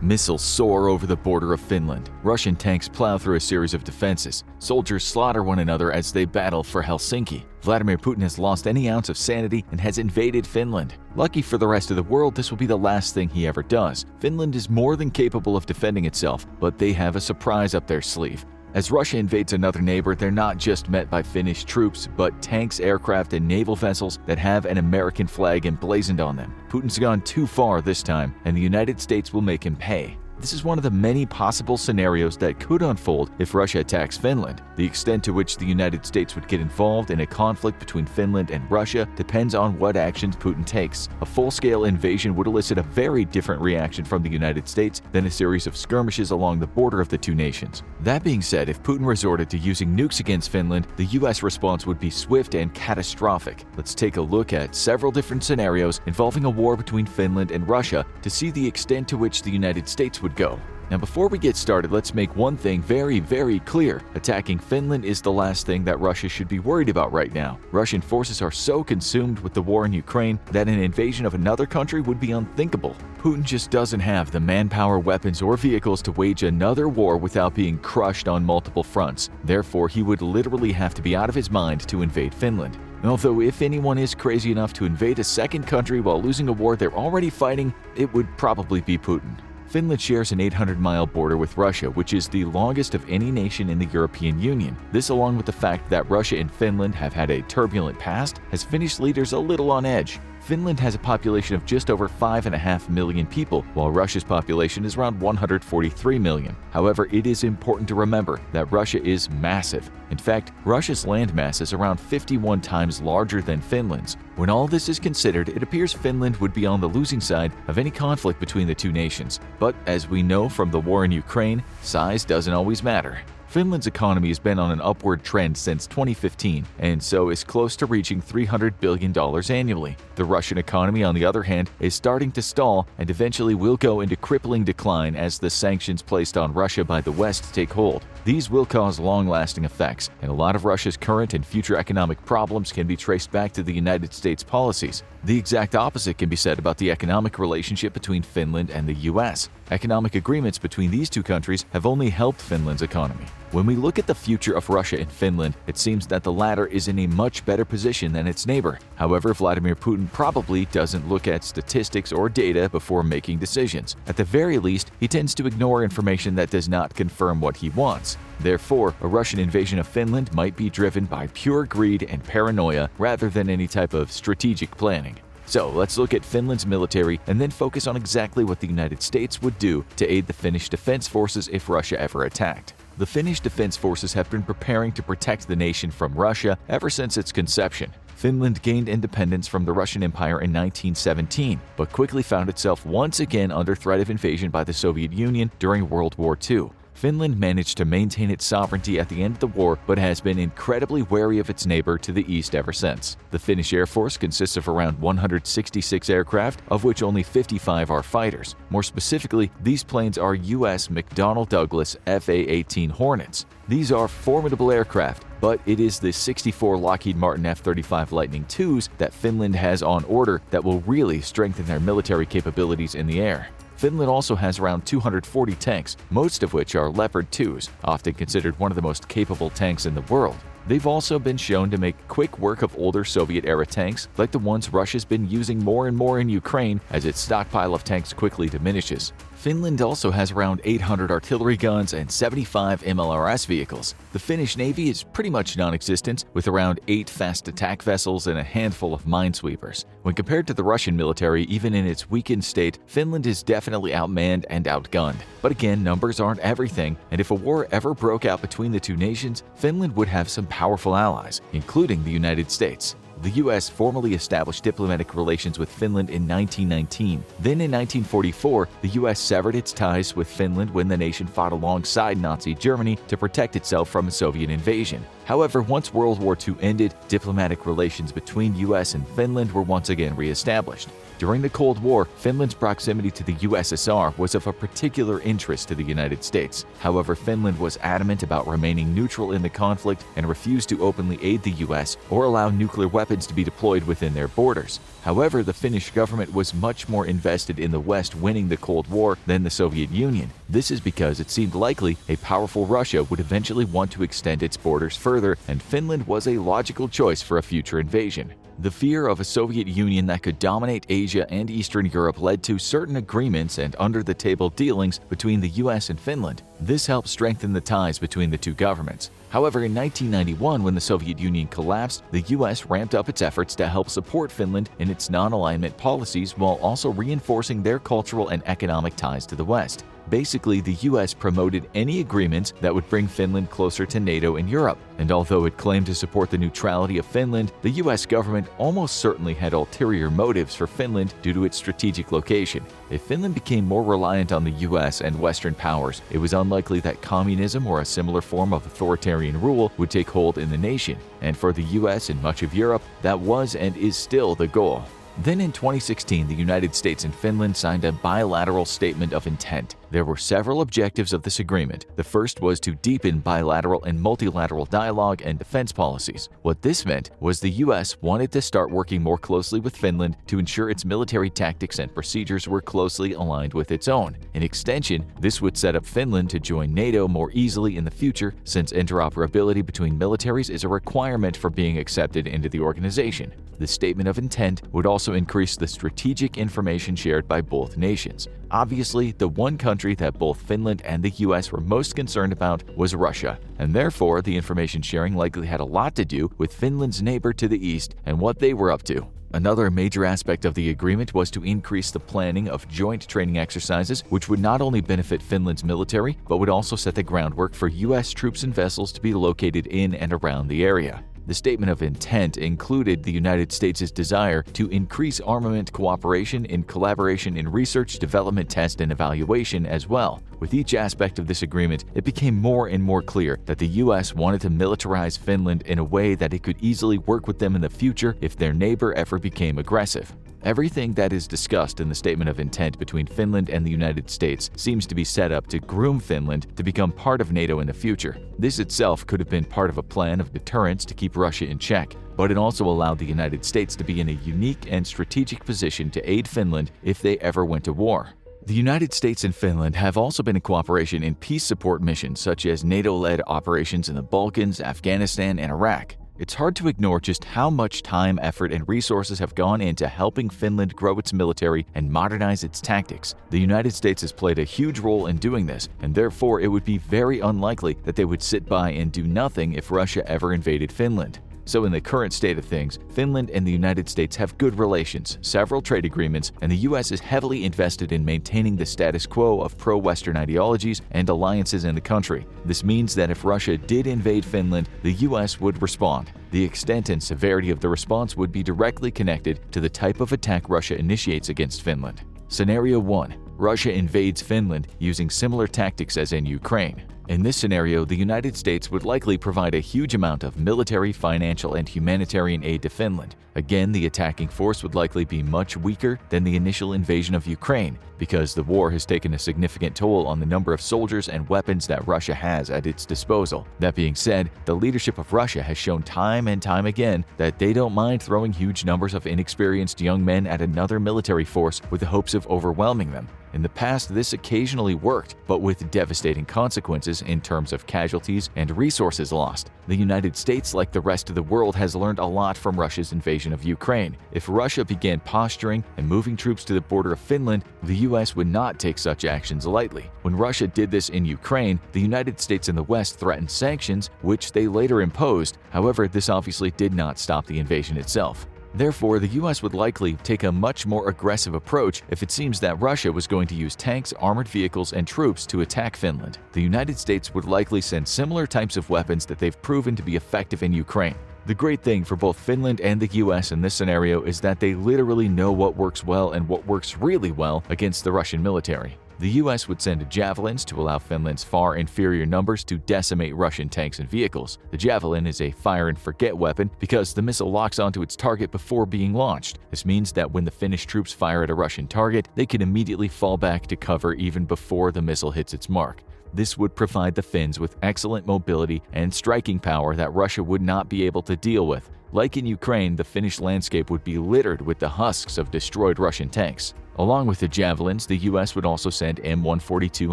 Missiles soar over the border of Finland. Russian tanks plow through a series of defenses. Soldiers slaughter one another as they battle for Helsinki. Vladimir Putin has lost any ounce of sanity and has invaded Finland. Lucky for the rest of the world, this will be the last thing he ever does. Finland is more than capable of defending itself, but they have a surprise up their sleeve. As Russia invades another neighbor, they're not just met by Finnish troops, but tanks, aircraft, and naval vessels that have an American flag emblazoned on them. Putin's gone too far this time, and the United States will make him pay. This is one of the many possible scenarios that could unfold if Russia attacks Finland. The extent to which the United States would get involved in a conflict between Finland and Russia depends on what actions Putin takes. A full-scale invasion would elicit a very different reaction from the United States than a series of skirmishes along the border of the two nations. That being said, if Putin resorted to using nukes against Finland, the US response would be swift and catastrophic. Let's take a look at several different scenarios involving a war between Finland and Russia to see the extent to which the United States would go. Now, before we get started, let's make one thing very clear. Attacking Finland is the last thing that Russia should be worried about right now. Russian forces are so consumed with the war in Ukraine that an invasion of another country would be unthinkable. Putin just doesn't have the manpower, weapons, or vehicles to wage another war without being crushed on multiple fronts. Therefore, he would literally have to be out of his mind to invade Finland. Although if anyone is crazy enough to invade a second country while losing a war they're already fighting, it would probably be Putin. Finland shares an 800-mile border with Russia, which is the longest of any nation in the European Union. This, along with the fact that Russia and Finland have had a turbulent past, has Finnish leaders a little on edge. Finland has a population of just over 5.5 million people, while Russia's population is around 143 million. However, it is important to remember that Russia is massive. In fact, Russia's landmass is around 51 times larger than Finland's. When all this is considered, it appears Finland would be on the losing side of any conflict between the two nations. But as we know from the war in Ukraine, size doesn't always matter. Finland's economy has been on an upward trend since 2015, and so is close to reaching $300 billion annually. The Russian economy, on the other hand, is starting to stall and eventually will go into crippling decline as the sanctions placed on Russia by the West take hold. These will cause long-lasting effects, and a lot of Russia's current and future economic problems can be traced back to the United States policies. The exact opposite can be said about the economic relationship between Finland and the US. Economic agreements between these two countries have only helped Finland's economy. When we look at the future of Russia and Finland, it seems that the latter is in a much better position than its neighbor. However, Vladimir Putin probably doesn't look at statistics or data before making decisions. At the very least, he tends to ignore information that does not confirm what he wants. Therefore, a Russian invasion of Finland might be driven by pure greed and paranoia rather than any type of strategic planning. So let's look at Finland's military and then focus on exactly what the United States would do to aid the Finnish defense forces if Russia ever attacked. The Finnish defense forces have been preparing to protect the nation from Russia ever since its conception. Finland gained independence from the Russian Empire in 1917, but quickly found itself once again under threat of invasion by the Soviet Union during World War II. Finland managed to maintain its sovereignty at the end of the war, but has been incredibly wary of its neighbor to the east ever since. The Finnish Air Force consists of around 166 aircraft, of which only 55 are fighters. More specifically, these planes are U.S. McDonnell Douglas FA-18 Hornets. These are formidable aircraft, but it is the 64 Lockheed Martin F-35 Lightning IIs that Finland has on order that will really strengthen their military capabilities in the air. Finland also has around 240 tanks, most of which are Leopard 2s, often considered one of the most capable tanks in the world. They've also been shown to make quick work of older Soviet-era tanks, like the ones Russia's been using more and more in Ukraine as its stockpile of tanks quickly diminishes. Finland also has around 800 artillery guns and 75 MLRS vehicles. The Finnish Navy is pretty much non-existent, with around 8 fast attack vessels and a handful of minesweepers. When compared to the Russian military, even in its weakened state, Finland is definitely outmanned and outgunned. But again, numbers aren't everything, and if a war ever broke out between the two nations, Finland would have some powerful allies, including the United States. The U.S. formally established diplomatic relations with Finland in 1919. Then in 1944, the U.S. severed its ties with Finland when the nation fought alongside Nazi Germany to protect itself from a Soviet invasion. However, once World War II ended, diplomatic relations between U.S. and Finland were once again re-established. During the Cold War, Finland's proximity to the USSR was of a particular interest to the United States. However, Finland was adamant about remaining neutral in the conflict and refused to openly aid the US or allow nuclear weapons to be deployed within their borders. However, the Finnish government was much more invested in the West winning the Cold War than the Soviet Union. This is because it seemed likely a powerful Russia would eventually want to extend its borders further, and Finland was a logical choice for a future invasion. The fear of a Soviet Union that could dominate Asia and Eastern Europe led to certain agreements and under-the-table dealings between the US and Finland. This helped strengthen the ties between the two governments. However, in 1991, when the Soviet Union collapsed, the US ramped up its efforts to help support Finland in its non-alignment policies while also reinforcing their cultural and economic ties to the West. Basically, the US promoted any agreements that would bring Finland closer to NATO and Europe. And although it claimed to support the neutrality of Finland, the US government almost certainly had ulterior motives for Finland due to its strategic location. If Finland became more reliant on the US and Western powers, it was unlikely that communism or a similar form of authoritarian rule would take hold in the nation. And for the US and much of Europe, that was and is still the goal. Then in 2016, the United States and Finland signed a bilateral statement of intent. There were several objectives of this agreement. The first was to deepen bilateral and multilateral dialogue and defense policies. What this meant was the US wanted to start working more closely with Finland to ensure its military tactics and procedures were closely aligned with its own. In extension, this would set up Finland to join NATO more easily in the future, since interoperability between militaries is a requirement for being accepted into the organization. The statement of intent would also increase the strategic information shared by both nations. Obviously, the one country that both Finland and the US were most concerned about was Russia, and therefore the information sharing likely had a lot to do with Finland's neighbor to the east and what they were up to. Another major aspect of the agreement was to increase the planning of joint training exercises, which would not only benefit Finland's military, but would also set the groundwork for US troops and vessels to be located in and around the area. The statement of intent included the United States' desire to increase armament cooperation in collaboration in research, development, test, and evaluation as well. With each aspect of this agreement, it became more and more clear that the US wanted to militarize Finland in a way that it could easily work with them in the future if their neighbor ever became aggressive. Everything that is discussed in the statement of intent between Finland and the United States seems to be set up to groom Finland to become part of NATO in the future. This itself could have been part of a plan of deterrence to keep Russia in check, but it also allowed the United States to be in a unique and strategic position to aid Finland if they ever went to war. The United States and Finland have also been in cooperation in peace support missions such as NATO-led operations in the Balkans, Afghanistan, and Iraq. It's hard to ignore just how much time, effort, and resources have gone into helping Finland grow its military and modernize its tactics. The United States has played a huge role in doing this, and therefore it would be very unlikely that they would sit by and do nothing if Russia ever invaded Finland. So in the current state of things, Finland and the United States have good relations, several trade agreements, and the US is heavily invested in maintaining the status quo of pro-Western ideologies and alliances in the country. This means that if Russia did invade Finland, the US would respond. The extent and severity of the response would be directly connected to the type of attack Russia initiates against Finland. Scenario 1. Russia invades Finland using similar tactics as in Ukraine. In this scenario, the United States would likely provide a huge amount of military, financial, and humanitarian aid to Finland. Again, the attacking force would likely be much weaker than the initial invasion of Ukraine, because the war has taken a significant toll on the number of soldiers and weapons that Russia has at its disposal. That being said, the leadership of Russia has shown time and time again that they don't mind throwing huge numbers of inexperienced young men at another military force with the hopes of overwhelming them. In the past, this occasionally worked, but with devastating consequences in terms of casualties and resources lost. The United States, like the rest of the world, has learned a lot from Russia's invasion of Ukraine. If Russia began posturing and moving troops to the border of Finland, the US would not take such actions lightly. When Russia did this in Ukraine, the United States and the West threatened sanctions, which they later imposed. However, this obviously did not stop the invasion itself. Therefore, the US would likely take a much more aggressive approach if it seems that Russia was going to use tanks, armored vehicles, and troops to attack Finland. The United States would likely send similar types of weapons that they've proven to be effective in Ukraine. The great thing for both Finland and the US in this scenario is that they literally know what works well and what works really well against the Russian military. The US would send javelins to allow Finland's far inferior numbers to decimate Russian tanks and vehicles. The javelin is a fire-and-forget weapon because the missile locks onto its target before being launched. This means that when the Finnish troops fire at a Russian target, they can immediately fall back to cover even before the missile hits its mark. This would provide the Finns with excellent mobility and striking power that Russia would not be able to deal with. Like in Ukraine, the Finnish landscape would be littered with the husks of destroyed Russian tanks. Along with the javelins, the US would also send M142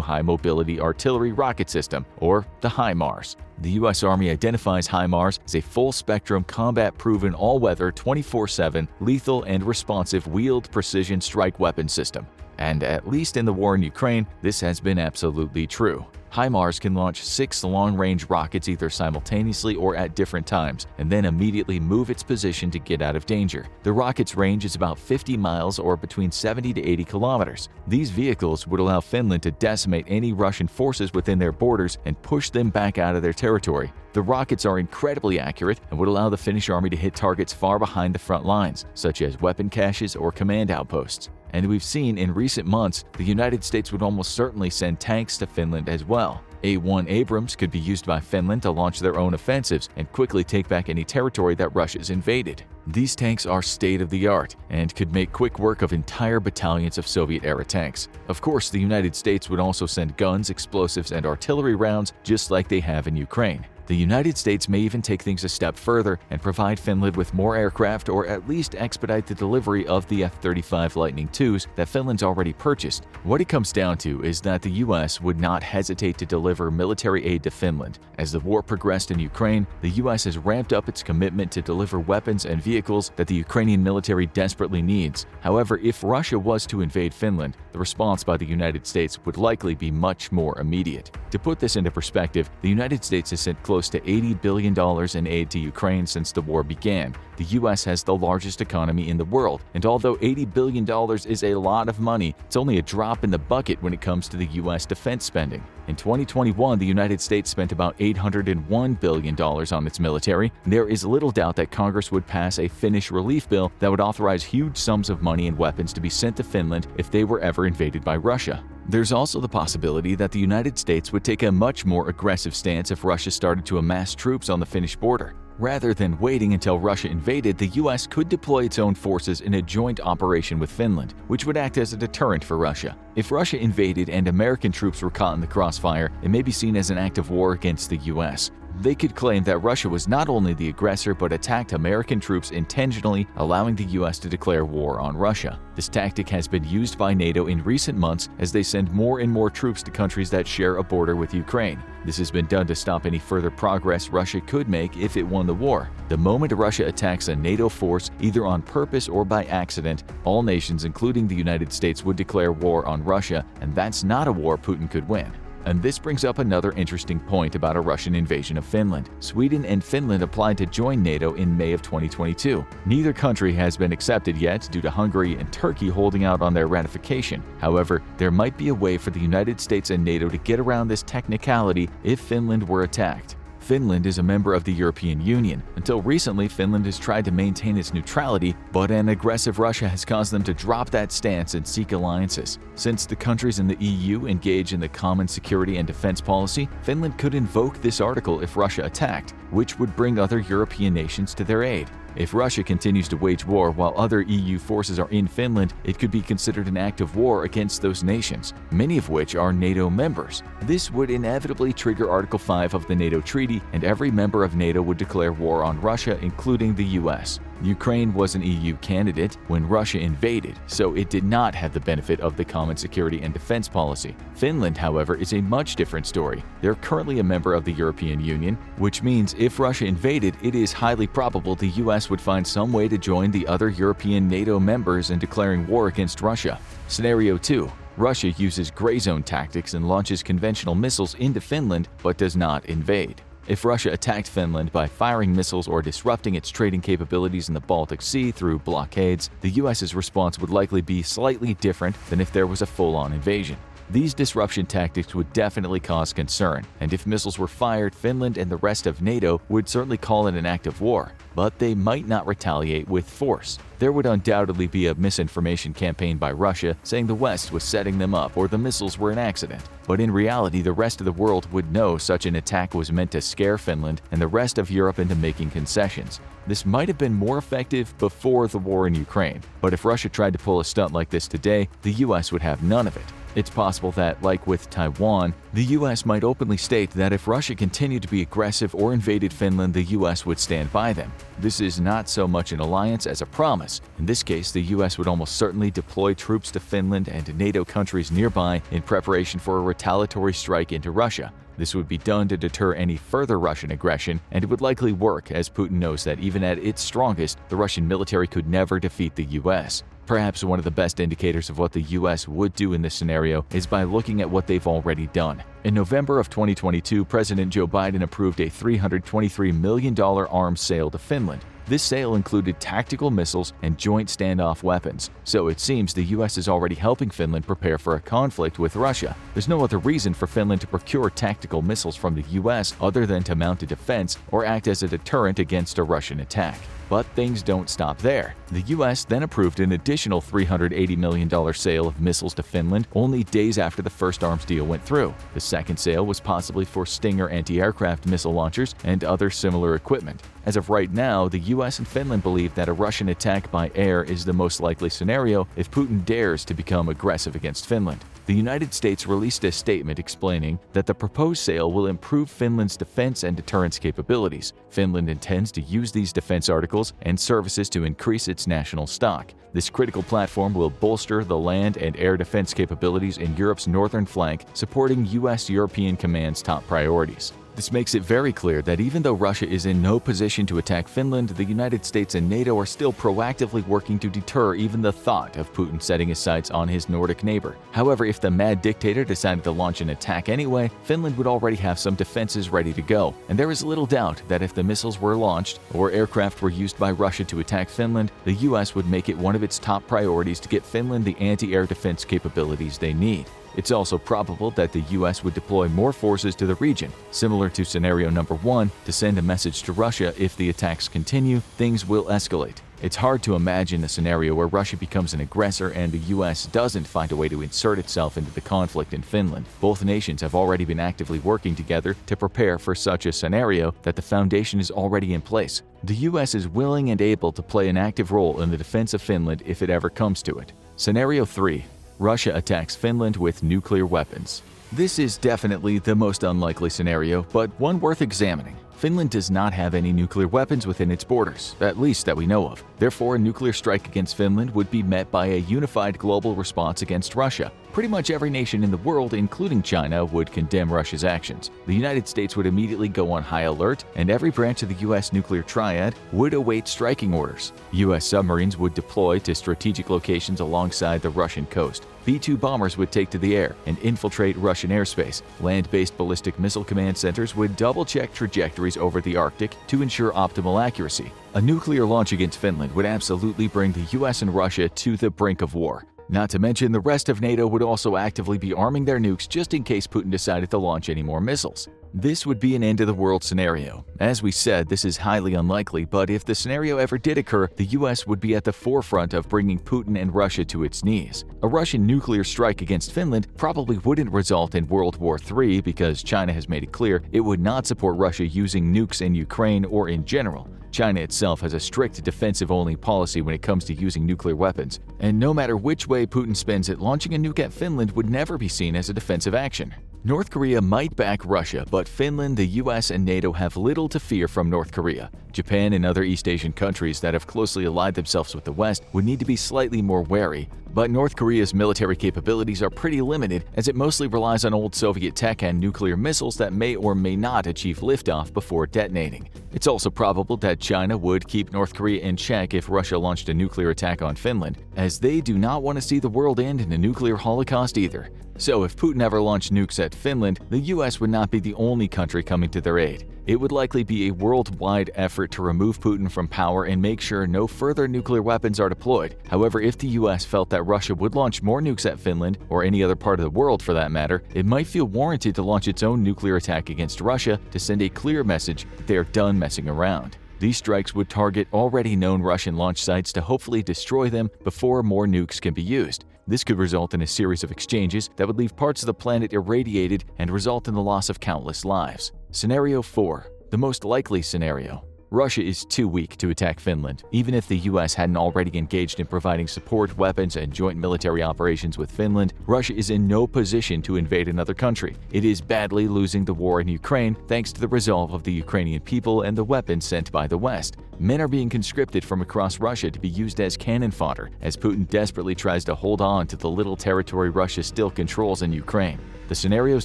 High Mobility Artillery Rocket System, or the HIMARS. The US Army identifies HIMARS as a full-spectrum, combat-proven, all-weather, 24/7, lethal and responsive wheeled precision strike weapon system. And at least in the war in Ukraine, this has been absolutely true. HIMARS can launch 6 long-range rockets either simultaneously or at different times, and then immediately move its position to get out of danger. The rocket's range is about 50 miles or between 70 to 80 kilometers. These vehicles would allow Finland to decimate any Russian forces within their borders and push them back out of their territory. The rockets are incredibly accurate and would allow the Finnish army to hit targets far behind the front lines, such as weapon caches or command outposts. And we've seen in recent months, the United States would almost certainly send tanks to Finland as well. A-1 Abrams could be used by Finland to launch their own offensives and quickly take back any territory that Russia's invaded. These tanks are state-of-the-art and could make quick work of entire battalions of Soviet-era tanks. Of course, the United States would also send guns, explosives, and artillery rounds just like they have in Ukraine. The United States may even take things a step further and provide Finland with more aircraft or at least expedite the delivery of the F-35 Lightning IIs that Finland's already purchased. What it comes down to is that the US would not hesitate to deliver military aid to Finland. As the war progressed in Ukraine, the US has ramped up its commitment to deliver weapons and vehicles that the Ukrainian military desperately needs. However, if Russia was to invade Finland, the response by the United States would likely be much more immediate. To put this into perspective, the United States has sent close to $80 billion in aid to Ukraine since the war began. The US has the largest economy in the world, and although $80 billion is a lot of money, it's only a drop in the bucket when it comes to the US defense spending. In 2021, the United States spent about $801 billion on its military. There is little doubt that Congress would pass a Finnish relief bill that would authorize huge sums of money and weapons to be sent to Finland if they were ever invaded by Russia. There's also the possibility that the United States would take a much more aggressive stance if Russia started to amass troops on the Finnish border. Rather than waiting until Russia invaded, the US could deploy its own forces in a joint operation with Finland, which would act as a deterrent for Russia. If Russia invaded and American troops were caught in the crossfire, it may be seen as an act of war against the US. They could claim that Russia was not only the aggressor but attacked American troops intentionally, allowing the US to declare war on Russia. This tactic has been used by NATO in recent months as they send more and more troops to countries that share a border with Ukraine. This has been done to stop any further progress Russia could make if it won the war. The moment Russia attacks a NATO force, either on purpose or by accident, all nations, including the United States, would declare war on Russia, and that's not a war Putin could win. And this brings up another interesting point about a Russian invasion of Finland. Sweden and Finland applied to join NATO in May of 2022. Neither country has been accepted yet due to Hungary and Turkey holding out on their ratification. However, there might be a way for the United States and NATO to get around this technicality if Finland were attacked. Finland is a member of the European Union. Until recently, Finland has tried to maintain its neutrality, but an aggressive Russia has caused them to drop that stance and seek alliances. Since the countries in the EU engage in the common security and defense policy, Finland could invoke this article if Russia attacked, which would bring other European nations to their aid. If Russia continues to wage war while other EU forces are in Finland, it could be considered an act of war against those nations, many of which are NATO members. This would inevitably trigger Article 5 of the NATO Treaty, and every member of NATO would declare war on Russia, including the US. Ukraine was an EU candidate when Russia invaded, so it did not have the benefit of the common security and defense policy. Finland, however, is a much different story. They're currently a member of the European Union, which means if Russia invaded, it is highly probable the US would find some way to join the other European NATO members in declaring war against Russia. Scenario 2. Russia uses gray zone tactics and launches conventional missiles into Finland but does not invade. If Russia attacked Finland by firing missiles or disrupting its trading capabilities in the Baltic Sea through blockades, the US's response would likely be slightly different than if there was a full-on invasion. These disruption tactics would definitely cause concern, and if missiles were fired, Finland and the rest of NATO would certainly call it an act of war, but they might not retaliate with force. There would undoubtedly be a misinformation campaign by Russia saying the West was setting them up or the missiles were an accident. But in reality, the rest of the world would know such an attack was meant to scare Finland and the rest of Europe into making concessions. This might have been more effective before the war in Ukraine, but if Russia tried to pull a stunt like this today, the US would have none of it. It's possible that, like with Taiwan, the US might openly state that if Russia continued to be aggressive or invaded Finland, the US would stand by them. This is not so much an alliance as a promise. In this case, the US would almost certainly deploy troops to Finland and NATO countries nearby in preparation for a retaliatory strike into Russia. This would be done to deter any further Russian aggression, and it would likely work as Putin knows that even at its strongest, the Russian military could never defeat the US. Perhaps one of the best indicators of what the US would do in this scenario is by looking at what they've already done. In November of 2022, President Joe Biden approved a $323 million arms sale to Finland. This sale included tactical missiles and joint standoff weapons, so it seems the US is already helping Finland prepare for a conflict with Russia. There's no other reason for Finland to procure tactical missiles from the US other than to mount a defense or act as a deterrent against a Russian attack. But things don't stop there. The US then approved an additional $380 million sale of missiles to Finland only days after the first arms deal went through. The second sale was possibly for Stinger anti-aircraft missile launchers and other similar equipment. As of right now, the US and Finland believe that a Russian attack by air is the most likely scenario if Putin dares to become aggressive against Finland. The United States released a statement explaining that the proposed sale will improve Finland's defense and deterrence capabilities. Finland intends to use these defense articles and services to increase its national stock. This critical platform will bolster the land and air defense capabilities in Europe's northern flank, supporting US-European Command's top priorities. This makes it very clear that even though Russia is in no position to attack Finland, the United States and NATO are still proactively working to deter even the thought of Putin setting his sights on his Nordic neighbor. However, if the mad dictator decided to launch an attack anyway, Finland would already have some defenses ready to go, and there is little doubt that if the missiles were launched or aircraft were used by Russia to attack Finland, the US would make it one of its top priorities to get Finland the anti-air defense capabilities they need. It's also probable that the US would deploy more forces to the region, similar to scenario number 1, to send a message to Russia if the attacks continue, things will escalate. It's hard to imagine a scenario where Russia becomes an aggressor and the US doesn't find a way to insert itself into the conflict in Finland. Both nations have already been actively working together to prepare for such a scenario that the foundation is already in place. The US is willing and able to play an active role in the defense of Finland if it ever comes to it. Scenario 3. Russia attacks Finland with nuclear weapons. This is definitely the most unlikely scenario, but one worth examining. Finland does not have any nuclear weapons within its borders, at least that we know of. Therefore, a nuclear strike against Finland would be met by a unified global response against Russia. Pretty much every nation in the world, including China, would condemn Russia's actions. The United States would immediately go on high alert, and every branch of the U.S. nuclear triad would await striking orders. U.S. submarines would deploy to strategic locations alongside the Russian coast. B-2 bombers would take to the air and infiltrate Russian airspace. Land-based ballistic missile command centers would double-check trajectories over the Arctic to ensure optimal accuracy. A nuclear launch against Finland would absolutely bring the US and Russia to the brink of war. Not to mention, the rest of NATO would also actively be arming their nukes just in case Putin decided to launch any more missiles. This would be an end-of-the-world scenario. As we said, this is highly unlikely, but if the scenario ever did occur, the US would be at the forefront of bringing Putin and Russia to its knees. A Russian nuclear strike against Finland probably wouldn't result in World War III because China has made it clear it would not support Russia using nukes in Ukraine or in general. China itself has a strict defensive-only policy when it comes to using nuclear weapons, and no matter which way Putin spins it, launching a nuke at Finland would never be seen as a defensive action. North Korea might back Russia, but Finland, the US, and NATO have little to fear from North Korea. Japan and other East Asian countries that have closely allied themselves with the West would need to be slightly more wary, but North Korea's military capabilities are pretty limited as it mostly relies on old Soviet tech and nuclear missiles that may or may not achieve liftoff before detonating. It's also probable that China would keep North Korea in check if Russia launched a nuclear attack on Finland, as they do not want to see the world end in a nuclear holocaust either. So if Putin ever launched nukes at Finland, the US would not be the only country coming to their aid. It would likely be a worldwide effort to remove Putin from power and make sure no further nuclear weapons are deployed. However, if the US felt that Russia would launch more nukes at Finland, or any other part of the world for that matter, it might feel warranted to launch its own nuclear attack against Russia to send a clear message that they are done messing around. These strikes would target already known Russian launch sites to hopefully destroy them before more nukes can be used. This could result in a series of exchanges that would leave parts of the planet irradiated and result in the loss of countless lives. Scenario 4. The most likely scenario. Russia is too weak to attack Finland, even if the US hadn't already engaged in providing support, weapons, and joint military operations with Finland. Russia is in no position to invade another country. It is badly losing the war in Ukraine thanks to the resolve of the Ukrainian people and the weapons sent by the West. Men are being conscripted from across Russia to be used as cannon fodder, as Putin desperately tries to hold on to the little territory Russia still controls in Ukraine. The scenarios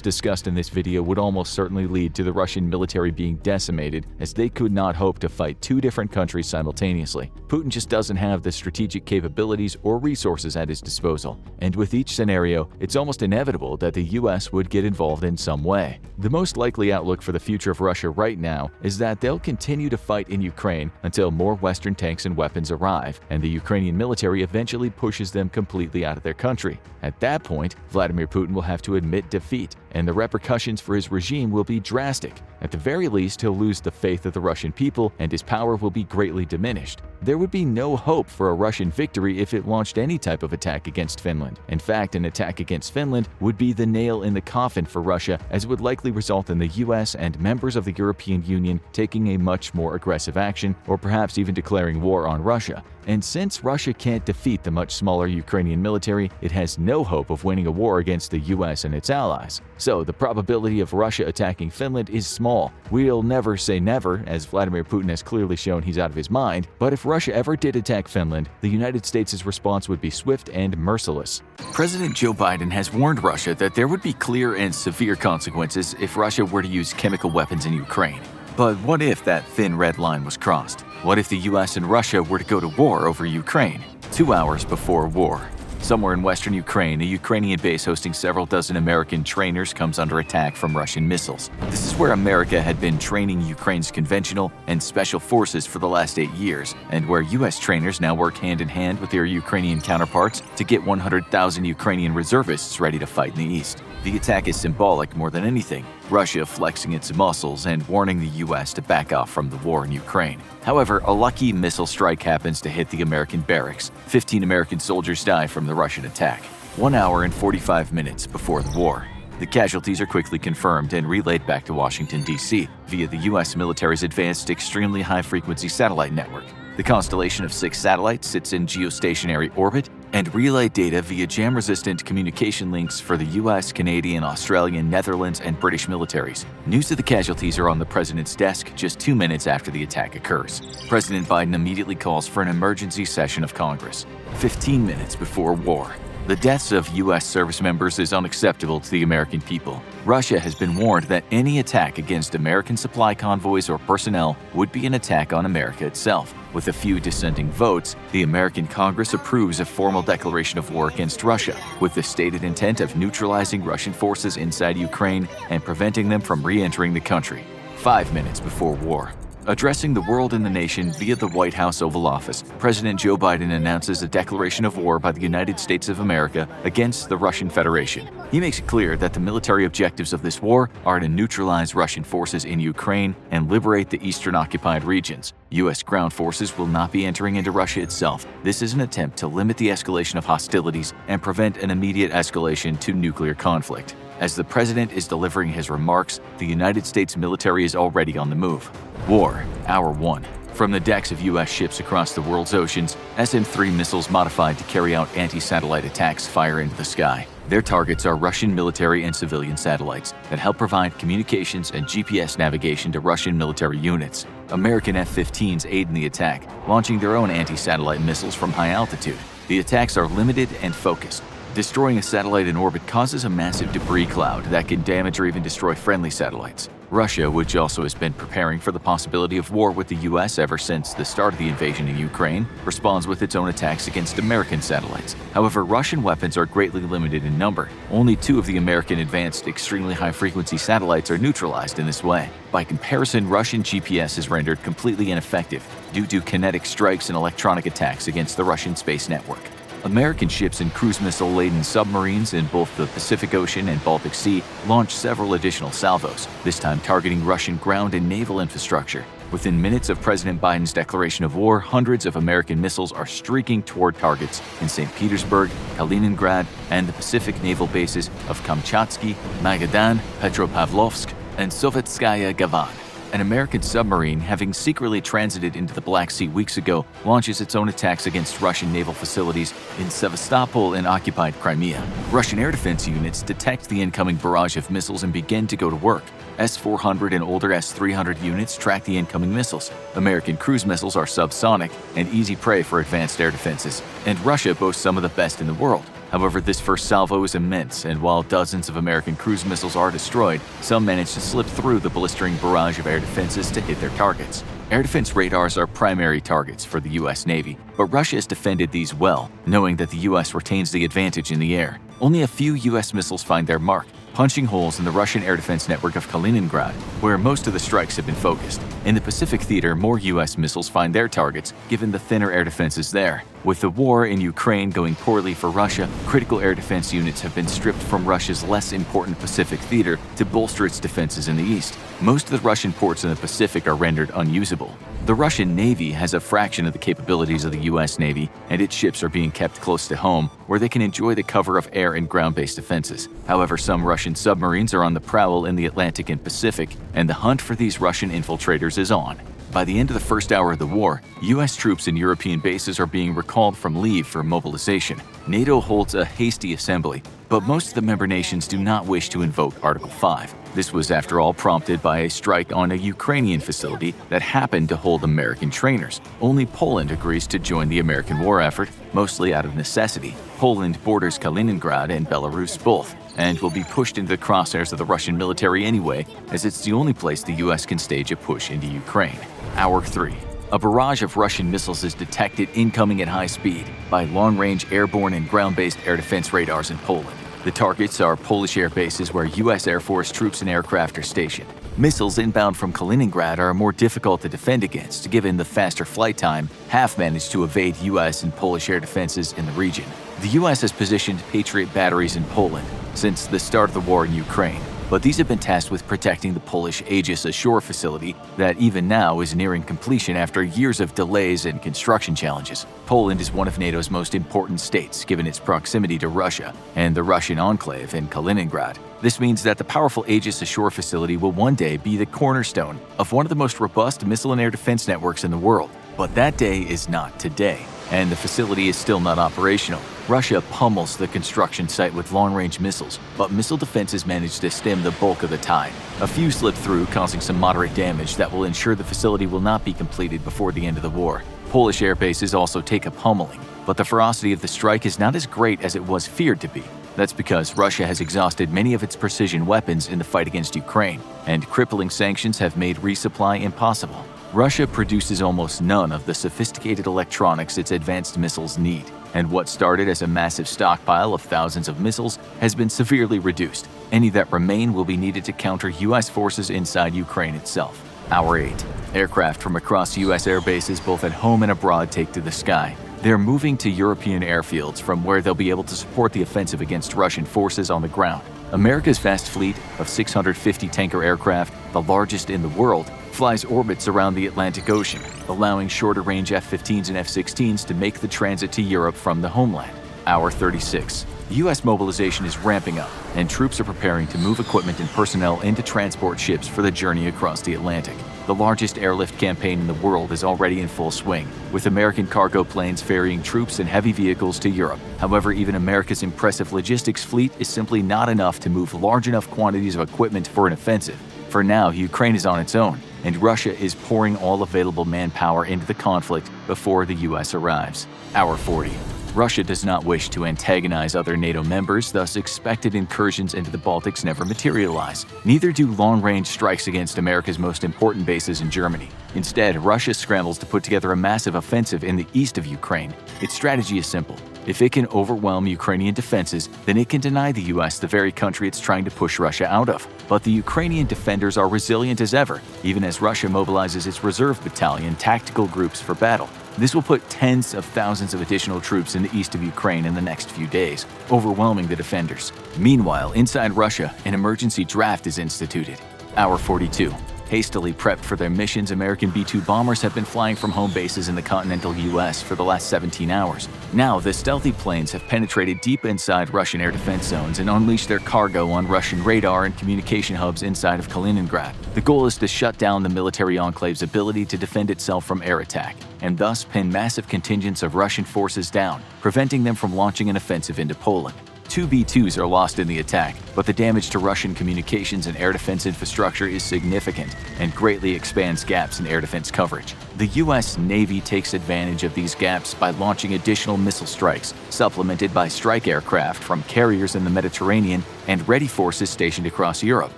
discussed in this video would almost certainly lead to the Russian military being decimated, as they could not hope to fight two different countries simultaneously. Putin just doesn't have the strategic capabilities or resources at his disposal, and with each scenario, it's almost inevitable that the US would get involved in some way. The most likely outlook for the future of Russia right now is that they'll continue to fight in Ukraine until more Western tanks and weapons arrive, and the Ukrainian military eventually pushes them completely out of their country. At that point, Vladimir Putin will have to admit defeat, and the repercussions for his regime will be drastic. At the very least, he'll lose the faith of the Russian people, and his power will be greatly diminished. There would be no hope for a Russian victory if it launched any type of attack against Finland. In fact, an attack against Finland would be the nail in the coffin for Russia, as it would likely result in the US and members of the European Union taking a much more aggressive action, or perhaps even declaring war on Russia. And since Russia can't defeat the much smaller Ukrainian military, it has no hope of winning a war against the US and its allies. So the probability of Russia attacking Finland is small. We'll never say never, as Vladimir Putin has clearly shown he's out of his mind, but if Russia ever did attack Finland, the United States' response would be swift and merciless. President Joe Biden has warned Russia that there would be clear and severe consequences if Russia were to use chemical weapons in Ukraine. But what if that thin red line was crossed? What if the US and Russia were to go to war over Ukraine? 2 hours before war. Somewhere in western Ukraine, a Ukrainian base hosting several dozen American trainers comes under attack from Russian missiles. This is where America had been training Ukraine's conventional and special forces for the last 8 years, and where US trainers now work hand in hand with their Ukrainian counterparts to get 100,000 Ukrainian reservists ready to fight in the east. The attack is symbolic more than anything, Russia flexing its muscles and warning the US to back off from the war in Ukraine. However, a lucky missile strike happens to hit the American barracks. 15 American soldiers die from the Russian attack, 1 hour and 45 minutes before the war. The casualties are quickly confirmed and relayed back to Washington, D.C. via the U.S. military's advanced extremely high-frequency satellite network. The constellation of 6 satellites sits in geostationary orbit and relay data via jam-resistant communication links for the US, Canadian, Australian, Netherlands, and British militaries. News of the casualties are on the president's desk just 2 minutes after the attack occurs. President Biden immediately calls for an emergency session of Congress, 15 minutes before war. The deaths of U.S. service members is unacceptable to the American people. Russia has been warned that any attack against American supply convoys or personnel would be an attack on America itself. With a few dissenting votes, the American Congress approves a formal declaration of war against Russia, with the stated intent of neutralizing Russian forces inside Ukraine and preventing them from re-entering the country. 5 minutes before war. Addressing the world and the nation via the White House Oval Office, President Joe Biden announces a declaration of war by the United States of America against the Russian Federation. He makes it clear that the military objectives of this war are to neutralize Russian forces in Ukraine and liberate the eastern occupied regions. U.S. ground forces will not be entering into Russia itself. This is an attempt to limit the escalation of hostilities and prevent an immediate escalation to nuclear conflict. As the president is delivering his remarks, the United States military is already on the move. War, Hour 1. From the decks of U.S. ships across the world's oceans, SM-3 missiles modified to carry out anti-satellite attacks fire into the sky. Their targets are Russian military and civilian satellites that help provide communications and GPS navigation to Russian military units. American F-15s aid in the attack, launching their own anti-satellite missiles from high altitude. The attacks are limited and focused. Destroying a satellite in orbit causes a massive debris cloud that can damage or even destroy friendly satellites. Russia, which also has been preparing for the possibility of war with the US ever since the start of the invasion in Ukraine, responds with its own attacks against American satellites. However, Russian weapons are greatly limited in number. Only 2 of the American advanced extremely high-frequency satellites are neutralized in this way. By comparison, Russian GPS is rendered completely ineffective due to kinetic strikes and electronic attacks against the Russian space network. American ships and cruise missile-laden submarines in both the Pacific Ocean and Baltic Sea launched several additional salvos, this time targeting Russian ground and naval infrastructure. Within minutes of President Biden's declaration of war, hundreds of American missiles are streaking toward targets in St. Petersburg, Kaliningrad, and the Pacific naval bases of Kamchatsky, Magadan, Petropavlovsk, and Sovetskaya Gavan. An American submarine, having secretly transited into the Black Sea weeks ago, launches its own attacks against Russian naval facilities in Sevastopol and occupied Crimea. Russian air defense units detect the incoming barrage of missiles and begin to go to work. S-400 and older S-300 units track the incoming missiles. American cruise missiles are subsonic and easy prey for advanced air defenses. And Russia boasts some of the best in the world. However, this first salvo is immense, and while dozens of American cruise missiles are destroyed, some manage to slip through the blistering barrage of air defenses to hit their targets. Air defense radars are primary targets for the U.S. Navy, but Russia has defended these well, knowing that the U.S. retains the advantage in the air. Only a few U.S. missiles find their mark, punching holes in the Russian air defense network of Kaliningrad, where most of the strikes have been focused. In the Pacific theater, more U.S. missiles find their targets, given the thinner air defenses there. With the war in Ukraine going poorly for Russia, critical air defense units have been stripped from Russia's less important Pacific theater to bolster its defenses in the east. Most of the Russian ports in the Pacific are rendered unusable. The Russian Navy has a fraction of the capabilities of the U.S. Navy, and its ships are being kept close to home, where they can enjoy the cover of air and ground-based defenses. However, some Russian submarines are on the prowl in the Atlantic and Pacific, and the hunt for these Russian infiltrators is on. By the end of the first hour of the war, U.S. troops in European bases are being recalled from leave for mobilization. NATO holds a hasty assembly, but most of the member nations do not wish to invoke Article 5. This was, after all, prompted by a strike on a Ukrainian facility that happened to hold American trainers. Only Poland agrees to join the American war effort, mostly out of necessity. Poland borders Kaliningrad and Belarus both, and will be pushed into the crosshairs of the Russian military anyway, as it's the only place the U.S. can stage a push into Ukraine. Hour 3. A barrage of Russian missiles is detected incoming at high speed by long-range airborne and ground-based air defense radars in Poland. The targets are Polish air bases where U.S. Air Force troops and aircraft are stationed. Missiles inbound from Kaliningrad are more difficult to defend against, given the faster flight time have managed to evade U.S. and Polish air defenses in the region. The U.S. has positioned Patriot batteries in Poland since the start of the war in Ukraine, but these have been tasked with protecting the Polish Aegis Ashore facility that even now is nearing completion after years of delays and construction challenges. Poland is one of NATO's most important states, given its proximity to Russia and the Russian enclave in Kaliningrad. This means that the powerful Aegis Ashore facility will one day be the cornerstone of one of the most robust missile and air defense networks in the world. But that day is not today, and the facility is still not operational. Russia pummels the construction site with long-range missiles, but missile defenses manage to stem the bulk of the tide. A few slip through, causing some moderate damage that will ensure the facility will not be completed before the end of the war. Polish air bases also take a pummeling, but the ferocity of the strike is not as great as it was feared to be. That's because Russia has exhausted many of its precision weapons in the fight against Ukraine, and crippling sanctions have made resupply impossible. Russia produces almost none of the sophisticated electronics its advanced missiles need, and what started as a massive stockpile of thousands of missiles has been severely reduced. Any that remain will be needed to counter U.S. forces inside Ukraine itself. Hour 8. Aircraft from across U.S. air bases both at home and abroad take to the sky. They're moving to European airfields from where they'll be able to support the offensive against Russian forces on the ground. America's vast fleet of 650 tanker aircraft, the largest in the world, flies orbits around the Atlantic Ocean, allowing shorter-range F-15s and F-16s to make the transit to Europe from the homeland. Hour 36. U.S. mobilization is ramping up, and troops are preparing to move equipment and personnel into transport ships for the journey across the Atlantic. The largest airlift campaign in the world is already in full swing, with American cargo planes ferrying troops and heavy vehicles to Europe. However, even America's impressive logistics fleet is simply not enough to move large enough quantities of equipment for an offensive. For now, Ukraine is on its own, and Russia is pouring all available manpower into the conflict before the U.S. arrives. Hour 40. Russia does not wish to antagonize other NATO members, thus expected incursions into the Baltics never materialize. Neither do long-range strikes against America's most important bases in Germany. Instead, Russia scrambles to put together a massive offensive in the east of Ukraine. Its strategy is simple. If it can overwhelm Ukrainian defenses, then it can deny the US the very country it's trying to push Russia out of. But the Ukrainian defenders are resilient as ever, even as Russia mobilizes its reserve battalion tactical groups for battle. This will put tens of thousands of additional troops in the east of Ukraine in the next few days, overwhelming the defenders. Meanwhile, inside Russia, an emergency draft is instituted. Hour 42. Hastily prepped for their missions, American B-2 bombers have been flying from home bases in the continental U.S. for the last 17 hours. Now, the stealthy planes have penetrated deep inside Russian air defense zones and unleashed their cargo on Russian radar and communication hubs inside of Kaliningrad. The goal is to shut down the military enclave's ability to defend itself from air attack, and thus pin massive contingents of Russian forces down, preventing them from launching an offensive into Poland. 2 B-2s are lost in the attack, but the damage to Russian communications and air defense infrastructure is significant and greatly expands gaps in air defense coverage. The U.S. Navy takes advantage of these gaps by launching additional missile strikes, supplemented by strike aircraft from carriers in the Mediterranean and ready forces stationed across Europe.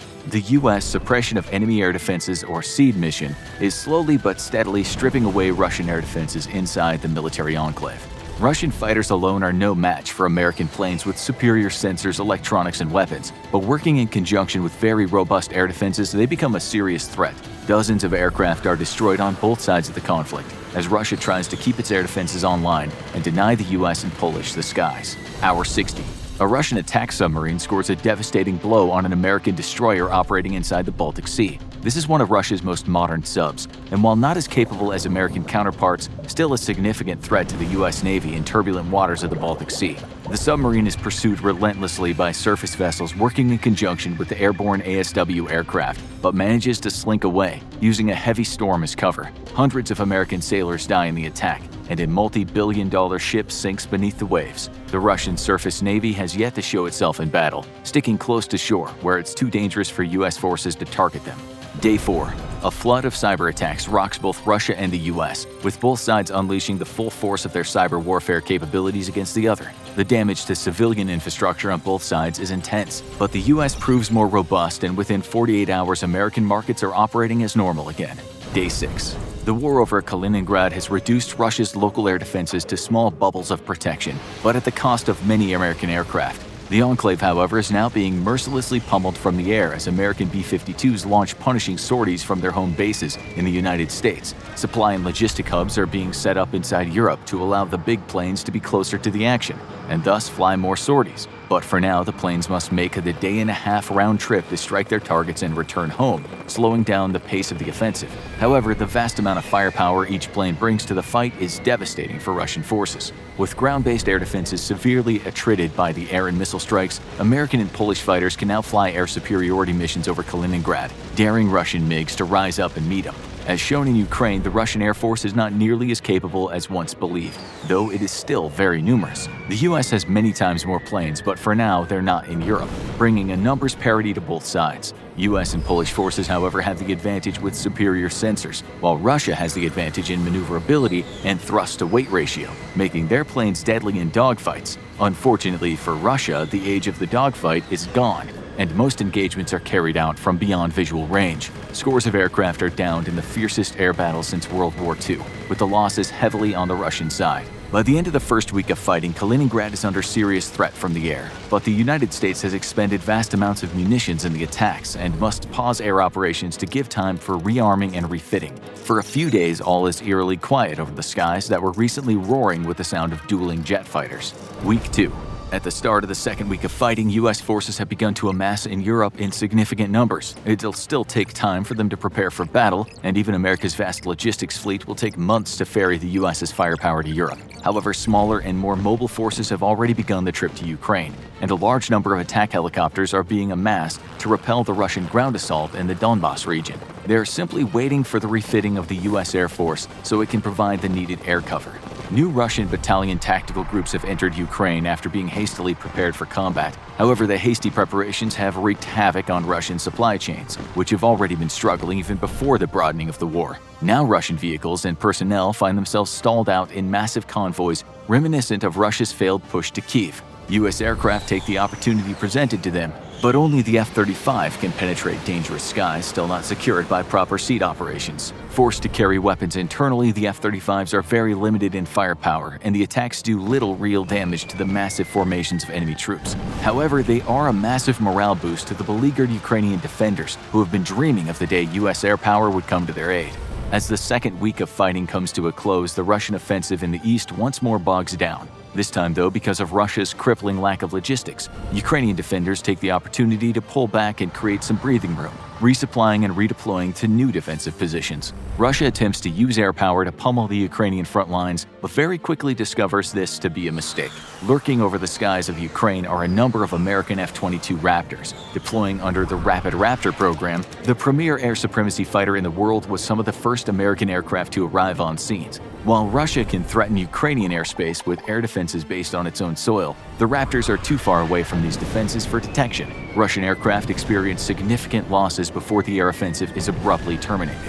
The U.S. Suppression of Enemy Air Defenses, or SEAD mission, is slowly but steadily stripping away Russian air defenses inside the military enclave. Russian fighters alone are no match for American planes with superior sensors, electronics, and weapons, but working in conjunction with very robust air defenses, they become a serious threat. Dozens of aircraft are destroyed on both sides of the conflict, as Russia tries to keep its air defenses online and deny the U.S. and Polish the skies. Hour 60. A Russian attack submarine scores a devastating blow on an American destroyer operating inside the Baltic Sea. This is one of Russia's most modern subs, and while not as capable as American counterparts, still a significant threat to the U.S. Navy in turbulent waters of the Baltic Sea. The submarine is pursued relentlessly by surface vessels working in conjunction with the airborne ASW aircraft, but manages to slink away, using a heavy storm as cover. Hundreds of American sailors die in the attack, and a multi-billion-dollar ship sinks beneath the waves. The Russian surface navy has yet to show itself in battle, sticking close to shore where it's too dangerous for U.S. forces to target them. Day 4. A flood of cyber attacks rocks both Russia and the U.S., with both sides unleashing the full force of their cyber warfare capabilities against the other. The damage to civilian infrastructure on both sides is intense, but the U.S. proves more robust, and within 48 hours, American markets are operating as normal again. Day 6. The war over Kaliningrad has reduced Russia's local air defenses to small bubbles of protection, but at the cost of many American aircraft. The enclave, however, is now being mercilessly pummeled from the air as American B-52s launch punishing sorties from their home bases in the United States. Supply and logistic hubs are being set up inside Europe to allow the big planes to be closer to the action, and thus fly more sorties. But for now, the planes must make the day-and-a-half round trip to strike their targets and return home, slowing down the pace of the offensive. However, the vast amount of firepower each plane brings to the fight is devastating for Russian forces. With ground-based air defenses severely attrited by the air and missile strikes, American and Polish fighters can now fly air superiority missions over Kaliningrad, daring Russian MiGs to rise up and meet them. As shown in Ukraine, the Russian Air Force is not nearly as capable as once believed, though it is still very numerous. The US has many times more planes, but for now, they're not in Europe, bringing a numbers parity to both sides. US and Polish forces, however, have the advantage with superior sensors, while Russia has the advantage in maneuverability and thrust-to-weight ratio, making their planes deadly in dogfights. Unfortunately for Russia, the age of the dogfight is gone, and most engagements are carried out from beyond visual range. Scores of aircraft are downed in the fiercest air battles since World War II, with the losses heavily on the Russian side. By the end of the first week of fighting, Kaliningrad is under serious threat from the air, but the United States has expended vast amounts of munitions in the attacks and must pause air operations to give time for rearming and refitting. For a few days, all is eerily quiet over the skies that were recently roaring with the sound of dueling jet fighters. Week 2. At the start of the second week of fighting, U.S. forces have begun to amass in Europe in significant numbers. It'll still take time for them to prepare for battle, and even America's vast logistics fleet will take months to ferry the U.S.'s firepower to Europe. However, smaller and more mobile forces have already begun the trip to Ukraine, and a large number of attack helicopters are being amassed to repel the Russian ground assault in the Donbas region. They're simply waiting for the refitting of the U.S. Air Force so it can provide the needed air cover. New Russian battalion tactical groups have entered Ukraine after being hastily prepared for combat. However, the hasty preparations have wreaked havoc on Russian supply chains, which have already been struggling even before the broadening of the war. Now Russian vehicles and personnel find themselves stalled out in massive convoys reminiscent of Russia's failed push to Kyiv. U.S. aircraft take the opportunity presented to them, but only the F-35 can penetrate dangerous skies still not secured by proper seat operations. Forced to carry weapons internally, the F-35s are very limited in firepower, and the attacks do little real damage to the massive formations of enemy troops. However, they are a massive morale boost to the beleaguered Ukrainian defenders, who have been dreaming of the day U.S. air power would come to their aid. As the second week of fighting comes to a close, the Russian offensive in the east once more bogs down. This time, though, because of Russia's crippling lack of logistics, Ukrainian defenders take the opportunity to pull back and create some breathing room, resupplying and redeploying to new defensive positions. Russia attempts to use air power to pummel the Ukrainian front lines, but very quickly discovers this to be a mistake. Lurking over the skies of Ukraine are a number of American F-22 Raptors. Deploying under the Rapid Raptor program, the premier air supremacy fighter in the world was some of the first American aircraft to arrive on scenes. While Russia can threaten Ukrainian airspace with air defenses based on its own soil, the Raptors are too far away from these defenses for detection. Russian aircraft experience significant losses before the air offensive is abruptly terminated.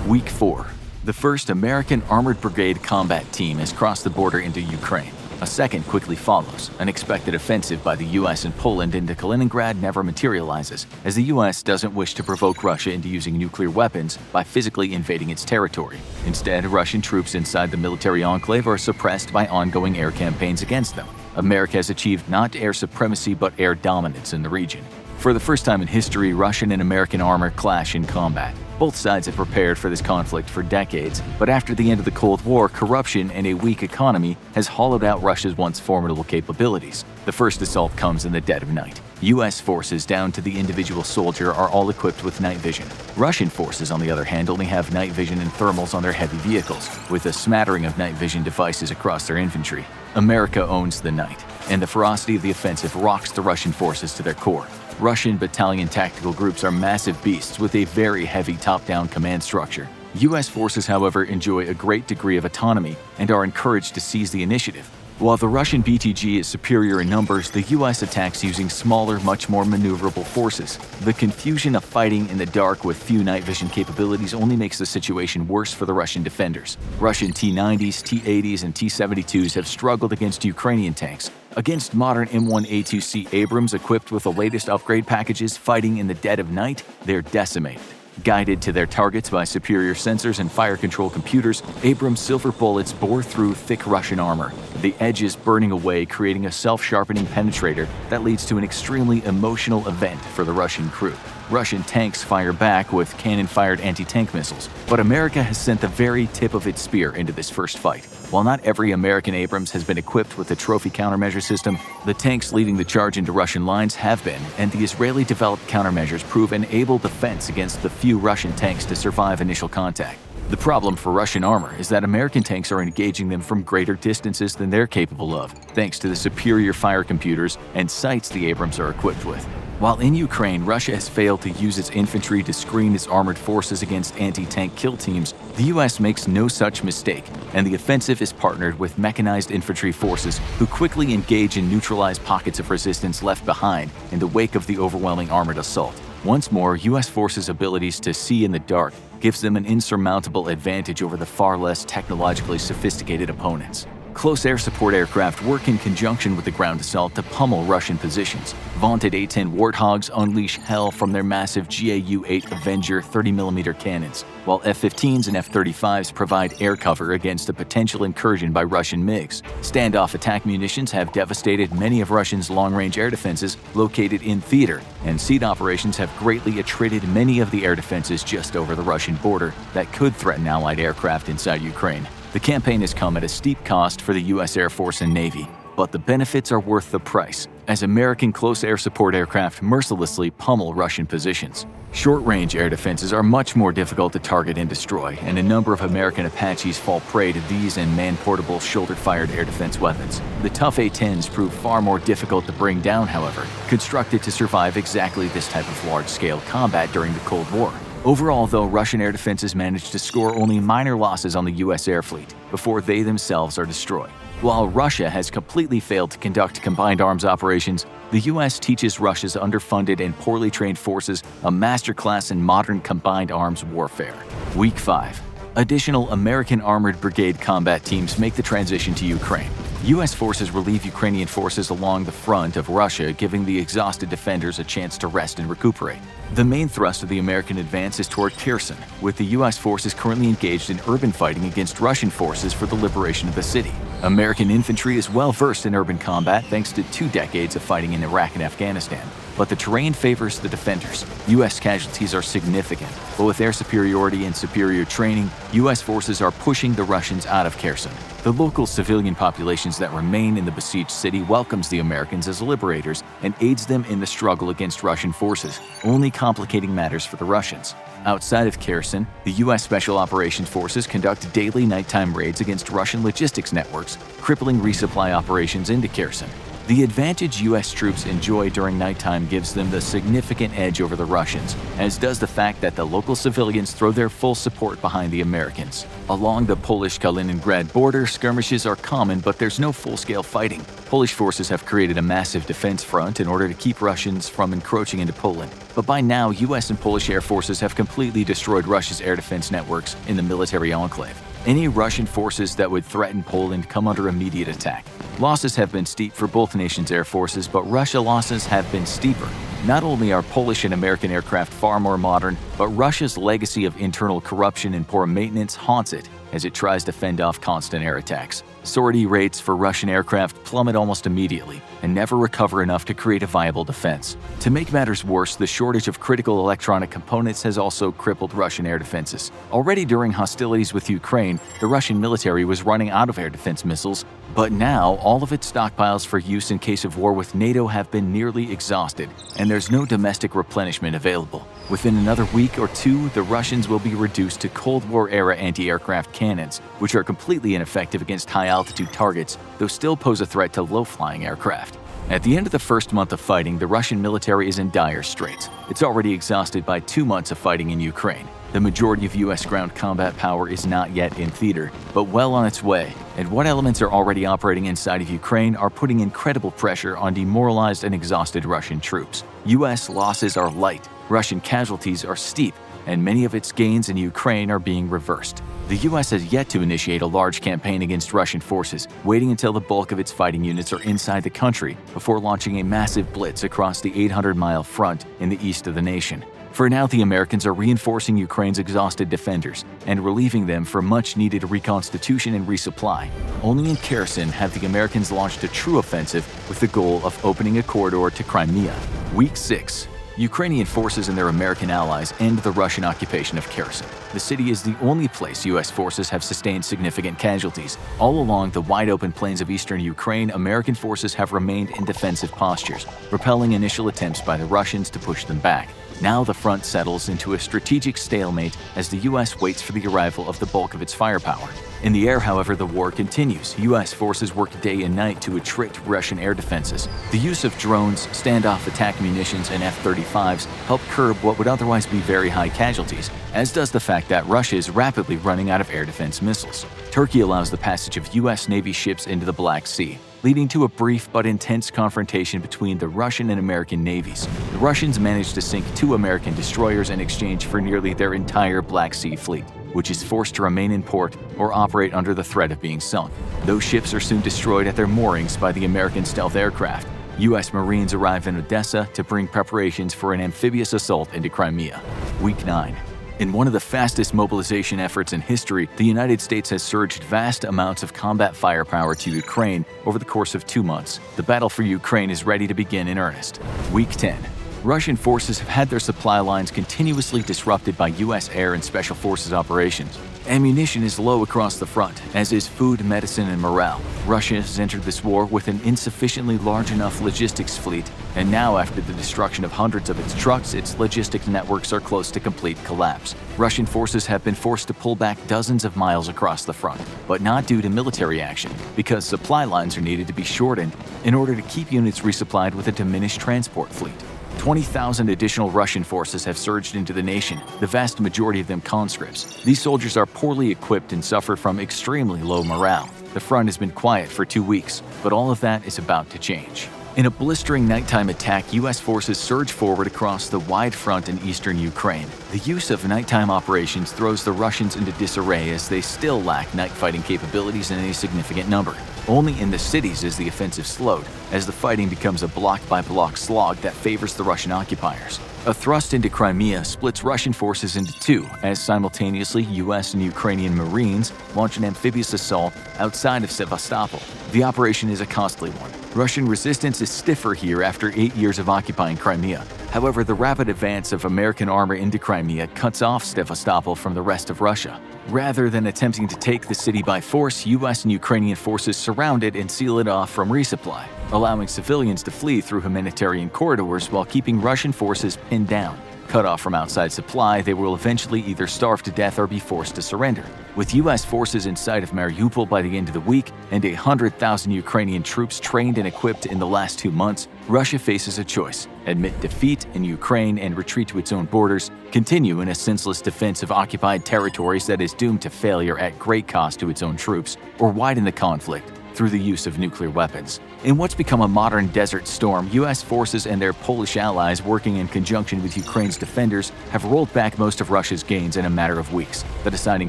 Week 4. The 1st American Armored Brigade combat team has crossed the border into Ukraine. A second quickly follows. An expected offensive by the U.S. and Poland into Kaliningrad never materializes, as the U.S. doesn't wish to provoke Russia into using nuclear weapons by physically invading its territory. Instead, Russian troops inside the military enclave are suppressed by ongoing air campaigns against them. America has achieved not air supremacy but air dominance in the region. For the first time in history, Russian and American armor clash in combat. Both sides have prepared for this conflict for decades, but after the end of the Cold War, corruption and a weak economy has hollowed out Russia's once formidable capabilities. The first assault comes in the dead of night. U.S. forces down to the individual soldier are all equipped with night vision. Russian forces, on the other hand, only have night vision and thermals on their heavy vehicles, with a smattering of night vision devices across their infantry. America owns the night, and the ferocity of the offensive rocks the Russian forces to their core. Russian battalion tactical groups are massive beasts with a very heavy top-down command structure. U.S. forces, however, enjoy a great degree of autonomy and are encouraged to seize the initiative. While the Russian BTG is superior in numbers, the U.S. attacks using smaller, much more maneuverable forces. The confusion of fighting in the dark with few night vision capabilities only makes the situation worse for the Russian defenders. Russian T-90s, T-80s, and T-72s have struggled against Ukrainian tanks. Against modern M1A2C Abrams equipped with the latest upgrade packages fighting in the dead of night, they're decimated. Guided to their targets by superior sensors and fire control computers, Abrams' silver bullets bore through thick Russian armor, the edges burning away, creating a self-sharpening penetrator that leads to an extremely emotional event for the Russian crew. Russian tanks fire back with cannon-fired anti-tank missiles, but America has sent the very tip of its spear into this first fight. While not every American Abrams has been equipped with a trophy countermeasure system, the tanks leading the charge into Russian lines have been, and the Israeli-developed countermeasures prove an able defense against the few Russian tanks to survive initial contact. The problem for Russian armor is that American tanks are engaging them from greater distances than they're capable of, thanks to the superior fire computers and sights the Abrams are equipped with. While in Ukraine, Russia has failed to use its infantry to screen its armored forces against anti-tank kill teams, the U.S. makes no such mistake, and the offensive is partnered with mechanized infantry forces who quickly engage and neutralize pockets of resistance left behind in the wake of the overwhelming armored assault. Once more, U.S. forces' abilities to see in the dark gives them an insurmountable advantage over the far less technologically sophisticated opponents. Close air support aircraft work in conjunction with the ground assault to pummel Russian positions. Vaunted A-10 Warthogs unleash hell from their massive GAU-8 Avenger 30mm cannons, while F-15s and F-35s provide air cover against a potential incursion by Russian MiGs. Standoff attack munitions have devastated many of Russia's long-range air defenses located in theater, and seed operations have greatly attrited many of the air defenses just over the Russian border that could threaten Allied aircraft inside Ukraine. The campaign has come at a steep cost for the U.S. Air Force and Navy, but the benefits are worth the price, as American close air support aircraft mercilessly pummel Russian positions. Short-range air defenses are much more difficult to target and destroy, and a number of American Apaches fall prey to these and man-portable shoulder-fired air defense weapons. The tough A-10s prove far more difficult to bring down, however, constructed to survive exactly this type of large-scale combat during the Cold War. Overall, though, Russian air defenses managed to score only minor losses on the U.S. air fleet before they themselves are destroyed. While Russia has completely failed to conduct combined arms operations, the U.S. teaches Russia's underfunded and poorly trained forces a masterclass in modern combined arms warfare. Week 5. Additional American Armored Brigade combat teams make the transition to Ukraine. U.S. forces relieve Ukrainian forces along the front of Russia, giving the exhausted defenders a chance to rest and recuperate. The main thrust of the American advance is toward Kherson, with the U.S. forces currently engaged in urban fighting against Russian forces for the liberation of the city. American infantry is well versed in urban combat thanks to 2 decades of fighting in Iraq and Afghanistan. But the terrain favors the defenders. U.S. casualties are significant, but with air superiority and superior training, U.S. forces are pushing the Russians out of Kherson. The local civilian populations that remain in the besieged city welcomes the Americans as liberators and aids them in the struggle against Russian forces, only complicating matters for the Russians. Outside of Kherson, the U.S. Special Operations Forces conduct daily nighttime raids against Russian logistics networks, crippling resupply operations into Kherson. The advantage U.S. troops enjoy during nighttime gives them the significant edge over the Russians, as does the fact that the local civilians throw their full support behind the Americans. Along the Polish-Kaliningrad border, skirmishes are common, but there's no full-scale fighting. Polish forces have created a massive defense front in order to keep Russians from encroaching into Poland. But by now, U.S. and Polish air forces have completely destroyed Russia's air defense networks in the military enclave. Any Russian forces that would threaten Poland come under immediate attack. Losses have been steep for both nations' air forces, but Russia's losses have been steeper. Not only are Polish and American aircraft far more modern, but Russia's legacy of internal corruption and poor maintenance haunts it as it tries to fend off constant air attacks. Sortie rates for Russian aircraft plummet almost immediately and never recover enough to create a viable defense. To make matters worse, the shortage of critical electronic components has also crippled Russian air defenses. Already during hostilities with Ukraine, the Russian military was running out of air defense missiles, but now all of its stockpiles for use in case of war with NATO have been nearly exhausted, and there's no domestic replenishment available. Within another week or 2, the Russians will be reduced to Cold War-era anti-aircraft cannons, which are completely ineffective against high-altitude targets, though still pose a threat to low-flying aircraft. At the end of the first month of fighting, the Russian military is in dire straits. It's already exhausted by 2 months of fighting in Ukraine. The majority of U.S. ground combat power is not yet in theater, but well on its way, and what elements are already operating inside of Ukraine are putting incredible pressure on demoralized and exhausted Russian troops. U.S. losses are light, Russian casualties are steep, and many of its gains in Ukraine are being reversed. The U.S. has yet to initiate a large campaign against Russian forces, waiting until the bulk of its fighting units are inside the country before launching a massive blitz across the 800-mile front in the east of the nation. For now, the Americans are reinforcing Ukraine's exhausted defenders and relieving them for much-needed reconstitution and resupply. Only in Kherson have the Americans launched a true offensive with the goal of opening a corridor to Crimea. Week 6. Ukrainian forces and their American allies end the Russian occupation of Kherson. The city is the only place U.S. forces have sustained significant casualties. All along the wide-open plains of eastern Ukraine, American forces have remained in defensive postures, repelling initial attempts by the Russians to push them back. Now the front settles into a strategic stalemate as the U.S. waits for the arrival of the bulk of its firepower. In the air, however, the war continues. U.S. forces work day and night to attrit Russian air defenses. The use of drones, standoff attack munitions, and F-35s help curb what would otherwise be very high casualties, as does the fact that Russia is rapidly running out of air defense missiles. Turkey allows the passage of U.S. Navy ships into the Black Sea, leading to a brief but intense confrontation between the Russian and American navies. The Russians managed to sink 2 American destroyers in exchange for nearly their entire Black Sea fleet, which is forced to remain in port or operate under the threat of being sunk. Those ships are soon destroyed at their moorings by the American stealth aircraft. U.S. Marines arrive in Odessa to bring preparations for an amphibious assault into Crimea. Week 9. In one of the fastest mobilization efforts in history, the United States has surged vast amounts of combat firepower to Ukraine over the course of 2 months. The battle for Ukraine is ready to begin in earnest. Week 10. Russian forces have had their supply lines continuously disrupted by U.S. air and special forces operations. Ammunition is low across the front, as is food, medicine, and morale. Russia has entered this war with an insufficiently large enough logistics fleet, and now after the destruction of hundreds of its trucks, its logistics networks are close to complete collapse. Russian forces have been forced to pull back dozens of miles across the front, but not due to military action, because supply lines are needed to be shortened in order to keep units resupplied with a diminished transport fleet. 20,000 additional Russian forces have surged into the nation, the vast majority of them conscripts. These soldiers are poorly equipped and suffer from extremely low morale. The front has been quiet for 2 weeks, but all of that is about to change. In a blistering nighttime attack, U.S. forces surge forward across the wide front in eastern Ukraine. The use of nighttime operations throws the Russians into disarray as they still lack night fighting capabilities in any significant number. Only in the cities is the offensive slowed, as the fighting becomes a block-by-block slog that favors the Russian occupiers. A thrust into Crimea splits Russian forces into two, as simultaneously U.S. and Ukrainian Marines launch an amphibious assault outside of Sevastopol. The operation is a costly one. Russian resistance is stiffer here after 8 years of occupying Crimea. However, the rapid advance of American armor into Crimea cuts off Sevastopol from the rest of Russia. Rather than attempting to take the city by force, U.S. and Ukrainian forces surround it and seal it off from resupply, allowing civilians to flee through humanitarian corridors while keeping Russian forces pinned down. Cut off from outside supply, they will eventually either starve to death or be forced to surrender. With U.S. forces in sight of Mariupol by the end of the week and 100,000 Ukrainian troops trained and equipped in the last 2 months, Russia faces a choice: admit defeat in Ukraine and retreat to its own borders, continue in a senseless defense of occupied territories that is doomed to failure at great cost to its own troops, or widen the conflict through the use of nuclear weapons. In what's become a modern desert storm, U.S. forces and their Polish allies working in conjunction with Ukraine's defenders have rolled back most of Russia's gains in a matter of weeks. The deciding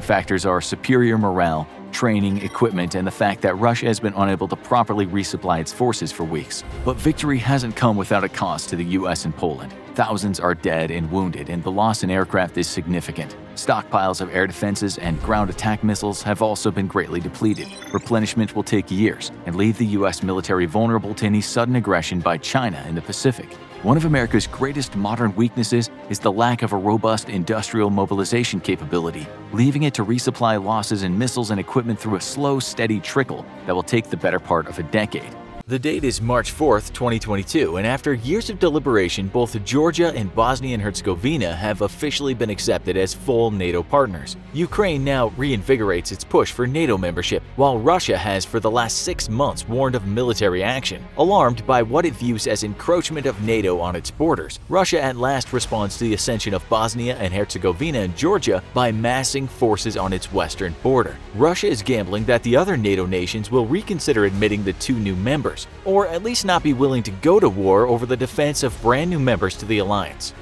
factors are superior morale, training, equipment, and the fact that Russia has been unable to properly resupply its forces for weeks. But victory hasn't come without a cost to the U.S. and Poland. Thousands are dead and wounded, and the loss in aircraft is significant. Stockpiles of air defenses and ground attack missiles have also been greatly depleted. Replenishment will take years and leave the U.S. military vulnerable to any sudden aggression by China in the Pacific. One of America's greatest modern weaknesses is the lack of a robust industrial mobilization capability, leaving it to resupply losses in missiles and equipment through a slow, steady trickle that will take the better part of a decade. The date is March 4th, 2022, and after years of deliberation, both Georgia and Bosnia and Herzegovina have officially been accepted as full NATO partners. Ukraine now reinvigorates its push for NATO membership, while Russia has for the last 6 months warned of military action. Alarmed by what it views as encroachment of NATO on its borders, Russia at last responds to the ascension of Bosnia and Herzegovina and Georgia by massing forces on its western border. Russia is gambling that the other NATO nations will reconsider admitting the 2 new members, or at least not be willing to go to war over the defense of brand new members to the alliance.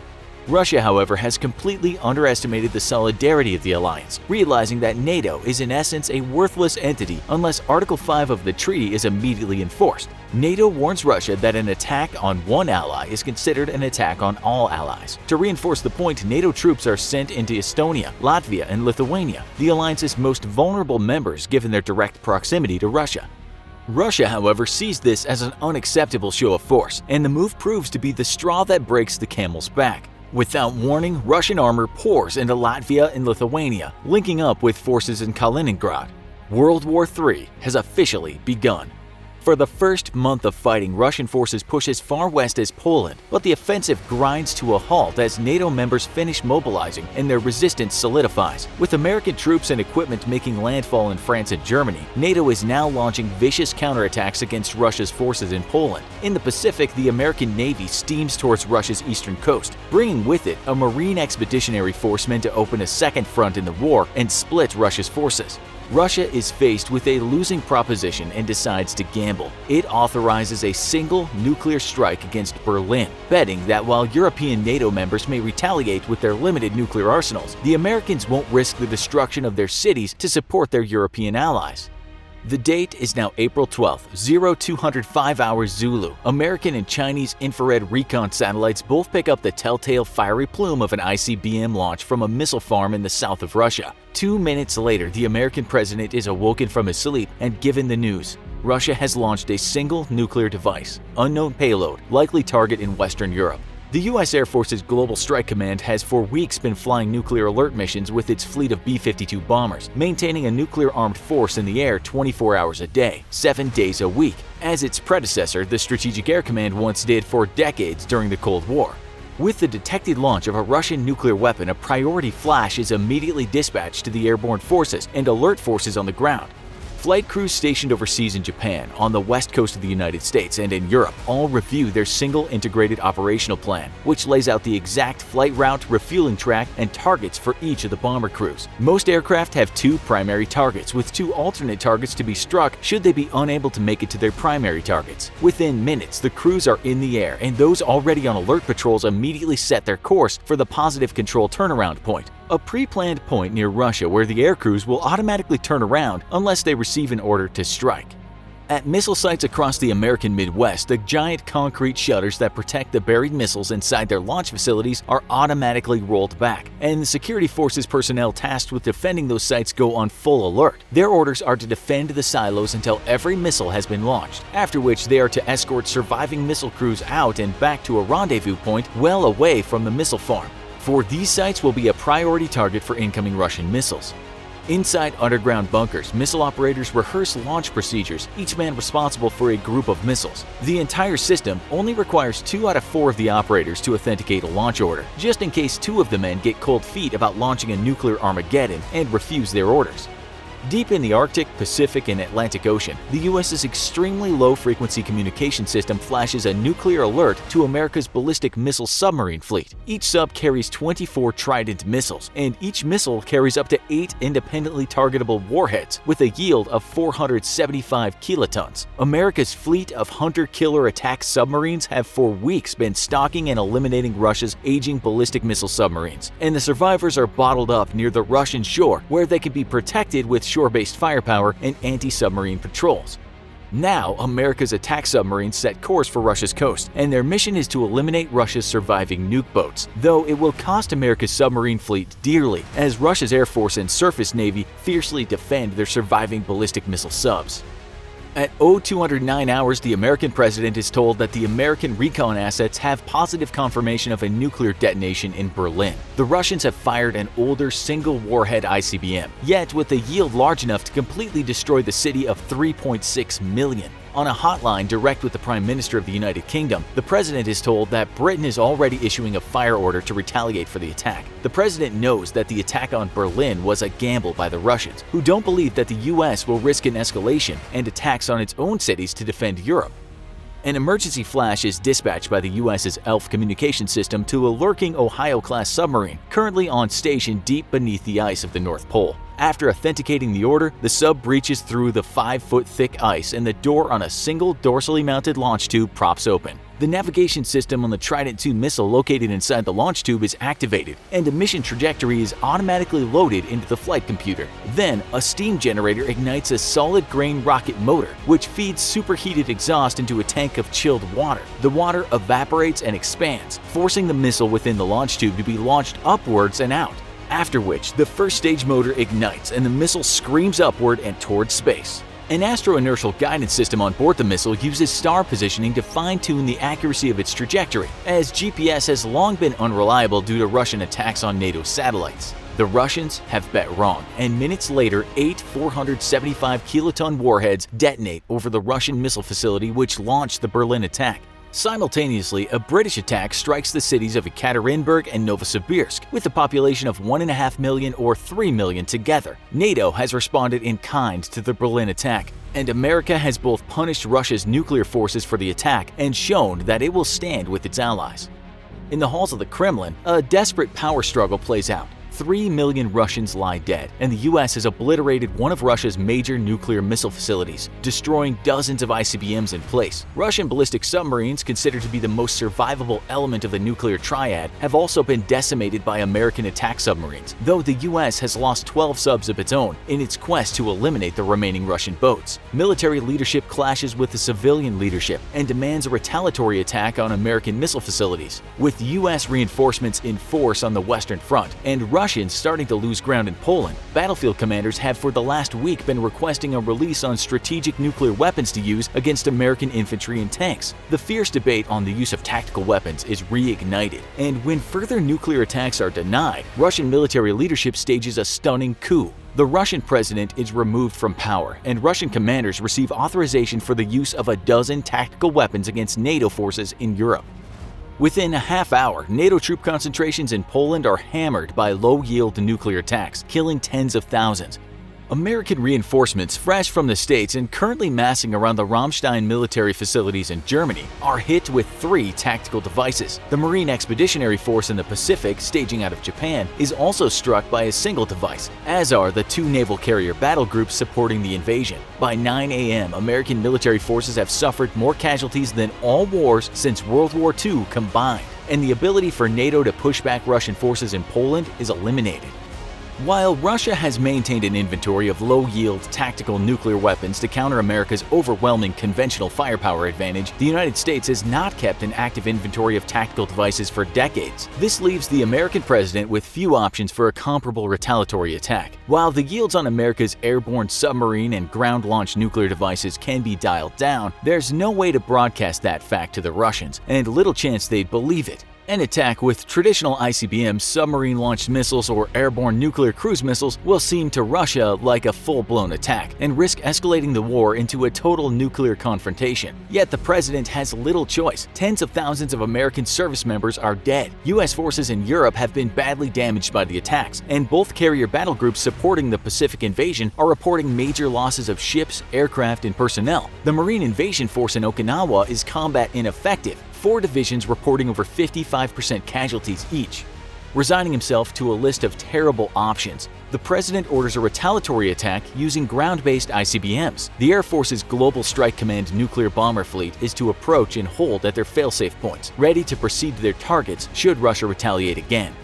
Russia, however, has completely underestimated the solidarity of the alliance, realizing that NATO is in essence a worthless entity unless Article 5 of the treaty is immediately enforced. NATO warns Russia that an attack on one ally is considered an attack on all allies. To reinforce the point, NATO troops are sent into Estonia, Latvia, and Lithuania, the alliance's most vulnerable members given their direct proximity to Russia. Russia, however, sees this as an unacceptable show of force, and the move proves to be the straw that breaks the camel's back. Without warning, Russian armor pours into Latvia and Lithuania, linking up with forces in Kaliningrad. World War III has officially begun. For the first month of fighting, Russian forces push as far west as Poland, but the offensive grinds to a halt as NATO members finish mobilizing and their resistance solidifies. With American troops and equipment making landfall in France and Germany, NATO is now launching vicious counterattacks against Russia's forces in Poland. In the Pacific, the American Navy steams towards Russia's eastern coast, bringing with it a Marine Expeditionary Force meant to open a second front in the war and split Russia's forces. Russia is faced with a losing proposition and decides to gamble. It authorizes a single nuclear strike against Berlin, betting that while European NATO members may retaliate with their limited nuclear arsenals, the Americans won't risk the destruction of their cities to support their European allies. The date is now April 12th, 0205 hours Zulu. American and Chinese infrared recon satellites both pick up the telltale fiery plume of an ICBM launch from a missile farm in the south of Russia. 2 minutes later, the American president is awoken from his sleep and given the news. Russia has launched a single nuclear device, unknown payload, likely target in Western Europe. The U.S. Air Force's Global Strike Command has for weeks been flying nuclear alert missions with its fleet of B-52 bombers, maintaining a nuclear-armed force in the air 24 hours a day, 7 days a week, as its predecessor, the Strategic Air Command, once did for decades during the Cold War. With the detected launch of a Russian nuclear weapon, a priority flash is immediately dispatched to the airborne forces and alert forces on the ground. Flight crews stationed overseas in Japan, on the west coast of the United States, and in Europe all review their single integrated operational plan, which lays out the exact flight route, refueling track, and targets for each of the bomber crews. Most aircraft have two primary targets, with two alternate targets to be struck should they be unable to make it to their primary targets. Within minutes, the crews are in the air, and those already on alert patrols immediately set their course for the positive control turnaround point, a pre-planned point near Russia where the air crews will automatically turn around unless they receive an order to strike. At missile sites across the American Midwest, the giant concrete shutters that protect the buried missiles inside their launch facilities are automatically rolled back, and the security forces personnel tasked with defending those sites go on full alert. Their orders are to defend the silos until every missile has been launched, after which they are to escort surviving missile crews out and back to a rendezvous point well away from the missile farm, for these sites will be a priority target for incoming Russian missiles. Inside underground bunkers, missile operators rehearse launch procedures, each man responsible for a group of missiles. The entire system only requires 2 out of 4 of the operators to authenticate a launch order, just in case 2 of the men get cold feet about launching a nuclear Armageddon and refuse their orders. Deep in the Arctic, Pacific, and Atlantic Ocean, the U.S.'s extremely low-frequency communication system flashes a nuclear alert to America's ballistic missile submarine fleet. Each sub carries 24 Trident missiles, and each missile carries up to 8 independently targetable warheads with a yield of 475 kilotons. America's fleet of hunter-killer attack submarines have for weeks been stalking and eliminating Russia's aging ballistic missile submarines, and the survivors are bottled up near the Russian shore where they can be protected with shore-based firepower and anti-submarine patrols. Now, America's attack submarines set course for Russia's coast, and their mission is to eliminate Russia's surviving nuke boats, though it will cost America's submarine fleet dearly, as Russia's Air Force and Surface Navy fiercely defend their surviving ballistic missile subs. At 0209 hours, the American president is told that the American recon assets have positive confirmation of a nuclear detonation in Berlin. The Russians have fired an older single-warhead ICBM, yet with a yield large enough to completely destroy the city of 3.6 million. On a hotline direct with the Prime Minister of the United Kingdom, the president is told that Britain is already issuing a fire order to retaliate for the attack. The president knows that the attack on Berlin was a gamble by the Russians, who don't believe that the US will risk an escalation and attacks on its own cities to defend Europe. An emergency flash is dispatched by the US's ELF communication system to a lurking Ohio-class submarine currently on station deep beneath the ice of the North Pole. After authenticating the order, the sub breaches through the 5-foot-thick ice and the door on a single dorsally mounted launch tube props open. The navigation system on the Trident II missile located inside the launch tube is activated, and a mission trajectory is automatically loaded into the flight computer. Then, a steam generator ignites a solid-grain rocket motor, which feeds superheated exhaust into a tank of chilled water. The water evaporates and expands, forcing the missile within the launch tube to be launched upwards and out. After which, the first stage motor ignites and the missile screams upward and towards space. An astro-inertial guidance system on board the missile uses star positioning to fine-tune the accuracy of its trajectory, as GPS has long been unreliable due to Russian attacks on NATO satellites. The Russians have bet wrong, and minutes later, 8 475-kiloton warheads detonate over the Russian missile facility which launched the Berlin attack. Simultaneously, a British attack strikes the cities of Ekaterinburg and Novosibirsk, with a population of 1.5 million or 3 million together. NATO has responded in kind to the Berlin attack, and America has both punished Russia's nuclear forces for the attack and shown that it will stand with its allies. In the halls of the Kremlin, a desperate power struggle plays out. 3 million Russians lie dead, and the US has obliterated one of Russia's major nuclear missile facilities, destroying dozens of ICBMs in place. Russian ballistic submarines, considered to be the most survivable element of the nuclear triad, have also been decimated by American attack submarines, though the US has lost 12 subs of its own in its quest to eliminate the remaining Russian boats. Military leadership clashes with the civilian leadership and demands a retaliatory attack on American missile facilities. With US reinforcements in force on the Western Front and Russians starting to lose ground in Poland, battlefield commanders have for the last week been requesting a release on strategic nuclear weapons to use against American infantry and tanks. The fierce debate on the use of tactical weapons is reignited, and when further nuclear attacks are denied, Russian military leadership stages a stunning coup. The Russian president is removed from power, and Russian commanders receive authorization for the use of a dozen tactical weapons against NATO forces in Europe. Within a half hour, NATO troop concentrations in Poland are hammered by low-yield nuclear attacks, killing tens of thousands. American reinforcements fresh from the States and currently massing around the Ramstein military facilities in Germany are hit with 3 tactical devices. The Marine Expeditionary Force in the Pacific, staging out of Japan, is also struck by a single device, as are the 2 naval carrier battle groups supporting the invasion. By 9 a.m., American military forces have suffered more casualties than all wars since World War II combined, and the ability for NATO to push back Russian forces in Poland is eliminated. While Russia has maintained an inventory of low-yield tactical nuclear weapons to counter America's overwhelming conventional firepower advantage, the United States has not kept an active inventory of tactical devices for decades. This leaves the American president with few options for a comparable retaliatory attack. While the yields on America's airborne submarine and ground-launched nuclear devices can be dialed down, there's no way to broadcast that fact to the Russians, and little chance they'd believe it. An attack with traditional ICBM submarine-launched missiles or airborne nuclear cruise missiles will seem to Russia like a full-blown attack and risk escalating the war into a total nuclear confrontation. Yet the president has little choice. Tens of thousands of American service members are dead. U.S. forces in Europe have been badly damaged by the attacks, and both carrier battle groups supporting the Pacific invasion are reporting major losses of ships, aircraft, and personnel. The Marine Invasion Force in Okinawa is combat ineffective, 4 divisions reporting over 55% casualties each. Resigning himself to a list of terrible options, the president orders a retaliatory attack using ground-based ICBMs. The Air Force's Global Strike Command nuclear bomber fleet is to approach and hold at their failsafe points, ready to proceed to their targets should Russia retaliate again.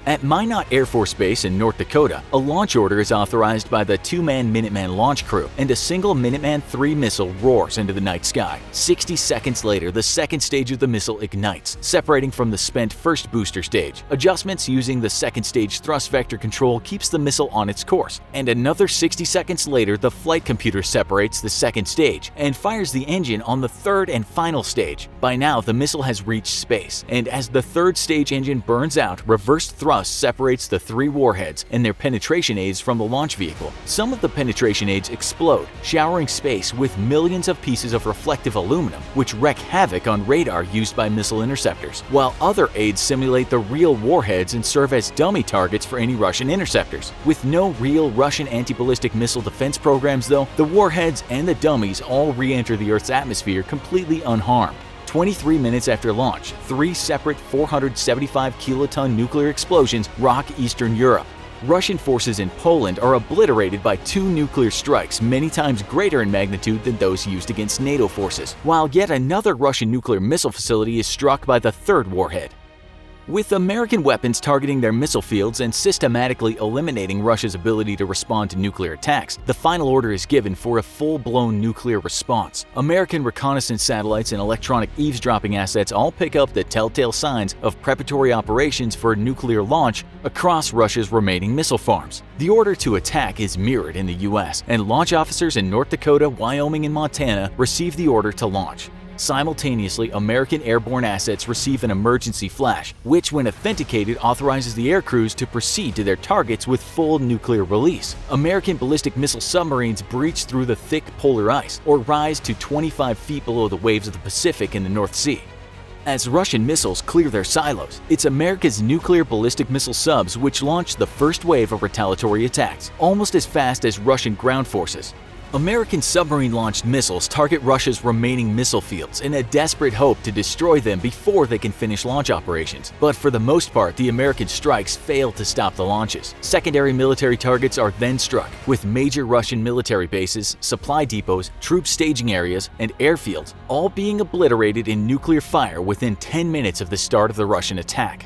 At Minot Air Force Base in North Dakota, a launch order is authorized by the 2-man Minuteman launch crew, and a single Minuteman III missile roars into the night sky. 60 seconds later, the second stage of the missile ignites, separating from the spent first booster stage. Adjustments using the second stage thrust vector control keeps the missile on its course, and another 60 seconds later, the flight computer separates the second stage and fires the engine on the third and final stage. By now, the missile has reached space, and as the third stage engine burns out, reversed thrust separates the 3 warheads and their penetration aids from the launch vehicle. Some of the penetration aids explode, showering space with millions of pieces of reflective aluminum, which wreak havoc on radar used by missile interceptors, while other aids simulate the real warheads and serve as dummy targets for any Russian interceptors. With no real Russian anti-ballistic missile defense programs though, the warheads and the dummies all re-enter the Earth's atmosphere completely unharmed. 23 minutes after launch, 3 separate 475-kiloton nuclear explosions rock Eastern Europe. Russian forces in Poland are obliterated by 2 nuclear strikes many times greater in magnitude than those used against NATO forces, while yet another Russian nuclear missile facility is struck by the 3rd warhead. With American weapons targeting their missile fields and systematically eliminating Russia's ability to respond to nuclear attacks, the final order is given for a full-blown nuclear response. American reconnaissance satellites and electronic eavesdropping assets all pick up the telltale signs of preparatory operations for nuclear launch across Russia's remaining missile farms. The order to attack is mirrored in the U.S., and launch officers in North Dakota, Wyoming, and Montana receive the order to launch. Simultaneously, American airborne assets receive an emergency flash, which when authenticated authorizes the air crews to proceed to their targets with full nuclear release. American ballistic missile submarines breach through the thick polar ice or rise to 25 feet below the waves of the Pacific in the North Sea. As Russian missiles clear their silos, it's America's nuclear ballistic missile subs which launch the first wave of retaliatory attacks, almost as fast as Russian ground forces. American submarine-launched missiles target Russia's remaining missile fields in a desperate hope to destroy them before they can finish launch operations. But for the most part, the American strikes fail to stop the launches. Secondary military targets are then struck, with major Russian military bases, supply depots, troop staging areas, and airfields all being obliterated in nuclear fire within 10 minutes of the start of the Russian attack.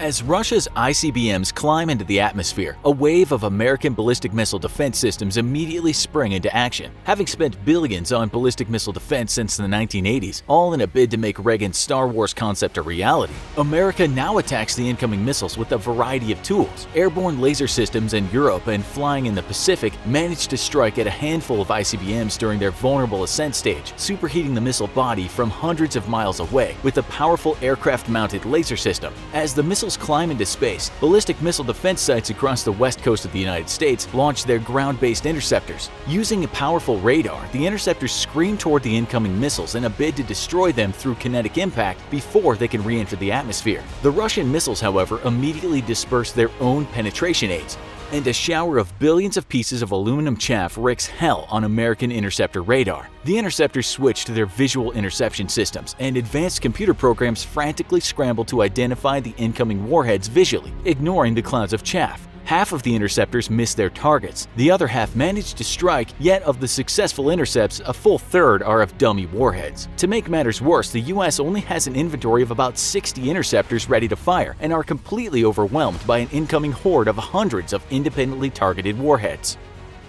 As Russia's ICBMs climb into the atmosphere, a wave of American ballistic missile defense systems immediately spring into action. Having spent billions on ballistic missile defense since the 1980s, all in a bid to make Reagan's Star Wars concept a reality, America now attacks the incoming missiles with a variety of tools. Airborne laser systems in Europe and flying in the Pacific managed to strike at a handful of ICBMs during their vulnerable ascent stage, superheating the missile body from hundreds of miles away with a powerful aircraft-mounted laser system. As the missiles climb into space, ballistic missile defense sites across the west coast of the United States launch their ground-based interceptors. Using a powerful radar, the interceptors scream toward the incoming missiles in a bid to destroy them through kinetic impact before they can re-enter the atmosphere. The Russian missiles, however, immediately disperse their own penetration aids. and a shower of billions of pieces of aluminum chaff wreaks hell on American interceptor radar. The interceptors switch to their visual interception systems, and advanced computer programs frantically scramble to identify the incoming warheads visually, ignoring the clouds of chaff. Half of the interceptors miss their targets, the other half manage to strike, yet of the successful intercepts, a full third are of dummy warheads. To make matters worse, the US only has an inventory of about 60 interceptors ready to fire and are completely overwhelmed by an incoming horde of hundreds of independently targeted warheads.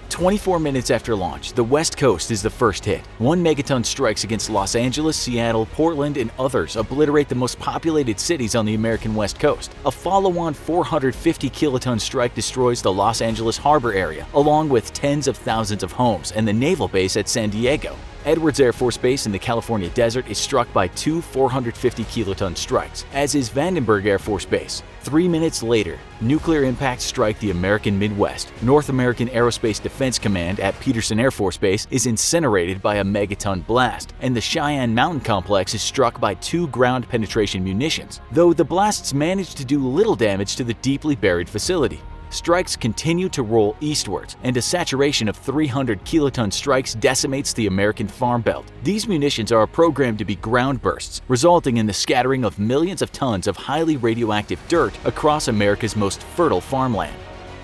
24 minutes after launch, the West Coast is the first hit. 1 megaton strikes against Los Angeles, Seattle, Portland, and others obliterate the most populated cities on the American West Coast. A follow-on 450 kiloton strike destroys the Los Angeles harbor area, along with tens of thousands of homes and the naval base at San Diego. Edwards Air Force Base in the California desert is struck by 2 450 kiloton strikes, as is Vandenberg Air Force Base. 3 minutes later, nuclear impacts strike the American Midwest. North American Aerospace Defense Command at Peterson Air Force Base is incinerated by a megaton blast, and the Cheyenne Mountain Complex is struck by 2 ground penetration munitions, though the blasts managed to do little damage to the deeply buried facility. Strikes continue to roll eastwards, and a saturation of 300 kiloton strikes decimates the American Farm Belt. These munitions are programmed to be ground bursts, resulting in the scattering of millions of tons of highly radioactive dirt across America's most fertile farmland.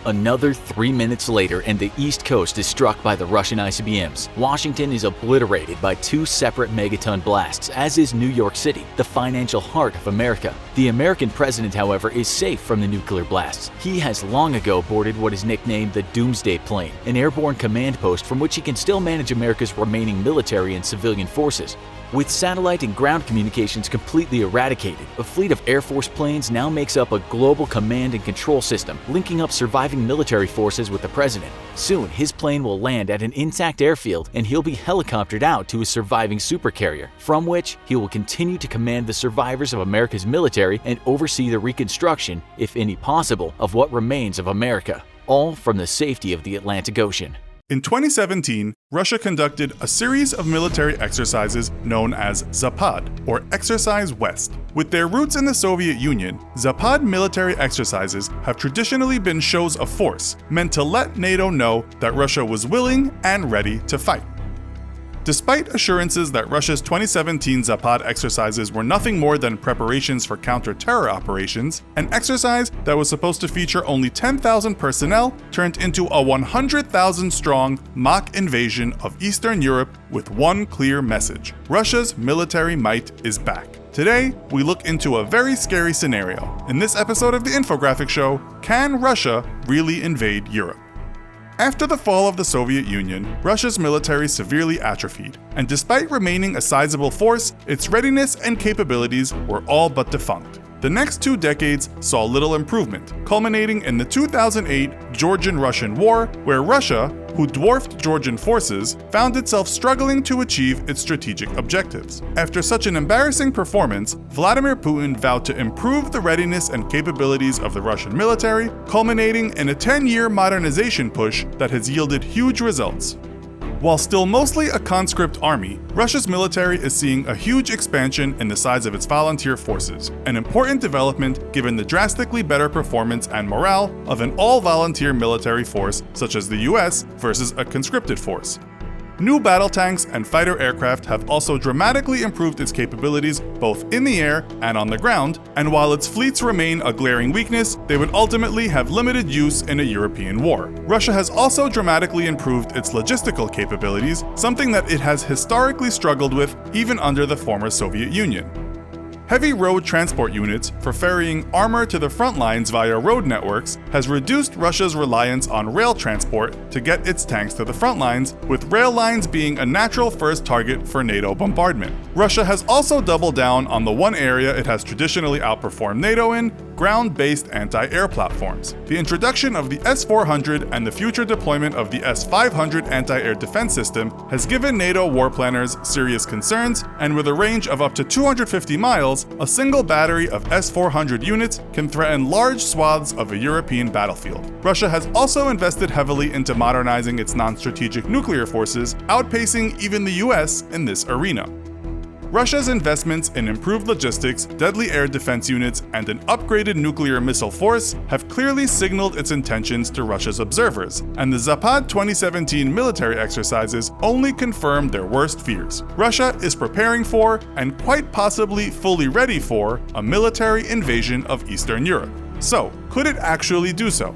Another 3 minutes later, and the East Coast is struck by the Russian ICBMs. Washington is obliterated by 2 separate megaton blasts, as is New York City, the financial heart of America. The American president, however, is safe from the nuclear blasts. He has long ago boarded what is nicknamed the Doomsday Plane, an airborne command post from which he can still manage America's remaining military and civilian forces. With satellite and ground communications completely eradicated, a fleet of Air Force planes now makes up a global command and control system, linking up surviving military forces with the president. Soon, his plane will land at an intact airfield, and he'll be helicoptered out to a surviving supercarrier, from which he will continue to command the survivors of America's military and oversee the reconstruction, if any possible, of what remains of America, all from the safety of the Atlantic Ocean. In 2017, Russia conducted a series of military exercises known as Zapad, or Exercise West. With their roots in the Soviet Union, Zapad military exercises have traditionally been shows of force, meant to let NATO know that Russia was willing and ready to fight. Despite assurances that Russia's 2017 Zapad exercises were nothing more than preparations for counter-terror operations, an exercise that was supposed to feature only 10,000 personnel turned into a 100,000-strong mock invasion of Eastern Europe with one clear message: Russia's military might is back. Today, we look into a very scary scenario. In this episode of the Infographic Show, can Russia really invade Europe? After the fall of the Soviet Union, Russia's military severely atrophied, and despite remaining a sizable force, its readiness and capabilities were all but defunct. The next 2 decades saw little improvement, culminating in the 2008 Georgian-Russian War, where Russia, who dwarfed Georgian forces, found itself struggling to achieve its strategic objectives. After such an embarrassing performance, Vladimir Putin vowed to improve the readiness and capabilities of the Russian military, culminating in a 10-year modernization push that has yielded huge results. While still mostly a conscript army, Russia's military is seeing a huge expansion in the size of its volunteer forces, an important development given the drastically better performance and morale of an all-volunteer military force such as the US versus a conscripted force. New battle tanks and fighter aircraft have also dramatically improved its capabilities both in the air and on the ground, and while its fleets remain a glaring weakness, they would ultimately have limited use in a European war. Russia has also dramatically improved its logistical capabilities, something that it has historically struggled with even under the former Soviet Union. Heavy road transport units for ferrying armor to the front lines via road networks has reduced Russia's reliance on rail transport to get its tanks to the front lines, with rail lines being a natural first target for NATO bombardment. Russia has also doubled down on the one area it has traditionally outperformed NATO in: ground-based anti-air platforms. The introduction of the S-400 and the future deployment of the S-500 anti-air defense system has given NATO war planners serious concerns, and with a range of up to 250 miles, a single battery of S-400 units can threaten large swaths of a European battlefield. Russia has also invested heavily into modernizing its non-strategic nuclear forces, outpacing even the US in this arena. Russia's investments in improved logistics, deadly air defense units, and an upgraded nuclear missile force have clearly signaled its intentions to Russia's observers, and the Zapad 2017 military exercises only confirmed their worst fears. Russia is preparing for, and quite possibly fully ready for, a military invasion of Eastern Europe. So, could it actually do so?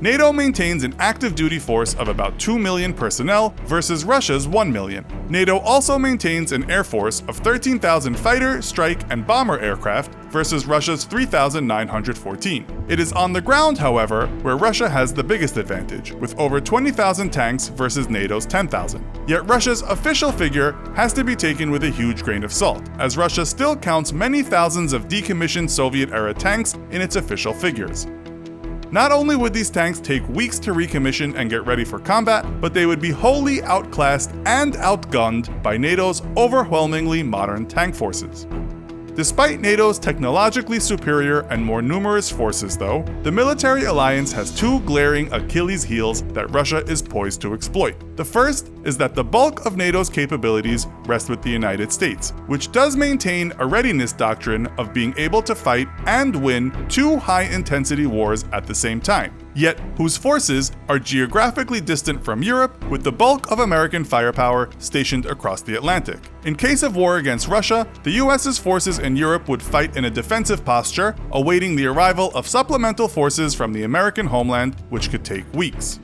NATO maintains an active duty force of about 2 million personnel versus Russia's 1 million. NATO also maintains an air force of 13,000 fighter, strike, and bomber aircraft versus Russia's 3,914. It is on the ground, however, where Russia has the biggest advantage, with over 20,000 tanks versus NATO's 10,000. Yet Russia's official figure has to be taken with a huge grain of salt, as Russia still counts many thousands of decommissioned Soviet-era tanks in its official figures. Not only would these tanks take weeks to recommission and get ready for combat, but they would be wholly outclassed and outgunned by NATO's overwhelmingly modern tank forces. Despite NATO's technologically superior and more numerous forces, though, the military alliance has two glaring Achilles heels that Russia is poised to exploit. The first is that the bulk of NATO's capabilities rest with the United States, which does maintain a readiness doctrine of being able to fight and win two high-intensity wars at the same time, yet whose forces are geographically distant from Europe, with the bulk of American firepower stationed across the Atlantic. In case of war against Russia, the US's forces in Europe would fight in a defensive posture, awaiting the arrival of supplemental forces from the American homeland, which could take weeks.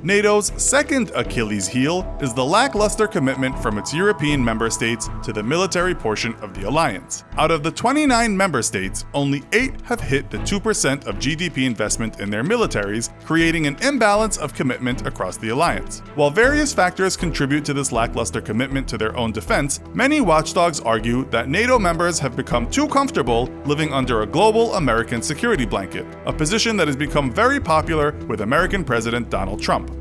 NATO's second Achilles heel is the lackluster commitment from its European member states to the military portion of the alliance. Out of the 29 member states, only 8 have hit the 2% of GDP investment in their militaries, creating an imbalance of commitment across the alliance. While various factors contribute to this lackluster commitment to their own defense, many watchdogs argue that NATO members have become too comfortable living under a global American security blanket, a position that has become very popular with American President Donald Trump.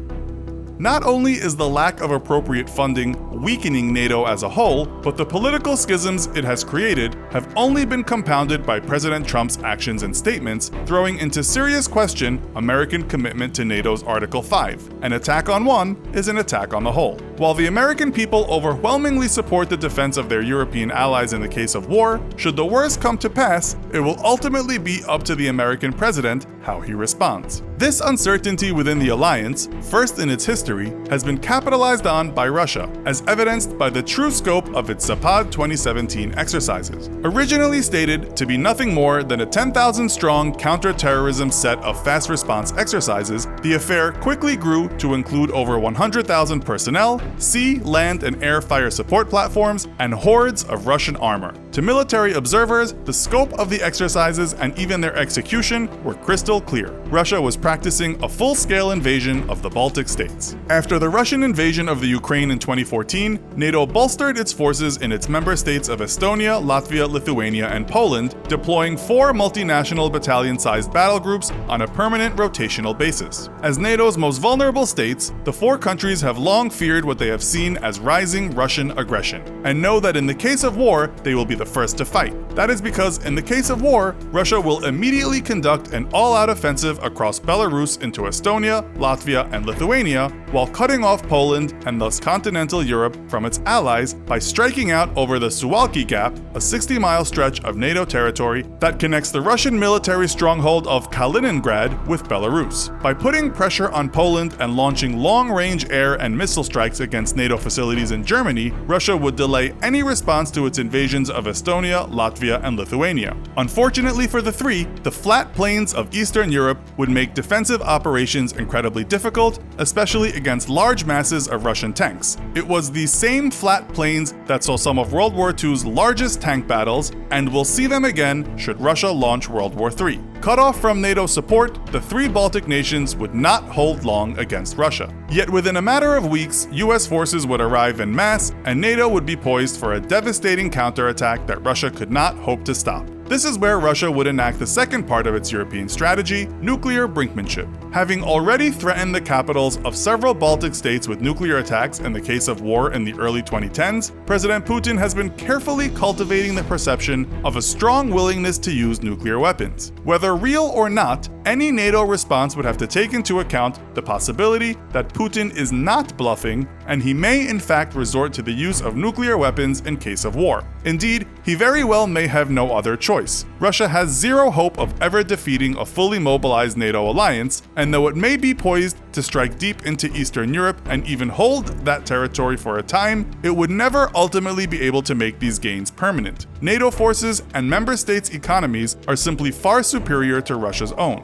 Not only is the lack of appropriate funding weakening NATO as a whole, but the political schisms it has created have only been compounded by President Trump's actions and statements, throwing into serious question American commitment to NATO's Article 5. An attack on one is an attack on the whole. While the American people overwhelmingly support the defense of their European allies in the case of war, should the worst come to pass, it will ultimately be up to the American president how he responds. This uncertainty within the alliance, first in its history, has been capitalized on by Russia, as evidenced by the true scope of its Zapad 2017 exercises. Originally stated to be nothing more than a 10,000-strong counter-terrorism set of fast response exercises, the affair quickly grew to include over 100,000 personnel, sea, land, and air fire support platforms, and hordes of Russian armor. To military observers, the scope of the exercises and even their execution were crystal clear. Russia was practicing a full-scale invasion of the Baltic states. After the Russian invasion of the Ukraine in 2014, NATO bolstered its forces in its member states of Estonia, Latvia, Lithuania, and Poland, deploying 4 multinational battalion-sized battle groups on a permanent rotational basis. As NATO's most vulnerable states, the 4 countries have long feared what they have seen as rising Russian aggression, and know that in the case of war, they will be the first to fight. That is because in the case of war, Russia will immediately conduct an all-out offensive across Belarus into Estonia, Latvia, and Lithuania, while cutting off Poland and thus continental Europe from its allies by striking out over the Suwalki Gap, a 60-mile stretch of NATO territory that connects the Russian military stronghold of Kaliningrad with Belarus. By putting pressure on Poland and launching long-range air and missile strikes against NATO facilities in Germany, Russia would delay any response to its invasions of Estonia, Latvia, and Lithuania. Unfortunately for the three, the flat plains of Eastern Europe would make defensive operations incredibly difficult, especially against large masses of Russian tanks. It was these same flat plains that saw some of World War II's largest tank battles, and will see them again should Russia launch World War III. Cut off from NATO support, the 3 Baltic nations would not hold long against Russia. Yet within a matter of weeks, US forces would arrive en masse, and NATO would be poised for a devastating counterattack that Russia could not hope to stop. This is where Russia would enact the second part of its European strategy, nuclear brinkmanship. Having already threatened the capitals of several Baltic states with nuclear attacks in the case of war in the early 2010s, President Putin has been carefully cultivating the perception of a strong willingness to use nuclear weapons. Whether real or not, Any NATO response would have to take into account the possibility that Putin is not bluffing, and he may in fact resort to the use of nuclear weapons in case of war. Indeed, he very well may have no other choice. Russia has zero hope of ever defeating a fully mobilized NATO alliance, and though it may be poised to strike deep into Eastern Europe and even hold that territory for a time, it would never ultimately be able to make these gains permanent. NATO forces and member states' economies are simply far superior to Russia's own.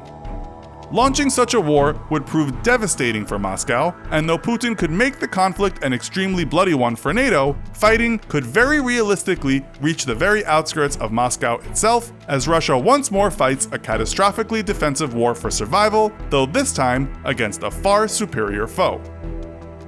Launching such a war would prove devastating for Moscow, and though Putin could make the conflict an extremely bloody one for NATO, fighting could very realistically reach the very outskirts of Moscow itself, as Russia once more fights a catastrophically defensive war for survival, though this time against a far superior foe.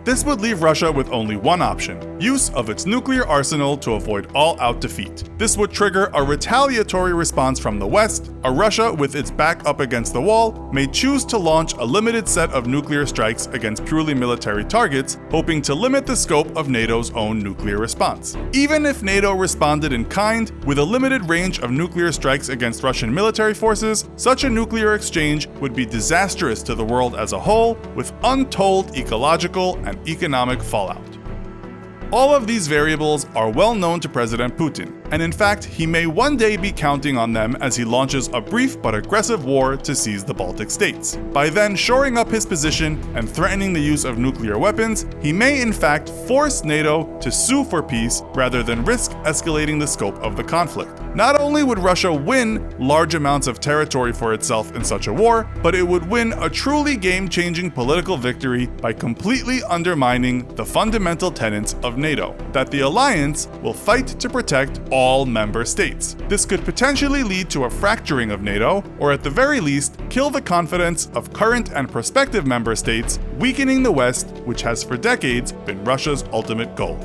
This would leave Russia with only one option: use of its nuclear arsenal to avoid all-out defeat. This would trigger a retaliatory response from the West. A Russia with its back up against the wall may choose to launch a limited set of nuclear strikes against purely military targets, hoping to limit the scope of NATO's own nuclear response. Even if NATO responded in kind with a limited range of nuclear strikes against Russian military forces, such a nuclear exchange would be disastrous to the world as a whole, with untold ecological and economic fallout. All of these variables are well known to President Putin, and in fact, he may one day be counting on them as he launches a brief but aggressive war to seize the Baltic states. By then shoring up his position and threatening the use of nuclear weapons, he may in fact force NATO to sue for peace rather than risk escalating the scope of the conflict. Not only would Russia win large amounts of territory for itself in such a war, but it would win a truly game-changing political victory by completely undermining the fundamental tenets of NATO, that the alliance will fight to protect all member states. This could potentially lead to a fracturing of NATO, or at the very least, kill the confidence of current and prospective member states, weakening the West, which has for decades been Russia's ultimate goal.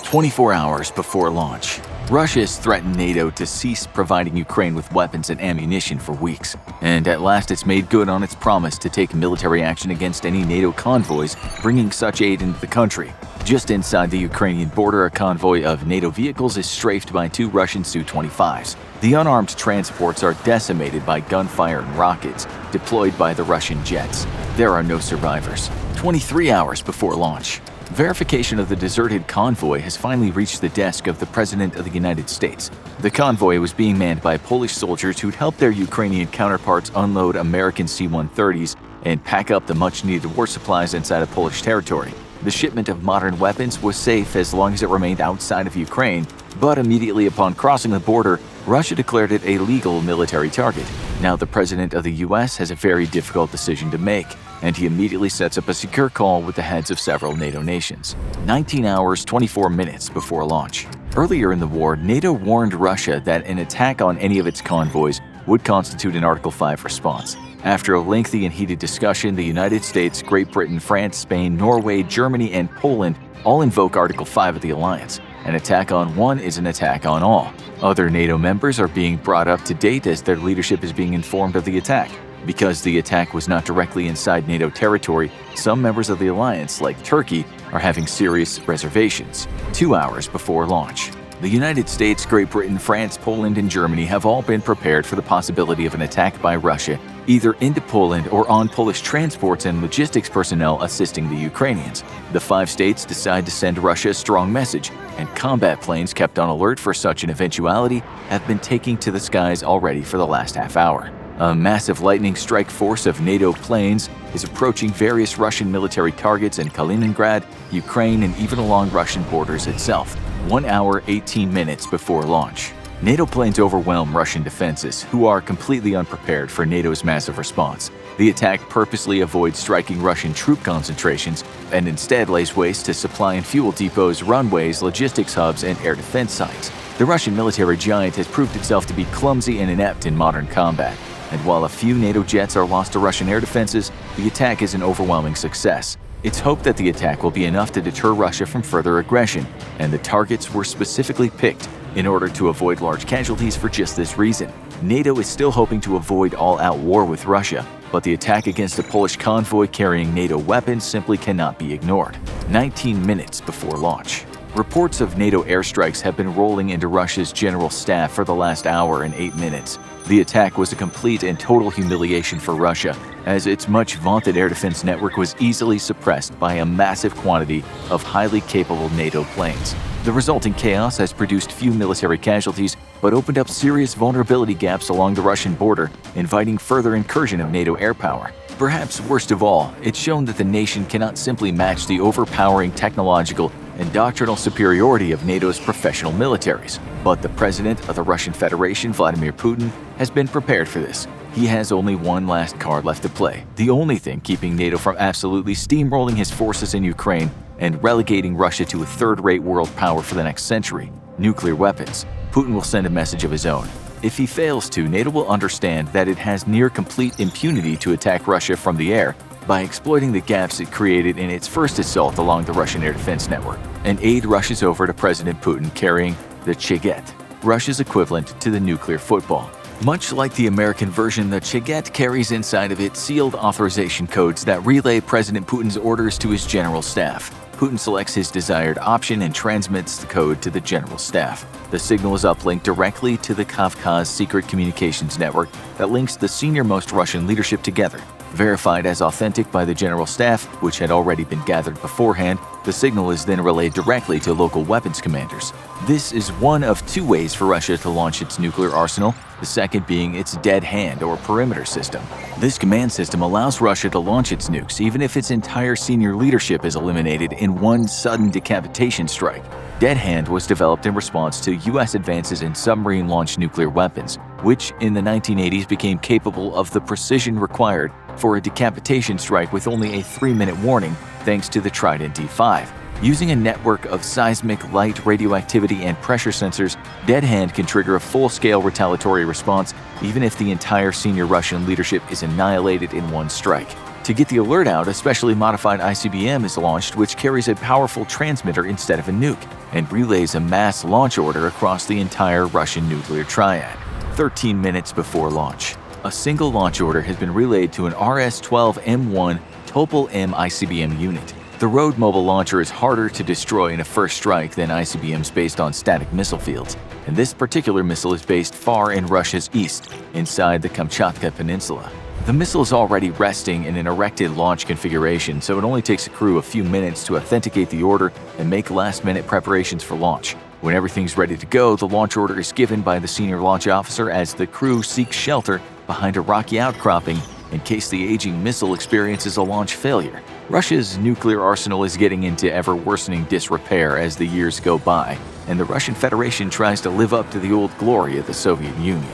24 hours before launch, Russia has threatened NATO to cease providing Ukraine with weapons and ammunition for weeks, and at last it's made good on its promise to take military action against any NATO convoys bringing such aid into the country. Just inside the Ukrainian border, a convoy of NATO vehicles is strafed by 2 Russian Su-25s. The unarmed transports are decimated by gunfire and rockets deployed by the Russian jets. There are no survivors. 23 hours before launch, verification of the deserted convoy has finally reached the desk of the President of the United States. The convoy was being manned by Polish soldiers who'd helped their Ukrainian counterparts unload American C-130s and pack up the much-needed war supplies inside of Polish territory. The shipment of modern weapons was safe as long as it remained outside of Ukraine, but immediately upon crossing the border, Russia declared it a legal military target. Now the President of the US has a very difficult decision to make, and he immediately sets up a secure call with the heads of several NATO nations. 19 hours, 24 minutes before launch. Earlier in the war, NATO warned Russia that an attack on any of its convoys would constitute an Article 5 response. After a lengthy and heated discussion, the United States, Great Britain, France, Spain, Norway, Germany, and Poland all invoke Article 5 of the alliance. An attack on one is an attack on all. Other NATO members are being brought up to date as their leadership is being informed of the attack. Because the attack was not directly inside NATO territory, some members of the alliance, like Turkey, are having serious reservations. 2 hours before launch, the United States, Great Britain, France, Poland, and Germany have all been prepared for the possibility of an attack by Russia, either into Poland or on Polish transports and logistics personnel assisting the Ukrainians. The 5 states decide to send Russia a strong message, and combat planes kept on alert for such an eventuality have been taking to the skies already for the last half hour. A massive lightning strike force of NATO planes is approaching various Russian military targets in Kaliningrad, Ukraine, and even along Russian borders itself. 1 hour, 18 minutes before launch. NATO planes overwhelm Russian defenses, who are completely unprepared for NATO's massive response. The attack purposely avoids striking Russian troop concentrations and instead lays waste to supply and fuel depots, runways, logistics hubs, and air defense sites. The Russian military giant has proved itself to be clumsy and inept in modern combat. And while a few NATO jets are lost to Russian air defenses, the attack is an overwhelming success. It's hoped that the attack will be enough to deter Russia from further aggression, and the targets were specifically picked in order to avoid large casualties for just this reason. NATO is still hoping to avoid all-out war with Russia, but the attack against a Polish convoy carrying NATO weapons simply cannot be ignored. 19 minutes before launch. Reports of NATO airstrikes have been rolling into Russia's general staff for the last hour and 8 minutes. The attack was a complete and total humiliation for Russia, as its much vaunted air defense network was easily suppressed by a massive quantity of highly capable NATO planes. The resulting chaos has produced few military casualties, but opened up serious vulnerability gaps along the Russian border, inviting further incursion of NATO air power. Perhaps worst of all, it's shown that the nation cannot simply match the overpowering technological and doctrinal superiority of NATO's professional militaries. But the president of the Russian Federation, Vladimir Putin, has been prepared for this. He has only one last card left to play, the only thing keeping NATO from absolutely steamrolling his forces in Ukraine and relegating Russia to a third-rate world power for the next century: nuclear weapons. Putin will send a message of his own. If he fails to, NATO will understand that it has near-complete impunity to attack Russia from the air by exploiting the gaps it created in its first assault along the Russian air defense network. An aide rushes over to President Putin carrying the Cheget, Russia's equivalent to the nuclear football. Much like the American version, the Cheget carries inside of it sealed authorization codes that relay President Putin's orders to his general staff. Putin selects his desired option and transmits the code to the general staff. The signal is uplinked directly to the Kavkaz secret communications network that links the senior-most Russian leadership together. Verified as authentic by the general staff, which had already been gathered beforehand, the signal is then relayed directly to local weapons commanders. This is one of two ways for Russia to launch its nuclear arsenal, the second being its dead hand or perimeter system. This command system allows Russia to launch its nukes even if its entire senior leadership is eliminated in one sudden decapitation strike. Dead Hand was developed in response to U.S. advances in submarine-launched nuclear weapons, which in the 1980s became capable of the precision required for a decapitation strike with only a 3-minute warning thanks to the Trident D5. Using a network of seismic, light, radioactivity, and pressure sensors, Dead Hand can trigger a full-scale retaliatory response even if the entire senior Russian leadership is annihilated in one strike. To get the alert out, a specially modified ICBM is launched which carries a powerful transmitter instead of a nuke and relays a mass launch order across the entire Russian nuclear triad. 13 minutes before launch, a single launch order has been relayed to an RS-12M1 Topol-M ICBM unit. The road mobile launcher is harder to destroy in a first strike than ICBMs based on static missile fields, and this particular missile is based far in Russia's east, inside the Kamchatka Peninsula. The missile is already resting in an erected launch configuration, so it only takes a crew a few minutes to authenticate the order and make last-minute preparations for launch. When everything's ready to go, the launch order is given by the senior launch officer as the crew seeks shelter behind a rocky outcropping in case the aging missile experiences a launch failure. Russia's nuclear arsenal is getting into ever-worsening disrepair as the years go by, and the Russian Federation tries to live up to the old glory of the Soviet Union.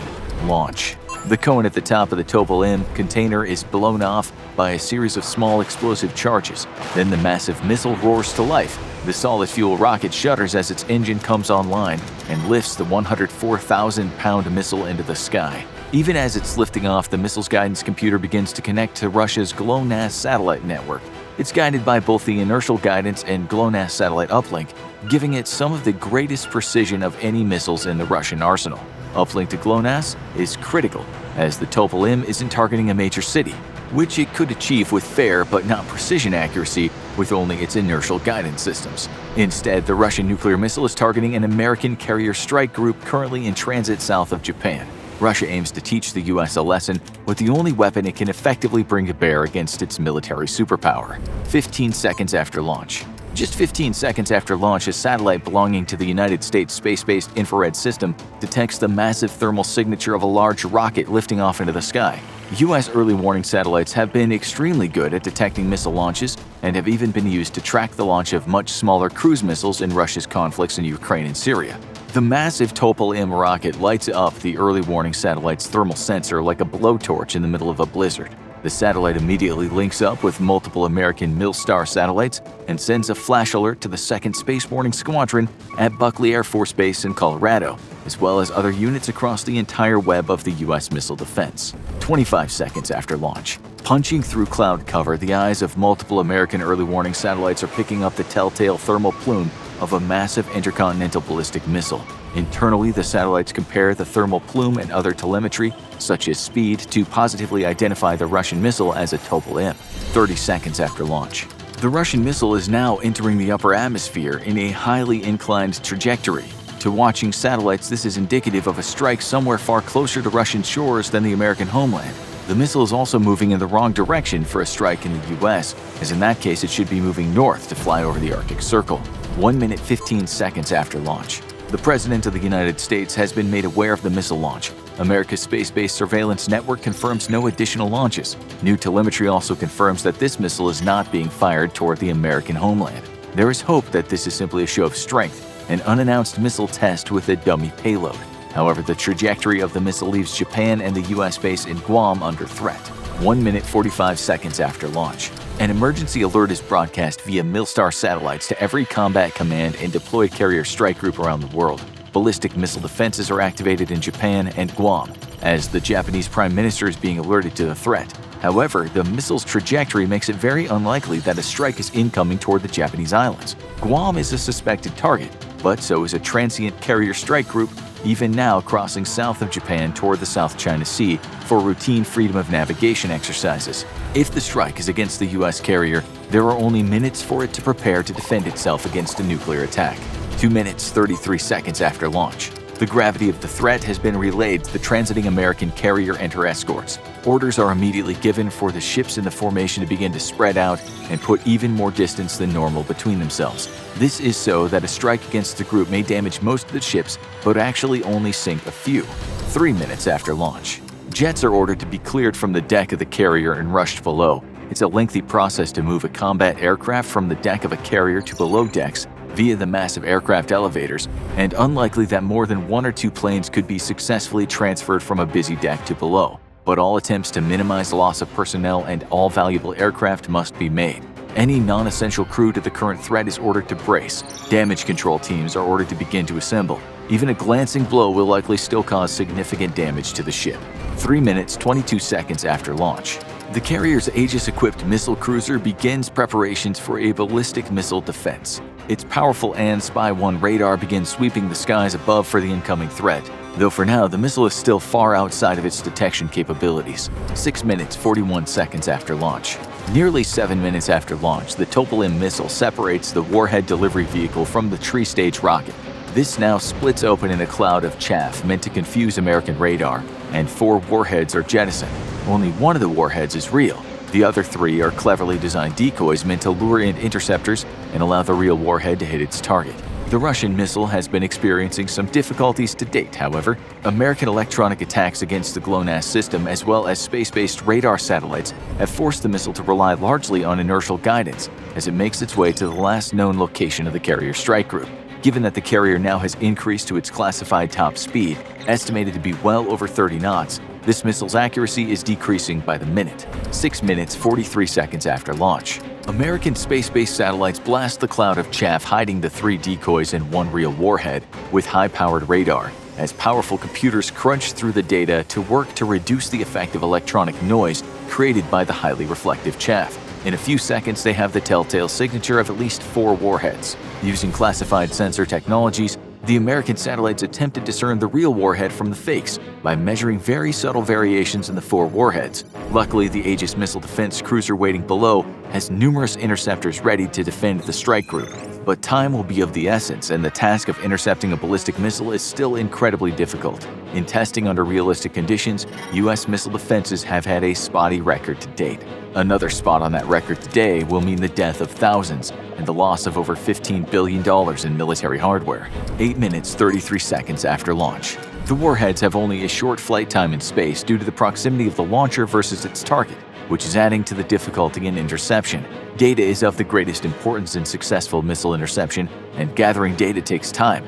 Launch. The cone at the top of the Topol-M container is blown off by a series of small explosive charges. Then the massive missile roars to life. The solid-fuel rocket shudders as its engine comes online and lifts the 104,000-pound missile into the sky. Even as it's lifting off, the missile's guidance computer begins to connect to Russia's GLONASS satellite network. It's guided by both the inertial guidance and GLONASS satellite uplink, giving it some of the greatest precision of any missiles in the Russian arsenal. Uplink to GLONASS is critical, as the Topol-M isn't targeting a major city, which it could achieve with fair but not precision accuracy with only its inertial guidance systems. Instead, the Russian nuclear missile is targeting an American carrier strike group currently in transit south of Japan. Russia aims to teach the U.S. a lesson with the only weapon it can effectively bring to bear against its military superpower. 15 seconds after launch. Just 15 seconds after launch, a satellite belonging to the United States space-based infrared system detects the massive thermal signature of a large rocket lifting off into the sky. U.S. early warning satellites have been extremely good at detecting missile launches and have even been used to track the launch of much smaller cruise missiles in Russia's conflicts in Ukraine and Syria. The massive Topol-M rocket lights up the early warning satellite's thermal sensor like a blowtorch in the middle of a blizzard. The satellite immediately links up with multiple American Milstar satellites and sends a flash alert to the 2nd Space Warning Squadron at Buckley Air Force Base in Colorado, as well as other units across the entire web of the U.S. missile defense. 25 seconds after launch. Punching through cloud cover, the eyes of multiple American early warning satellites are picking up the telltale thermal plume of a massive intercontinental ballistic missile. Internally, the satellites compare the thermal plume and other telemetry, such as speed, to positively identify the Russian missile as a Topol-M. 30 seconds after launch. The Russian missile is now entering the upper atmosphere in a highly inclined trajectory. To watching satellites, this is indicative of a strike somewhere far closer to Russian shores than the American homeland. The missile is also moving in the wrong direction for a strike in the US, as in that case it should be moving north to fly over the Arctic Circle. 1 minute 15 seconds after launch. The President of the United States has been made aware of the missile launch. America's space-based surveillance network confirms no additional launches. New telemetry also confirms that this missile is not being fired toward the American homeland. There is hope that this is simply a show of strength, an unannounced missile test with a dummy payload. However, the trajectory of the missile leaves Japan and the US base in Guam under threat. 1 minute 45 seconds after launch. An emergency alert is broadcast via Milstar satellites to every combat command and deployed carrier strike group around the world. Ballistic missile defenses are activated in Japan and Guam, as the Japanese Prime Minister is being alerted to the threat. However, the missile's trajectory makes it very unlikely that a strike is incoming toward the Japanese islands. Guam is a suspected target, but so is a transient carrier strike group, even now crossing south of Japan toward the South China Sea for routine freedom of navigation exercises. If the strike is against the US carrier, there are only minutes for it to prepare to defend itself against a nuclear attack. 2 minutes 33 seconds after launch. The gravity of the threat has been relayed to the transiting American carrier and her escorts. Orders are immediately given for the ships in the formation to begin to spread out and put even more distance than normal between themselves. This is so that a strike against the group may damage most of the ships, but actually only sink a few. 3 minutes after launch. Jets are ordered to be cleared from the deck of the carrier and rushed below. It's a lengthy process to move a combat aircraft from the deck of a carrier to below decks via the massive aircraft elevators, and unlikely that more than 1 or 2 planes could be successfully transferred from a busy deck to below. But all attempts to minimize loss of personnel and all valuable aircraft must be made. Any non-essential crew to the current threat is ordered to brace. Damage control teams are ordered to begin to assemble. Even a glancing blow will likely still cause significant damage to the ship. 3 minutes 22 seconds after launch. The carrier's Aegis-equipped missile cruiser begins preparations for a ballistic missile defense. Its powerful Spy-1 radar begins sweeping the skies above for the incoming threat, though for now the missile is still far outside of its detection capabilities. 6 minutes 41 seconds after launch. Nearly 7 minutes after launch, the Topol-M missile separates the warhead delivery vehicle from the tree-stage rocket. This now splits open in a cloud of chaff meant to confuse American radar, and 4 warheads are jettisoned. Only one of the warheads is real. The other 3 are cleverly designed decoys meant to lure in interceptors and allow the real warhead to hit its target. The Russian missile has been experiencing some difficulties to date, however. American electronic attacks against the GLONASS system as well as space-based radar satellites have forced the missile to rely largely on inertial guidance as it makes its way to the last known location of the carrier strike group. Given that the carrier now has increased to its classified top speed, estimated to be well over 30 knots, this missile's accuracy is decreasing by the minute. 6 minutes 43 seconds after launch. American space-based satellites blast the cloud of chaff hiding the 3 decoys and 1 real warhead with high-powered radar, as powerful computers crunch through the data to work to reduce the effect of electronic noise created by the highly reflective chaff. In a few seconds, they have the telltale signature of at least 4 warheads. Using classified sensor technologies, the American satellites attempt to discern the real warhead from the fakes by measuring very subtle variations in the 4 warheads. Luckily, the Aegis missile defense cruiser waiting below has numerous interceptors ready to defend the strike group. But time will be of the essence, and the task of intercepting a ballistic missile is still incredibly difficult. In testing under realistic conditions, US missile defenses have had a spotty record to date. Another spot on that record today will mean the death of thousands and the loss of over $15 billion in military hardware. 8 minutes 33 seconds after launch. The warheads have only a short flight time in space due to the proximity of the launcher versus its target, which is adding to the difficulty in interception. Data is of the greatest importance in successful missile interception, and gathering data takes time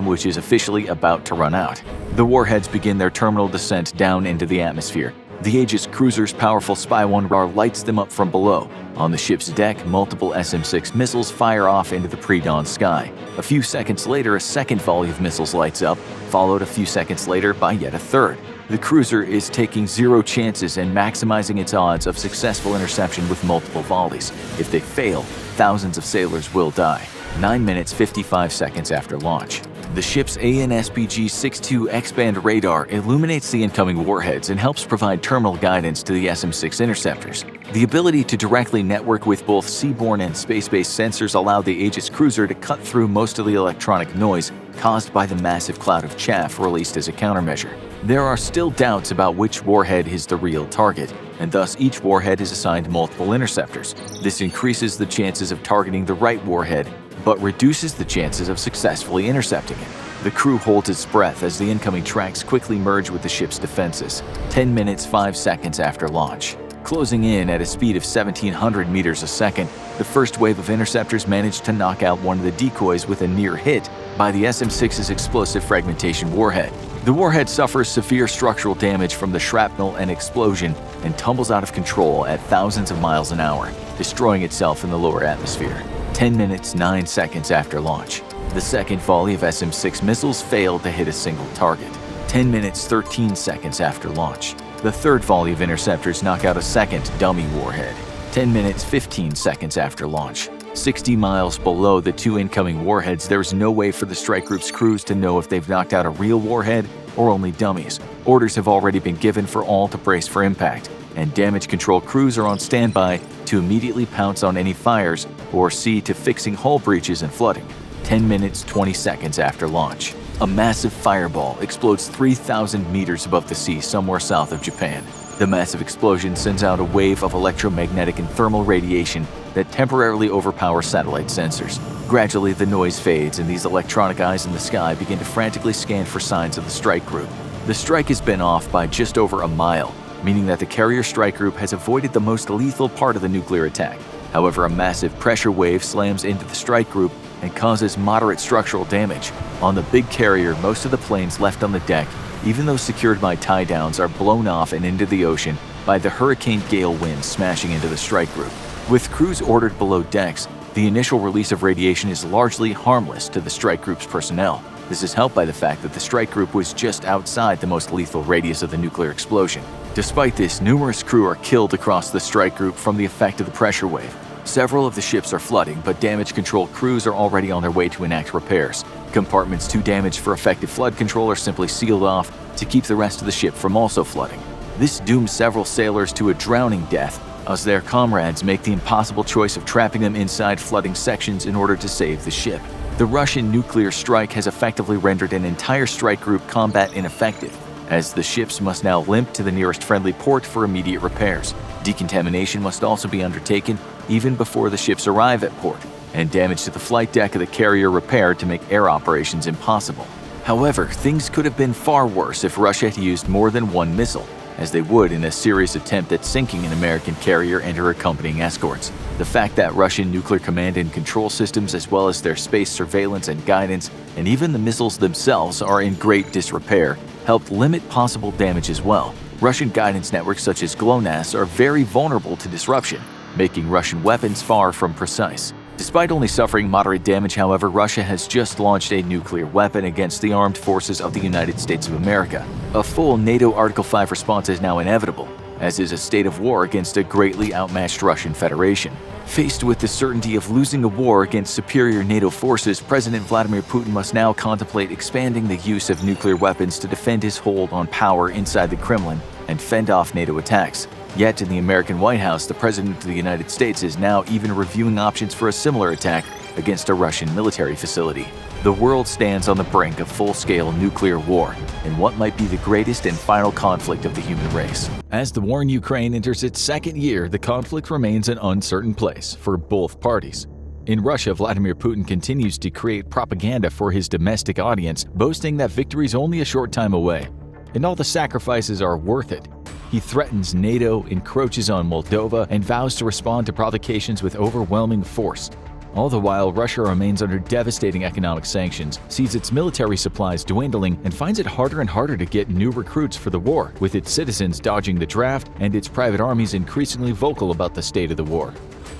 which is officially about to run out. The warheads begin their terminal descent down into the atmosphere. The Aegis cruiser's powerful Spy-1 radar lights them up from below. On the ship's deck, multiple SM-6 missiles fire off into the pre-dawn sky. A few seconds later, a second volley of missiles lights up, followed a few seconds later by yet a third. The cruiser is taking 0 chances and maximizing its odds of successful interception with multiple volleys. If they fail, thousands of sailors will die. 9 minutes 55 seconds after launch. The ship's AN/SPG-62 X-band radar illuminates the incoming warheads and helps provide terminal guidance to the SM-6 interceptors. The ability to directly network with both seaborne and space-based sensors allowed the Aegis cruiser to cut through most of the electronic noise caused by the massive cloud of chaff released as a countermeasure. There are still doubts about which warhead is the real target, and thus each warhead is assigned multiple interceptors. This increases the chances of targeting the right warhead, but reduces the chances of successfully intercepting it. The crew holds its breath as the incoming tracks quickly merge with the ship's defenses, 10 minutes 5 seconds after launch. Closing in at a speed of 1,700 meters a second, the first wave of interceptors managed to knock out one of the decoys with a near hit by the SM-6's explosive fragmentation warhead. The warhead suffers severe structural damage from the shrapnel and explosion and tumbles out of control at thousands of miles an hour, destroying itself in the lower atmosphere. 10 minutes 9 seconds after launch, the second volley of SM-6 missiles failed to hit a single target. 10 minutes 13 seconds after launch, the third volley of interceptors knock out a second dummy warhead. 10 minutes 15 seconds after launch. 60 miles below the two incoming warheads, there's no way for the strike group's crews to know if they've knocked out a real warhead or only dummies. Orders have already been given for all to brace for impact, and damage control crews are on standby to immediately pounce on any fires or see to fixing hull breaches and flooding. 10 minutes 20 seconds after launch, a massive fireball explodes 3,000 meters above the sea somewhere south of Japan. The massive explosion sends out a wave of electromagnetic and thermal radiation that temporarily overpowers satellite sensors. Gradually, the noise fades and these electronic eyes in the sky begin to frantically scan for signs of the strike group. The strike has been off by just over a mile, meaning that the carrier strike group has avoided the most lethal part of the nuclear attack. However, a massive pressure wave slams into the strike group and causes moderate structural damage. On the big carrier, most of the planes left on the deck, even those secured by tie-downs, are blown off and into the ocean by the hurricane gale winds smashing into the strike group. With crews ordered below decks, the initial release of radiation is largely harmless to the strike group's personnel. This is helped by the fact that the strike group was just outside the most lethal radius of the nuclear explosion. Despite this, numerous crew are killed across the strike group from the effect of the pressure wave. Several of the ships are flooding, but damage control crews are already on their way to enact repairs. Compartments too damaged for effective flood control are simply sealed off to keep the rest of the ship from also flooding. This dooms several sailors to a drowning death as their comrades make the impossible choice of trapping them inside flooding sections in order to save the ship. The Russian nuclear strike has effectively rendered an entire strike group combat ineffective, as the ships must now limp to the nearest friendly port for immediate repairs. Decontamination must also be undertaken even before the ships arrive at port, and damage to the flight deck of the carrier repaired to make air operations impossible. However, things could have been far worse if Russia had used more than one missile, as they would in a serious attempt at sinking an American carrier and her accompanying escorts. The fact that Russian nuclear command and control systems, as well as their space surveillance and guidance, and even the missiles themselves are in great disrepair, helped limit possible damage as well. Russian guidance networks such as GLONASS are very vulnerable to disruption, making Russian weapons far from precise. Despite only suffering moderate damage, however, Russia has just launched a nuclear weapon against the armed forces of the United States of America. A full NATO Article 5 response is now inevitable, as is a state of war against a greatly outmatched Russian Federation. Faced with the certainty of losing a war against superior NATO forces, President Vladimir Putin must now contemplate expanding the use of nuclear weapons to defend his hold on power inside the Kremlin and fend off NATO attacks. Yet in the American White House, the President of the United States is now even reviewing options for a similar attack against a Russian military facility. The world stands on the brink of full-scale nuclear war in what might be the greatest and final conflict of the human race. As the war in Ukraine enters its second year, the conflict remains an uncertain place for both parties. In Russia, Vladimir Putin continues to create propaganda for his domestic audience, boasting that victory is only a short time away, and all the sacrifices are worth it. He threatens NATO, encroaches on Moldova, and vows to respond to provocations with overwhelming force. All the while, Russia remains under devastating economic sanctions, sees its military supplies dwindling, and finds it harder and harder to get new recruits for the war, with its citizens dodging the draft and its private armies increasingly vocal about the state of the war.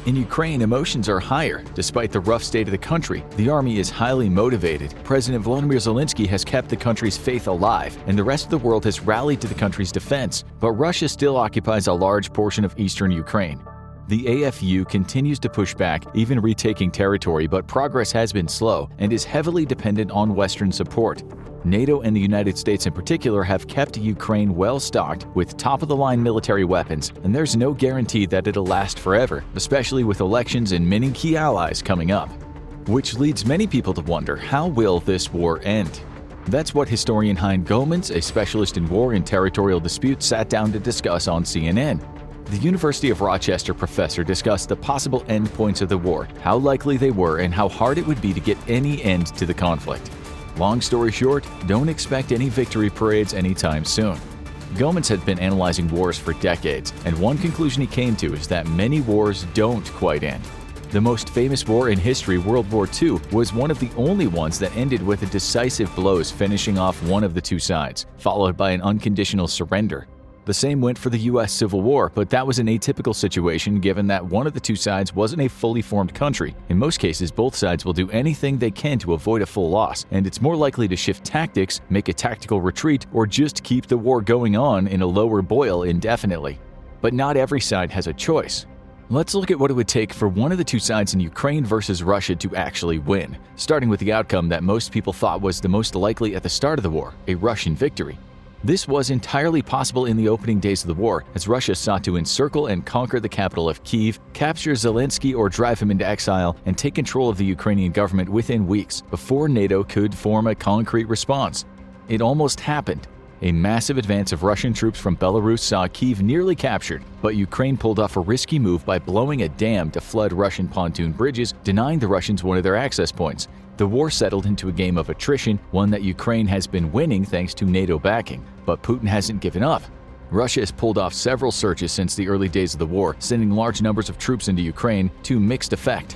In Ukraine, emotions are higher. Despite the rough state of the country, the army is highly motivated. President Volodymyr Zelensky has kept the country's faith alive, and the rest of the world has rallied to the country's defense. But Russia still occupies a large portion of eastern Ukraine. The AFU continues to push back, even retaking territory, but progress has been slow and is heavily dependent on Western support. NATO and the United States in particular have kept Ukraine well-stocked with top-of-the-line military weapons, and there's no guarantee that it'll last forever, especially with elections and many key allies coming up. Which leads many people to wonder, how will this war end? That's what historian Hein Goemans, a specialist in war and territorial disputes, sat down to discuss on CNN. The University of Rochester professor discussed the possible endpoints of the war, how likely they were, and how hard it would be to get any end to the conflict. Long story short, don't expect any victory parades anytime soon. Goemans had been analyzing wars for decades, and one conclusion he came to is that many wars don't quite end. The most famous war in history, World War II, was one of the only ones that ended with a decisive blows finishing off one of the two sides, followed by an unconditional surrender. The same went for the US Civil War, but that was an atypical situation given that one of the two sides wasn't a fully formed country. In most cases, both sides will do anything they can to avoid a full loss, and it's more likely to shift tactics, make a tactical retreat, or just keep the war going on in a lower boil indefinitely. But not every side has a choice. Let's look at what it would take for one of the two sides in Ukraine versus Russia to actually win, starting with the outcome that most people thought was the most likely at the start of the war, a Russian victory. This was entirely possible in the opening days of the war, as Russia sought to encircle and conquer the capital of Kyiv, capture Zelensky or drive him into exile, and take control of the Ukrainian government within weeks, before NATO could form a concrete response. It almost happened. A massive advance of Russian troops from Belarus saw Kyiv nearly captured, but Ukraine pulled off a risky move by blowing a dam to flood Russian pontoon bridges, denying the Russians one of their access points. The war settled into a game of attrition, one that Ukraine has been winning thanks to NATO backing, but Putin hasn't given up. Russia has pulled off several surges since the early days of the war, sending large numbers of troops into Ukraine to mixed effect.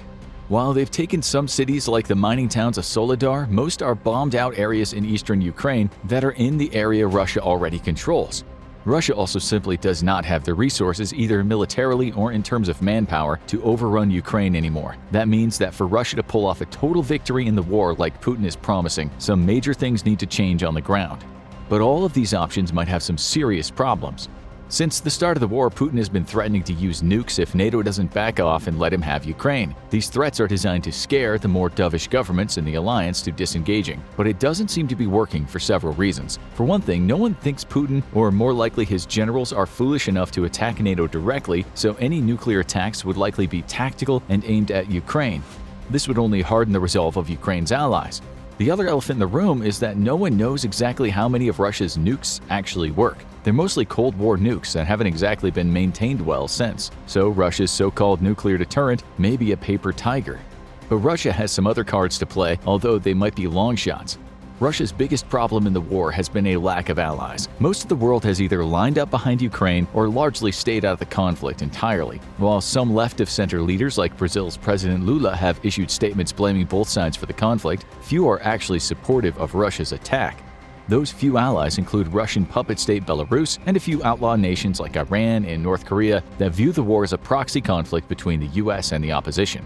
While they've taken some cities like the mining towns of Soledar, most are bombed-out areas in eastern Ukraine that are in the area Russia already controls. Russia also simply does not have the resources, either militarily or in terms of manpower, to overrun Ukraine anymore. That means that for Russia to pull off a total victory in the war like Putin is promising, some major things need to change on the ground. But all of these options might have some serious problems. Since the start of the war, Putin has been threatening to use nukes if NATO doesn't back off and let him have Ukraine. These threats are designed to scare the more dovish governments in the alliance to disengaging, but it doesn't seem to be working for several reasons. For one thing, no one thinks Putin, or more likely his generals, are foolish enough to attack NATO directly, so any nuclear attacks would likely be tactical and aimed at Ukraine. This would only harden the resolve of Ukraine's allies. The other elephant in the room is that no one knows exactly how many of Russia's nukes actually work. They're mostly Cold War nukes that haven't exactly been maintained well since, so Russia's so-called nuclear deterrent may be a paper tiger. But Russia has some other cards to play, although they might be long shots. Russia's biggest problem in the war has been a lack of allies. Most of the world has either lined up behind Ukraine or largely stayed out of the conflict entirely. While some left-of-center leaders like Brazil's President Lula have issued statements blaming both sides for the conflict, few are actually supportive of Russia's attack. Those few allies include Russian puppet state Belarus and a few outlaw nations like Iran and North Korea that view the war as a proxy conflict between the US and the opposition.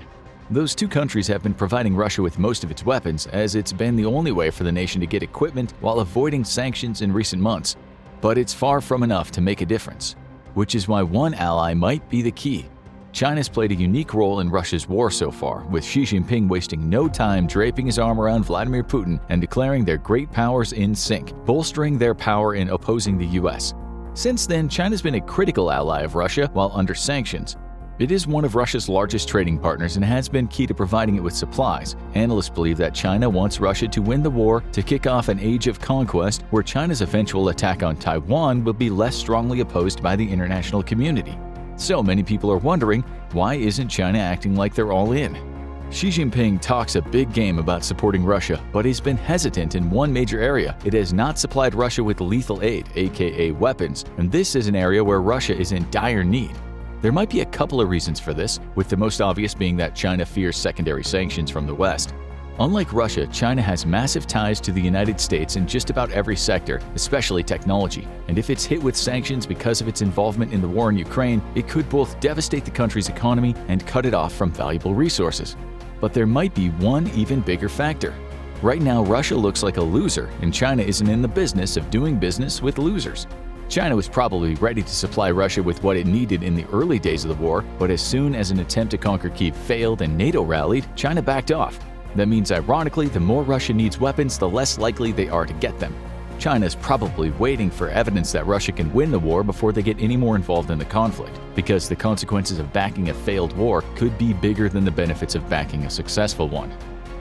Those two countries have been providing Russia with most of its weapons, as it's been the only way for the nation to get equipment while avoiding sanctions in recent months. But it's far from enough to make a difference, which is why one ally might be the key. China's played a unique role in Russia's war so far, with Xi Jinping wasting no time draping his arm around Vladimir Putin and declaring their great powers in sync, bolstering their power in opposing the US. Since then, China's been a critical ally of Russia while under sanctions. It is one of Russia's largest trading partners and has been key to providing it with supplies. Analysts believe that China wants Russia to win the war to kick off an age of conquest where China's eventual attack on Taiwan will be less strongly opposed by the international community. So many people are wondering, why isn't China acting like they're all in? Xi Jinping talks a big game about supporting Russia, but he's been hesitant in one major area. It has not supplied Russia with lethal aid, aka weapons, and this is an area where Russia is in dire need. There might be a couple of reasons for this, with the most obvious being that China fears secondary sanctions from the West. Unlike Russia, China has massive ties to the United States in just about every sector, especially technology, and if it's hit with sanctions because of its involvement in the war in Ukraine, it could both devastate the country's economy and cut it off from valuable resources. But there might be one even bigger factor. Right now, Russia looks like a loser, and China isn't in the business of doing business with losers. China was probably ready to supply Russia with what it needed in the early days of the war, but as soon as an attempt to conquer Kyiv failed and NATO rallied, China backed off. That means, ironically, the more Russia needs weapons, the less likely they are to get them. China is probably waiting for evidence that Russia can win the war before they get any more involved in the conflict, because the consequences of backing a failed war could be bigger than the benefits of backing a successful one.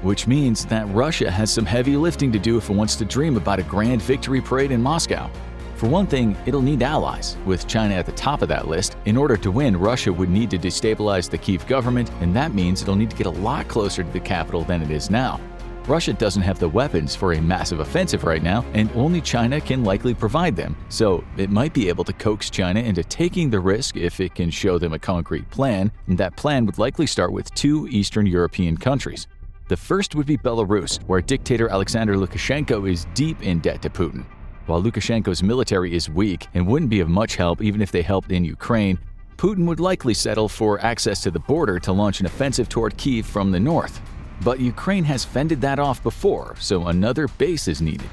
which means that Russia has some heavy lifting to do if it wants to dream about a grand victory parade in Moscow. For one thing, it'll need allies, with China at the top of that list. In order to win, Russia would need to destabilize the Kyiv government, and that means it'll need to get a lot closer to the capital than it is now. Russia doesn't have the weapons for a massive offensive right now, and only China can likely provide them, so it might be able to coax China into taking the risk if it can show them a concrete plan, and that plan would likely start with 2 Eastern European countries. The first would be Belarus, where dictator Alexander Lukashenko is deep in debt to Putin. While Lukashenko's military is weak and wouldn't be of much help even if they helped in Ukraine, Putin would likely settle for access to the border to launch an offensive toward Kyiv from the north. But Ukraine has fended that off before, so another base is needed.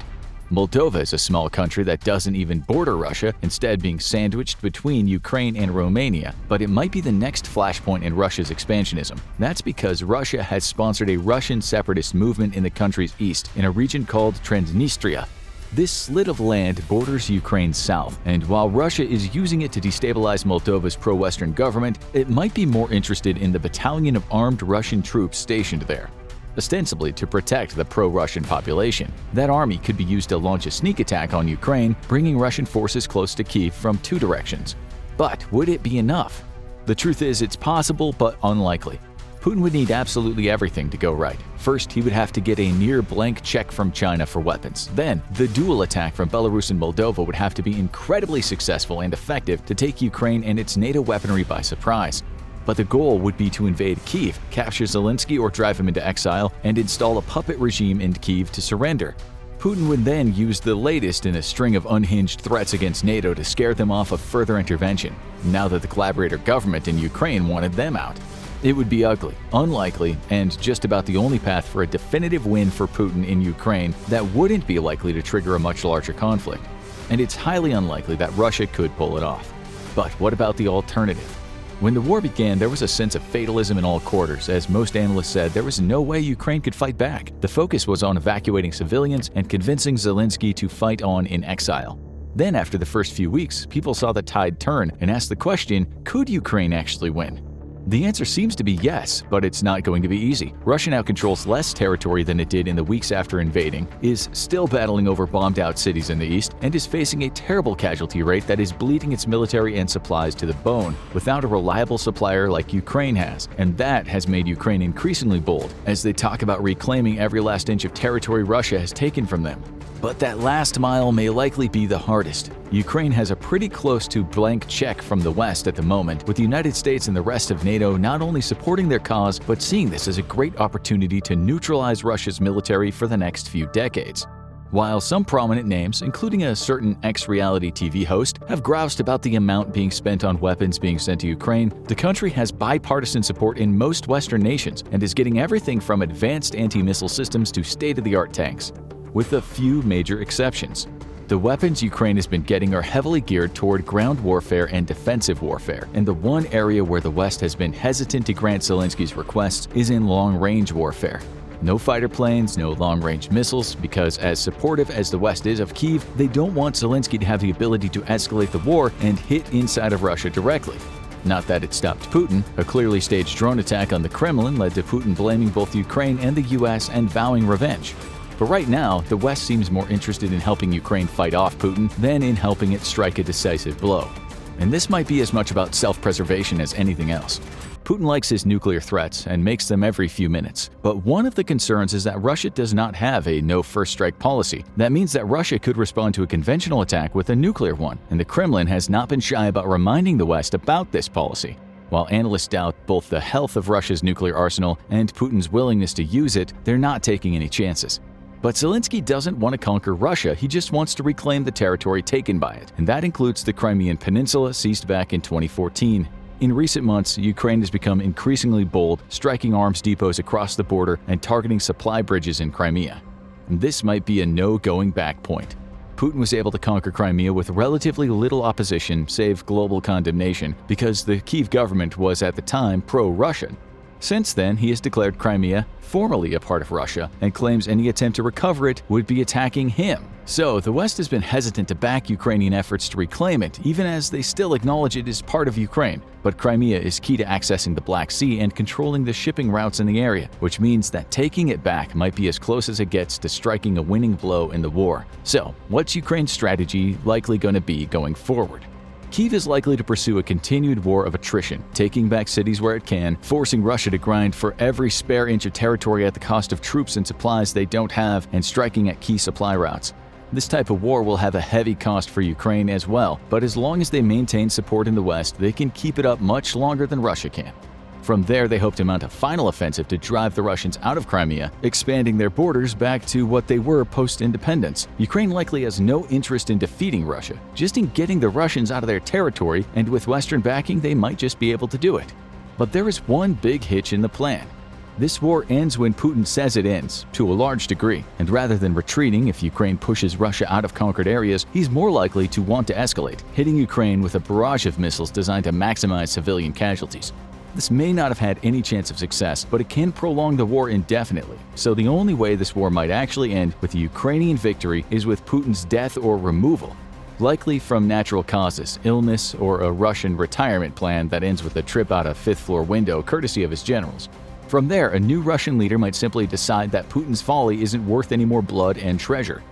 Moldova is a small country that doesn't even border Russia, instead being sandwiched between Ukraine and Romania, but it might be the next flashpoint in Russia's expansionism. That's because Russia has sponsored a Russian separatist movement in the country's east, in a region called Transnistria. This slit of land borders Ukraine's south, and while Russia is using it to destabilize Moldova's pro-Western government, it might be more interested in the battalion of armed Russian troops stationed there, ostensibly to protect the pro-Russian population. That army could be used to launch a sneak attack on Ukraine, bringing Russian forces close to Kyiv from 2 directions. But would it be enough? The truth is, it's possible, but unlikely. Putin would need absolutely everything to go right. First, he would have to get a near-blank check from China for weapons. Then, the dual attack from Belarus and Moldova would have to be incredibly successful and effective to take Ukraine and its NATO weaponry by surprise. But the goal would be to invade Kyiv, capture Zelensky or drive him into exile, and install a puppet regime in Kyiv to surrender. Putin would then use the latest in a string of unhinged threats against NATO to scare them off of further intervention, now that the collaborator government in Ukraine wanted them out. It would be ugly, unlikely, and just about the only path for a definitive win for Putin in Ukraine that wouldn't be likely to trigger a much larger conflict. And it's highly unlikely that Russia could pull it off. But what about the alternative? When the war began, there was a sense of fatalism in all quarters, as most analysts said there was no way Ukraine could fight back. The focus was on evacuating civilians and convincing Zelensky to fight on in exile. Then, after the first few weeks, people saw the tide turn and asked the question, could Ukraine actually win? The answer seems to be yes, but it's not going to be easy. Russia now controls less territory than it did in the weeks after invading, is still battling over bombed-out cities in the east, and is facing a terrible casualty rate that is bleeding its military and supplies to the bone, without a reliable supplier like Ukraine has. And that has made Ukraine increasingly bold, as they talk about reclaiming every last inch of territory Russia has taken from them. But that last mile may likely be the hardest. Ukraine has a pretty close to blank check from the West at the moment, with the United States and the rest of NATO not only supporting their cause, but seeing this as a great opportunity to neutralize Russia's military for the next few decades. While some prominent names, including a certain ex-reality TV host, have groused about the amount being spent on weapons being sent to Ukraine, the country has bipartisan support in most Western nations and is getting everything from advanced anti-missile systems to state-of-the-art tanks, with a few major exceptions. The weapons Ukraine has been getting are heavily geared toward ground warfare and defensive warfare, and the one area where the West has been hesitant to grant Zelensky's requests is in long-range warfare. No fighter planes, no long-range missiles, because as supportive as the West is of Kyiv, they don't want Zelensky to have the ability to escalate the war and hit inside of Russia directly. Not that it stopped Putin. A clearly staged drone attack on the Kremlin led to Putin blaming both Ukraine and the US and vowing revenge. But right now, the West seems more interested in helping Ukraine fight off Putin than in helping it strike a decisive blow. And this might be as much about self-preservation as anything else. Putin likes his nuclear threats and makes them every few minutes. But one of the concerns is that Russia does not have a no-first-strike policy. That means that Russia could respond to a conventional attack with a nuclear one, and the Kremlin has not been shy about reminding the West about this policy. While analysts doubt both the health of Russia's nuclear arsenal and Putin's willingness to use it, they're not taking any chances. But Zelensky doesn't want to conquer Russia, he just wants to reclaim the territory taken by it, and that includes the Crimean Peninsula seized back in 2014. In recent months, Ukraine has become increasingly bold, striking arms depots across the border and targeting supply bridges in Crimea. And this might be a no-going-back point. Putin was able to conquer Crimea with relatively little opposition, save global condemnation, because the Kyiv government was at the time pro-Russian. Since then, he has declared Crimea formally a part of Russia and claims any attempt to recover it would be attacking him. So, the West has been hesitant to back Ukrainian efforts to reclaim it, even as they still acknowledge it is part of Ukraine. But Crimea is key to accessing the Black Sea and controlling the shipping routes in the area, which means that taking it back might be as close as it gets to striking a winning blow in the war. So, what's Ukraine's strategy likely going to be going forward? Kyiv is likely to pursue a continued war of attrition, taking back cities where it can, forcing Russia to grind for every spare inch of territory at the cost of troops and supplies they don't have, and striking at key supply routes. This type of war will have a heavy cost for Ukraine as well, but as long as they maintain support in the West, they can keep it up much longer than Russia can. From there, they hope to mount a final offensive to drive the Russians out of Crimea, expanding their borders back to what they were post-independence. Ukraine likely has no interest in defeating Russia, just in getting the Russians out of their territory, and with Western backing, they might just be able to do it. But there is one big hitch in the plan. This war ends when Putin says it ends, to a large degree, and rather than retreating if Ukraine pushes Russia out of conquered areas, he's more likely to want to escalate, hitting Ukraine with a barrage of missiles designed to maximize civilian casualties. This may not have had any chance of success, but it can prolong the war indefinitely. So the only way this war might actually end with a Ukrainian victory is with Putin's death or removal, likely from natural causes, illness, or a Russian retirement plan that ends with a trip out a fifth-floor window courtesy of his generals. From there, a new Russian leader might simply decide that Putin's folly isn't worth any more blood and treasure.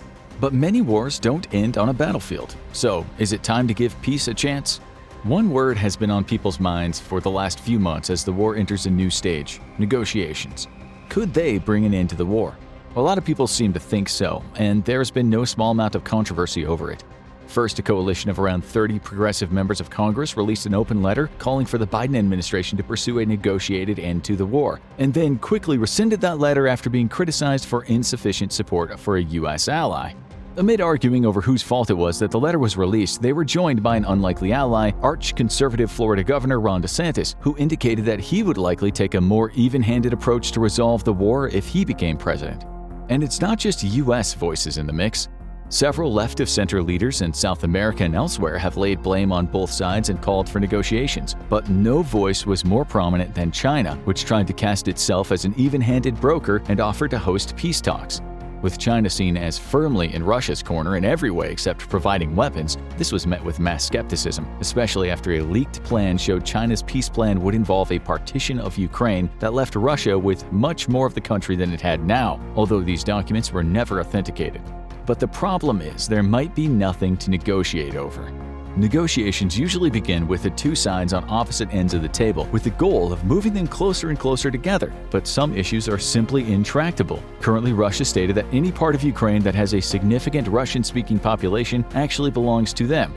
But many wars don't end on a battlefield. So, is it time to give peace a chance? One word has been on people's minds for the last few months as the war enters a new stage: negotiations. Could they bring an end to the war? A lot of people seem to think so, and there's been no small amount of controversy over it. First, a coalition of around 30 progressive members of Congress released an open letter calling for the Biden administration to pursue a negotiated end to the war, and then quickly rescinded that letter after being criticized for insufficient support for a U.S. ally. Amid arguing over whose fault it was that the letter was released, they were joined by an unlikely ally, arch-conservative Florida Governor Ron DeSantis, who indicated that he would likely take a more even-handed approach to resolve the war if he became president. And it's not just U.S. voices in the mix. Several left-of-center leaders in South America and elsewhere have laid blame on both sides and called for negotiations, but no voice was more prominent than China, which tried to cast itself as an even-handed broker and offered to host peace talks. With China seen as firmly in Russia's corner in every way except providing weapons, this was met with mass skepticism, especially after a leaked plan showed China's peace plan would involve a partition of Ukraine that left Russia with much more of the country than it had now, although these documents were never authenticated. But the problem is there might be nothing to negotiate over. Negotiations usually begin with the two sides on opposite ends of the table, with the goal of moving them closer and closer together. But some issues are simply intractable. Currently, Russia stated that any part of Ukraine that has a significant Russian-speaking population actually belongs to them,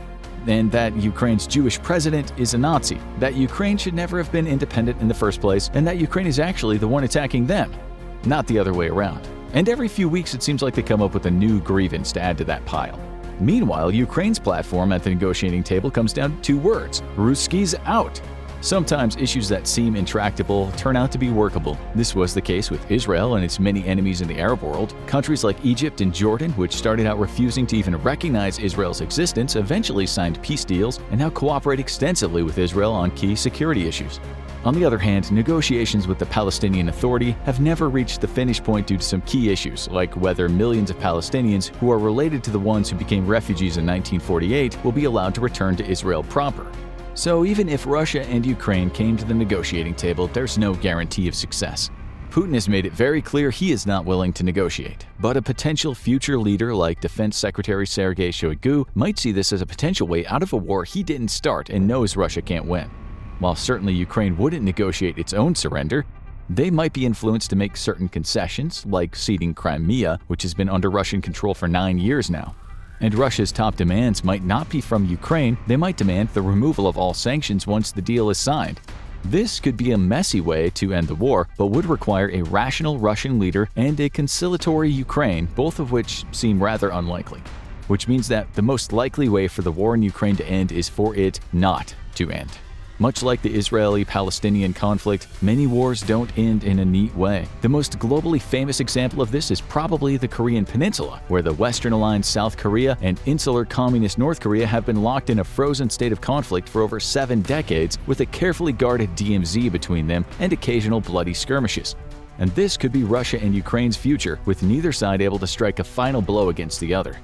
and that Ukraine's Jewish president is a Nazi, that Ukraine should never have been independent in the first place, and that Ukraine is actually the one attacking them, not the other way around. And every few weeks it seems like they come up with a new grievance to add to that pile. Meanwhile, Ukraine's platform at the negotiating table comes down to two words: Ruskies out. Sometimes issues that seem intractable turn out to be workable. This was the case with Israel and its many enemies in the Arab world. Countries like Egypt and Jordan, which started out refusing to even recognize Israel's existence, eventually signed peace deals and now cooperate extensively with Israel on key security issues. On the other hand, negotiations with the Palestinian Authority have never reached the finish point due to some key issues, like whether millions of Palestinians who are related to the ones who became refugees in 1948 will be allowed to return to Israel proper. So even if Russia and Ukraine came to the negotiating table, there's no guarantee of success. Putin has made it very clear he is not willing to negotiate, but a potential future leader like Defense Secretary Sergei Shoigu might see this as a potential way out of a war he didn't start and knows Russia can't win. While certainly Ukraine wouldn't negotiate its own surrender, they might be influenced to make certain concessions, like ceding Crimea, which has been under Russian control for 9 years now. And Russia's top demands might not be from Ukraine, they might demand the removal of all sanctions once the deal is signed. This could be a messy way to end the war, but would require a rational Russian leader and a conciliatory Ukraine, both of which seem rather unlikely. Which means that the most likely way for the war in Ukraine to end is for it not to end. Much like the Israeli-Palestinian conflict, many wars don't end in a neat way. The most globally famous example of this is probably the Korean Peninsula, where the Western-aligned South Korea and insular communist North Korea have been locked in a frozen state of conflict for over 7 decades, with a carefully guarded DMZ between them and occasional bloody skirmishes. And this could be Russia and Ukraine's future, with neither side able to strike a final blow against the other.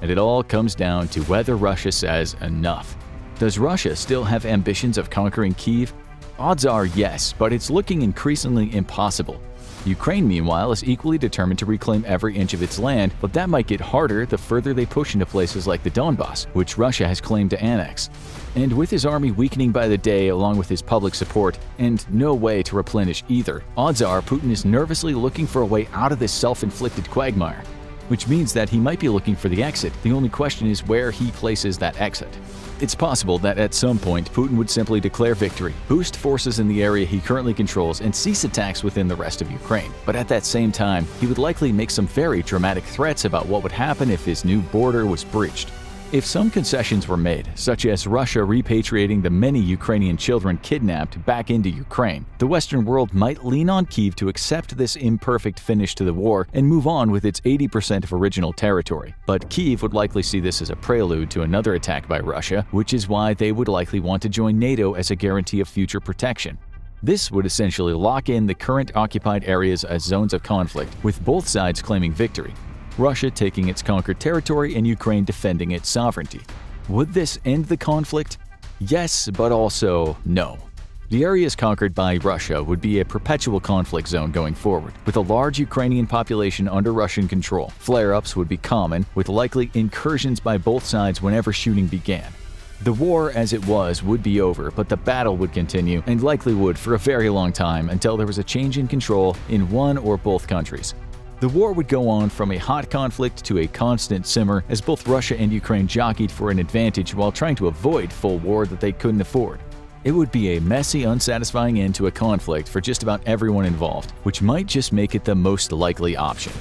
And it all comes down to whether Russia says enough. Does Russia still have ambitions of conquering Kyiv? Odds are yes, but it's looking increasingly impossible. Ukraine, meanwhile, is equally determined to reclaim every inch of its land, but that might get harder the further they push into places like the Donbas, which Russia has claimed to annex. And with his army weakening by the day along with his public support, and no way to replenish either, odds are Putin is nervously looking for a way out of this self-inflicted quagmire. Which means that he might be looking for the exit. The only question is where he places that exit. It's possible that at some point Putin would simply declare victory, boost forces in the area he currently controls, and cease attacks within the rest of Ukraine. But at that same time, he would likely make some very dramatic threats about what would happen if his new border was breached. If some concessions were made, such as Russia repatriating the many Ukrainian children kidnapped back into Ukraine, the Western world might lean on Kyiv to accept this imperfect finish to the war and move on with its 80% of original territory. But Kyiv would likely see this as a prelude to another attack by Russia, which is why they would likely want to join NATO as a guarantee of future protection. This would essentially lock in the current occupied areas as zones of conflict, with both sides claiming victory. Russia taking its conquered territory and Ukraine defending its sovereignty. Would this end the conflict? Yes, but also no. The areas conquered by Russia would be a perpetual conflict zone going forward, with a large Ukrainian population under Russian control. Flare-ups would be common, with likely incursions by both sides whenever shooting began. The war as it was would be over, but the battle would continue, and likely would for a very long time until there was a change in control in one or both countries. The war would go on from a hot conflict to a constant simmer as both Russia and Ukraine jockeyed for an advantage while trying to avoid full war that they couldn't afford. It would be a messy, unsatisfying end to a conflict for just about everyone involved, which might just make it the most likely option.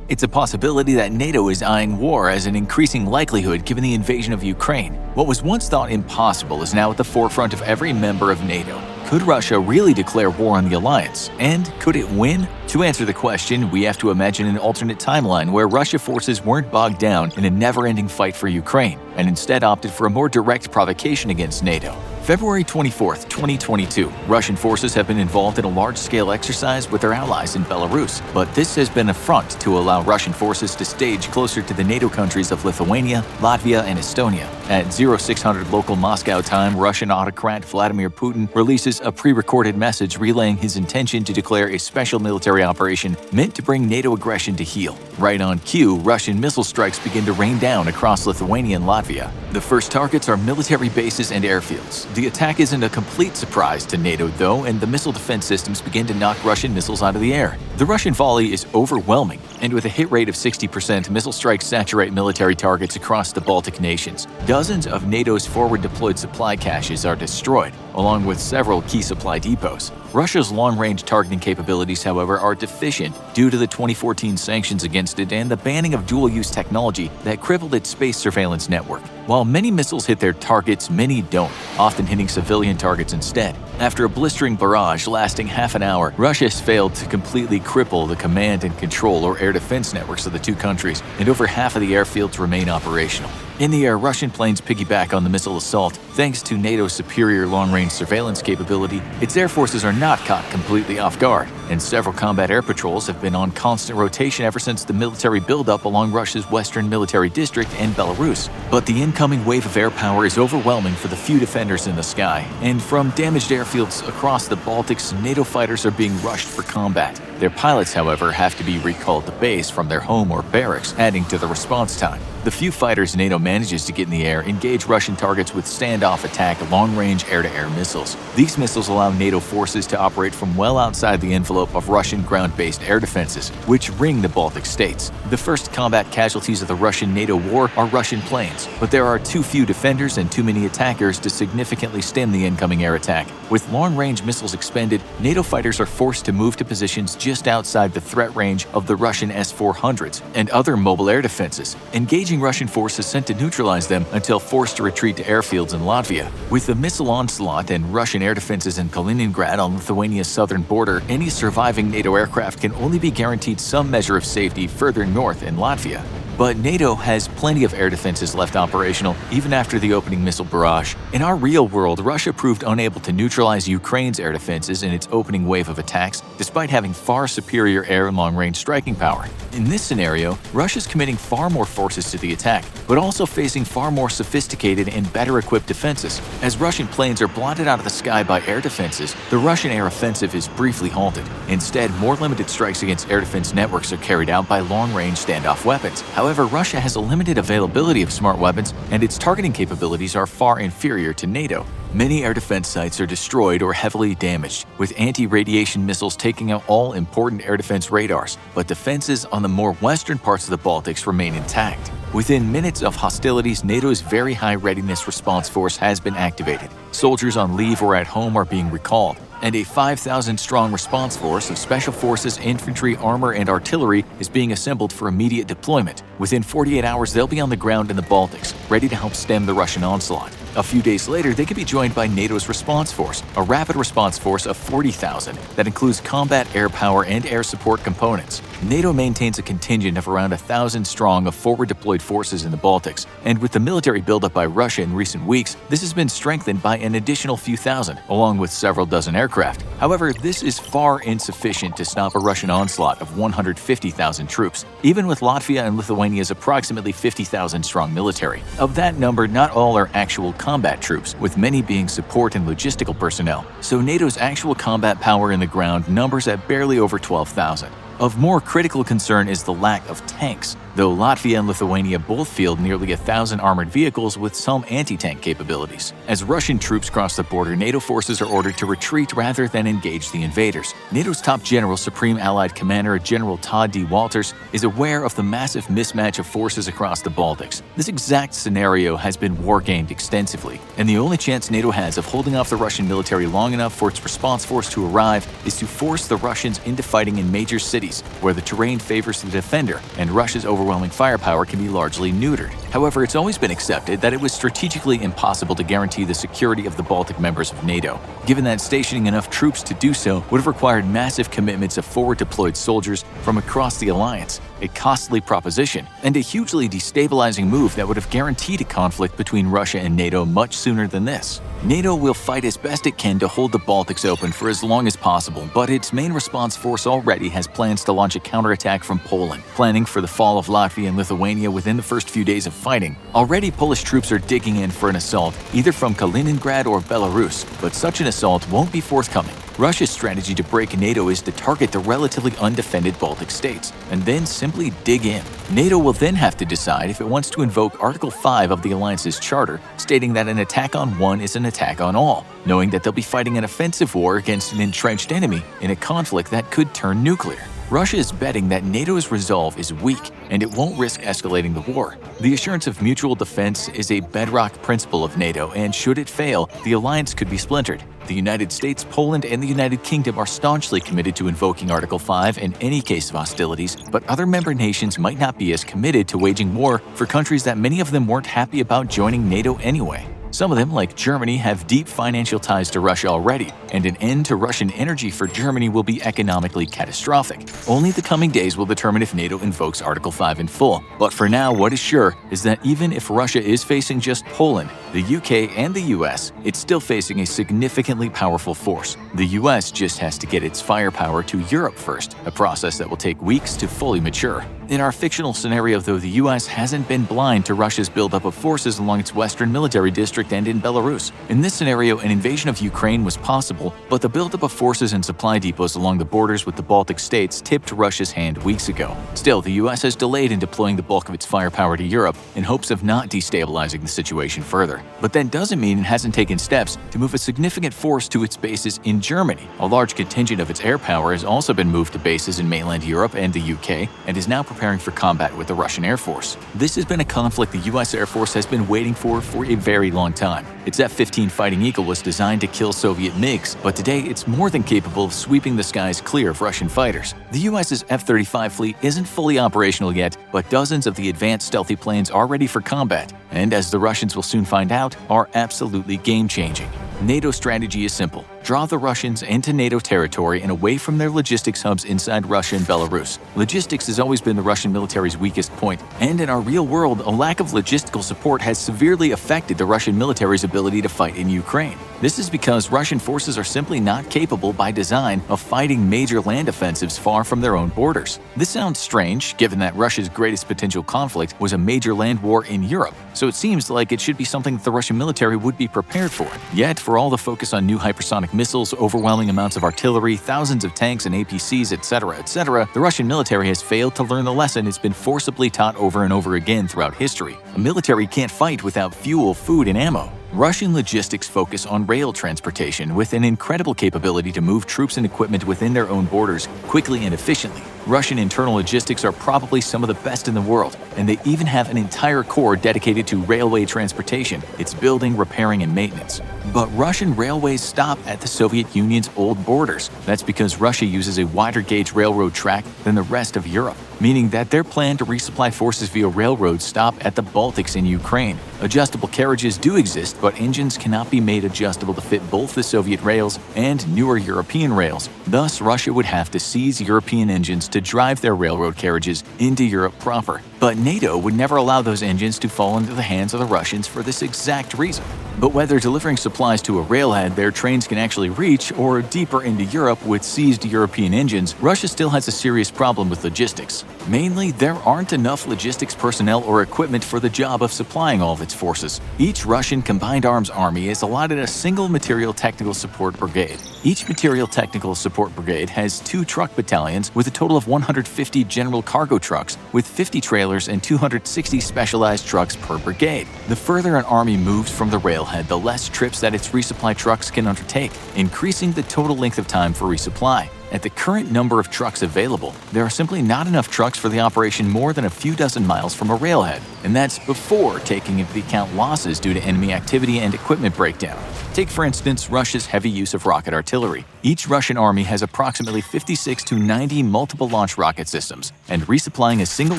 It's a possibility that NATO is eyeing war as an increasing likelihood given the invasion of Ukraine. What was once thought impossible is now at the forefront of every member of NATO. Could Russia really declare war on the alliance? And could it win? To answer the question, we have to imagine an alternate timeline where Russian forces weren't bogged down in a never-ending fight for Ukraine, and instead opted for a more direct provocation against NATO. February 24, 2022, Russian forces have been involved in a large-scale exercise with their allies in Belarus, but this has been a front to allow Russian forces to stage closer to the NATO countries of Lithuania, Latvia, and Estonia. At 0600 local Moscow time, Russian autocrat Vladimir Putin releases a pre-recorded message relaying his intention to declare a special military operation meant to bring NATO aggression to heel. Right on cue, Russian missile strikes begin to rain down across Lithuania and Latvia. The first targets are military bases and airfields. The attack isn't a complete surprise to NATO, though, and the missile defense systems begin to knock Russian missiles out of the air. The Russian volley is overwhelming, and with a hit rate of 60%, missile strikes saturate military targets across the Baltic nations. Dozens of NATO's forward-deployed supply caches are destroyed, along with several key supply depots. Russia's long-range targeting capabilities, however, are deficient due to the 2014 sanctions against it and the banning of dual-use technology that crippled its space surveillance network. While many missiles hit their targets, many don't, often hitting civilian targets instead. After a blistering barrage lasting half an hour, Russia has failed to completely cripple the command and control or air defense networks of the two countries, and over half of the airfields remain operational. In the air, Russian planes piggyback on the missile assault. Thanks to NATO's superior long-range surveillance capability, its air forces are not caught completely off guard, and several combat air patrols have been on constant rotation ever since the military buildup along Russia's western military district and Belarus. But the incoming wave of air power is overwhelming for the few defenders in the sky, and from damaged airfields across the Baltics, NATO fighters are being rushed for combat. Their pilots, however, have to be recalled to base from their home or barracks, adding to the response time. The few fighters NATO manages to get in the air engage Russian targets with standoff attack long-range air-to-air missiles. These missiles allow NATO forces to operate from well outside the envelope of Russian ground-based air defenses, which ring the Baltic states. The first combat casualties of the Russian-NATO war are Russian planes, but there are too few defenders and too many attackers to significantly stem the incoming air attack. With long-range missiles expended, NATO fighters are forced to move to positions just outside the threat range of the Russian S-400s and other mobile air defenses. Engaging leaving Russian forces sent to neutralize them until forced to retreat to airfields in Latvia. With the missile onslaught and Russian air defenses in Kaliningrad on Lithuania's southern border, any surviving NATO aircraft can only be guaranteed some measure of safety further north in Latvia. But NATO has plenty of air defenses left operational even after the opening missile barrage. In our real world, Russia proved unable to neutralize Ukraine's air defenses in its opening wave of attacks, despite having far superior air and long-range striking power. In this scenario, Russia's committing far more forces to the attack, but also facing far more sophisticated and better-equipped defenses. As Russian planes are blotted out of the sky by air defenses, the Russian air offensive is briefly halted. Instead, more limited strikes against air defense networks are carried out by long-range standoff weapons. However, Russia has a limited availability of smart weapons, and its targeting capabilities are far inferior to NATO. Many air defense sites are destroyed or heavily damaged, with anti-radiation missiles taking out all important air defense radars, but defenses on the more western parts of the Baltics remain intact. Within minutes of hostilities, NATO's Very High Readiness Response Force has been activated. Soldiers on leave or at home are being recalled, and a 5,000-strong response force of special forces, infantry, armor, and artillery is being assembled for immediate deployment. Within 48 hours, they'll be on the ground in the Baltics, ready to help stem the Russian onslaught. A few days later, they could be joined by NATO's response force, a rapid response force of 40,000 that includes combat air power and air support components. NATO maintains a contingent of around 1,000 strong of forward-deployed forces in the Baltics, and with the military buildup by Russia in recent weeks, this has been strengthened by an additional few thousand, along with several dozen aircraft. However, this is far insufficient to stop a Russian onslaught of 150,000 troops, even with Latvia and Lithuania's approximately 50,000 strong military. Of that number, not all are actual combat troops, with many being support and logistical personnel, so NATO's actual combat power in the ground numbers at barely over 12,000. Of more critical concern is the lack of tanks, though Latvia and Lithuania both field nearly 1,000 armored vehicles with some anti-tank capabilities. As Russian troops cross the border, NATO forces are ordered to retreat rather than engage the invaders. NATO's top general, Supreme Allied Commander General Todd D. Walters, is aware of the massive mismatch of forces across the Baltics. This exact scenario has been war-gamed extensively, and the only chance NATO has of holding off the Russian military long enough for its response force to arrive is to force the Russians into fighting in major cities where the terrain favors the defender and Russia's overwhelming firepower can be largely neutered. However, it's always been accepted that it was strategically impossible to guarantee the security of the Baltic members of NATO, given that stationing enough troops to do so would have required massive commitments of forward-deployed soldiers from across the alliance, a costly proposition, and a hugely destabilizing move that would have guaranteed a conflict between Russia and NATO much sooner than this. NATO will fight as best it can to hold the Baltics open for as long as possible, but its main response force already has plans to launch a counterattack from Poland, planning for the fall of Latvia and Lithuania within the first few days of fighting. Already, Polish troops are digging in for an assault, either from Kaliningrad or Belarus, but such an assault won't be forthcoming. Russia's strategy to break NATO is to target the relatively undefended Baltic states, and then simply dig in. NATO will then have to decide if it wants to invoke Article 5 of the Alliance's charter, stating that an attack on one is an attack on all, knowing that they'll be fighting an offensive war against an entrenched enemy in a conflict that could turn nuclear. Russia is betting that NATO's resolve is weak and it won't risk escalating the war. The assurance of mutual defense is a bedrock principle of NATO, and should it fail, the alliance could be splintered. The United States, Poland, and the United Kingdom are staunchly committed to invoking Article 5 in any case of hostilities, but other member nations might not be as committed to waging war for countries that many of them weren't happy about joining NATO anyway. Some of them, like Germany, have deep financial ties to Russia already, and an end to Russian energy for Germany will be economically catastrophic. Only the coming days will determine if NATO invokes Article 5 in full. But for now, what is sure is that even if Russia is facing just Poland, the UK, and the US, it's still facing a significantly powerful force. The US just has to get its firepower to Europe first, a process that will take weeks to fully mature. In our fictional scenario, though, the US hasn't been blind to Russia's buildup of forces along its western military district and in Belarus. In this scenario, an invasion of Ukraine was possible, but the buildup of forces and supply depots along the borders with the Baltic states tipped Russia's hand weeks ago. Still, the US has delayed in deploying the bulk of its firepower to Europe in hopes of not destabilizing the situation further. further. But that doesn't mean it hasn't taken steps to move a significant force to its bases in Germany. A large contingent of its air power has also been moved to bases in mainland Europe and the UK, and is now preparing for combat with the Russian Air Force. This has been a conflict the US Air Force has been waiting for a very long time. Its F-15 Fighting Eagle was designed to kill Soviet MiGs, but today it's more than capable of sweeping the skies clear of Russian fighters. The US's F-35 fleet isn't fully operational yet, but dozens of the advanced stealthy planes are ready for combat, and as the Russians will soon find out, are absolutely game-changing. NATO's strategy is simple. Draw the Russians into NATO territory and away from their logistics hubs inside Russia and Belarus. Logistics has always been the Russian military's weakest point, and in our real world, a lack of logistical support has severely affected the Russian military's ability to fight in Ukraine. This is because Russian forces are simply not capable by design of fighting major land offensives far from their own borders. This sounds strange, given that Russia's greatest potential conflict was a major land war in Europe, so it seems like it should be something that the Russian military would be prepared for. Yet, for all the focus on new hypersonic missiles, overwhelming amounts of artillery, thousands of tanks and APCs, etc., the Russian military has failed to learn the lesson it's been forcibly taught over and over again throughout history. A military can't fight without fuel, food, and ammo. Russian logistics focus on rail transportation with an incredible capability to move troops and equipment within their own borders quickly and efficiently. Russian internal logistics are probably some of the best in the world, and they even have an entire corps dedicated to railway transportation, its building, repairing, and maintenance. But Russian railways stop at the Soviet Union's old borders. That's because Russia uses a wider gauge railroad track than the rest of Europe, meaning that their plan to resupply forces via railroads stop at the Baltics in Ukraine. Adjustable carriages do exist, but engines cannot be made adjustable to fit both the Soviet rails and newer European rails. Thus, Russia would have to seize European engines to drive their railroad carriages into Europe proper. But NATO would never allow those engines to fall into the hands of the Russians for this exact reason. But whether delivering supplies to a railhead their trains can actually reach, or deeper into Europe with seized European engines, Russia still has a serious problem with logistics. Mainly, there aren't enough logistics personnel or equipment for the job of supplying all of its forces. Each Russian combined arms army is allotted a single material technical support brigade. Each material technical support brigade has 2 truck battalions with a total of 150 general cargo trucks with 50 trailers and 260 specialized trucks per brigade. The further an army moves from the railhead, the less trips that its resupply trucks can undertake, increasing the total length of time for resupply. At the current number of trucks available, there are simply not enough trucks for the operation more than a few dozen miles from a railhead, and that's before taking into account losses due to enemy activity and equipment breakdown. Take, for instance, Russia's heavy use of rocket artillery. Each Russian army has approximately 56 to 90 multiple launch rocket systems, and resupplying a single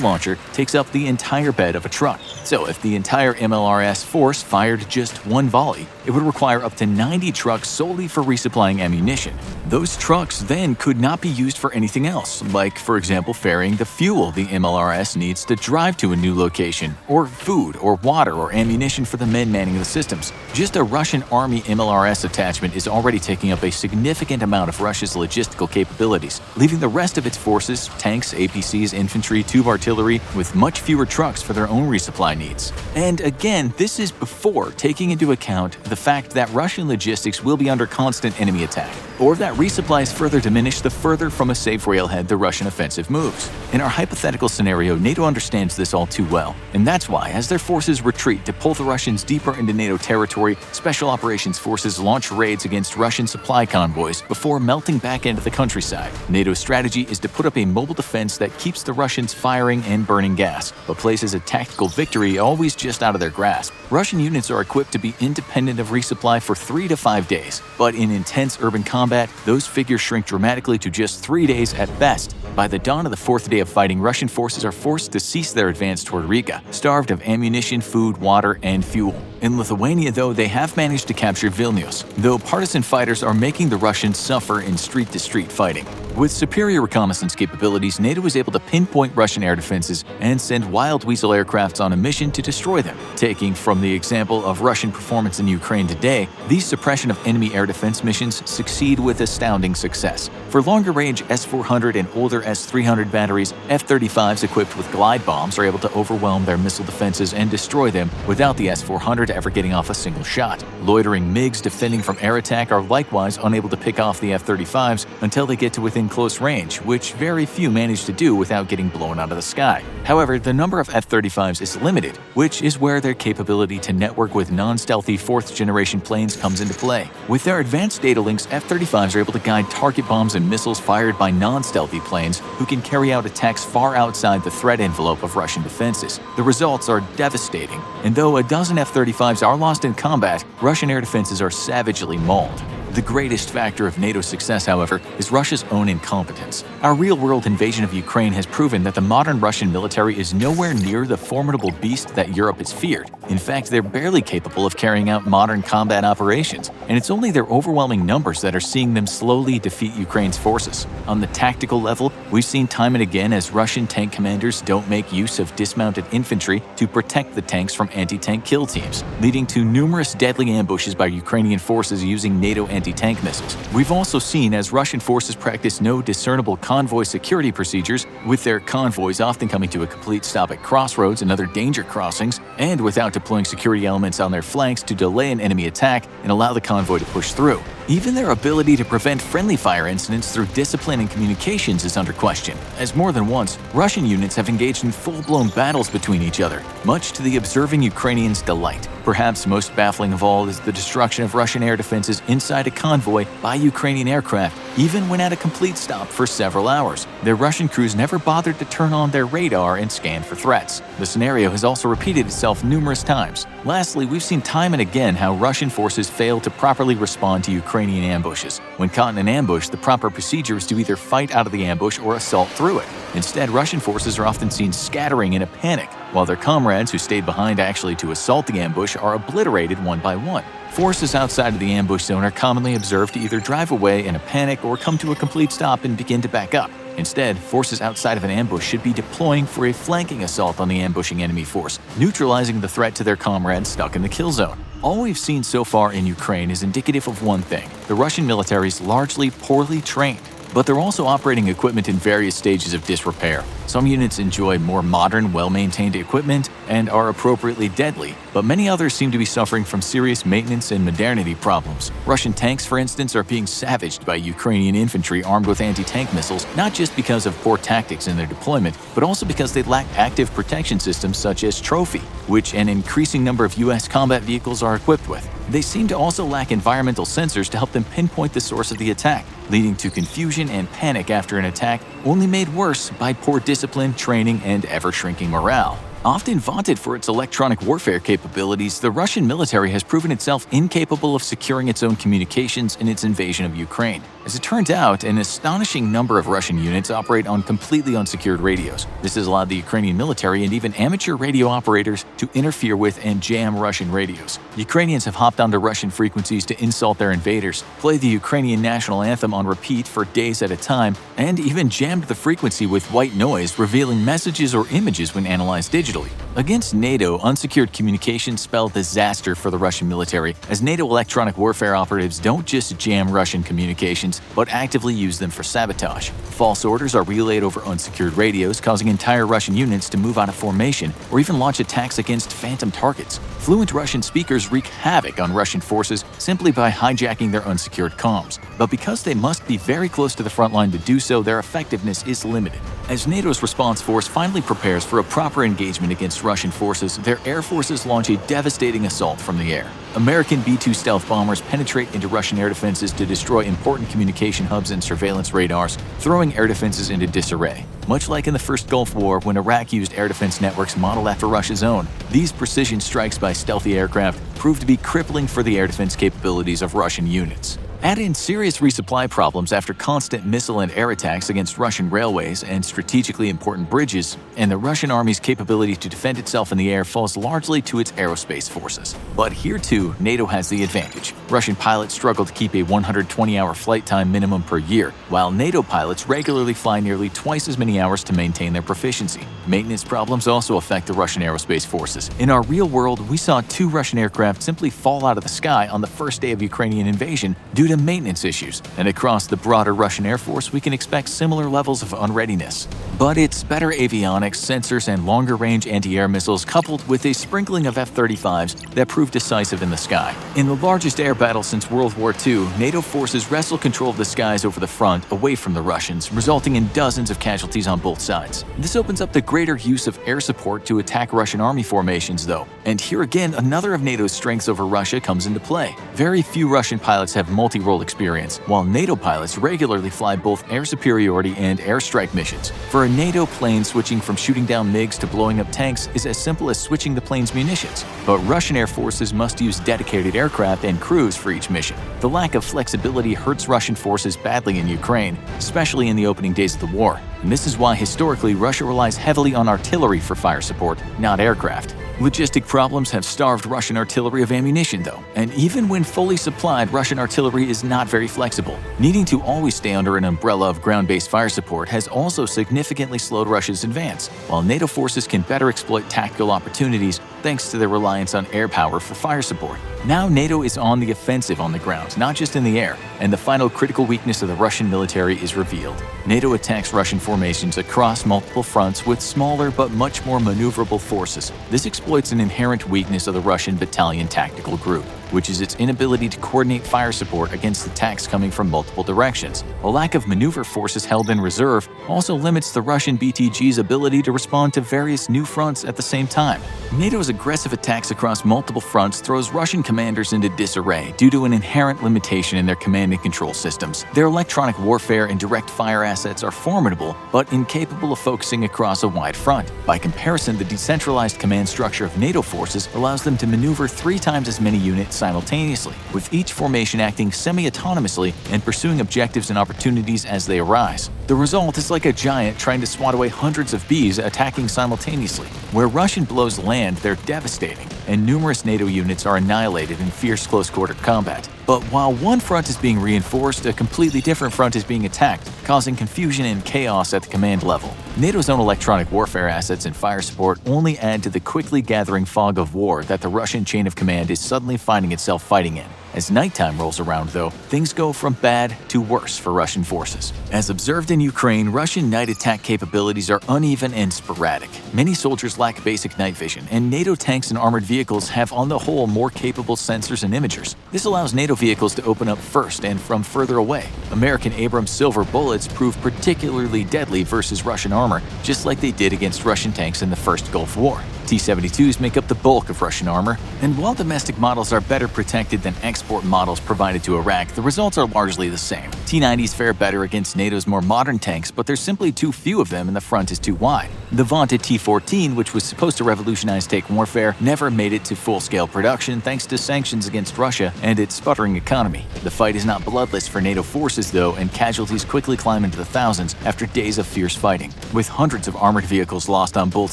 launcher takes up the entire bed of a truck. So if the entire MLRS force fired just one volley, it would require up to 90 trucks solely for resupplying ammunition. Those trucks then could not be used for anything else, like, for example, ferrying the fuel the MLRS needs to drive to a new location, or food or water or ammunition for the men manning the systems. Just a Russian army MLRS attachment is already taking up a significant amount of Russia's logistical capabilities, leaving the rest of its forces, tanks, APCs, infantry, tube artillery, with much fewer trucks for their own resupply needs. And again, this is before taking into account the fact that Russian logistics will be under constant enemy attack, or that resupply is further diminished the further from a safe railhead the Russian offensive moves. In our hypothetical scenario, NATO understands this all too well, and that's why, as their forces retreat to pull the Russians deeper into NATO territory, Special Operations Forces launch raids against Russian supply convoys before melting back into the countryside. NATO's strategy is to put up a mobile defense that keeps the Russians firing and burning gas, but places a tactical victory always just out of their grasp. Russian units are equipped to be independent of resupply for 3 to 5 days, but in intense urban combat, those figures shrink dramatically to just 3 days at best. By the dawn of the 4th day of fighting, Russian forces are forced to cease their advance toward Riga, starved of ammunition, food, water, and fuel. In Lithuania, though, they have managed to capture Vilnius, though partisan fighters are making the Russians suffer in street-to-street fighting. With superior reconnaissance capabilities, NATO was able to pinpoint Russian air defenses and send Wild Weasel aircrafts on a mission to destroy them. Taking from the example of Russian performance in Ukraine today, these suppression of enemy air defense missions succeed with astounding success. For longer-range S-400 and older S-300 batteries, F-35s equipped with glide bombs are able to overwhelm their missile defenses and destroy them without the S-400 ever getting off a single shot. Loitering MiGs defending from air attack are likewise unable to pick off the F-35s until they get to within close range, which very few manage to do without getting blown out of the sky. However, the number of F-35s is limited, which is where their capability to network with non-stealthy fourth-generation planes comes into play. With their advanced data links, F-35s are able to guide target bombs and missiles fired by non-stealthy planes who can carry out attacks far outside the threat envelope of Russian defenses. The results are devastating, and though a dozen F-35s are lost in combat, Russian air defenses are savagely mauled. The greatest factor of NATO's success, however, is Russia's own incompetence. Our real-world invasion of Ukraine has proven that the modern Russian military is nowhere near the formidable beast that Europe has feared. In fact, they're barely capable of carrying out modern combat operations, and it's only their overwhelming numbers that are seeing them slowly defeat Ukraine's forces. On the tactical level, we've seen time and again as Russian tank commanders don't make use of dismounted infantry to protect the tanks from anti-tank kill teams, leading to numerous deadly ambushes by Ukrainian forces using NATO anti-tank missiles. We've also seen as Russian forces practice no discernible convoy security procedures, with their convoys often coming to a complete stop at crossroads and other danger crossings, and without deploying security elements on their flanks to delay an enemy attack and allow the convoy to push through. Even their ability to prevent friendly fire incidents through discipline and communications is under question, as more than once, Russian units have engaged in full-blown battles between each other, much to the observing Ukrainians' delight. Perhaps most baffling of all is the destruction of Russian air defenses inside a convoy by Ukrainian aircraft, even when at a complete stop for several hours. Their Russian crews never bothered to turn on their radar and scan for threats. The scenario has also repeated itself numerous times. Lastly, we've seen time and again how Russian forces fail to properly respond to Ukrainian ambushes. When caught in an ambush, the proper procedure is to either fight out of the ambush or assault through it. Instead, Russian forces are often seen scattering in a panic, while their comrades who stayed behind actually to assault the ambush are obliterated one by one. Forces outside of the ambush zone are commonly observed to either drive away in a panic or come to a complete stop and begin to back up. Instead, forces outside of an ambush should be deploying for a flanking assault on the ambushing enemy force, neutralizing the threat to their comrades stuck in the kill zone. All we've seen so far in Ukraine is indicative of one thing: the Russian military is largely poorly trained. But they're also operating equipment in various stages of disrepair. Some units enjoy more modern, well-maintained equipment and are appropriately deadly, but many others seem to be suffering from serious maintenance and modernity problems. Russian tanks, for instance, are being savaged by Ukrainian infantry armed with anti-tank missiles, not just because of poor tactics in their deployment, but also because they lack active protection systems such as Trophy, which an increasing number of U.S. combat vehicles are equipped with. They seem to also lack environmental sensors to help them pinpoint the source of the attack, leading to confusion and panic after an attack, only made worse by poor discipline, training, and ever-shrinking morale. Often vaunted for its electronic warfare capabilities, the Russian military has proven itself incapable of securing its own communications in its invasion of Ukraine. As it turns out, an astonishing number of Russian units operate on completely unsecured radios. This has allowed the Ukrainian military and even amateur radio operators to interfere with and jam Russian radios. Ukrainians have hopped onto Russian frequencies to insult their invaders, play the Ukrainian national anthem on repeat for days at a time, and even jammed the frequency with white noise, revealing messages or images when analyzed digitally. Against NATO, unsecured communications spell disaster for the Russian military, as NATO electronic warfare operatives don't just jam Russian communications, but actively use them for sabotage. False orders are relayed over unsecured radios, causing entire Russian units to move out of formation or even launch attacks against phantom targets. Fluent Russian speakers wreak havoc on Russian forces simply by hijacking their unsecured comms. But because they must be very close to the front line to do so, their effectiveness is limited. As NATO's response force finally prepares for a proper engagement against Russian forces, their air forces launch a devastating assault from the air. American B-2 stealth bombers penetrate into Russian air defenses to destroy important communication hubs and surveillance radars, throwing air defenses into disarray. Much like in the First Gulf War, when Iraq used air defense networks modeled after Russia's own, these precision strikes by stealthy aircraft proved to be crippling for the air defense capabilities of Russian units. Add in serious resupply problems after constant missile and air attacks against Russian railways and strategically important bridges, and the Russian army's capability to defend itself in the air falls largely to its aerospace forces. But here too, NATO has the advantage. Russian pilots struggle to keep a 120-hour flight time minimum per year, while NATO pilots regularly fly nearly twice as many hours to maintain their proficiency. Maintenance problems also affect the Russian aerospace forces. In our real world, we saw 2 Russian aircraft simply fall out of the sky on the first day of Ukrainian invasion due to maintenance issues, and across the broader Russian Air Force we can expect similar levels of unreadiness. but it's better avionics, sensors, and longer-range anti-air missiles coupled with a sprinkling of F-35s that prove decisive in the sky. In the largest air battle since World War II, NATO forces wrestle control of the skies over the front away from the Russians, resulting in dozens of casualties on both sides. This opens up the greater use of air support to attack Russian army formations, though. And here again, another of NATO's strengths over Russia comes into play. Very few Russian pilots have multi-role experience, while NATO pilots regularly fly both air superiority and airstrike missions. For a NATO plane, switching from shooting down MiGs to blowing up tanks is as simple as switching the plane's munitions. But Russian air forces must use dedicated aircraft and crews for each mission. The lack of flexibility hurts Russian forces badly in Ukraine, especially in the opening days of the war. And this is why historically Russia relies heavily on artillery for fire support, not aircraft. Logistic problems have starved Russian artillery of ammunition, though, and even when fully supplied, Russian artillery is not very flexible. Needing to always stay under an umbrella of ground-based fire support has also significantly slowed Russia's advance, while NATO forces can better exploit tactical opportunities thanks to their reliance on air power for fire support. Now NATO is on the offensive on the ground, not just in the air, and the final critical weakness of the Russian military is revealed. NATO attacks Russian formations across multiple fronts with smaller but much more maneuverable forces. This exploits an inherent weakness of the Russian battalion tactical group, which is its inability to coordinate fire support against attacks coming from multiple directions. A lack of maneuver forces held in reserve also limits the Russian BTG's ability to respond to various new fronts at the same time. NATO's aggressive attacks across multiple fronts throws Russian commanders into disarray due to an inherent limitation in their command and control systems. Their electronic warfare and direct fire assets are formidable, but incapable of focusing across a wide front. By comparison, the decentralized command structure of NATO forces allows them to maneuver 3 times as many units simultaneously, with each formation acting semi-autonomously and pursuing objectives and opportunities as they arise. The result is like a giant trying to swat away hundreds of bees attacking simultaneously. Where Russian blows land, they're devastating, and numerous NATO units are annihilated in fierce close-quarter combat. But while one front is being reinforced, a completely different front is being attacked, causing confusion and chaos at the command level. NATO's own electronic warfare assets and fire support only add to the quickly gathering fog of war that the Russian chain of command is suddenly finding itself fighting in. As nighttime rolls around, though, things go from bad to worse for Russian forces. As observed in Ukraine, Russian night attack capabilities are uneven and sporadic. Many soldiers lack basic night vision, and NATO tanks and armored vehicles have on the whole more capable sensors and imagers. This allows NATO vehicles to open up first and from further away. American Abrams Silver bullets prove particularly deadly versus Russian armor, just like they did against Russian tanks in the First Gulf War. T-72s make up the bulk of Russian armor, and while domestic models are better protected than export models provided to Iraq, the results are largely the same. T-90s fare better against NATO's more modern tanks, but there's simply too few of them and the front is too wide. The vaunted T-14, which was supposed to revolutionize tank warfare, never made it to full-scale production thanks to sanctions against Russia and its sputtering economy. The fight is not bloodless for NATO forces, though, and casualties quickly climb into the thousands after days of fierce fighting, with hundreds of armored vehicles lost on both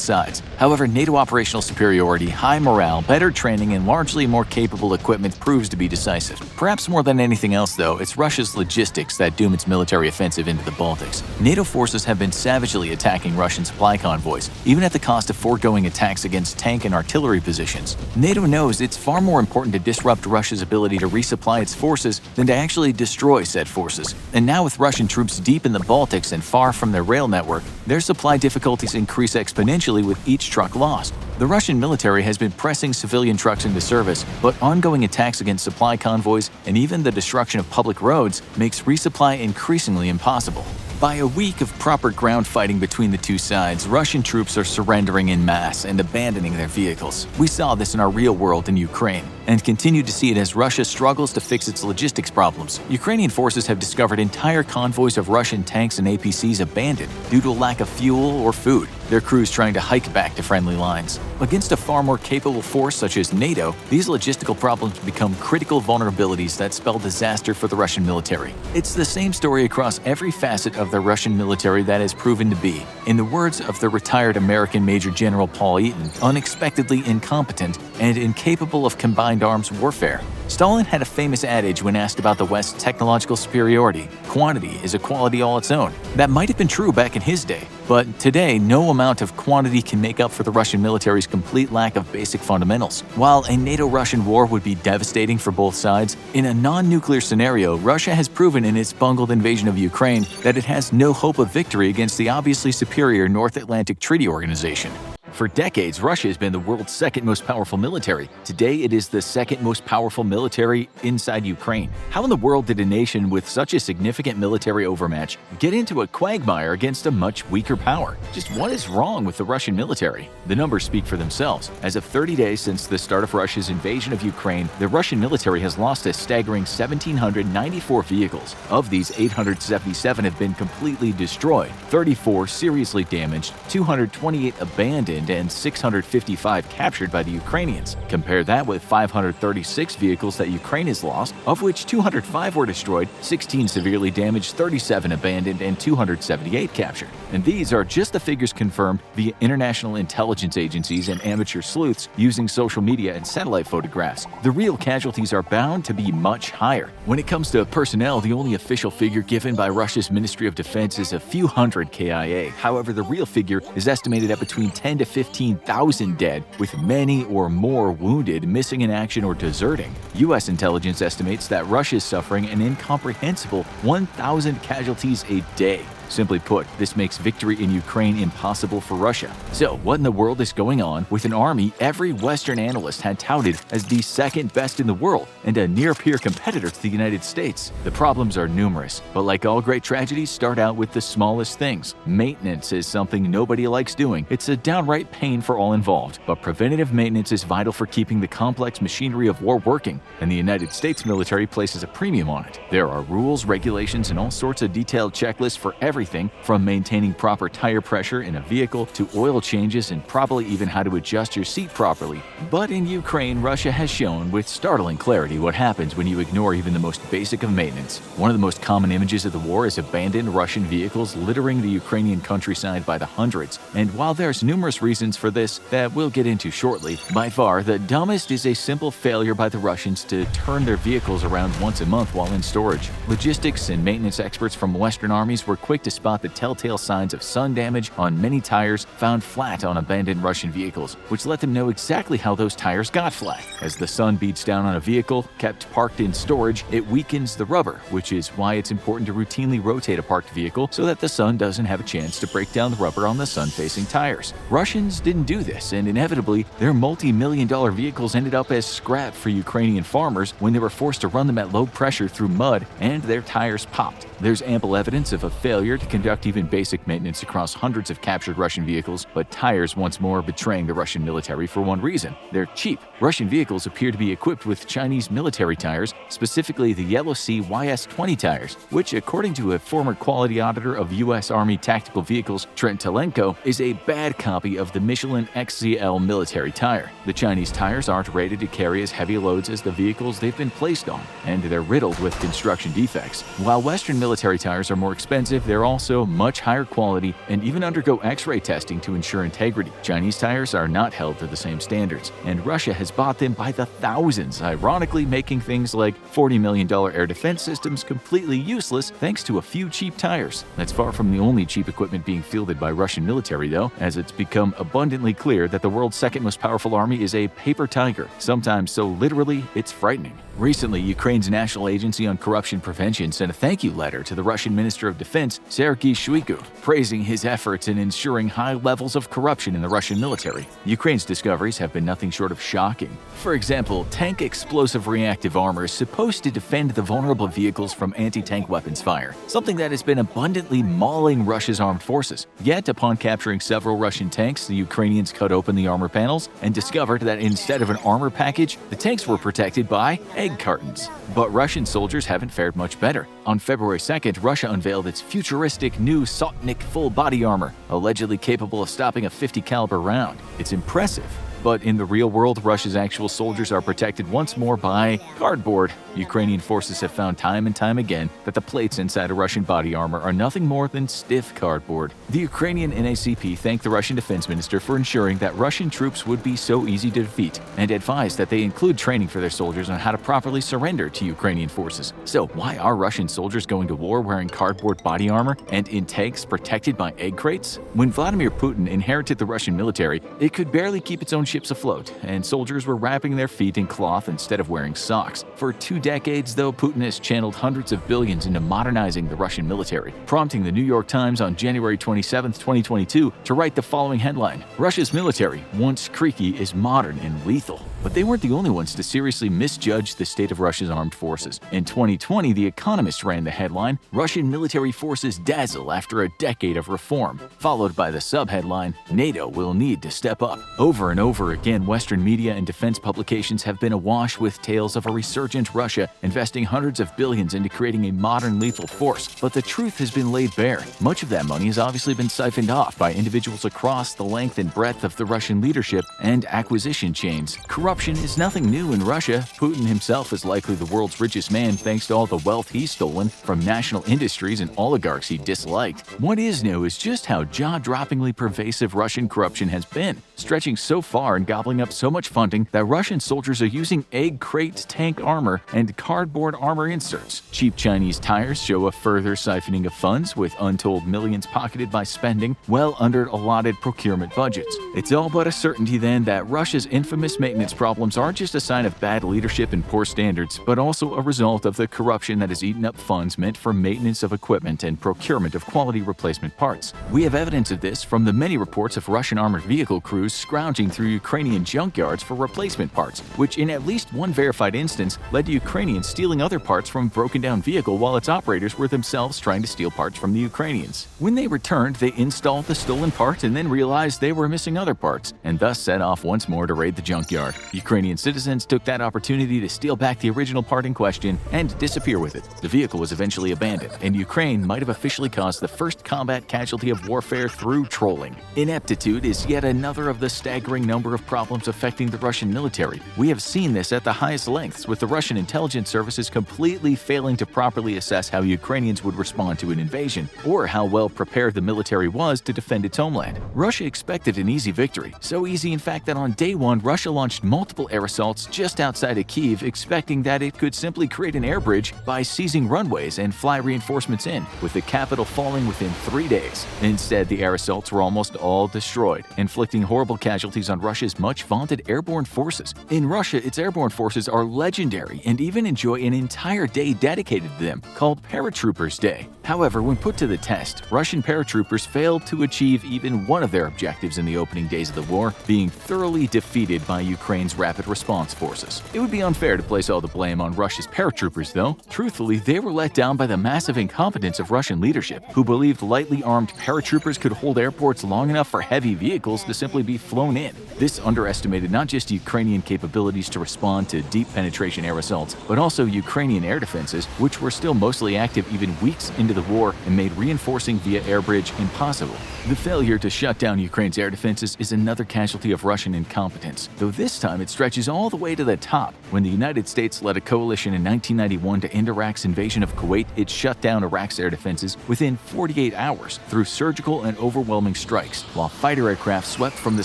sides. However, NATO operational superiority, high morale, better training, and largely more capable equipment proves to be decisive. Perhaps more than anything else, though, it's Russia's logistics that doom its military offensive into the Baltics. NATO forces have been savagely attacking Russian supply convoys, even at the cost of foregoing attacks against tank and artillery positions. NATO knows it's far more important to disrupt Russia's ability to resupply its forces than to actually destroy said forces. And now with Russian troops deep in the Baltics and far from their rail network, their supply difficulties increase exponentially with each truck lost. The Russian military has been pressing civilian trucks into service, but ongoing attacks against supply convoys and even the destruction of public roads makes resupply increasingly impossible. By a week of proper ground fighting between the two sides, Russian troops are surrendering en masse and abandoning their vehicles. We saw this in our real world in Ukraine, and continue to see it as Russia struggles to fix its logistics problems. Ukrainian forces have discovered entire convoys of Russian tanks and APCs abandoned due to a lack of fuel or food, their crews trying to hike back to friendly lines. Against a far more capable force such as NATO, these logistical problems become critical vulnerabilities that spell disaster for the Russian military. It's the same story across every facet of the Russian military that has proven to be, in the words of the retired American Major General Paul Eaton, unexpectedly incompetent and incapable of combined arms warfare. Stalin had a famous adage when asked about the West's technological superiority: quantity is a quality all its own. That might have been true back in his day, but today no amount of quantity can make up for the Russian military's complete lack of basic fundamentals. While a NATO-Russian war would be devastating for both sides, in a non-nuclear scenario, Russia has proven in its bungled invasion of Ukraine that it has no hope of victory against the obviously superior North Atlantic Treaty Organization. For decades, Russia has been the world's second most powerful military. Today, it is the second most powerful military inside Ukraine. How in the world did a nation with such a significant military overmatch get into a quagmire against a much weaker power? Just what is wrong with the Russian military? The numbers speak for themselves. As of 30 days since the start of Russia's invasion of Ukraine, the Russian military has lost a staggering 1,794 vehicles. Of these, 877 have been completely destroyed, 34 seriously damaged, 228 abandoned, and 655 captured by the Ukrainians. Compare that with 536 vehicles that Ukraine has lost, of which 205 were destroyed, 16 severely damaged, 37 abandoned, and 278 captured. And these are just the figures confirmed via international intelligence agencies and amateur sleuths using social media and satellite photographs. The real casualties are bound to be much higher. When it comes to personnel, the only official figure given by Russia's Ministry of Defense is a few hundred KIA. However, the real figure is estimated at between 10 to 15,000 dead, with many or more wounded, missing in action, or deserting. U.S. intelligence estimates that Russia is suffering an incomprehensible 1,000 casualties a day. Simply put, this makes victory in Ukraine impossible for Russia. So, what in the world is going on with an army every Western analyst had touted as the second best in the world and a near-peer competitor to the United States? The problems are numerous, but like all great tragedies, start out with the smallest things. Maintenance is something nobody likes doing. It's a downright pain for all involved, but preventative maintenance is vital for keeping the complex machinery of war working, and the United States military places a premium on it. There are rules, regulations, and all sorts of detailed checklists for everything from maintaining proper tire pressure in a vehicle to oil changes and probably even how to adjust your seat properly. But in Ukraine, Russia has shown with startling clarity what happens when you ignore even the most basic of maintenance. One of the most common images of the war is abandoned Russian vehicles littering the Ukrainian countryside by the hundreds. And while there's numerous reasons for this that we'll get into shortly, by far the dumbest is a simple failure by the Russians to turn their vehicles around once a month while in storage. Logistics and maintenance experts from Western armies were quick to spot the telltale signs of sun damage on many tires found flat on abandoned Russian vehicles, which let them know exactly how those tires got flat. As the sun beats down on a vehicle kept parked in storage, it weakens the rubber, which is why it's important to routinely rotate a parked vehicle so that the sun doesn't have a chance to break down the rubber on the sun-facing tires. Russians didn't do this, and inevitably, their multi-million-dollar vehicles ended up as scrap for Ukrainian farmers when they were forced to run them at low pressure through mud, and their tires popped. There's ample evidence of a failure to conduct even basic maintenance across hundreds of captured Russian vehicles, but tires once more betraying the Russian military for one reason: they're cheap. Russian vehicles appear to be equipped with Chinese military tires, specifically the Yellow Sea YS-20 tires, which, according to a former quality auditor of U.S. Army tactical vehicles, Trent Telenko, is a bad copy of the Michelin XCL military tire. The Chinese tires aren't rated to carry as heavy loads as the vehicles they've been placed on, and they're riddled with construction defects. While Western military tires are more expensive, they're also much higher quality and even undergo X-ray testing to ensure integrity. Chinese tires are not held to the same standards, and Russia has bought them by the thousands, ironically making things like $40 million air defense systems completely useless thanks to a few cheap tires. That's far from the only cheap equipment being fielded by Russian military, though, as it's become abundantly clear that the world's second most powerful army is a paper tiger, sometimes so literally it's frightening. Recently, Ukraine's National Agency on Corruption Prevention sent a thank you letter to the Russian Minister of Defense, Sergei Shoigu, praising his efforts in ensuring high levels of corruption in the Russian military. Ukraine's discoveries have been nothing short of shocking. For example, tank explosive reactive armor is supposed to defend the vulnerable vehicles from anti-tank weapons fire, something that has been abundantly mauling Russia's armed forces. Yet, upon capturing several Russian tanks, the Ukrainians cut open the armor panels and discovered that instead of an armor package, the tanks were protected by egg cartons. But Russian soldiers haven't fared much better. On February 2nd, Russia unveiled its futuristic new Sotnik full-body armor, allegedly capable of stopping a .50 caliber round. It's impressive, But in the real world, Russia's actual soldiers are protected once more by cardboard. Ukrainian forces have found time and time again that the plates inside a Russian body armor are nothing more than stiff cardboard. The Ukrainian NACP thanked the Russian defense minister for ensuring that Russian troops would be so easy to defeat, and advised that they include training for their soldiers on how to properly surrender to Ukrainian forces. So why are Russian soldiers going to war wearing cardboard body armor and in tanks protected by egg crates? When Vladimir Putin inherited the Russian military, it could barely keep its own ships afloat, and soldiers were wrapping their feet in cloth instead of wearing socks. For 2 decades, though, Putin has channeled hundreds of billions into modernizing the Russian military, prompting the New York Times on January 27, 2022 to write the following headline: "Russia's military, once creaky, is modern and lethal." But they weren't the only ones to seriously misjudge the state of Russia's armed forces. In 2020, The Economist ran the headline, "Russian military forces dazzle after a decade of reform," followed by the subheadline, "NATO will need to step up." Over and over again, Western media and defense publications have been awash with tales of a resurgent Russia investing hundreds of billions into creating a modern lethal force. But the truth has been laid bare. Much of that money has obviously been siphoned off by individuals across the length and breadth of the Russian leadership and acquisition chains. Corruption is nothing new in Russia. Putin himself is likely the world's richest man thanks to all the wealth he's stolen from national industries and oligarchs he disliked. What is new is just how jaw-droppingly pervasive Russian corruption has been, stretching so far and gobbling up so much funding that Russian soldiers are using egg crate tank armor and cardboard armor inserts. Cheap Chinese tires show a further siphoning of funds, with untold millions pocketed by spending well under allotted procurement budgets. It's all but a certainty then that Russia's infamous maintenance problems aren't just a sign of bad leadership and poor standards, but also a result of the corruption that has eaten up funds meant for maintenance of equipment and procurement of quality replacement parts. We have evidence of this from the many reports of Russian armored vehicle crews scrounging through Ukrainian junkyards for replacement parts, which in at least one verified instance led to Ukrainians stealing other parts from a broken down vehicle while its operators were themselves trying to steal parts from the Ukrainians. When they returned, they installed the stolen part and then realized they were missing other parts, and thus set off once more to raid the junkyard. Ukrainian citizens took that opportunity to steal back the original part in question and disappear with it. The vehicle was eventually abandoned, and Ukraine might have officially caused the first combat casualty of warfare through trolling. Ineptitude is yet another of the staggering number of problems affecting the Russian military. We have seen this at the highest lengths, with the Russian intelligence services completely failing to properly assess how Ukrainians would respond to an invasion, or how well prepared the military was to defend its homeland. Russia expected an easy victory, so easy in fact that on day one, Russia launched multiple air assaults just outside of Kyiv, expecting that it could simply create an air bridge by seizing runways and fly reinforcements in, with the capital falling within 3 days. Instead, the air assaults were almost all destroyed, inflicting horrible casualties on Russia's much-vaunted airborne forces. In Russia, its airborne forces are legendary and even enjoy an entire day dedicated to them, called Paratroopers Day. However, when put to the test, Russian paratroopers failed to achieve even one of their objectives in the opening days of the war, being thoroughly defeated by Ukraine's rapid response forces. It would be unfair to place all the blame on Russia's paratroopers, though. Truthfully, they were let down by the massive incompetence of Russian leadership, who believed lightly armed paratroopers could hold airports long enough for heavy vehicles to simply be flown in. This underestimated not just Ukrainian capabilities to respond to deep penetration air assaults, but also Ukrainian air defenses, which were still mostly active even weeks into the war and made reinforcing via air bridge impossible. The failure to shut down Ukraine's air defenses is another casualty of Russian incompetence, though this time it stretches all the way to the top. When the United States led a coalition in 1991 to end Iraq's invasion of Kuwait, it shut down Iraq's air defenses within 48 hours through surgical and overwhelming strikes, while fighter aircraft swept from the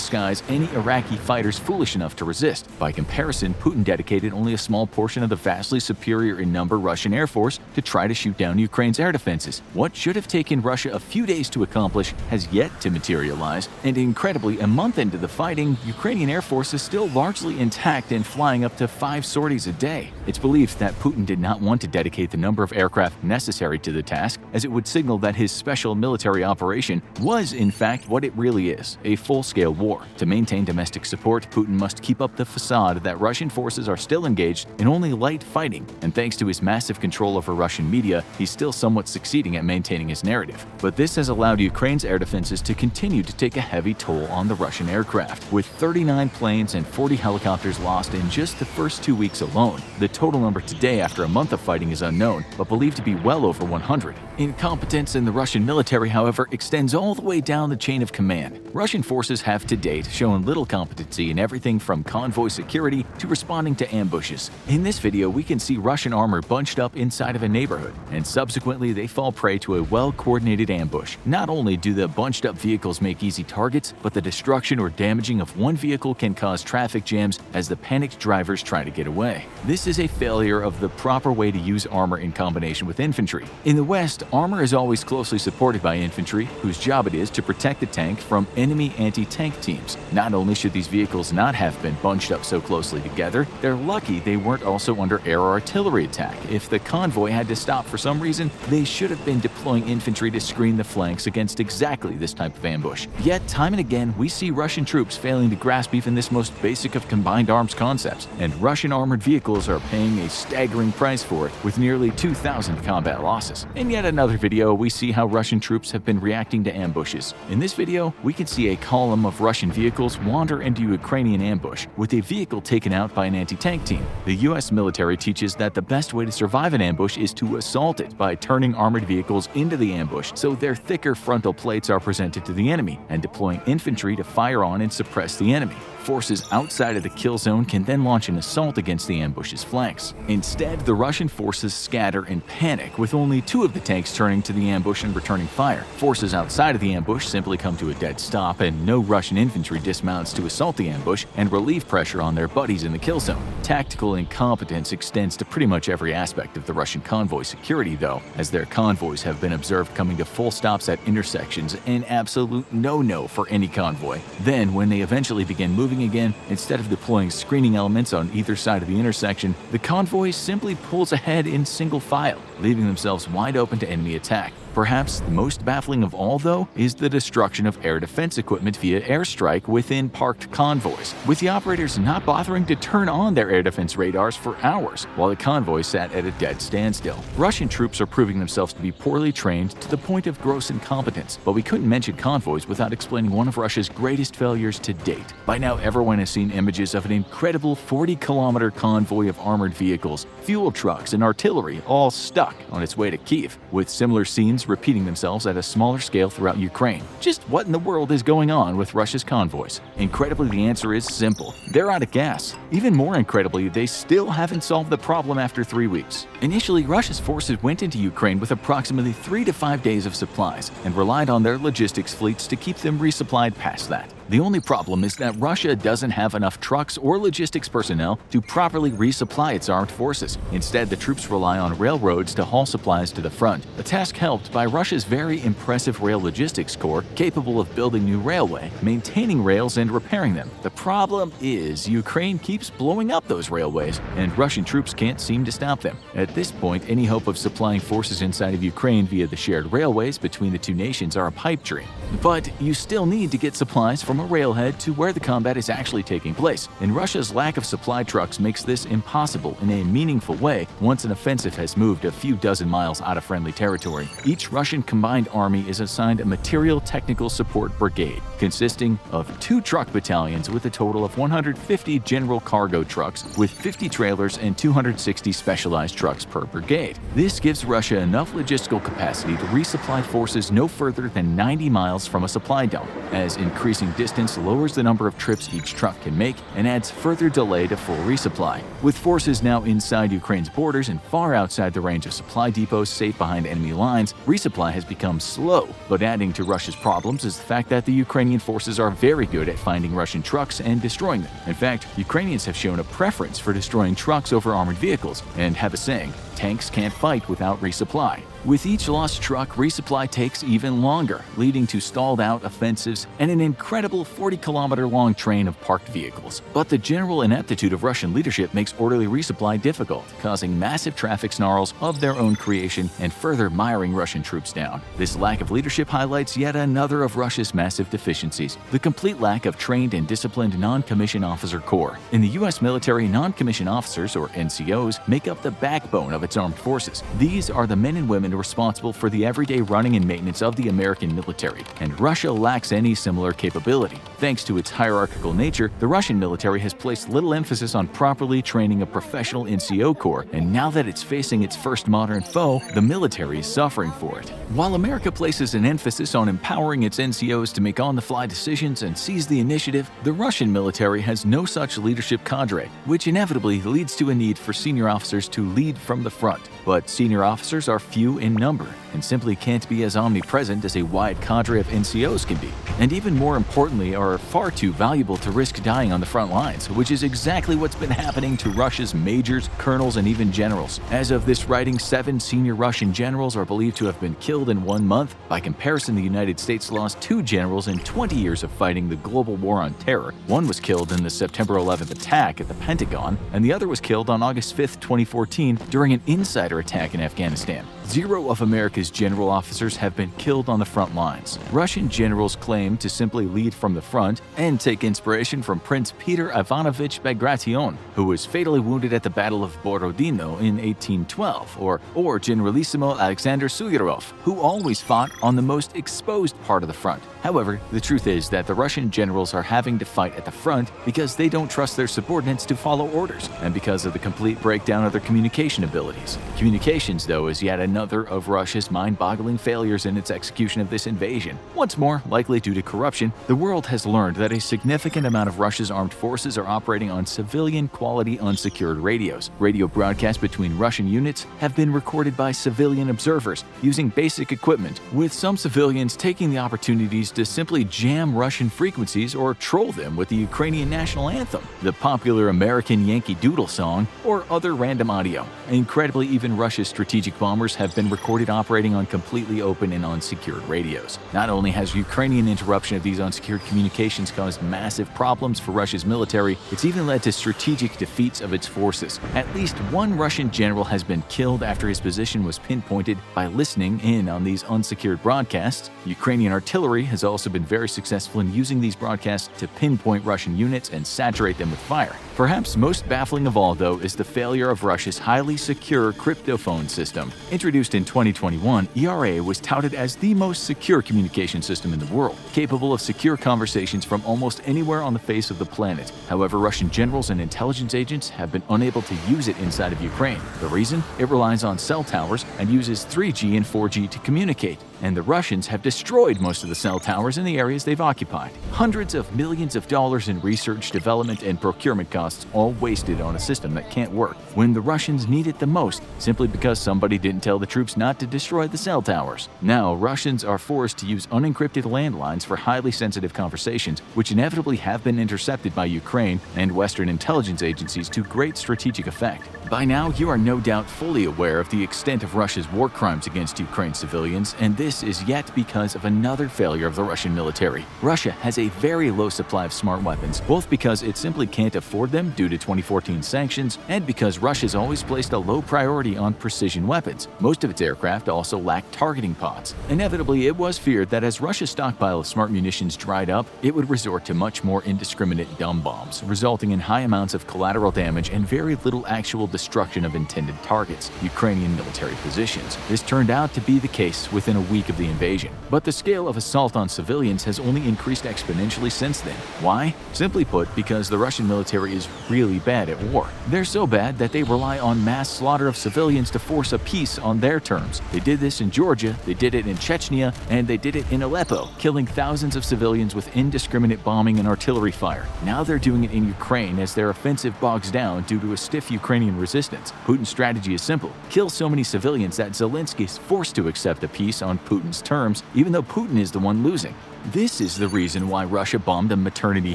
skies any Iraqi fighters foolish enough to resist. By comparison, Putin dedicated only a small portion of the vastly superior in number Russian Air Force to try to shoot down Ukraine's air defenses. What should have taken Russia a few days to accomplish has yet to materialize, and incredibly, a month into the fighting, Ukrainian Air Force is still largely intact and flying up to 5 sorties a day. It's believed that Putin did not want to dedicate the number of aircraft necessary to the task, as it would signal that his special military operation was in fact what it really is, a full-scale war. To maintain domestic support, Putin must keep up the facade that Russian forces are still engaged in only light fighting, and thanks to his massive control over Russian media, he's still somewhat succeeding at maintaining his narrative. But this has allowed Ukraine's air defenses to continue to take a heavy toll on the Russian aircraft, with 39 planes and 40 helicopters helicopters lost in just the first 2 weeks alone. The total number today after a month of fighting is unknown, but believed to be well over 100. Incompetence in the Russian military, however, extends all the way down the chain of command. Russian forces have to date shown little competency in everything from convoy security to responding to ambushes. In this video, we can see Russian armor bunched up inside of a neighborhood, and subsequently they fall prey to a well-coordinated ambush. Not only do the bunched up vehicles make easy targets, but the destruction or damaging of one vehicle can cause traffic jams as the panicked drivers try to get away. This is a failure of the proper way to use armor in combination with infantry. In the West, armor is always closely supported by infantry, whose job it is to protect the tank from enemy anti-tank teams. Not only should these vehicles not have been bunched up so closely together, they're lucky they weren't also under air or artillery attack. If the convoy had to stop for some reason, they should have been deploying infantry to screen the flanks against exactly this type of ambush. Yet, time and again, we see Russian troops failing to grasp even this most basic of combined arms concepts, and Russian armored vehicles are paying a staggering price for it, with nearly 2,000 combat losses. In yet another video, we see how Russian troops have been reacting to ambushes. In this video, we can see a column of Russian vehicles wander into Ukrainian ambush, with a vehicle taken out by an anti-tank team. The US military teaches that the best way to survive an ambush is to assault it by turning armored vehicles into the ambush so their thicker frontal plates are presented to the enemy, and deploying infantry to fire on and suppress the enemy. Forces outside of the kill zone can then launch an assault against the ambush's flanks. Instead, the Russian forces scatter in panic, with only 2 of the tanks turning to the ambush and returning fire. Forces outside of the ambush simply come to a dead stop, and no Russian infantry dismounts to assault the ambush and relieve pressure on their buddies in the kill zone. Tactical incompetence extends to pretty much every aspect of the Russian convoy security, though, as their convoys have been observed coming to full stops at intersections, an absolute no-no for any convoy. Then, when they eventually begin moving again, instead of deploying screening elements on either side of the intersection, the convoy simply pulls ahead in single file, leaving themselves wide open to enemy attack. Perhaps the most baffling of all, though, is the destruction of air defense equipment via airstrike within parked convoys, with the operators not bothering to turn on their air defense radars for hours while the convoy sat at a dead standstill. Russian troops are proving themselves to be poorly trained to the point of gross incompetence, but we couldn't mention convoys without explaining one of Russia's greatest failures to date. By now, everyone has seen images of an incredible 40-kilometer convoy of armored vehicles, fuel trucks, and artillery all stuck on its way to Kyiv, with similar scenes repeating themselves at a smaller scale throughout Ukraine. Just what in the world is going on with Russia's convoys? Incredibly, the answer is simple. They're out of gas. Even more incredibly, they still haven't solved the problem after 3 weeks. Initially, Russia's forces went into Ukraine with approximately 3 to 5 days of supplies and relied on their logistics fleets to keep them resupplied past that. The only problem is that Russia doesn't have enough trucks or logistics personnel to properly resupply its armed forces. Instead, the troops rely on railroads to haul supplies to the front, a task helped by Russia's very impressive rail logistics corps, capable of building new railway, maintaining rails, and repairing them. The problem is Ukraine keeps blowing up those railways, and Russian troops can't seem to stop them. At this point, any hope of supplying forces inside of Ukraine via the shared railways between the two nations are a pipe dream. But you still need to get supplies from a railhead to where the combat is actually taking place, and Russia's lack of supply trucks makes this impossible in a meaningful way once an offensive has moved a few dozen miles out of friendly territory. Each Russian combined army is assigned a material technical support brigade, consisting of 2 truck battalions with a total of 150 general cargo trucks with 50 trailers and 260 specialized trucks per brigade. This gives Russia enough logistical capacity to resupply forces no further than 90 miles from a supply dump, as increasing distance lowers the number of trips each truck can make and adds further delay to full resupply. With forces now inside Ukraine's borders and far outside the range of supply depots safe behind enemy lines, resupply has become slow. But adding to Russia's problems is the fact that the Ukrainian forces are very good at finding Russian trucks and destroying them. In fact, Ukrainians have shown a preference for destroying trucks over armored vehicles, and have a saying, tanks can't fight without resupply. With each lost truck, resupply takes even longer, leading to stalled-out offensives and an incredible 40-kilometer-long train of parked vehicles. But the general ineptitude of Russian leadership makes orderly resupply difficult, causing massive traffic snarls of their own creation and further miring Russian troops down. This lack of leadership highlights yet another of Russia's massive deficiencies: the complete lack of trained and disciplined non-commissioned officer corps. In the U.S. military, non-commissioned officers, or NCOs, make up the backbone of its armed forces. These are the men and women been responsible for the everyday running and maintenance of the American military, and Russia lacks any similar capability. Thanks to its hierarchical nature, the Russian military has placed little emphasis on properly training a professional NCO corps, and now that it's facing its first modern foe, the military is suffering for it. While America places an emphasis on empowering its NCOs to make on-the-fly decisions and seize the initiative, the Russian military has no such leadership cadre, which inevitably leads to a need for senior officers to lead from the front. But senior officers are few in number and simply can't be as omnipresent as a wide cadre of NCOs can be, and even more importantly are far too valuable to risk dying on the front lines, which is exactly what's been happening to Russia's majors, colonels, and even generals. As of this writing, 7 senior Russian generals are believed to have been killed in 1 month. By comparison, the United States lost 2 generals in 20 years of fighting the global war on terror. One was killed in the September 11th attack at the Pentagon, and the other was killed on August 5, 2014 during an insider attack in Afghanistan. 0 of America's general officers have been killed on the front lines. Russian generals claim to simply lead from the front and take inspiration from Prince Peter Ivanovich Bagration, who was fatally wounded at the Battle of Borodino in 1812, or Generalissimo Alexander Suvorov, who always fought on the most exposed part of the front. However, the truth is that the Russian generals are having to fight at the front because they don't trust their subordinates to follow orders, and because of the complete breakdown of their communication abilities. Communications, though, is yet another of Russia's mind-boggling failures in its execution of this invasion. Once more, likely due to corruption, the world has learned that a significant amount of Russia's armed forces are operating on civilian-quality unsecured radios. Radio broadcasts between Russian units have been recorded by civilian observers using basic equipment, with some civilians taking the opportunities to simply jam Russian frequencies or troll them with the Ukrainian national anthem, the popular American Yankee Doodle song, or other random audio. Incredibly, even Russia's strategic bombers have been recorded operating on completely open and unsecured radios. Not only has Ukrainian interruption of these unsecured communications caused massive problems for Russia's military, it's even led to strategic defeats of its forces. At least 1 Russian general has been killed after his position was pinpointed by listening in on these unsecured broadcasts. Ukrainian artillery has also been very successful in using these broadcasts to pinpoint Russian units and saturate them with fire. Perhaps most baffling of all, though, is the failure of Russia's highly secure cryptophone system. Introduced in 2021, ERA was touted as the most secure communication system in the world, capable of secure conversations from almost anywhere on the face of the planet. However, Russian generals and intelligence agents have been unable to use it inside of Ukraine. The reason? It relies on cell towers and uses 3G and 4G to communicate, and the Russians have destroyed most of the cell towers in the areas they've occupied. Hundreds of millions of dollars in research, development, and procurement costs all wasted on a system that can't work when the Russians need it the most, simply because somebody didn't tell the troops not to destroy the cell towers. Now, Russians are forced to use unencrypted landlines for highly sensitive conversations, which inevitably have been intercepted by Ukraine and Western intelligence agencies to great strategic effect. By now, you are no doubt fully aware of the extent of Russia's war crimes against Ukraine civilians, and this is yet because of another failure of the Russian military. Russia has a very low supply of smart weapons, both because it simply can't afford them due to 2014 sanctions, and because Russia's always placed a low priority on precision weapons. Most of its aircraft also lack targeting pods. Inevitably, it was feared that as Russia's stockpile of smart munitions dried up, it would resort to much more indiscriminate dumb bombs, resulting in high amounts of collateral damage and very little actual destruction of intended targets, Ukrainian military positions. This turned out to be the case within a week of the invasion. But the scale of assault on civilians has only increased exponentially since then. Why? Simply put, because the Russian military is really bad at war. They're so bad that they rely on mass slaughter of civilians to force a peace on their terms. They did this in Georgia, they did it in Chechnya, and they did it in Aleppo, killing thousands of civilians with indiscriminate bombing and artillery fire. Now they're doing it in Ukraine as their offensive bogs down due to a stiff Ukrainian resistance. Putin's strategy is simple: kill so many civilians that Zelensky is forced to accept a peace on Putin's terms, even though Putin is the one losing. This is the reason why Russia bombed a maternity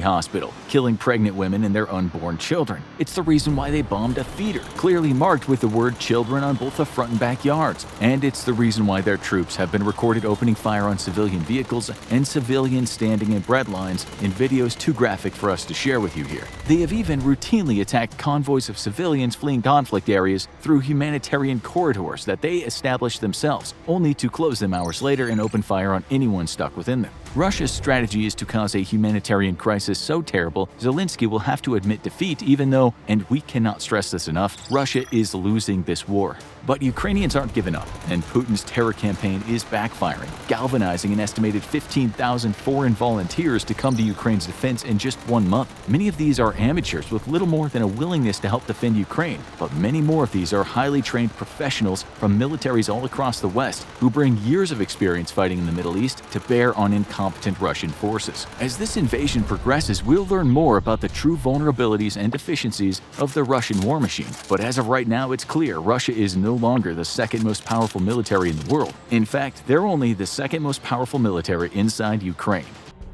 hospital, killing pregnant women and their unborn children. It's the reason why they bombed a feeder, clearly marked with the word children on both the front and back yards. And it's the reason why their troops have been recorded opening fire on civilian vehicles and civilians standing in bread lines in videos too graphic for us to share with you here. They have even routinely attacked convoys of civilians fleeing conflict areas through humanitarian corridors that they established themselves, only to close them out hours later and open fire on anyone stuck within them. Russia's strategy is to cause a humanitarian crisis so terrible, Zelensky will have to admit defeat even though, and we cannot stress this enough, Russia is losing this war. But Ukrainians aren't giving up, and Putin's terror campaign is backfiring, galvanizing an estimated 15,000 foreign volunteers to come to Ukraine's defense in just 1 month. Many of these are amateurs with little more than a willingness to help defend Ukraine, but many more of these are highly trained professionals from militaries all across the West who bring years of experience fighting in the Middle East to bear on incompetent Russian forces. As this invasion progresses, we'll learn more about the true vulnerabilities and deficiencies of the Russian war machine. But as of right now, it's clear Russia is no longer the second most powerful military in the world. In fact, they're only the second most powerful military inside Ukraine.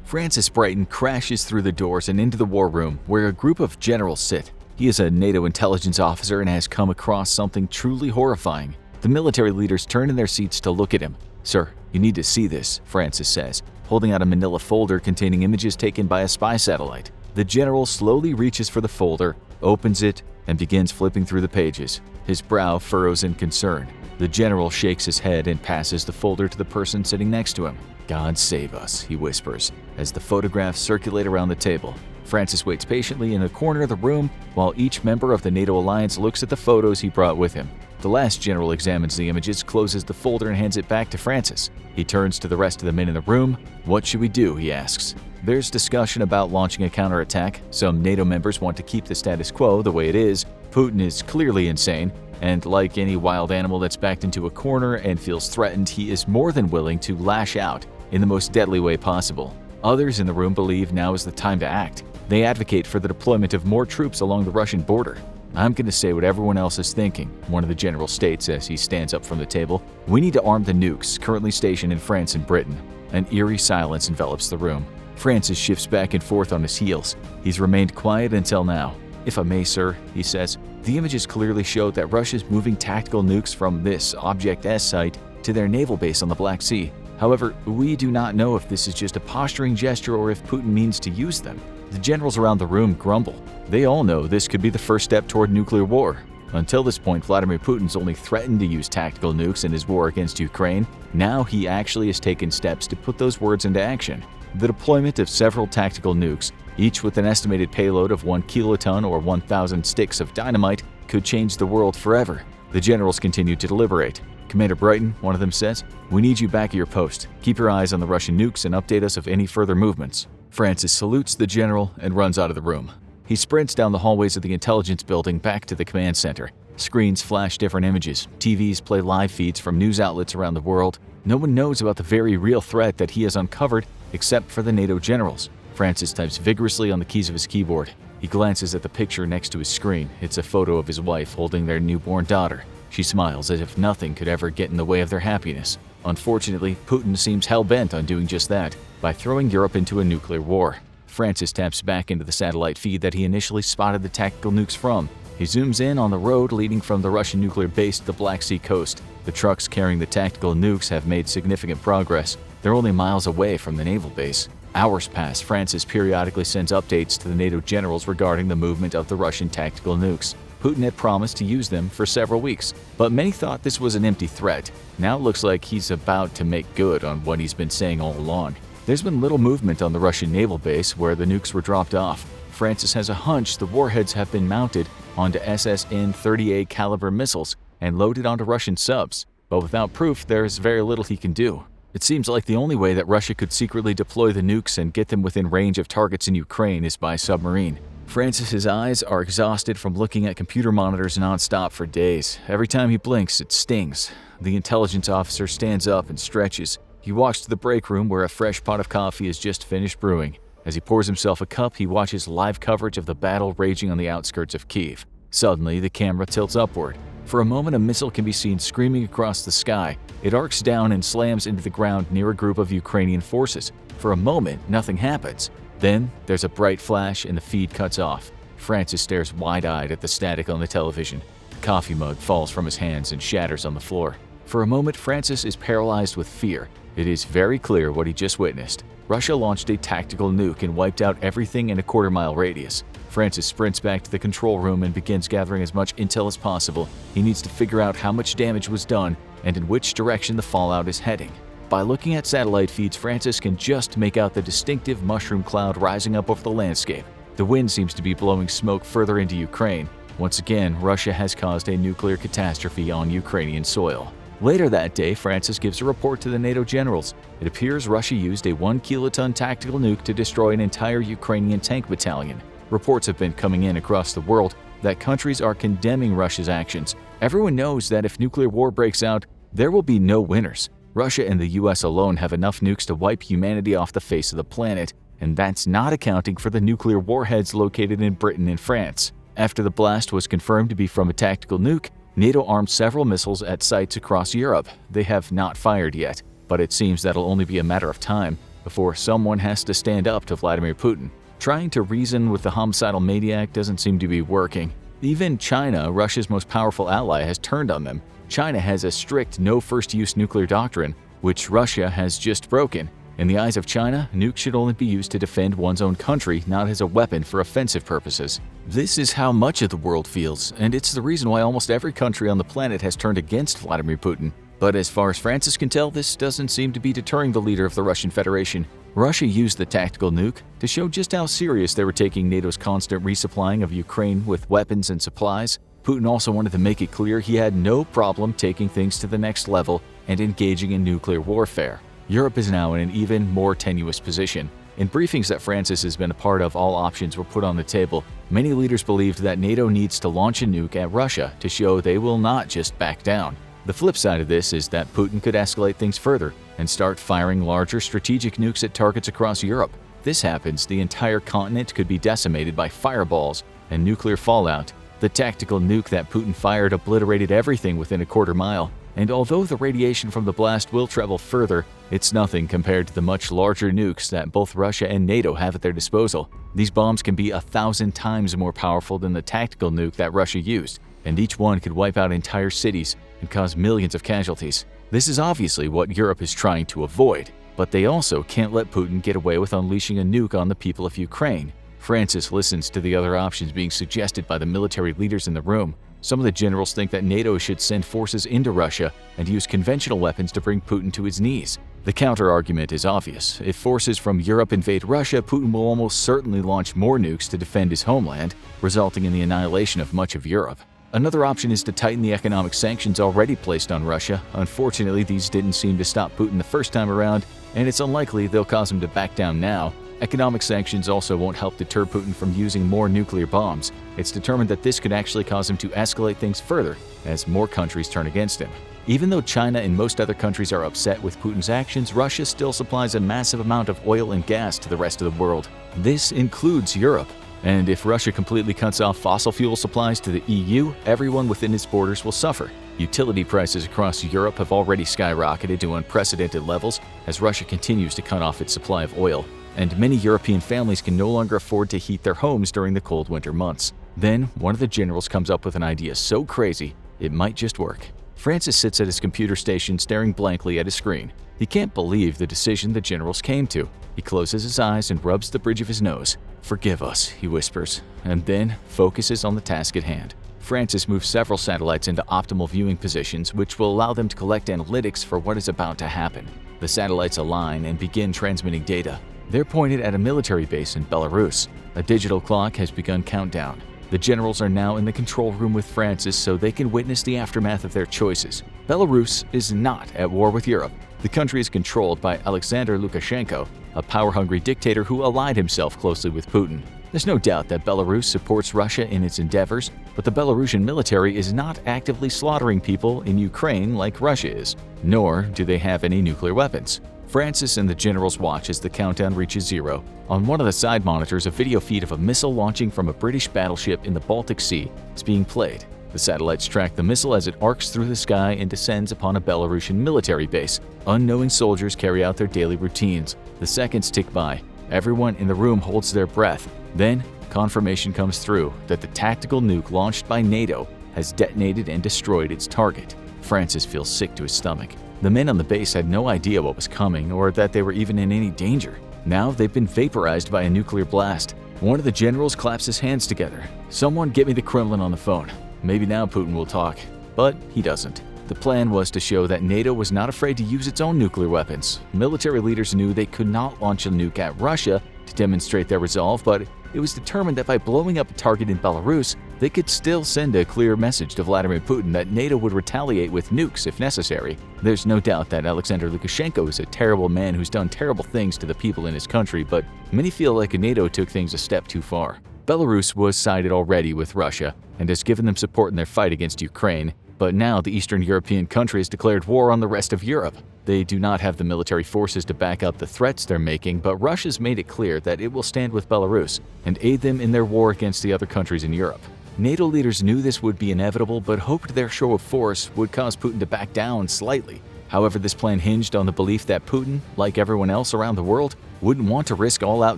Francis Brighton crashes through the doors and into the war room where a group of generals sit. He is a NATO intelligence officer and has come across something truly horrifying. The military leaders turn in their seats to look at him. "Sir, you need to see this," Francis says, holding out a manila folder containing images taken by a spy satellite. The general slowly reaches for the folder, opens it, and begins flipping through the pages. His brow furrows in concern. The general shakes his head and passes the folder to the person sitting next to him. "God save us," he whispers, as the photographs circulate around the table. Francis waits patiently in a corner of the room while each member of the NATO alliance looks at the photos he brought with him. The last general examines the images, closes the folder, and hands it back to Francis. He turns to the rest of the men in the room. "What should we do?" he asks. There's discussion about launching a counterattack. Some NATO members want to keep the status quo the way it is. Putin is clearly insane, and like any wild animal that's backed into a corner and feels threatened, he is more than willing to lash out in the most deadly way possible. Others in the room believe now is the time to act. They advocate for the deployment of more troops along the Russian border. "I'm going to say what everyone else is thinking," one of the generals states as he stands up from the table. "We need to arm the nukes currently stationed in France and Britain." An eerie silence envelops the room. Francis shifts back and forth on his heels. He's remained quiet until now. "If I may, sir," he says, "the images clearly show that Russia's moving tactical nukes from this Object S site to their naval base on the Black Sea. However, we do not know if this is just a posturing gesture or if Putin means to use them." The generals around the room grumble. They all know this could be the first step toward nuclear war. Until this point, Vladimir Putin's only threatened to use tactical nukes in his war against Ukraine. Now he actually has taken steps to put those words into action. The deployment of several tactical nukes, each with an estimated payload of 1 kiloton or 1,000 sticks of dynamite, could change the world forever. The generals continue to deliberate. "Commander Brighton," one of them says, "we need you back at your post. Keep your eyes on the Russian nukes and update us of any further movements." Francis salutes the general and runs out of the room. He sprints down the hallways of the intelligence building back to the command center. Screens flash different images. TVs play live feeds from news outlets around the world. No one knows about the very real threat that he has uncovered except for the NATO generals. Francis types vigorously on the keys of his keyboard. He glances at the picture next to his screen. It's a photo of his wife holding their newborn daughter. She smiles as if nothing could ever get in the way of their happiness. Unfortunately, Putin seems hell-bent on doing just that, by throwing Europe into a nuclear war. Francis taps back into the satellite feed that he initially spotted the tactical nukes from. He zooms in on the road leading from the Russian nuclear base to the Black Sea coast. The trucks carrying the tactical nukes have made significant progress. They're only miles away from the naval base. Hours pass. Francis periodically sends updates to the NATO generals regarding the movement of the Russian tactical nukes. Putin had promised to use them for several weeks, but many thought this was an empty threat. Now it looks like he's about to make good on what he's been saying all along. There's been little movement on the Russian naval base where the nukes were dropped off. Francis has a hunch the warheads have been mounted onto SSN-30A caliber missiles and loaded onto Russian subs, but without proof, there's very little he can do. It seems like the only way that Russia could secretly deploy the nukes and get them within range of targets in Ukraine is by submarine. Francis's eyes are exhausted from looking at computer monitors non-stop for days. Every time he blinks, it stings. The intelligence officer stands up and stretches. He walks to the break room where a fresh pot of coffee is just finished brewing. As he pours himself a cup, he watches live coverage of the battle raging on the outskirts of Kyiv. Suddenly, the camera tilts upward. For a moment, a missile can be seen screaming across the sky. It arcs down and slams into the ground near a group of Ukrainian forces. For a moment, nothing happens. Then, there's a bright flash and the feed cuts off. Francis stares wide-eyed at the static on the television. The coffee mug falls from his hands and shatters on the floor. For a moment, Francis is paralyzed with fear. It is very clear what he just witnessed. Russia launched a tactical nuke and wiped out everything in a quarter-mile radius. Francis sprints back to the control room and begins gathering as much intel as possible. He needs to figure out how much damage was done and in which direction the fallout is heading. By looking at satellite feeds, Francis can just make out the distinctive mushroom cloud rising up over the landscape. The wind seems to be blowing smoke further into Ukraine. Once again, Russia has caused a nuclear catastrophe on Ukrainian soil. Later that day, Francis gives a report to the NATO generals. It appears Russia used a 1-kiloton tactical nuke to destroy an entire Ukrainian tank battalion. Reports have been coming in across the world that countries are condemning Russia's actions. Everyone knows that if nuclear war breaks out, there will be no winners. Russia and the US alone have enough nukes to wipe humanity off the face of the planet, and that's not accounting for the nuclear warheads located in Britain and France. After the blast was confirmed to be from a tactical nuke, NATO armed several missiles at sites across Europe. They have not fired yet, but it seems that'll only be a matter of time before someone has to stand up to Vladimir Putin. Trying to reason with the homicidal maniac doesn't seem to be working. Even China, Russia's most powerful ally, has turned on them. China has a strict no-first-use nuclear doctrine, which Russia has just broken. In the eyes of China, nukes should only be used to defend one's own country, not as a weapon for offensive purposes. This is how much of the world feels, and it's the reason why almost every country on the planet has turned against Vladimir Putin. But as far as Francis can tell, this doesn't seem to be deterring the leader of the Russian Federation. Russia used the tactical nuke to show just how serious they were taking NATO's constant resupplying of Ukraine with weapons and supplies. Putin also wanted to make it clear he had no problem taking things to the next level and engaging in nuclear warfare. Europe is now in an even more tenuous position. In briefings that Francis has been a part of, all options were put on the table. Many leaders believed that NATO needs to launch a nuke at Russia to show they will not just back down. The flip side of this is that Putin could escalate things further and start firing larger strategic nukes at targets across Europe. If this happens, the entire continent could be decimated by fireballs and nuclear fallout. The tactical nuke that Putin fired obliterated everything within a quarter mile, and although the radiation from the blast will travel further, it's nothing compared to the much larger nukes that both Russia and NATO have at their disposal. These bombs can be 1,000 times more powerful than the tactical nuke that Russia used, and each one could wipe out entire cities and cause millions of casualties. This is obviously what Europe is trying to avoid, but they also can't let Putin get away with unleashing a nuke on the people of Ukraine. Francis listens to the other options being suggested by the military leaders in the room. Some of the generals think that NATO should send forces into Russia and use conventional weapons to bring Putin to his knees. The counter-argument is obvious. If forces from Europe invade Russia, Putin will almost certainly launch more nukes to defend his homeland, resulting in the annihilation of much of Europe. Another option is to tighten the economic sanctions already placed on Russia. Unfortunately, these didn't seem to stop Putin the first time around, and it's unlikely they'll cause him to back down now. Economic sanctions also won't help deter Putin from using more nuclear bombs. It's determined that this could actually cause him to escalate things further as more countries turn against him. Even though China and most other countries are upset with Putin's actions, Russia still supplies a massive amount of oil and gas to the rest of the world. This includes Europe. And if Russia completely cuts off fossil fuel supplies to the EU, everyone within its borders will suffer. Utility prices across Europe have already skyrocketed to unprecedented levels as Russia continues to cut off its supply of oil, and many European families can no longer afford to heat their homes during the cold winter months. Then, one of the generals comes up with an idea so crazy, it might just work. Francis sits at his computer station staring blankly at his screen. He can't believe the decision the generals came to. He closes his eyes and rubs the bridge of his nose. "Forgive us," he whispers, and then focuses on the task at hand. Francis moves several satellites into optimal viewing positions, which will allow them to collect analytics for what is about to happen. The satellites align and begin transmitting data. They're pointed at a military base in Belarus. A digital clock has begun countdown. The generals are now in the control room with Francis so they can witness the aftermath of their choices. Belarus is not at war with Europe. The country is controlled by Alexander Lukashenko, a power-hungry dictator who allied himself closely with Putin. There's no doubt that Belarus supports Russia in its endeavors, but the Belarusian military is not actively slaughtering people in Ukraine like Russia is, nor do they have any nuclear weapons. Francis and the generals watch as the countdown reaches zero. On one of the side monitors, a video feed of a missile launching from a British battleship in the Baltic Sea is being played. The satellites track the missile as it arcs through the sky and descends upon a Belarusian military base. Unknowing soldiers carry out their daily routines. The seconds tick by. Everyone in the room holds their breath. Then, confirmation comes through that the tactical nuke launched by NATO has detonated and destroyed its target. Francis feels sick to his stomach. The men on the base had no idea what was coming or that they were even in any danger. Now they've been vaporized by a nuclear blast. One of the generals claps his hands together. "Someone get me the Kremlin on the phone. Maybe now Putin will talk." But he doesn't. The plan was to show that NATO was not afraid to use its own nuclear weapons. Military leaders knew they could not launch a nuke at Russia to demonstrate their resolve, but it was determined that by blowing up a target in Belarus, they could still send a clear message to Vladimir Putin that NATO would retaliate with nukes if necessary. There's no doubt that Alexander Lukashenko is a terrible man who's done terrible things to the people in his country, but many feel like NATO took things a step too far. Belarus was sided already with Russia and has given them support in their fight against Ukraine, but now the Eastern European country has declared war on the rest of Europe. They do not have the military forces to back up the threats they're making, but Russia's made it clear that it will stand with Belarus and aid them in their war against the other countries in Europe. NATO leaders knew this would be inevitable, but hoped their show of force would cause Putin to back down slightly. However, this plan hinged on the belief that Putin, like everyone else around the world, wouldn't want to risk all-out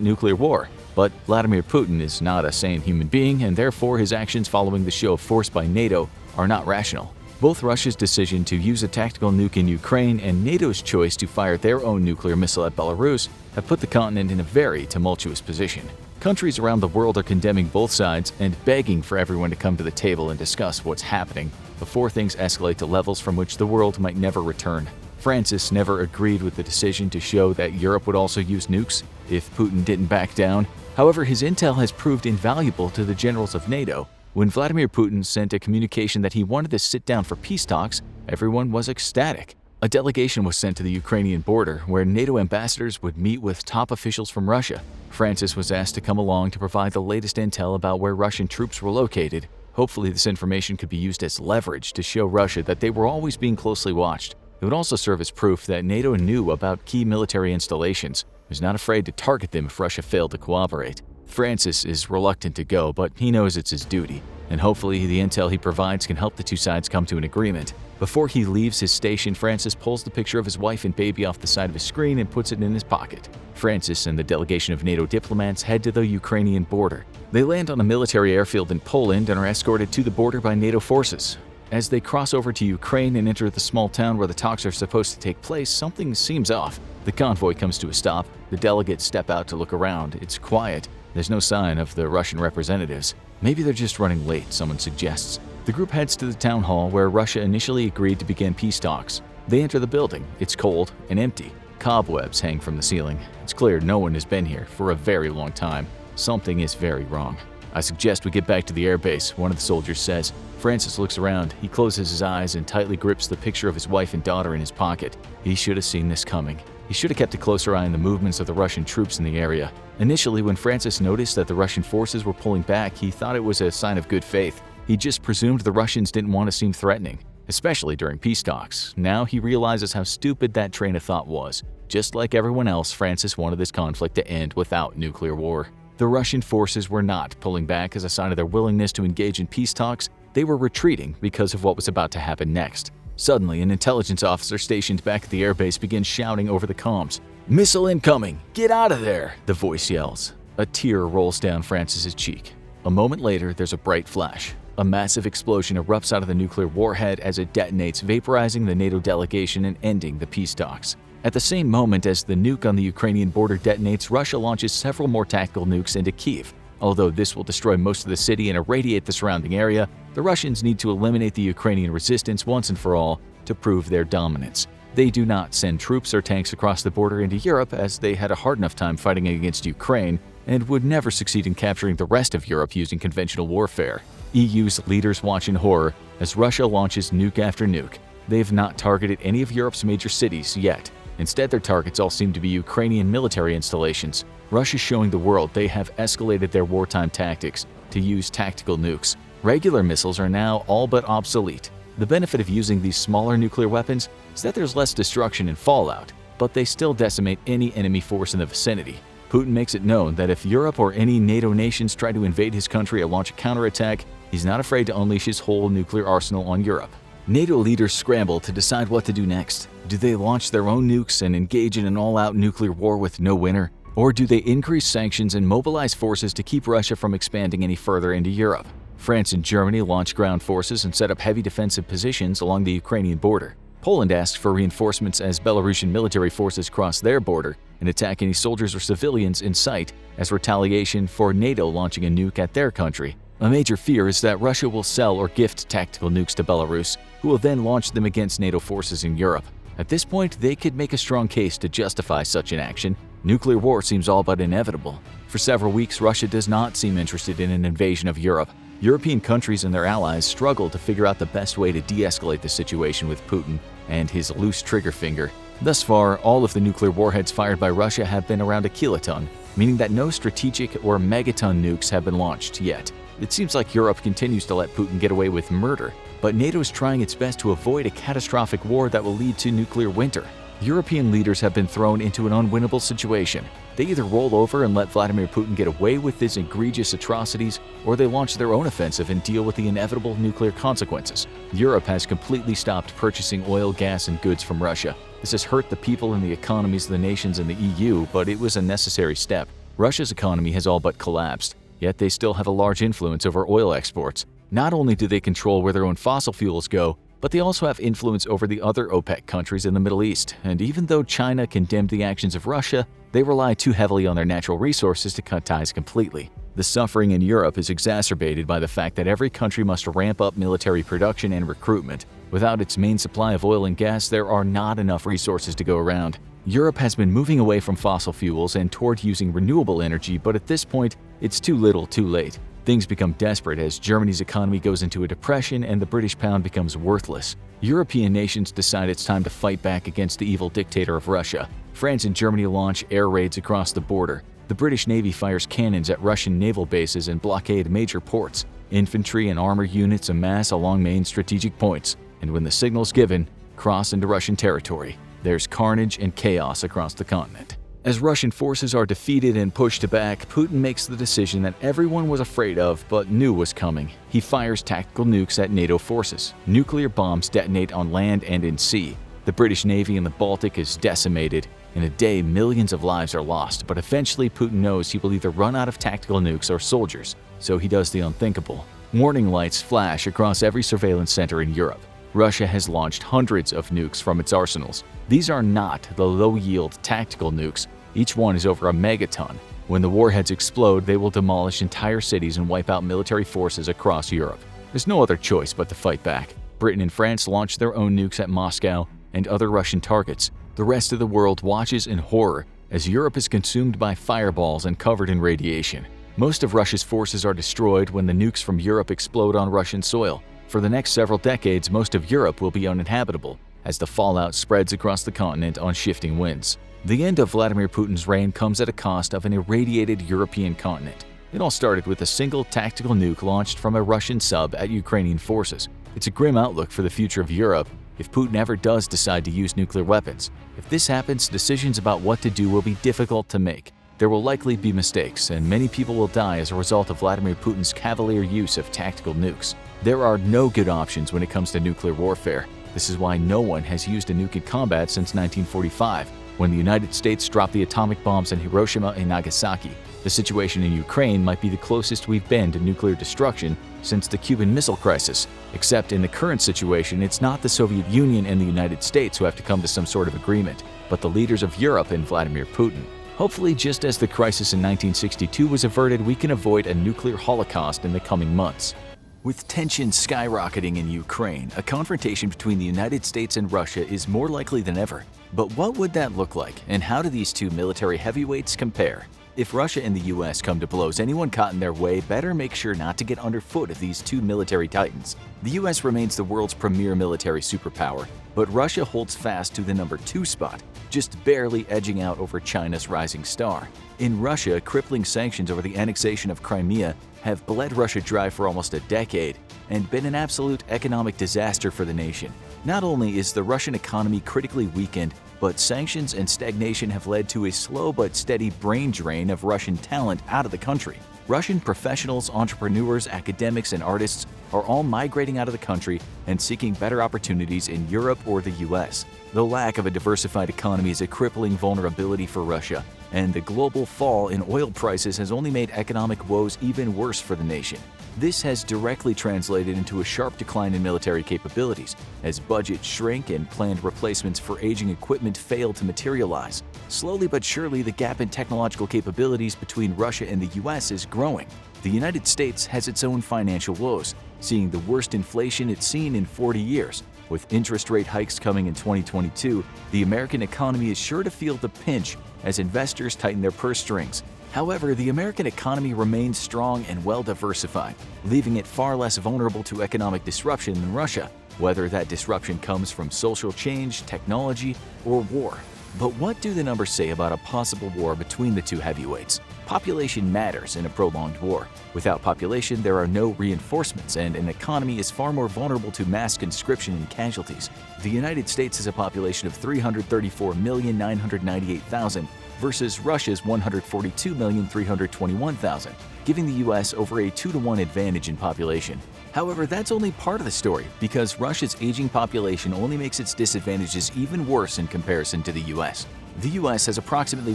nuclear war. But Vladimir Putin is not a sane human being, and therefore his actions following the show of force by NATO are not rational. Both Russia's decision to use a tactical nuke in Ukraine and NATO's choice to fire their own nuclear missile at Belarus have put the continent in a very tumultuous position. Countries around the world are condemning both sides and begging for everyone to come to the table and discuss what's happening before things escalate to levels from which the world might never return. Francis never agreed with the decision to show that Europe would also use nukes if Putin didn't back down. However, his intel has proved invaluable to the generals of NATO. When Vladimir Putin sent a communication that he wanted to sit down for peace talks, everyone was ecstatic. A delegation was sent to the Ukrainian border, where NATO ambassadors would meet with top officials from Russia. Francis was asked to come along to provide the latest intel about where Russian troops were located. Hopefully, this information could be used as leverage to show Russia that they were always being closely watched. It would also serve as proof that NATO knew about key military installations, was not afraid to target them if Russia failed to cooperate. Francis is reluctant to go, but he knows it's his duty, and hopefully the intel he provides can help the two sides come to an agreement. Before he leaves his station, Francis pulls the picture of his wife and baby off the side of his screen and puts it in his pocket. Francis and the delegation of NATO diplomats head to the Ukrainian border. They land on a military airfield in Poland and are escorted to the border by NATO forces. As they cross over to Ukraine and enter the small town where the talks are supposed to take place, something seems off. The convoy comes to a stop. The delegates step out to look around. It's quiet. There's no sign of the Russian representatives. Maybe they're just running late, someone suggests. The group heads to the town hall where Russia initially agreed to begin peace talks. They enter the building. It's cold and empty. Cobwebs hang from the ceiling. It's clear no one has been here for a very long time. Something is very wrong. I suggest we get back to the airbase, one of the soldiers says. Francis looks around. He closes his eyes and tightly grips the picture of his wife and daughter in his pocket. He should have seen this coming. He should have kept a closer eye on the movements of the Russian troops in the area. Initially, when Francis noticed that the Russian forces were pulling back, he thought it was a sign of good faith. He just presumed the Russians didn't want to seem threatening, especially during peace talks. Now he realizes how stupid that train of thought was. Just like everyone else, Francis wanted this conflict to end without nuclear war. The Russian forces were not pulling back as a sign of their willingness to engage in peace talks. They were retreating because of what was about to happen next. Suddenly, an intelligence officer stationed back at the airbase begins shouting over the comms. "Missile incoming! Get out of there!" the voice yells. A tear rolls down Francis's cheek. A moment later, there's a bright flash. A massive explosion erupts out of the nuclear warhead as it detonates, vaporizing the NATO delegation and ending the peace talks. At the same moment as the nuke on the Ukrainian border detonates, Russia launches several more tactical nukes into Kyiv. Although this will destroy most of the city and irradiate the surrounding area, the Russians need to eliminate the Ukrainian resistance once and for all to prove their dominance. They do not send troops or tanks across the border into Europe, as they had a hard enough time fighting against Ukraine and would never succeed in capturing the rest of Europe using conventional warfare. EU's leaders watch in horror as Russia launches nuke after nuke. They have not targeted any of Europe's major cities yet. Instead, their targets all seem to be Ukrainian military installations. Russia's showing the world they have escalated their wartime tactics to use tactical nukes. Regular missiles are now all but obsolete. The benefit of using these smaller nuclear weapons is that there's less destruction and fallout, but they still decimate any enemy force in the vicinity. Putin makes it known that if Europe or any NATO nations try to invade his country or launch a counterattack, he's not afraid to unleash his whole nuclear arsenal on Europe. NATO leaders scramble to decide what to do next. Do they launch their own nukes and engage in an all-out nuclear war with no winner? Or do they increase sanctions and mobilize forces to keep Russia from expanding any further into Europe? France and Germany launch ground forces and set up heavy defensive positions along the Ukrainian border. Poland asks for reinforcements as Belarusian military forces cross their border and attack any soldiers or civilians in sight as retaliation for NATO launching a nuke at their country. A major fear is that Russia will sell or gift tactical nukes to Belarus, who will then launch them against NATO forces in Europe. At this point, they could make a strong case to justify such an action. Nuclear war seems all but inevitable. For several weeks, Russia does not seem interested in an invasion of Europe. European countries and their allies struggle to figure out the best way to de-escalate the situation with Putin and his loose trigger finger. Thus far, all of the nuclear warheads fired by Russia have been around a kiloton, meaning that no strategic or megaton nukes have been launched yet. It seems like Europe continues to let Putin get away with murder, but NATO is trying its best to avoid a catastrophic war that will lead to nuclear winter. European leaders have been thrown into an unwinnable situation. They either roll over and let Vladimir Putin get away with his egregious atrocities, or they launch their own offensive and deal with the inevitable nuclear consequences. Europe has completely stopped purchasing oil, gas, and goods from Russia. This has hurt the people and the economies of the nations in the EU, but it was a necessary step. Russia's economy has all but collapsed, yet they still have a large influence over oil exports. Not only do they control where their own fossil fuels go, but they also have influence over the other OPEC countries in the Middle East. And even though China condemned the actions of Russia, they rely too heavily on their natural resources to cut ties completely. The suffering in Europe is exacerbated by the fact that every country must ramp up military production and recruitment. Without its main supply of oil and gas, there are not enough resources to go around. Europe has been moving away from fossil fuels and toward using renewable energy, but at this point, it's too little too late. Things become desperate as Germany's economy goes into a depression and the British pound becomes worthless. European nations decide it's time to fight back against the evil dictator of Russia. France and Germany launch air raids across the border. The British Navy fires cannons at Russian naval bases and blockade major ports. Infantry and armor units amass along main strategic points, and when the signal's given, cross into Russian territory. There's carnage and chaos across the continent. As Russian forces are defeated and pushed back, Putin makes the decision that everyone was afraid of but knew was coming. He fires tactical nukes at NATO forces. Nuclear bombs detonate on land and in sea. The British Navy in the Baltic is decimated. In a day, millions of lives are lost, but eventually Putin knows he will either run out of tactical nukes or soldiers, so he does the unthinkable. Warning lights flash across every surveillance center in Europe. Russia has launched hundreds of nukes from its arsenals. These are not the low-yield tactical nukes. Each one is over a megaton. When the warheads explode, they will demolish entire cities and wipe out military forces across Europe. There's no other choice but to fight back. Britain and France launch their own nukes at Moscow and other Russian targets. The rest of the world watches in horror as Europe is consumed by fireballs and covered in radiation. Most of Russia's forces are destroyed when the nukes from Europe explode on Russian soil. For the next several decades, most of Europe will be uninhabitable as the fallout spreads across the continent on shifting winds. The end of Vladimir Putin's reign comes at a cost of an irradiated European continent. It all started with a single tactical nuke launched from a Russian sub at Ukrainian forces. It's a grim outlook for the future of Europe if Putin ever does decide to use nuclear weapons. If this happens, decisions about what to do will be difficult to make. There will likely be mistakes, and many people will die as a result of Vladimir Putin's cavalier use of tactical nukes. There are no good options when it comes to nuclear warfare. This is why no one has used a nuke in combat since 1945, when the United States dropped the atomic bombs in Hiroshima and Nagasaki. The situation in Ukraine might be the closest we've been to nuclear destruction since the Cuban Missile Crisis, except in the current situation, it's not the Soviet Union and the United States who have to come to some sort of agreement, but the leaders of Europe and Vladimir Putin. Hopefully, just as the crisis in 1962 was averted, we can avoid a nuclear holocaust in the coming months. With tensions skyrocketing in Ukraine, a confrontation between the United States and Russia is more likely than ever. But what would that look like, and how do these two military heavyweights compare? If Russia and the US come to blows, anyone caught in their way better make sure not to get underfoot of these two military titans. The US remains the world's premier military superpower, but Russia holds fast to the number 2 spot, just barely edging out over China's rising star. In Russia, crippling sanctions over the annexation of Crimea have bled Russia dry for almost a decade and been an absolute economic disaster for the nation. Not only is the Russian economy critically weakened, but sanctions and stagnation have led to a slow but steady brain drain of Russian talent out of the country. Russian professionals, entrepreneurs, academics, and artists are all migrating out of the country and seeking better opportunities in Europe or the US. The lack of a diversified economy is a crippling vulnerability for Russia, and the global fall in oil prices has only made economic woes even worse for the nation. This has directly translated into a sharp decline in military capabilities, as budgets shrink and planned replacements for aging equipment fail to materialize. Slowly but surely, the gap in technological capabilities between Russia and the US is growing. The United States has its own financial woes, seeing the worst inflation it's seen in 40 years. With interest rate hikes coming in 2022, the American economy is sure to feel the pinch as investors tighten their purse strings. However, the American economy remains strong and well-diversified, leaving it far less vulnerable to economic disruption than Russia, whether that disruption comes from social change, technology, or war. But what do the numbers say about a possible war between the two heavyweights? Population matters in a prolonged war. Without population, there are no reinforcements, and an economy is far more vulnerable to mass conscription and casualties. The United States has a population of 334,998,000 versus Russia's 142,321,000, giving the US over a 2-to-1 advantage in population. However, that's only part of the story, because Russia's aging population only makes its disadvantages even worse in comparison to the US. The US has approximately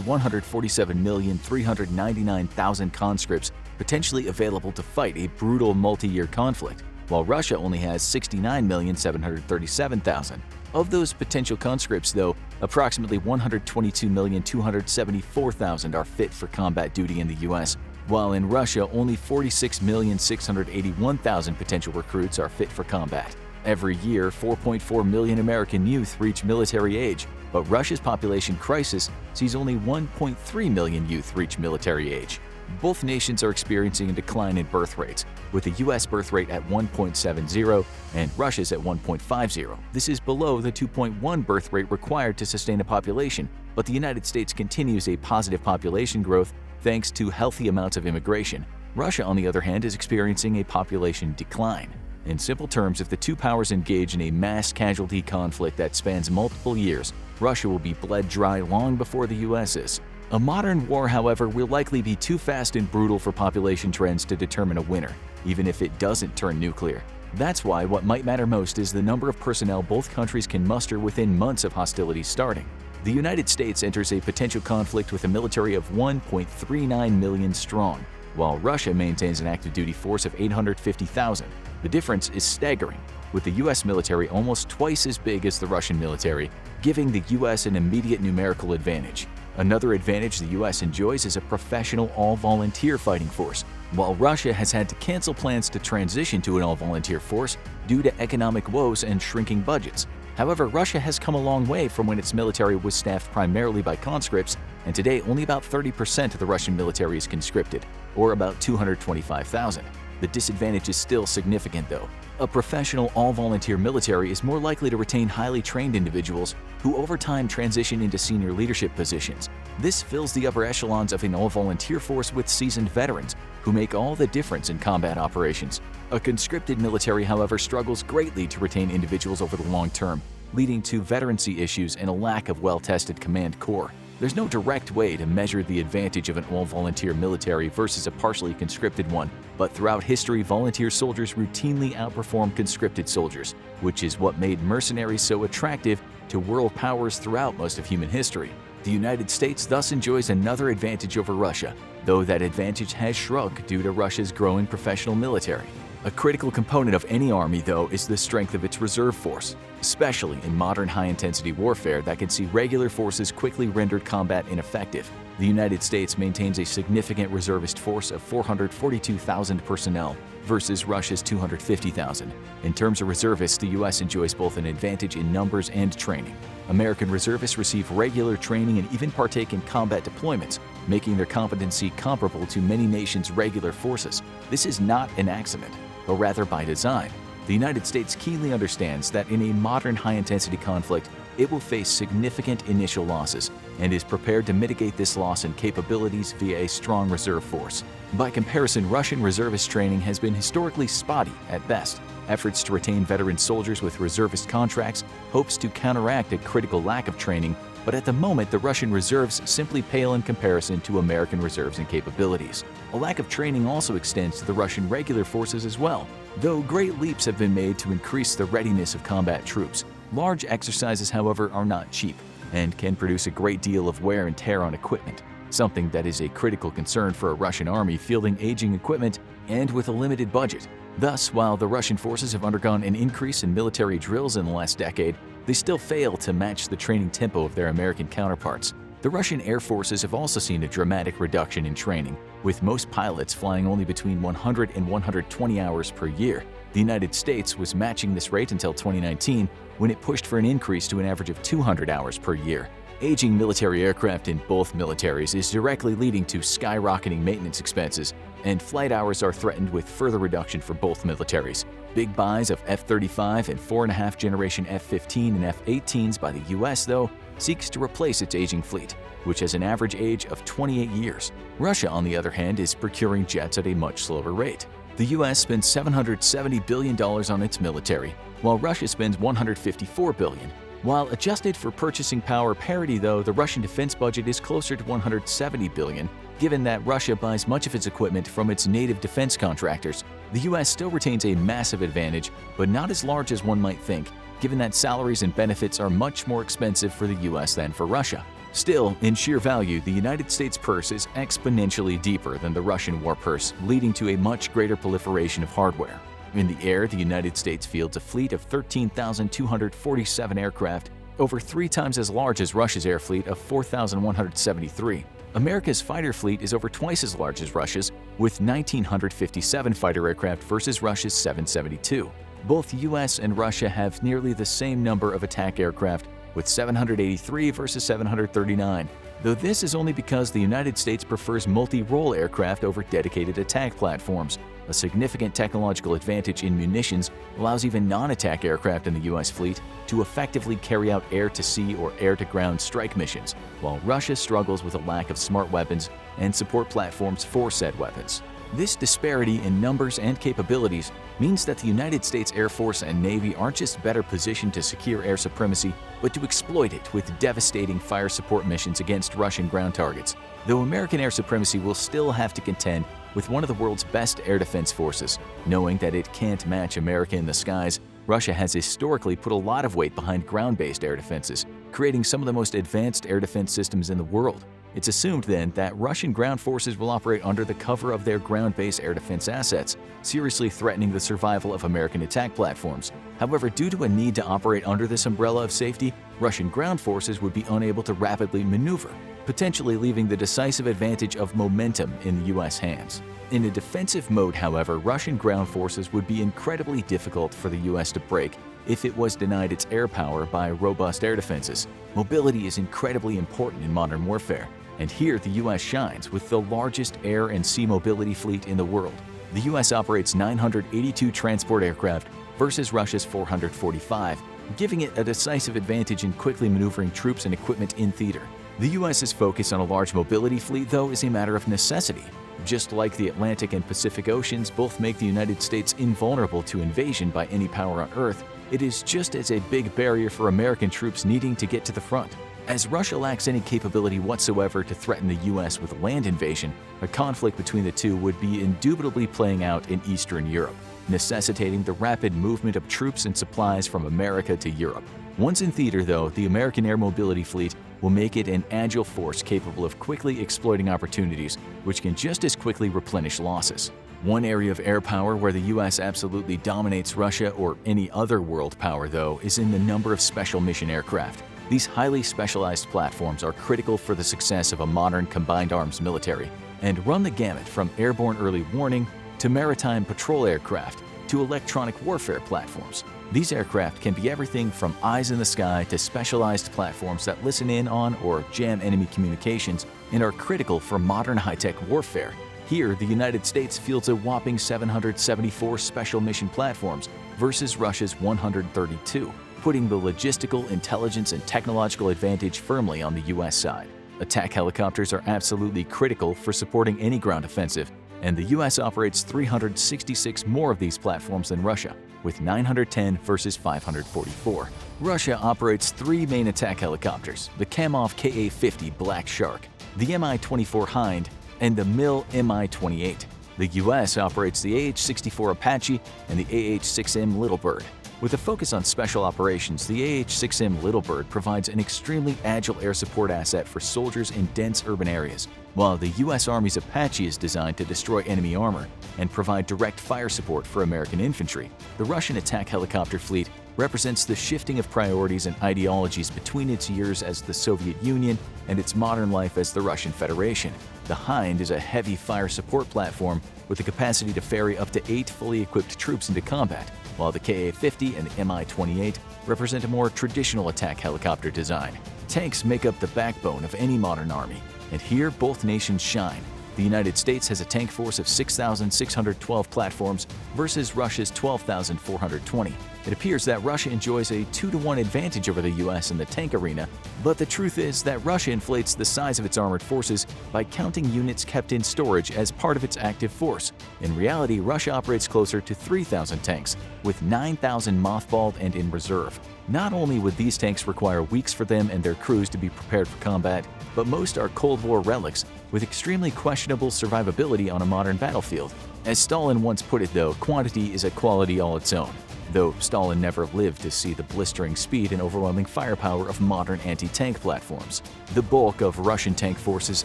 147,399,000 conscripts potentially available to fight a brutal multi-year conflict, while Russia only has 69,737,000. Of those potential conscripts, though, approximately 122,274,000 are fit for combat duty in the US, while in Russia only 46,681,000 potential recruits are fit for combat. Every year, 4.4 million American youth reach military age, but Russia's population crisis sees only 1.3 million youth reach military age. Both nations are experiencing a decline in birth rates, with the US birth rate at 1.70 and Russia's at 1.50. This is below the 2.1 birth rate required to sustain a population, but the United States continues a positive population growth thanks to healthy amounts of immigration. Russia, on the other hand, is experiencing a population decline. In simple terms, if the two powers engage in a mass casualty conflict that spans multiple years, Russia will be bled dry long before the US is. A modern war, however, will likely be too fast and brutal for population trends to determine a winner, even if it doesn't turn nuclear. That's why what might matter most is the number of personnel both countries can muster within months of hostilities starting. The United States enters a potential conflict with a military of 1.39 million strong, while Russia maintains an active duty force of 850,000. The difference is staggering, with the US military almost twice as big as the Russian military, giving the US an immediate numerical advantage. Another advantage the US enjoys is a professional all-volunteer fighting force, while Russia has had to cancel plans to transition to an all-volunteer force due to economic woes and shrinking budgets. However, Russia has come a long way from when its military was staffed primarily by conscripts, and today only about 30% of the Russian military is conscripted, or about 225,000. The disadvantage is still significant, though. A professional all-volunteer military is more likely to retain highly trained individuals who over time transition into senior leadership positions. This fills the upper echelons of an all-volunteer force with seasoned veterans who make all the difference in combat operations. A conscripted military, however, struggles greatly to retain individuals over the long term, leading to veterancy issues and a lack of well-tested command corps. There's no direct way to measure the advantage of an all-volunteer military versus a partially conscripted one, but throughout history, volunteer soldiers routinely outperform conscripted soldiers, which is what made mercenaries so attractive to world powers throughout most of human history. The United States thus enjoys another advantage over Russia, though that advantage has shrunk due to Russia's growing professional military. A critical component of any army, though, is the strength of its reserve force, especially in modern high-intensity warfare that can see regular forces quickly rendered combat ineffective. The United States maintains a significant reservist force of 442,000 personnel versus Russia's 250,000. In terms of reservists, the U.S. enjoys both an advantage in numbers and training. American reservists receive regular training and even partake in combat deployments, making their competency comparable to many nations' regular forces. This is not an accident, but rather by design. The United States keenly understands that in a modern high-intensity conflict, it will face significant initial losses and is prepared to mitigate this loss in capabilities via a strong reserve force. By comparison, Russian reservist training has been historically spotty at best. Efforts to retain veteran soldiers with reservist contracts hopes to counteract a critical lack of training, but at the moment the Russian reserves simply pale in comparison to American reserves and capabilities. A lack of training also extends to the Russian regular forces as well. Though great leaps have been made to increase the readiness of combat troops, large exercises, however, are not cheap and can produce a great deal of wear and tear on equipment, something that is a critical concern for a Russian army fielding aging equipment and with a limited budget. Thus, while the Russian forces have undergone an increase in military drills in the last decade, they still fail to match the training tempo of their American counterparts. The Russian air forces have also seen a dramatic reduction in training, with most pilots flying only between 100 and 120 hours per year. The United States was matching this rate until 2019, when it pushed for an increase to an average of 200 hours per year. Aging military aircraft in both militaries is directly leading to skyrocketing maintenance expenses, and flight hours are threatened with further reduction for both militaries. Big buys of F-35 and 4.5 generation F-15 and F-18s by the US, though, seeks to replace its aging fleet, which has an average age of 28 years. Russia, on the other hand, is procuring jets at a much slower rate. The US spends $770 billion on its military, while Russia spends $154 billion. While adjusted for purchasing power parity, though, the Russian defense budget is closer to $170 billion, given that Russia buys much of its equipment from its native defense contractors. The US still retains a massive advantage, but not as large as one might think, given that salaries and benefits are much more expensive for the US than for Russia. Still, in sheer value, the United States purse is exponentially deeper than the Russian war purse, leading to a much greater proliferation of hardware. In the air, the United States fields a fleet of 13,247 aircraft, over 3 times as large as Russia's air fleet of 4,173. America's fighter fleet is over twice as large as Russia's, with 1,957 fighter aircraft versus Russia's 772. Both US and Russia have nearly the same number of attack aircraft, with 783 versus 739, though this is only because the United States prefers multi-role aircraft over dedicated attack platforms. A significant technological advantage in munitions allows even non-attack aircraft in the US fleet to effectively carry out air-to-sea or air-to-ground strike missions, while Russia struggles with a lack of smart weapons and support platforms for said weapons. This disparity in numbers and capabilities means that the United States Air Force and Navy aren't just better positioned to secure air supremacy, but to exploit it with devastating fire support missions against Russian ground targets. Though American air supremacy will still have to contend with one of the world's best air defense forces, knowing that it can't match America in the skies, Russia has historically put a lot of weight behind ground-based air defenses, creating some of the most advanced air defense systems in the world. It's assumed then that Russian ground forces will operate under the cover of their ground-based air defense assets, seriously threatening the survival of American attack platforms. However, due to a need to operate under this umbrella of safety, Russian ground forces would be unable to rapidly maneuver, potentially leaving the decisive advantage of momentum in the US hands. In a defensive mode, however, Russian ground forces would be incredibly difficult for the US to break if it was denied its air power by robust air defenses. Mobility is incredibly important in modern warfare, and here the US shines with the largest air and sea mobility fleet in the world. The US operates 982 transport aircraft versus Russia's 445, giving it a decisive advantage in quickly maneuvering troops and equipment in theater. The US's focus on a large mobility fleet, though, is a matter of necessity. Just like the Atlantic and Pacific Oceans both make the United States invulnerable to invasion by any power on Earth, it is just as a big barrier for American troops needing to get to the front. As Russia lacks any capability whatsoever to threaten the US with land invasion, a conflict between the two would be indubitably playing out in Eastern Europe, necessitating the rapid movement of troops and supplies from America to Europe. Once in theater, though, the American air mobility fleet will make it an agile force capable of quickly exploiting opportunities, which can just as quickly replenish losses. One area of air power where the US absolutely dominates Russia or any other world power, though, is in the number of special mission aircraft. These highly specialized platforms are critical for the success of a modern combined arms military and run the gamut from airborne early warning to maritime patrol aircraft to electronic warfare platforms. These aircraft can be everything from eyes in the sky to specialized platforms that listen in on or jam enemy communications and are critical for modern high-tech warfare. Here, the United States fields a whopping 774 special mission platforms versus Russia's 132, putting the logistical, intelligence, and technological advantage firmly on the US side. Attack helicopters are absolutely critical for supporting any ground offensive, and the US operates 366 more of these platforms than Russia, with 910 versus 544. Russia operates 3 main attack helicopters, the Kamov Ka-50 Black Shark, the Mi-24 Hind, and the Mil Mi-28. The US operates the AH-64 Apache and the AH-6M Little Bird. With a focus on special operations, the AH-6M Little Bird provides an extremely agile air support asset for soldiers in dense urban areas, while the US Army's Apache is designed to destroy enemy armor and provide direct fire support for American infantry. The Russian attack helicopter fleet represents the shifting of priorities and ideologies between its years as the Soviet Union and its modern life as the Russian Federation. The Hind is a heavy fire support platform with the capacity to ferry up to 8 fully equipped troops into combat, while the Ka-50 and the Mi-28 represent a more traditional attack helicopter design. Tanks make up the backbone of any modern army, and here both nations shine. The United States has a tank force of 6,612 platforms versus Russia's 12,420. It appears that Russia enjoys a 2-to-1 advantage over the US in the tank arena, but the truth is that Russia inflates the size of its armored forces by counting units kept in storage as part of its active force. In reality, Russia operates closer to 3,000 tanks, with 9,000 mothballed and in reserve. Not only would these tanks require weeks for them and their crews to be prepared for combat, but most are Cold War relics with extremely questionable survivability on a modern battlefield. As Stalin once put it though, quantity is a quality all its own. Though Stalin never lived to see the blistering speed and overwhelming firepower of modern anti-tank platforms. The bulk of Russian tank forces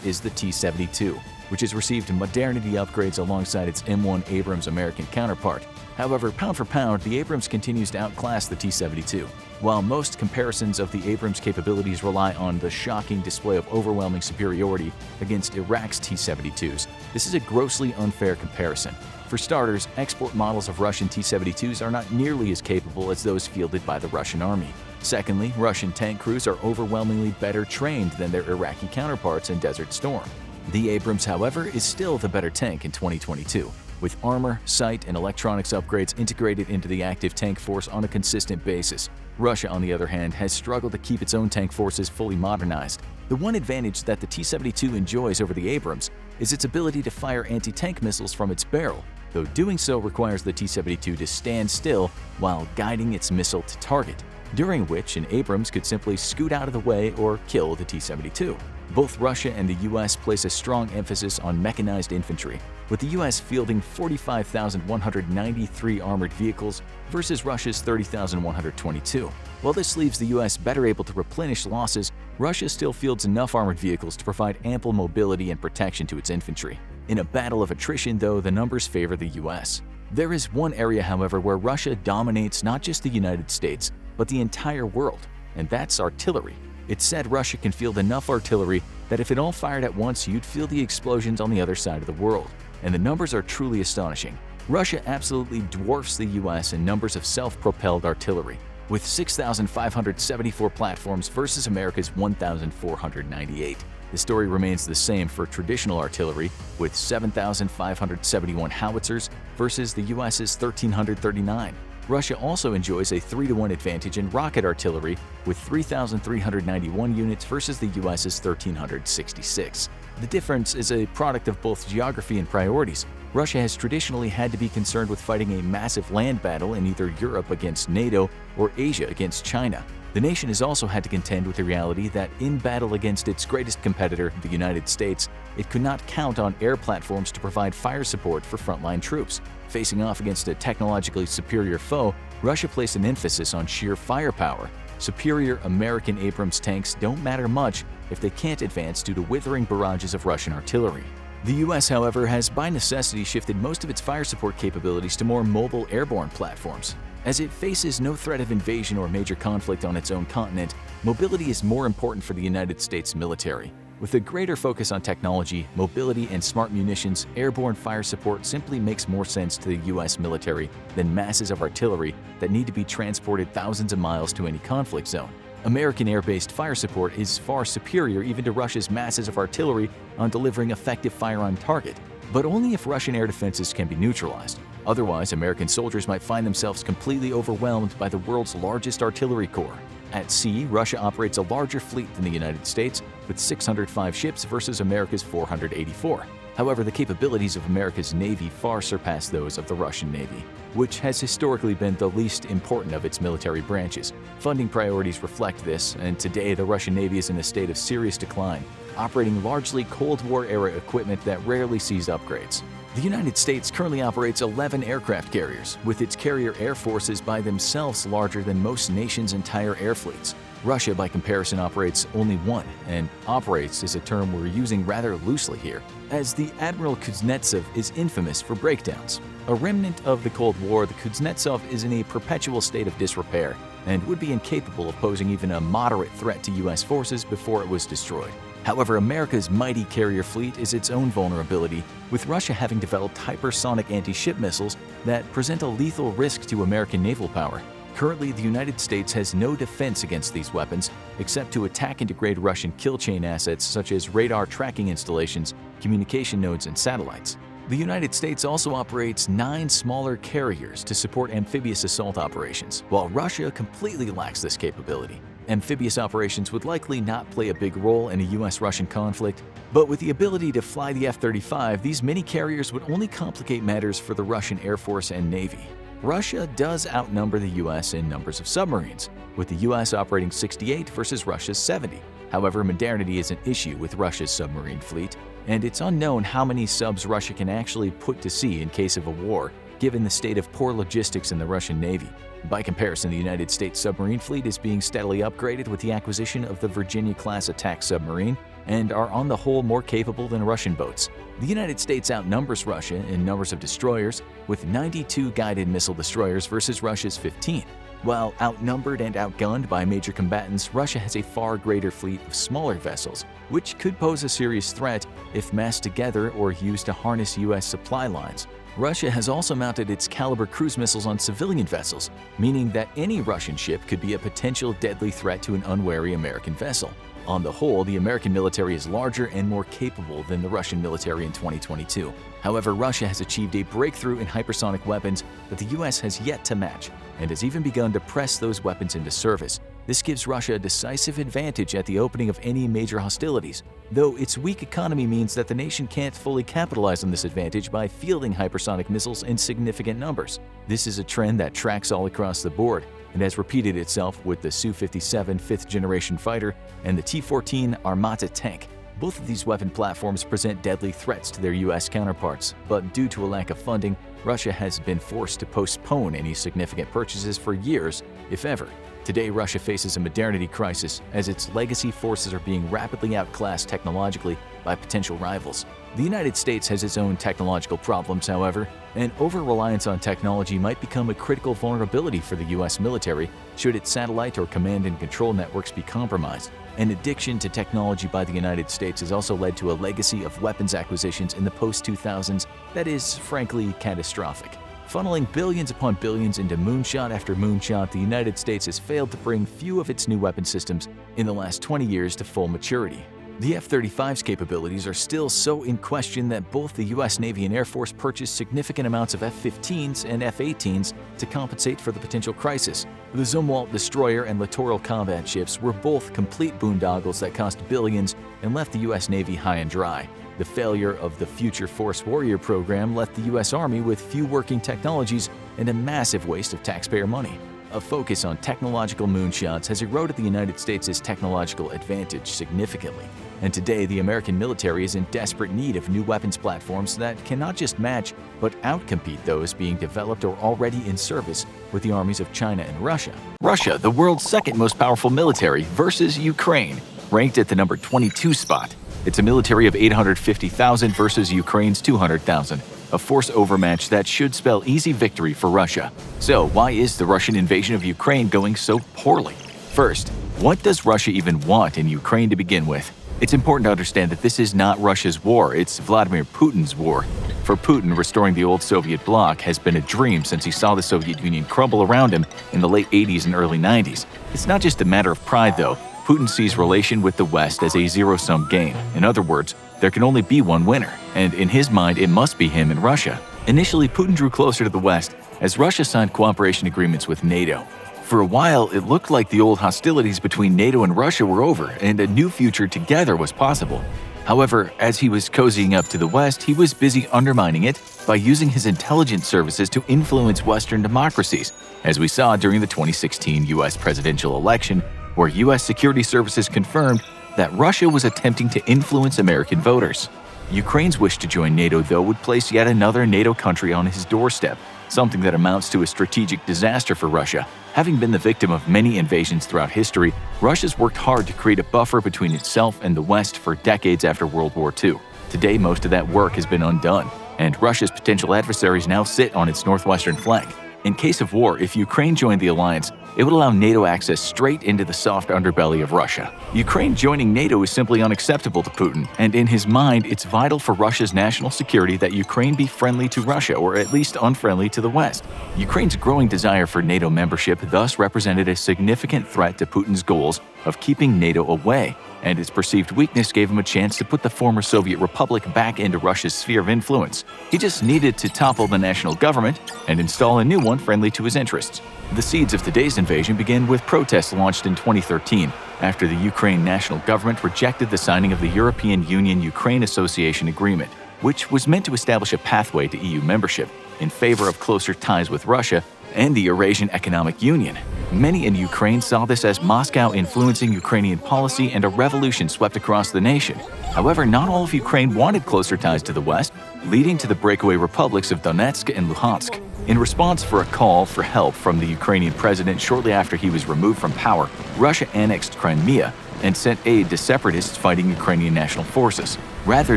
is the T-72, which has received modernity upgrades alongside its M1 Abrams American counterpart. However, pound for pound, the Abrams continues to outclass the T-72. While most comparisons of the Abrams' capabilities rely on the shocking display of overwhelming superiority against Iraq's T-72s, this is a grossly unfair comparison. For starters, export models of Russian T-72s are not nearly as capable as those fielded by the Russian army. Secondly, Russian tank crews are overwhelmingly better trained than their Iraqi counterparts in Desert Storm. The Abrams, however, is still the better tank in 2022. With armor, sight, and electronics upgrades integrated into the active tank force on a consistent basis. Russia, on the other hand, has struggled to keep its own tank forces fully modernized. The one advantage that the T-72 enjoys over the Abrams is its ability to fire anti-tank missiles from its barrel, though doing so requires the T-72 to stand still while guiding its missile to target, during which an Abrams could simply scoot out of the way or kill the T-72. Both Russia and the US place a strong emphasis on mechanized infantry, with the US fielding 45,193 armored vehicles versus Russia's 30,122. While this leaves the US better able to replenish losses, Russia still fields enough armored vehicles to provide ample mobility and protection to its infantry. In a battle of attrition, though, the numbers favor the US. There is one area, however, where Russia dominates not just the United States, but the entire world, and that's artillery. It's said Russia can field enough artillery that if it all fired at once, you'd feel the explosions on the other side of the world. And the numbers are truly astonishing. Russia absolutely dwarfs the US in numbers of self-propelled artillery, with 6,574 platforms versus America's 1,498. The story remains the same for traditional artillery, with 7,571 howitzers versus the US's 1,339. Russia also enjoys a 3-to-1 advantage in rocket artillery, with 3,391 units versus the US's 1,366. The difference is a product of both geography and priorities. Russia has traditionally had to be concerned with fighting a massive land battle in either Europe against NATO or Asia against China. The nation has also had to contend with the reality that in battle against its greatest competitor, the United States, it could not count on air platforms to provide fire support for frontline troops. Facing off against a technologically superior foe, Russia placed an emphasis on sheer firepower. Superior American Abrams tanks don't matter much if they can't advance due to withering barrages of Russian artillery. The US, however, has by necessity shifted most of its fire support capabilities to more mobile airborne platforms. As it faces no threat of invasion or major conflict on its own continent, mobility is more important for the United States military. With a greater focus on technology, mobility, and smart munitions, airborne fire support simply makes more sense to the US military than masses of artillery that need to be transported thousands of miles to any conflict zone. American air-based fire support is far superior even to Russia's masses of artillery on delivering effective fire on target, but only if Russian air defenses can be neutralized. Otherwise, American soldiers might find themselves completely overwhelmed by the world's largest artillery corps. At sea, Russia operates a larger fleet than the United States, with 605 ships versus America's 484. However, the capabilities of America's Navy far surpass those of the Russian Navy, which has historically been the least important of its military branches. Funding priorities reflect this, and today the Russian Navy is in a state of serious decline, operating largely Cold War-era equipment that rarely sees upgrades. The United States currently operates 11 aircraft carriers, with its carrier air forces by themselves larger than most nations' entire air fleets. Russia, by comparison, operates only one, and operates is a term we're using rather loosely here, as the Admiral Kuznetsov is infamous for breakdowns. A remnant of the Cold War, the Kuznetsov is in a perpetual state of disrepair and would be incapable of posing even a moderate threat to U.S. forces before it was destroyed. However, America's mighty carrier fleet is its own vulnerability, with Russia having developed hypersonic anti-ship missiles that present a lethal risk to American naval power. Currently, the United States has no defense against these weapons, except to attack and degrade Russian kill chain assets such as radar tracking installations, communication nodes, and satellites. The United States also operates 9 smaller carriers to support amphibious assault operations, while Russia completely lacks this capability. Amphibious operations would likely not play a big role in a US-Russian conflict, but with the ability to fly the F-35, these mini-carriers would only complicate matters for the Russian Air Force and Navy. Russia does outnumber the US in numbers of submarines, with the US operating 68 versus Russia's 70. However, modernity is an issue with Russia's submarine fleet, and it's unknown how many subs Russia can actually put to sea in case of a war, given the state of poor logistics in the Russian Navy. By comparison, the United States submarine fleet is being steadily upgraded with the acquisition of the Virginia-class attack submarine and are on the whole more capable than Russian boats. The United States outnumbers Russia in numbers of destroyers, with 92 guided missile destroyers versus Russia's 15. While outnumbered and outgunned by major combatants, Russia has a far greater fleet of smaller vessels, which could pose a serious threat if massed together or used to harness U.S. supply lines. Russia has also mounted its Caliber cruise missiles on civilian vessels, meaning that any Russian ship could be a potential deadly threat to an unwary American vessel. On the whole, the American military is larger and more capable than the Russian military in 2022. However, Russia has achieved a breakthrough in hypersonic weapons that the US has yet to match, and has even begun to press those weapons into service. This gives Russia a decisive advantage at the opening of any major hostilities, though its weak economy means that the nation can't fully capitalize on this advantage by fielding hypersonic missiles in significant numbers. This is a trend that tracks all across the board, and has repeated itself with the Su-57 fifth-generation fighter and the T-14 Armata tank. Both of these weapon platforms present deadly threats to their U.S. counterparts, but due to a lack of funding, Russia has been forced to postpone any significant purchases for years, if ever. Today, Russia faces a modernity crisis as its legacy forces are being rapidly outclassed technologically by potential rivals. The United States has its own technological problems, however, and over-reliance on technology might become a critical vulnerability for the U.S. military should its satellite or command and control networks be compromised. An addiction to technology by the United States has also led to a legacy of weapons acquisitions in the post-2000s that is, frankly, catastrophic. Funneling billions upon billions into moonshot after moonshot, the United States has failed to bring few of its new weapon systems in the last 20 years to full maturity. The F-35's capabilities are still so in question that both the U.S. Navy and Air Force purchased significant amounts of F-15s and F-18s to compensate for the potential crisis. The Zumwalt destroyer and littoral combat ships were both complete boondoggles that cost billions and left the U.S. Navy high and dry. The failure of the Future Force Warrior program left the U.S. Army with few working technologies and a massive waste of taxpayer money. A focus on technological moonshots has eroded the United States' technological advantage significantly, and today the American military is in desperate need of new weapons platforms that can not just match, but outcompete those being developed or already in service with the armies of China and Russia. Russia, the world's second most powerful military, versus Ukraine, ranked at the number 22 spot. It's a military of 850,000 versus Ukraine's 200,000. A force overmatch that should spell easy victory for Russia. So why is the Russian invasion of Ukraine going so poorly? First, what does Russia even want in Ukraine to begin with? It's important to understand that this is not Russia's war, it's Vladimir Putin's war. For Putin, restoring the old Soviet bloc has been a dream since he saw the Soviet Union crumble around him in the late 80s and early 90s. It's not just a matter of pride, though. Putin sees relation with the West as a zero-sum game. In other words, there can only be one winner, and in his mind it must be him and Russia. Initially, Putin drew closer to the West as Russia signed cooperation agreements with NATO. For a while, it looked like the old hostilities between NATO and Russia were over and a new future together was possible. However, as he was cozying up to the West, he was busy undermining it by using his intelligence services to influence Western democracies, as we saw during the 2016 U.S. presidential election, where U.S. security services confirmed that Russia was attempting to influence American voters. Ukraine's wish to join NATO, though, would place yet another NATO country on his doorstep, something that amounts to a strategic disaster for Russia. Having been the victim of many invasions throughout history, Russia's worked hard to create a buffer between itself and the West for decades after World War II. Today, most of that work has been undone, and Russia's potential adversaries now sit on its northwestern flank. In case of war, if Ukraine joined the alliance, it would allow NATO access straight into the soft underbelly of Russia. Ukraine joining NATO is simply unacceptable to Putin, and in his mind, it's vital for Russia's national security that Ukraine be friendly to Russia, or at least unfriendly to the West. Ukraine's growing desire for NATO membership thus represented a significant threat to Putin's goals of keeping NATO away, and its perceived weakness gave him a chance to put the former Soviet republic back into Russia's sphere of influence. He just needed to topple the national government and install a new one friendly to his interests. The seeds of today's invasion began with protests launched in 2013 after the Ukraine national government rejected the signing of the European Union-Ukraine Association Agreement, which was meant to establish a pathway to EU membership in favor of closer ties with Russia and the Eurasian Economic Union. Many in Ukraine saw this as Moscow influencing Ukrainian policy and a revolution swept across the nation. However, not all of Ukraine wanted closer ties to the West, leading to the breakaway republics of Donetsk and Luhansk. In response for a call for help from the Ukrainian president shortly after he was removed from power, Russia annexed Crimea and sent aid to separatists fighting Ukrainian national forces. Rather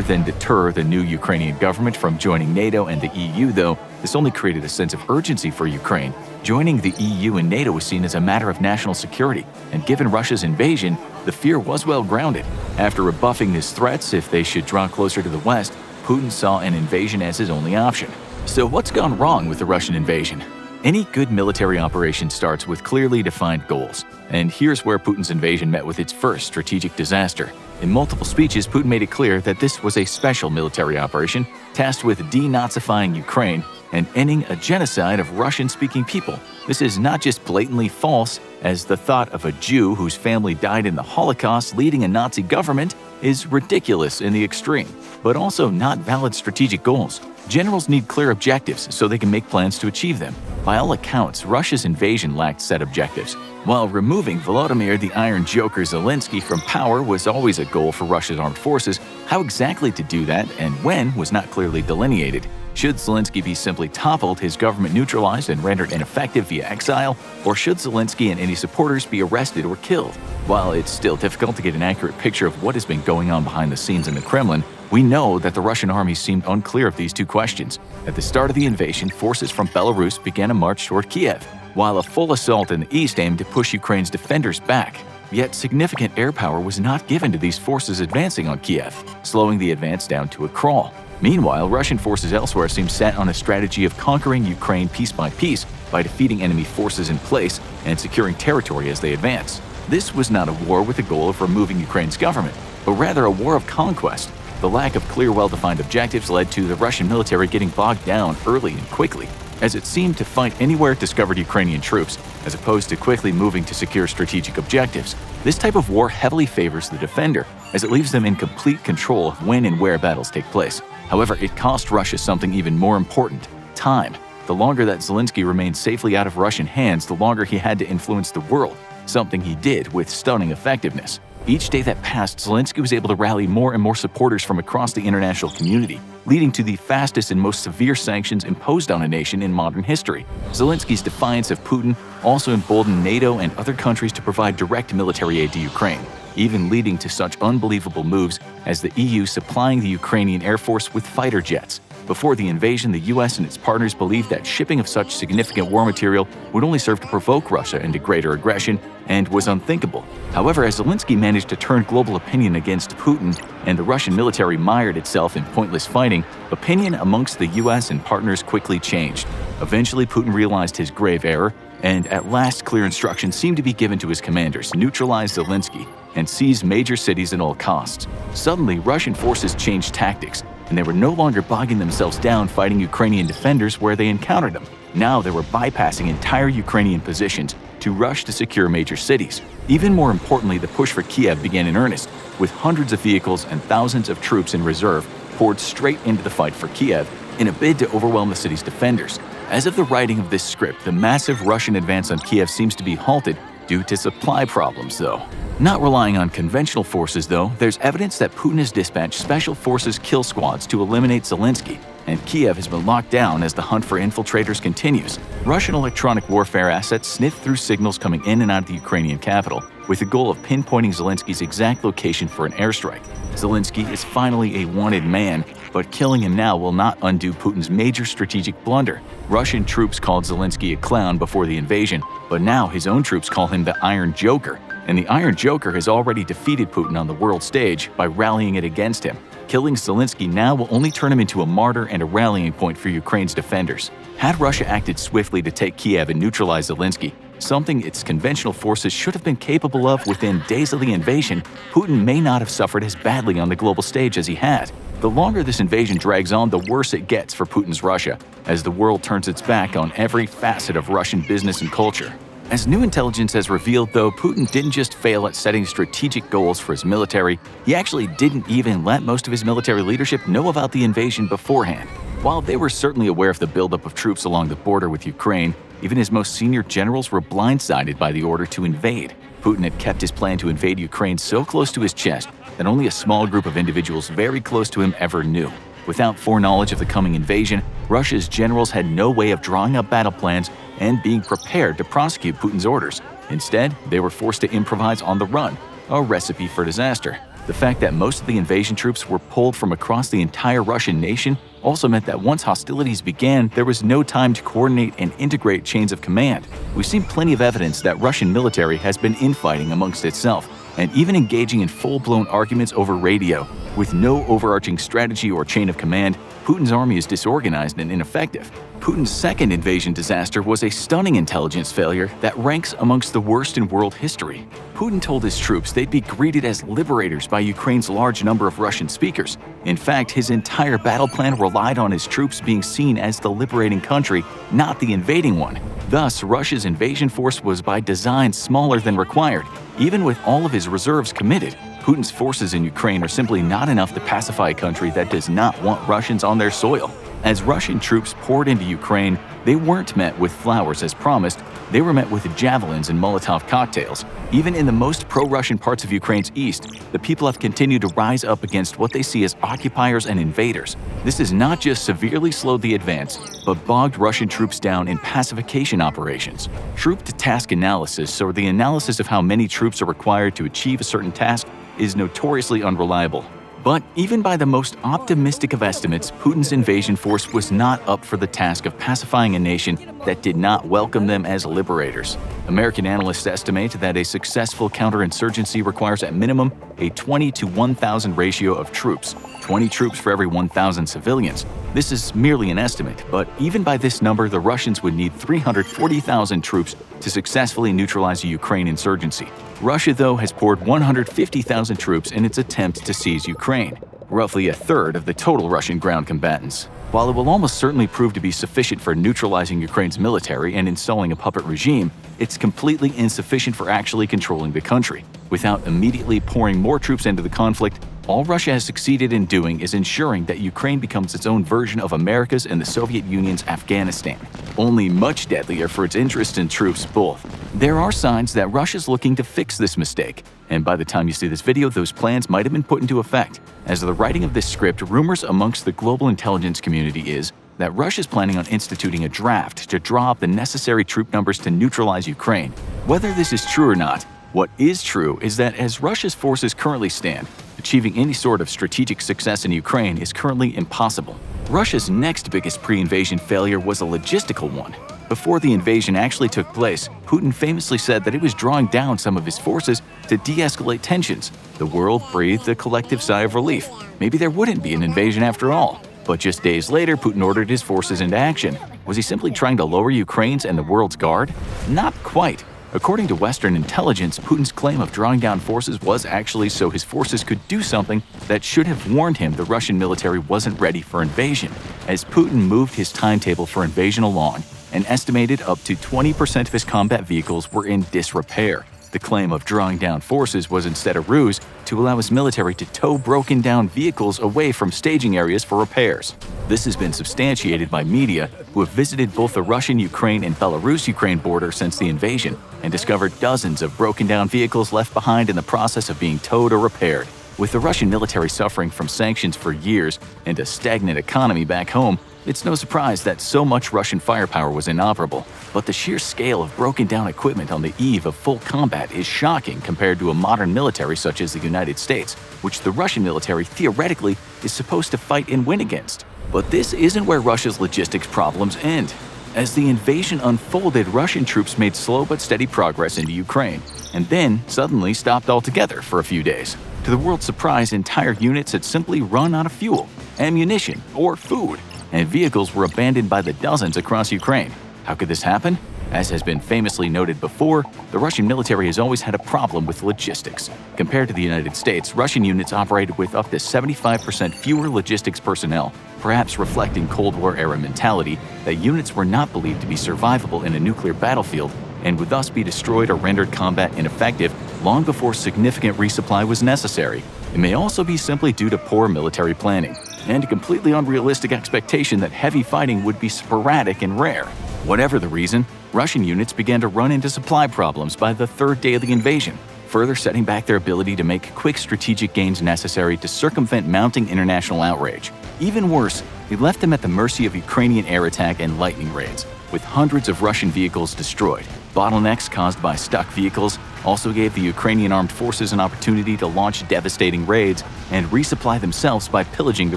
than deter the new Ukrainian government from joining NATO and the EU, though, this only created a sense of urgency for Ukraine. Joining the EU and NATO was seen as a matter of national security, and given Russia's invasion, the fear was well grounded. After rebuffing his threats if they should draw closer to the West, Putin saw an invasion as his only option. So what's gone wrong with the Russian invasion? Any good military operation starts with clearly defined goals, and here's where Putin's invasion met with its first strategic disaster. In multiple speeches, Putin made it clear that this was a special military operation tasked with denazifying Ukraine and ending a genocide of Russian-speaking people. This is not just blatantly false, as the thought of a Jew whose family died in the Holocaust leading a Nazi government is ridiculous in the extreme, but also not valid strategic goals. Generals need clear objectives so they can make plans to achieve them. By all accounts, Russia's invasion lacked set objectives. While removing Volodymyr the Iron Joker Zelensky from power was always a goal for Russia's armed forces, how exactly to do that and when was not clearly delineated. Should Zelensky be simply toppled, his government neutralized and rendered ineffective via exile, or should Zelensky and any supporters be arrested or killed? While it's still difficult to get an accurate picture of what has been going on behind the scenes in the Kremlin, we know that the Russian army seemed unclear of these two questions. At the start of the invasion, forces from Belarus began a march toward Kiev, while a full assault in the east aimed to push Ukraine's defenders back. Yet significant air power was not given to these forces advancing on Kiev, slowing the advance down to a crawl. Meanwhile, Russian forces elsewhere seemed set on a strategy of conquering Ukraine piece by piece by defeating enemy forces in place and securing territory as they advanced. This was not a war with the goal of removing Ukraine's government, but rather a war of conquest. The lack of clear, well-defined objectives led to the Russian military getting bogged down early and quickly, as it seemed to fight anywhere it discovered Ukrainian troops, as opposed to quickly moving to secure strategic objectives. This type of war heavily favors the defender, as it leaves them in complete control of when and where battles take place. However, it cost Russia something even more important: time. The longer that Zelensky remained safely out of Russian hands, the longer he had to influence the world, something he did with stunning effectiveness. Each day that passed, Zelensky was able to rally more and more supporters from across the international community, leading to the fastest and most severe sanctions imposed on a nation in modern history. Zelensky's defiance of Putin also emboldened NATO and other countries to provide direct military aid to Ukraine, even leading to such unbelievable moves as the EU supplying the Ukrainian Air Force with fighter jets. Before the invasion, the US and its partners believed that shipping of such significant war material would only serve to provoke Russia into greater aggression and was unthinkable. However, as Zelensky managed to turn global opinion against Putin and the Russian military mired itself in pointless fighting, opinion amongst the US and partners quickly changed. Eventually, Putin realized his grave error, and at last clear instructions seemed to be given to his commanders: neutralize Zelensky and seize major cities at all costs. Suddenly, Russian forces changed tactics, and they were no longer bogging themselves down fighting Ukrainian defenders where they encountered them. Now they were bypassing entire Ukrainian positions to rush to secure major cities. Even more importantly, the push for Kiev began in earnest, with hundreds of vehicles and thousands of troops in reserve poured straight into the fight for Kiev in a bid to overwhelm the city's defenders. As of the writing of this script, the massive Russian advance on Kiev seems to be halted, due to supply problems, though. Not relying on conventional forces, though, there's evidence that Putin has dispatched special forces kill squads to eliminate Zelensky, and Kiev has been locked down as the hunt for infiltrators continues. Russian electronic warfare assets sniff through signals coming in and out of the Ukrainian capital, with the goal of pinpointing Zelensky's exact location for an airstrike. Zelensky is finally a wanted man, but killing him now will not undo Putin's major strategic blunder. Russian troops called Zelensky a clown before the invasion, but now his own troops call him the Iron Joker. And the Iron Joker has already defeated Putin on the world stage by rallying it against him. Killing Zelensky now will only turn him into a martyr and a rallying point for Ukraine's defenders. Had Russia acted swiftly to take Kiev and neutralize Zelensky, something its conventional forces should have been capable of within days of the invasion, Putin may not have suffered as badly on the global stage as he had. The longer this invasion drags on, the worse it gets for Putin's Russia, as the world turns its back on every facet of Russian business and culture. As new intelligence has revealed, though, Putin didn't just fail at setting strategic goals for his military, he actually didn't even let most of his military leadership know about the invasion beforehand. While they were certainly aware of the buildup of troops along the border with Ukraine, even his most senior generals were blindsided by the order to invade. Putin had kept his plan to invade Ukraine so close to his chest that only a small group of individuals very close to him ever knew. Without foreknowledge of the coming invasion, Russia's generals had no way of drawing up battle plans and being prepared to prosecute Putin's orders. Instead, they were forced to improvise on the run, a recipe for disaster. The fact that most of the invasion troops were pulled from across the entire Russian nation also meant that once hostilities began, there was no time to coordinate and integrate chains of command. We've seen plenty of evidence that Russian military has been infighting amongst itself, and even engaging in full-blown arguments over radio. With no overarching strategy or chain of command, Putin's army is disorganized and ineffective. Putin's second invasion disaster was a stunning intelligence failure that ranks amongst the worst in world history. Putin told his troops they'd be greeted as liberators by Ukraine's large number of Russian speakers. In fact, his entire battle plan relied on his troops being seen as the liberating country, not the invading one. Thus, Russia's invasion force was by design smaller than required, even with all of his reserves committed. Putin's forces in Ukraine are simply not enough to pacify a country that does not want Russians on their soil. As Russian troops poured into Ukraine, they weren't met with flowers as promised, they were met with javelins and Molotov cocktails. Even in the most pro-Russian parts of Ukraine's east, the people have continued to rise up against what they see as occupiers and invaders. This has not just severely slowed the advance, but bogged Russian troops down in pacification operations. Troop-to-task analysis, or the analysis of how many troops are required to achieve a certain task, is notoriously unreliable. But even by the most optimistic of estimates, Putin's invasion force was not up for the task of pacifying a nation that did not welcome them as liberators. American analysts estimate that a successful counterinsurgency requires at minimum a 20 to 1,000 ratio of troops, 20 troops for every 1,000 civilians. This is merely an estimate, but even by this number, the Russians would need 340,000 troops to successfully neutralize a Ukraine insurgency. Russia, though, has poured 150,000 troops in its attempt to seize Ukraine, roughly a third of the total Russian ground combatants. While it will almost certainly prove to be sufficient for neutralizing Ukraine's military and installing a puppet regime, it's completely insufficient for actually controlling the country. Without immediately pouring more troops into the conflict, all Russia has succeeded in doing is ensuring that Ukraine becomes its own version of America's and the Soviet Union's Afghanistan, only much deadlier for its interest in troops both. There are signs that Russia's looking to fix this mistake, and by the time you see this video, those plans might have been put into effect. As of the writing of this script, rumors amongst the global intelligence community is that Russia's planning on instituting a draft to draw up the necessary troop numbers to neutralize Ukraine. Whether this is true or not, what is true is that as Russia's forces currently stand, achieving any sort of strategic success in Ukraine is currently impossible. Russia's next biggest pre-invasion failure was a logistical one. Before the invasion actually took place, Putin famously said that he was drawing down some of his forces to de-escalate tensions. The world breathed a collective sigh of relief. Maybe there wouldn't be an invasion after all. But just days later, Putin ordered his forces into action. Was he simply trying to lower Ukraine's and the world's guard? Not quite. According to Western intelligence, Putin's claim of drawing down forces was actually so his forces could do something that should have warned him the Russian military wasn't ready for invasion. As Putin moved his timetable for invasion along, an estimated up to 20% of his combat vehicles were in disrepair. The claim of drawing down forces was instead a ruse to allow his military to tow broken-down vehicles away from staging areas for repairs. This has been substantiated by media who have visited both the Russian-Ukraine and Belarus-Ukraine border since the invasion and discovered dozens of broken-down vehicles left behind in the process of being towed or repaired. With the Russian military suffering from sanctions for years and a stagnant economy back home, it's no surprise that so much Russian firepower was inoperable. But the sheer scale of broken-down equipment on the eve of full combat is shocking compared to a modern military such as the United States, which the Russian military theoretically is supposed to fight and win against. But this isn't where Russia's logistics problems end. As the invasion unfolded, Russian troops made slow but steady progress into Ukraine, and then suddenly stopped altogether for a few days. To the world's surprise, entire units had simply run out of fuel, ammunition, or food, and vehicles were abandoned by the dozens across Ukraine. How could this happen? As has been famously noted before, the Russian military has always had a problem with logistics. Compared to the United States, Russian units operated with up to 75% fewer logistics personnel, perhaps reflecting Cold War-era mentality that units were not believed to be survivable in a nuclear battlefield and would thus be destroyed or rendered combat ineffective long before significant resupply was necessary. It may also be simply due to poor military planning and a completely unrealistic expectation that heavy fighting would be sporadic and rare. Whatever the reason, Russian units began to run into supply problems by the third day of the invasion, further setting back their ability to make quick strategic gains necessary to circumvent mounting international outrage. Even worse, they left them at the mercy of Ukrainian air attack and lightning raids, with hundreds of Russian vehicles destroyed. Bottlenecks caused by stuck vehicles also gave the Ukrainian armed forces an opportunity to launch devastating raids and resupply themselves by pillaging the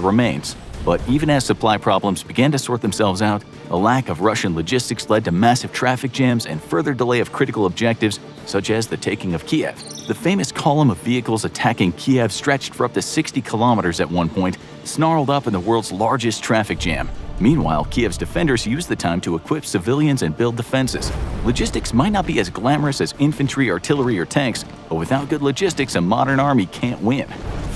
remains. But even as supply problems began to sort themselves out, a lack of Russian logistics led to massive traffic jams and further delay of critical objectives, such as the taking of Kiev. The famous column of vehicles attacking Kiev stretched for up to 60 kilometers at one point, snarled up in the world's largest traffic jam. Meanwhile, Kiev's defenders used the time to equip civilians and build defenses. Logistics might not be as glamorous as infantry, artillery, or tanks, but without good logistics, a modern army can't win.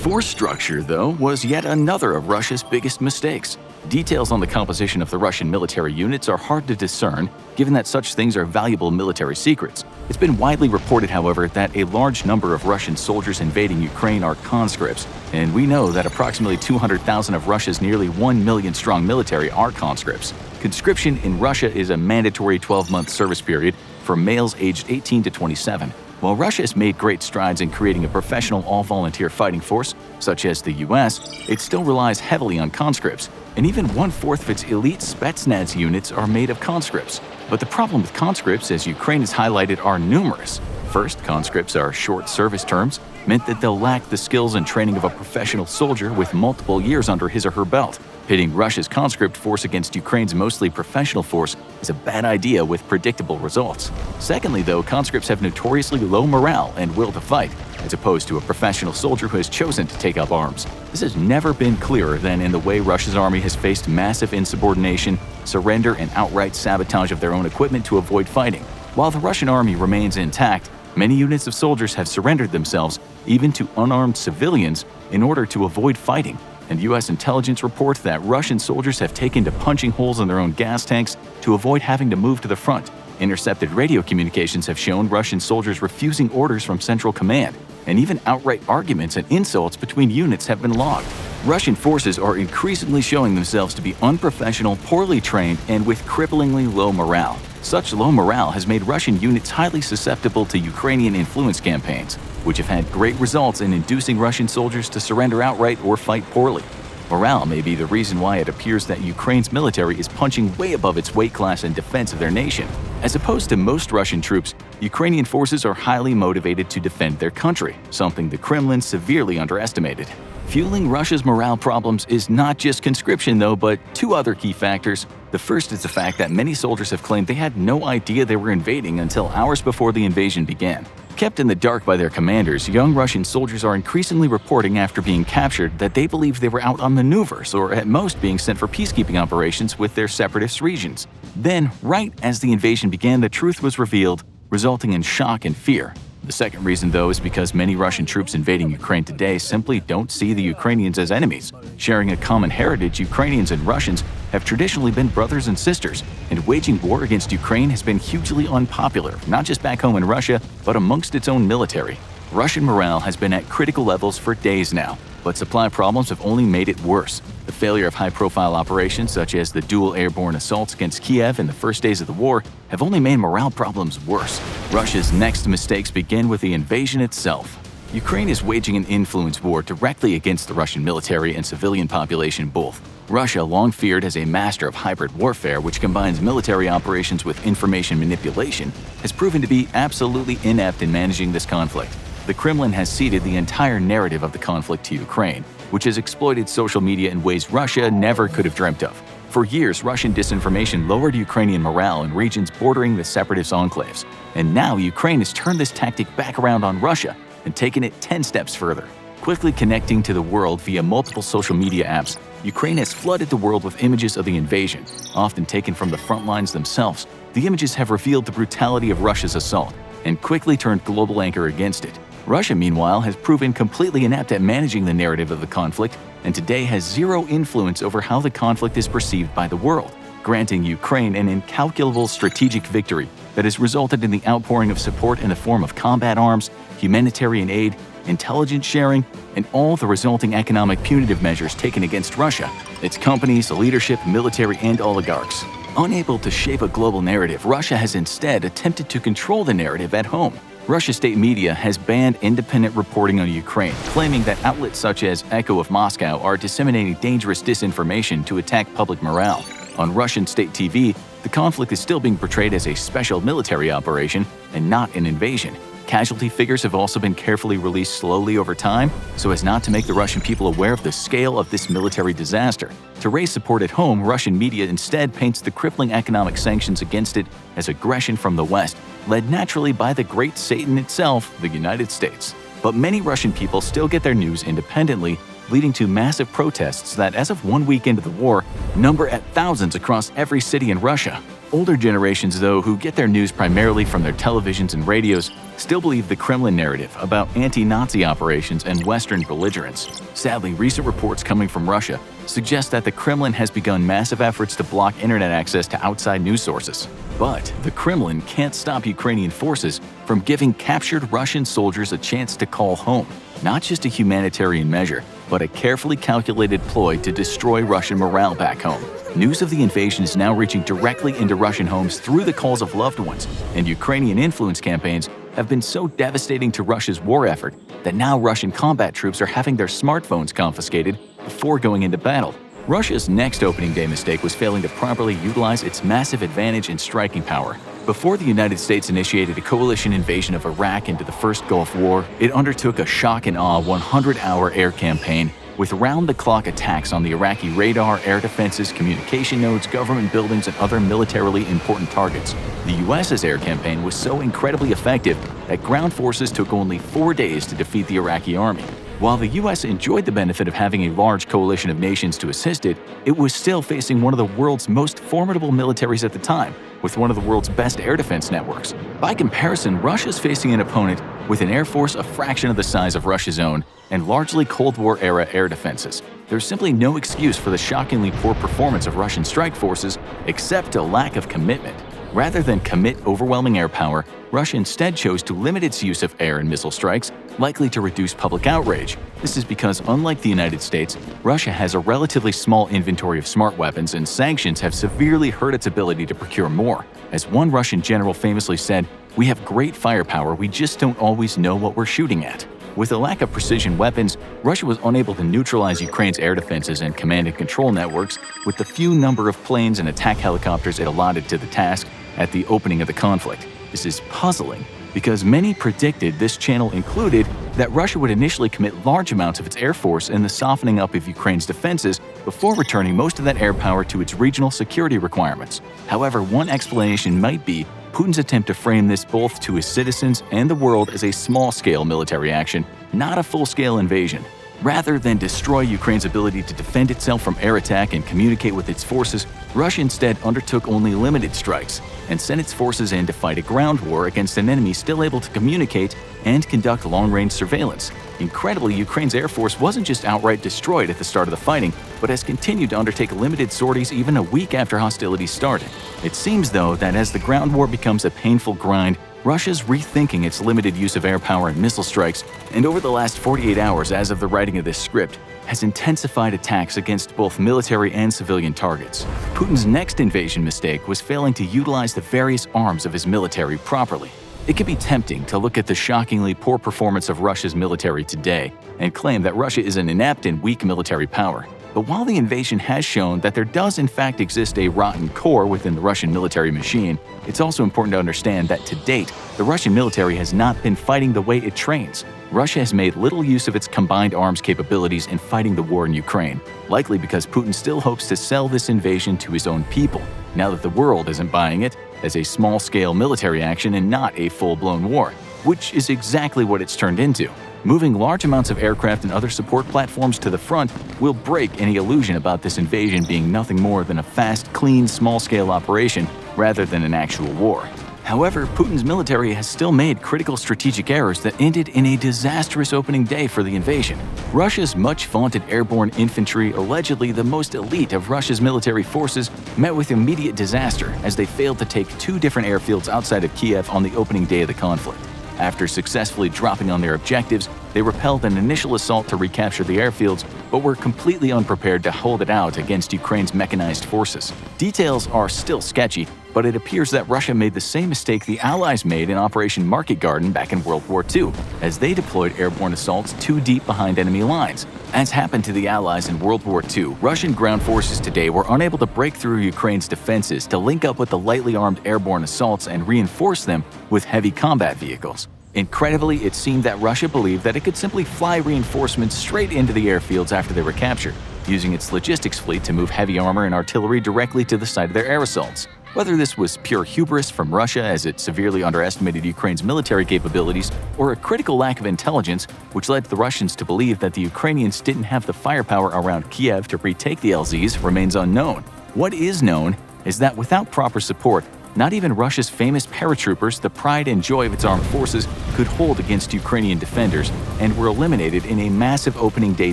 Force structure, though, was yet another of Russia's biggest mistakes. Details on the composition of the Russian military units are hard to discern, given that such things are valuable military secrets. It's been widely reported, however, that a large number of Russian soldiers invading Ukraine are conscripts, and we know that approximately 200,000 of Russia's nearly 1 million-strong military are conscripts. Conscription in Russia is a mandatory 12-month service period for males aged 18 to 27. While Russia has made great strides in creating a professional all-volunteer fighting force, such as the US, it still relies heavily on conscripts, and even 1/4 of its elite Spetsnaz units are made of conscripts. But the problem with conscripts, as Ukraine has highlighted, are numerous. First, conscripts are short service terms, meant that they'll lack the skills and training of a professional soldier with multiple years under his or her belt. Pitting Russia's conscript force against Ukraine's mostly professional force is a bad idea with predictable results. Secondly, though, conscripts have notoriously low morale and will to fight, as opposed to a professional soldier who has chosen to take up arms. This has never been clearer than in the way Russia's army has faced massive insubordination, surrender, and outright sabotage of their own equipment to avoid fighting. While the Russian army remains intact, many units of soldiers have surrendered themselves, even to unarmed civilians, in order to avoid fighting. And U.S. intelligence report that Russian soldiers have taken to punching holes in their own gas tanks to avoid having to move to the front. Intercepted radio communications have shown Russian soldiers refusing orders from Central Command, and even outright arguments and insults between units have been logged. Russian forces are increasingly showing themselves to be unprofessional, poorly trained, and with cripplingly low morale. Such low morale has made Russian units highly susceptible to Ukrainian influence campaigns, which have had great results in inducing Russian soldiers to surrender outright or fight poorly. Morale may be the reason why it appears that Ukraine's military is punching way above its weight class in defense of their nation. As opposed to most Russian troops, Ukrainian forces are highly motivated to defend their country, something the Kremlin severely underestimated. Fueling Russia's morale problems is not just conscription, though, but two other key factors. The first is the fact that many soldiers have claimed they had no idea they were invading until hours before the invasion began. Kept in the dark by their commanders, young Russian soldiers are increasingly reporting after being captured that they believed they were out on maneuvers or at most being sent for peacekeeping operations with their separatist regions. Then, right as the invasion began, the truth was revealed, resulting in shock and fear. The second reason, though, is because many Russian troops invading Ukraine today simply don't see the Ukrainians as enemies. Sharing a common heritage, Ukrainians and Russians have traditionally been brothers and sisters, and waging war against Ukraine has been hugely unpopular, not just back home in Russia, but amongst its own military. Russian morale has been at critical levels for days now, but supply problems have only made it worse. The failure of high-profile operations such as the dual airborne assaults against Kiev in the first days of the war have only made morale problems worse. Russia's next mistakes begin with the invasion itself. Ukraine is waging an influence war directly against the Russian military and civilian population both. Russia, long feared as a master of hybrid warfare which combines military operations with information manipulation, has proven to be absolutely inept in managing this conflict. The Kremlin has ceded the entire narrative of the conflict to Ukraine, which has exploited social media in ways Russia never could have dreamt of. For years, Russian disinformation lowered Ukrainian morale in regions bordering the separatist enclaves. And now Ukraine has turned this tactic back around on Russia and taken it 10 steps further. Quickly connecting to the world via multiple social media apps, Ukraine has flooded the world with images of the invasion, often taken from the front lines themselves. The images have revealed the brutality of Russia's assault and quickly turned global anger against it. Russia, meanwhile, has proven completely inept at managing the narrative of the conflict and today has zero influence over how the conflict is perceived by the world, granting Ukraine an incalculable strategic victory that has resulted in the outpouring of support in the form of combat arms, humanitarian aid, intelligence sharing, and all the resulting economic punitive measures taken against Russia, its companies, leadership, military, and oligarchs. Unable to shape a global narrative, Russia has instead attempted to control the narrative at home. Russia's state media has banned independent reporting on Ukraine, claiming that outlets such as Echo of Moscow are disseminating dangerous disinformation to attack public morale. On Russian state TV, the conflict is still being portrayed as a special military operation and not an invasion. Casualty figures have also been carefully released slowly over time so as not to make the Russian people aware of the scale of this military disaster. To raise support at home, Russian media instead paints the crippling economic sanctions against it as aggression from the West, led naturally by the great Satan itself, the United States. But many Russian people still get their news independently, leading to massive protests that, as of 1 week into the war, number at thousands across every city in Russia. Older generations, though, who get their news primarily from their televisions and radios, still believe the Kremlin narrative about anti-Nazi operations and Western belligerence. Sadly, recent reports coming from Russia suggest that the Kremlin has begun massive efforts to block internet access to outside news sources. But the Kremlin can't stop Ukrainian forces from giving captured Russian soldiers a chance to call home. Not just a humanitarian measure, but a carefully calculated ploy to destroy Russian morale back home. News of the invasion is now reaching directly into Russian homes through the calls of loved ones, and Ukrainian influence campaigns have been so devastating to Russia's war effort that now Russian combat troops are having their smartphones confiscated before going into battle. Russia's next opening day mistake was failing to properly utilize its massive advantage in striking power. Before the United States initiated a coalition invasion of Iraq into the First Gulf War, it undertook a shock and awe 100-hour air campaign with round-the-clock attacks on the Iraqi radar, air defenses, communication nodes, government buildings, and other militarily important targets. The U.S.'s air campaign was so incredibly effective that ground forces took only 4 days to defeat the Iraqi army. While the U.S. enjoyed the benefit of having a large coalition of nations to assist it, it was still facing one of the world's most formidable militaries at the time, with one of the world's best air defense networks. By comparison, Russia's facing an opponent with an air force a fraction of the size of Russia's own and largely Cold War-era air defenses. There's simply no excuse for the shockingly poor performance of Russian strike forces except a lack of commitment. Rather than commit overwhelming air power, Russia instead chose to limit its use of air and missile strikes, likely to reduce public outrage. This is because, unlike the United States, Russia has a relatively small inventory of smart weapons, and sanctions have severely hurt its ability to procure more. As one Russian general famously said, "We have great firepower, we just don't always know what we're shooting at." With a lack of precision weapons, Russia was unable to neutralize Ukraine's air defenses and command and control networks with the few number of planes and attack helicopters it allotted to the task at the opening of the conflict. This is puzzling because many predicted this channel included that Russia would initially commit large amounts of its air force in the softening up of Ukraine's defenses before returning most of that air power to its regional security requirements. However, one explanation might be Putin's attempt to frame this both to his citizens and the world as a small-scale military action, not a full-scale invasion. Rather than destroy Ukraine's ability to defend itself from air attack and communicate with its forces, Russia instead undertook only limited strikes and sent its forces in to fight a ground war against an enemy still able to communicate and conduct long-range surveillance. Incredibly, Ukraine's air force wasn't just outright destroyed at the start of the fighting, but has continued to undertake limited sorties even a week after hostilities started. It seems, though, that as the ground war becomes a painful grind, Russia's rethinking its limited use of air power and missile strikes, and over the last 48 hours as of the writing of this script, has intensified attacks against both military and civilian targets. Putin's next invasion mistake was failing to utilize the various arms of his military properly. It can be tempting to look at the shockingly poor performance of Russia's military today and claim that Russia is an inept and weak military power. But while the invasion has shown that there does in fact exist a rotten core within the Russian military machine, it's also important to understand that to date, the Russian military has not been fighting the way it trains. Russia has made little use of its combined arms capabilities in fighting the war in Ukraine, likely because Putin still hopes to sell this invasion to his own people, now that the world isn't buying it, as a small-scale military action and not a full-blown war, which is exactly what it's turned into. Moving large amounts of aircraft and other support platforms to the front will break any illusion about this invasion being nothing more than a fast, clean, small-scale operation rather than an actual war. However, Putin's military has still made critical strategic errors that ended in a disastrous opening day for the invasion. Russia's much-vaunted airborne infantry, allegedly the most elite of Russia's military forces, met with immediate disaster as they failed to take 2 different airfields outside of Kiev on the opening day of the conflict. After successfully dropping on their objectives, they repelled an initial assault to recapture the airfields, but were completely unprepared to hold it out against Ukraine's mechanized forces. Details are still sketchy, but it appears that Russia made the same mistake the Allies made in Operation Market Garden back in World War II, as they deployed airborne assaults too deep behind enemy lines. As happened to the Allies in World War II, Russian ground forces today were unable to break through Ukraine's defenses to link up with the lightly armed airborne assaults and reinforce them with heavy combat vehicles. Incredibly, it seemed that Russia believed that it could simply fly reinforcements straight into the airfields after they were captured, using its logistics fleet to move heavy armor and artillery directly to the site of their air assaults. Whether this was pure hubris from Russia as it severely underestimated Ukraine's military capabilities, or a critical lack of intelligence which led the Russians to believe that the Ukrainians didn't have the firepower around Kiev to retake the LZs, remains unknown. What is known is that without proper support, not even Russia's famous paratroopers, the pride and joy of its armed forces, could hold against Ukrainian defenders and were eliminated in a massive opening day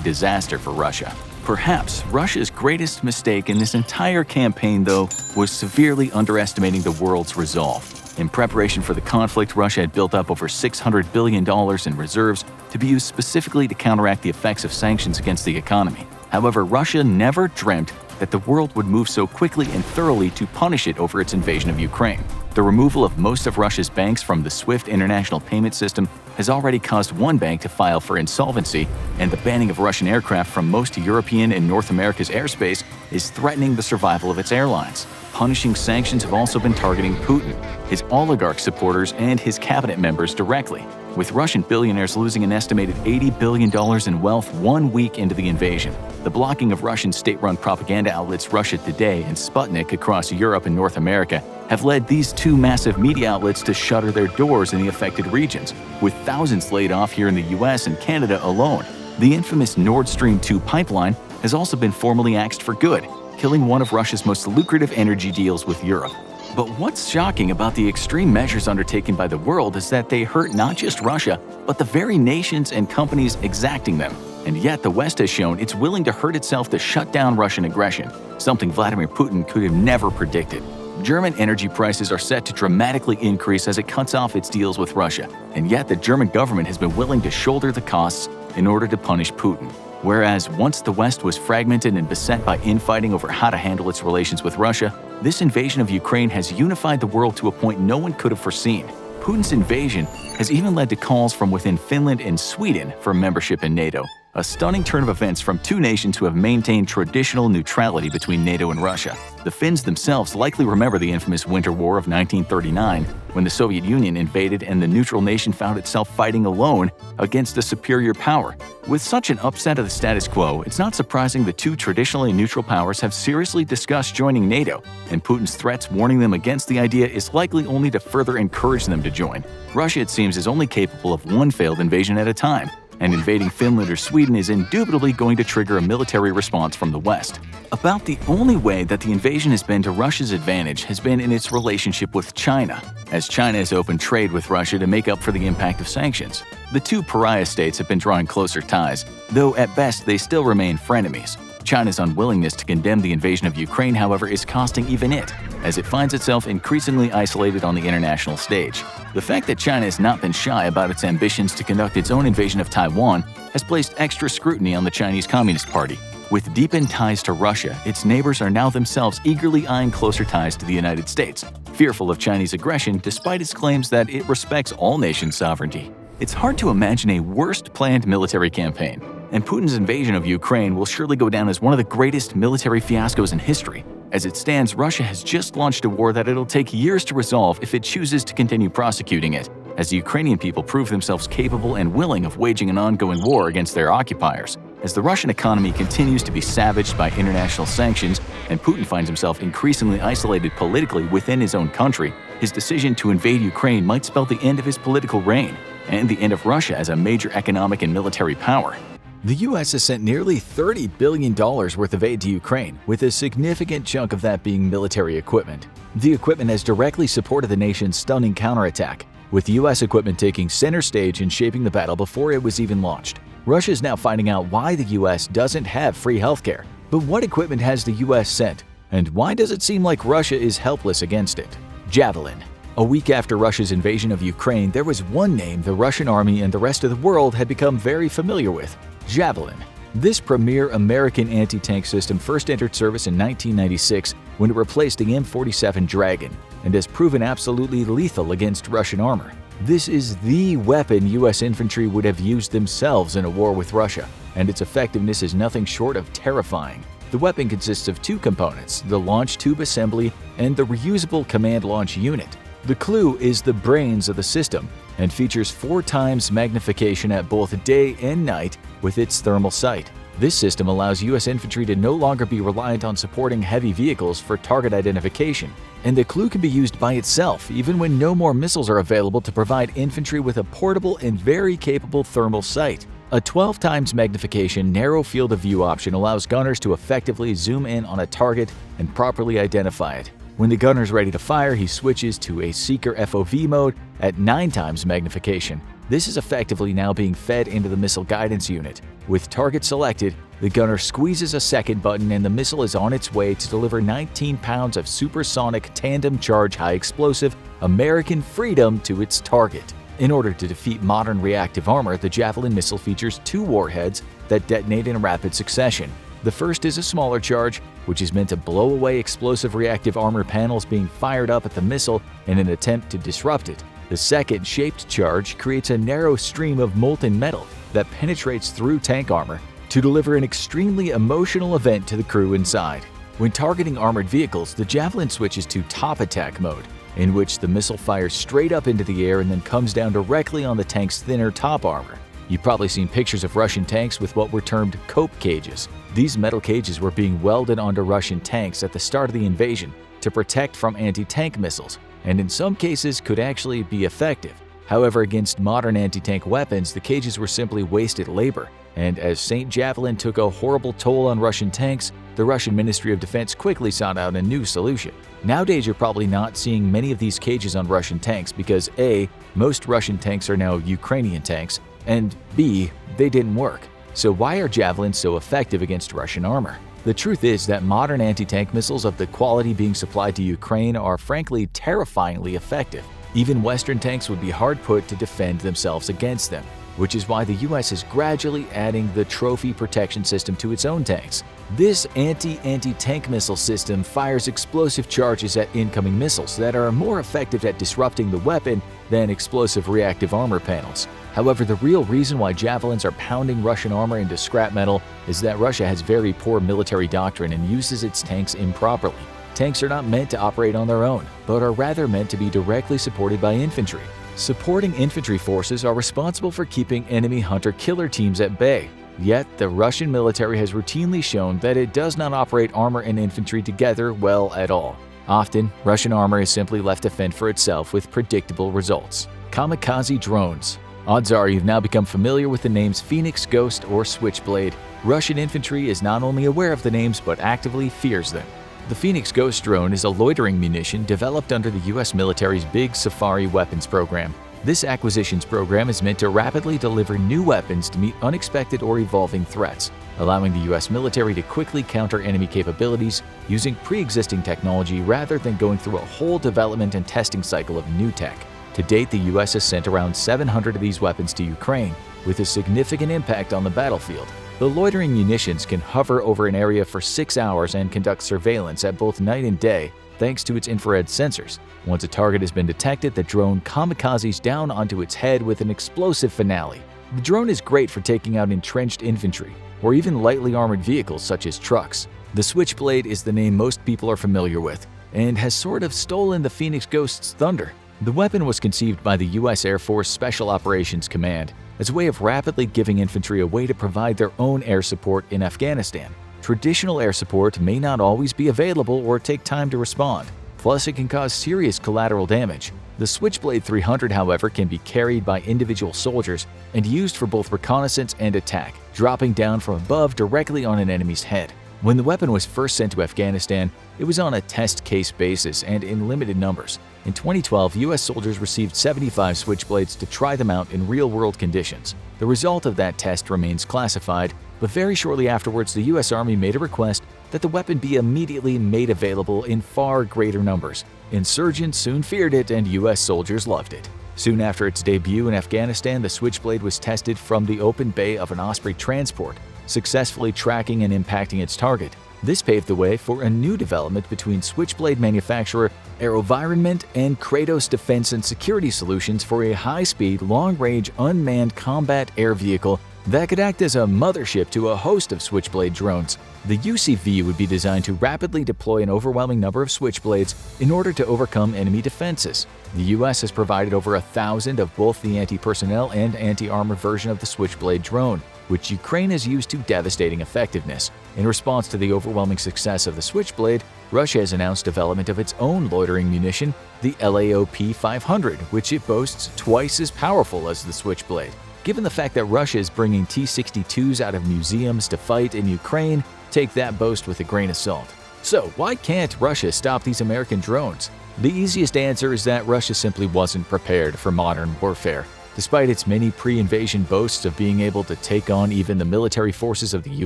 disaster for Russia. Perhaps Russia's greatest mistake in this entire campaign, though, was severely underestimating the world's resolve. In preparation for the conflict, Russia had built up over $600 billion in reserves to be used specifically to counteract the effects of sanctions against the economy. However, Russia never dreamt that the world would move so quickly and thoroughly to punish it over its invasion of Ukraine. The removal of most of Russia's banks from the SWIFT international payment system has already caused one bank to file for insolvency, and the banning of Russian aircraft from most European and North America's airspace is threatening the survival of its airlines. Punishing sanctions have also been targeting Putin, his oligarch supporters, and his cabinet members directly, with Russian billionaires losing an estimated $80 billion in wealth 1 week into the invasion. The blocking of Russian state-run propaganda outlets Russia Today and Sputnik across Europe and North America have led these 2 massive media outlets to shutter their doors in the affected regions, with thousands laid off here in the US and Canada alone. The infamous Nord Stream 2 pipeline has also been formally axed for good, killing one of Russia's most lucrative energy deals with Europe. But what's shocking about the extreme measures undertaken by the world is that they hurt not just Russia, but the very nations and companies exacting them. And yet the West has shown it's willing to hurt itself to shut down Russian aggression, something Vladimir Putin could have never predicted. German energy prices are set to dramatically increase as it cuts off its deals with Russia, and yet the German government has been willing to shoulder the costs in order to punish Putin. Whereas once the West was fragmented and beset by infighting over how to handle its relations with Russia, this invasion of Ukraine has unified the world to a point no one could have foreseen. Putin's invasion has even led to calls from within Finland and Sweden for membership in NATO, a stunning turn of events from 2 nations who have maintained traditional neutrality between NATO and Russia. The Finns themselves likely remember the infamous Winter War of 1939, when the Soviet Union invaded and the neutral nation found itself fighting alone against a superior power. With such an upset of the status quo, it's not surprising the 2 traditionally neutral powers have seriously discussed joining NATO, and Putin's threats warning them against the idea is likely only to further encourage them to join. Russia, it seems, is only capable of 1 failed invasion at a time, and invading Finland or Sweden is indubitably going to trigger a military response from the West. About the only way that the invasion has been to Russia's advantage has been in its relationship with China, as China has opened trade with Russia to make up for the impact of sanctions. The two pariah states have been drawing closer ties, though at best they still remain frenemies. China's unwillingness to condemn the invasion of Ukraine, however, is costing even it, as it finds itself increasingly isolated on the international stage. The fact that China has not been shy about its ambitions to conduct its own invasion of Taiwan has placed extra scrutiny on the Chinese Communist Party. With deepened ties to Russia, its neighbors are now themselves eagerly eyeing closer ties to the United States, fearful of Chinese aggression despite its claims that it respects all nations' sovereignty. It's hard to imagine a worse-planned military campaign, and Putin's invasion of Ukraine will surely go down as one of the greatest military fiascos in history. As it stands, Russia has just launched a war that it'll take years to resolve if it chooses to continue prosecuting it, as the Ukrainian people prove themselves capable and willing of waging an ongoing war against their occupiers. As the Russian economy continues to be savaged by international sanctions and Putin finds himself increasingly isolated politically within his own country, his decision to invade Ukraine might spell the end of his political reign and the end of Russia as a major economic and military power. The U.S. has sent nearly $30 billion worth of aid to Ukraine, with a significant chunk of that being military equipment. The equipment has directly supported the nation's stunning counterattack, with U.S. equipment taking center stage in shaping the battle before it was even launched. Russia is now finding out why the U.S. doesn't have free healthcare. But what equipment has the U.S. sent? And why does it seem like Russia is helpless against it? Javelin. A week after Russia's invasion of Ukraine, there was one name the Russian army and the rest of the world had become very familiar with: Javelin. This premier American anti-tank system first entered service in 1996 when it replaced the M47 Dragon and has proven absolutely lethal against Russian armor. This is the weapon U.S. infantry would have used themselves in a war with Russia, and its effectiveness is nothing short of terrifying. The weapon consists of two components, the launch tube assembly and the reusable command launch unit. The clue is the brains of the system and features 4 times magnification at both day and night with its thermal sight. This system allows U.S. infantry to no longer be reliant on supporting heavy vehicles for target identification, and the clue can be used by itself even when no more missiles are available to provide infantry with a portable and very capable thermal sight. A 12 times magnification narrow field of view option allows gunners to effectively zoom in on a target and properly identify it. When the gunner is ready to fire, he switches to a Seeker FOV mode at 9 times magnification. This is effectively now being fed into the missile guidance unit. With target selected, the gunner squeezes a second button and the missile is on its way to deliver 19 pounds of supersonic tandem charge high explosive American freedom to its target. In order to defeat modern reactive armor, the Javelin missile features 2 warheads that detonate in rapid succession. The first is a smaller charge, which is meant to blow away explosive reactive armor panels being fired up at the missile in an attempt to disrupt it. The second, shaped charge, creates a narrow stream of molten metal that penetrates through tank armor to deliver an extremely emotional event to the crew inside. When targeting armored vehicles, the Javelin switches to top attack mode, in which the missile fires straight up into the air and then comes down directly on the tank's thinner top armor. You've probably seen pictures of Russian tanks with what were termed cope cages. These metal cages were being welded onto Russian tanks at the start of the invasion to protect from anti-tank missiles, and in some cases could actually be effective. However, against modern anti-tank weapons, the cages were simply wasted labor, and as St. Javelin took a horrible toll on Russian tanks, the Russian Ministry of Defense quickly sought out a new solution. Nowadays, you're probably not seeing many of these cages on Russian tanks because A, most Russian tanks are now Ukrainian tanks, and B, they didn't work. So why are Javelins so effective against Russian armor? The truth is that modern anti-tank missiles of the quality being supplied to Ukraine are frankly terrifyingly effective. Even Western tanks would be hard put to defend themselves against them, which is why the US is gradually adding the trophy protection system to its own tanks. This anti-tank missile system fires explosive charges at incoming missiles that are more effective at disrupting the weapon than explosive reactive armor panels. However, the real reason why Javelins are pounding Russian armor into scrap metal is that Russia has very poor military doctrine and uses its tanks improperly. Tanks are not meant to operate on their own, but are rather meant to be directly supported by infantry. Supporting infantry forces are responsible for keeping enemy hunter-killer teams at bay. Yet, the Russian military has routinely shown that it does not operate armor and infantry together well at all. Often, Russian armor is simply left to fend for itself with predictable results. Kamikaze drones. Odds are you've now become familiar with the names Phoenix, Ghost, or Switchblade. Russian infantry is not only aware of the names but actively fears them. The Phoenix Ghost drone is a loitering munition developed under the US military's Big Safari weapons program. This acquisitions program is meant to rapidly deliver new weapons to meet unexpected or evolving threats, allowing the US military to quickly counter enemy capabilities using pre-existing technology rather than going through a whole development and testing cycle of new tech. To date, the US has sent around 700 of these weapons to Ukraine, with a significant impact on the battlefield. The loitering munitions can hover over an area for 6 hours and conduct surveillance at both night and day thanks to its infrared sensors. Once a target has been detected, the drone kamikazes down onto its head with an explosive finale. The drone is great for taking out entrenched infantry, or even lightly armored vehicles such as trucks. The Switchblade is the name most people are familiar with, and has sort of stolen the Phoenix Ghost's thunder. The weapon was conceived by the US Air Force Special Operations Command as a way of rapidly giving infantry a way to provide their own air support in Afghanistan. Traditional air support may not always be available or take time to respond. Plus, it can cause serious collateral damage. The Switchblade 300, however, can be carried by individual soldiers and used for both reconnaissance and attack, dropping down from above directly on an enemy's head. When the weapon was first sent to Afghanistan, it was on a test case basis and in limited numbers. In 2012, US soldiers received 75 Switchblades to try them out in real-world conditions. The result of that test remains classified, but very shortly afterwards, the US Army made a request that the weapon be immediately made available in far greater numbers. Insurgents soon feared it, and US soldiers loved it. Soon after its debut in Afghanistan, the Switchblade was tested from the open bay of an Osprey transport, successfully tracking and impacting its target. This paved the way for a new development between Switchblade manufacturer AeroVironment and Kratos Defense and Security Solutions for a high-speed, long-range, unmanned combat air vehicle that could act as a mothership to a host of Switchblade drones. The UCV would be designed to rapidly deploy an overwhelming number of Switchblades in order to overcome enemy defenses. The US has provided over 1,000 of both the anti-personnel and anti-armor version of the Switchblade drone, which Ukraine has used to devastating effectiveness. In response to the overwhelming success of the Switchblade, Russia has announced development of its own loitering munition, the LAOP-500, which it boasts twice as powerful as the Switchblade. Given the fact that Russia is bringing T-62s out of museums to fight in Ukraine, take that boast with a grain of salt. So, why can't Russia stop these American drones? The easiest answer is that Russia simply wasn't prepared for modern warfare. Despite its many pre-invasion boasts of being able to take on even the military forces of the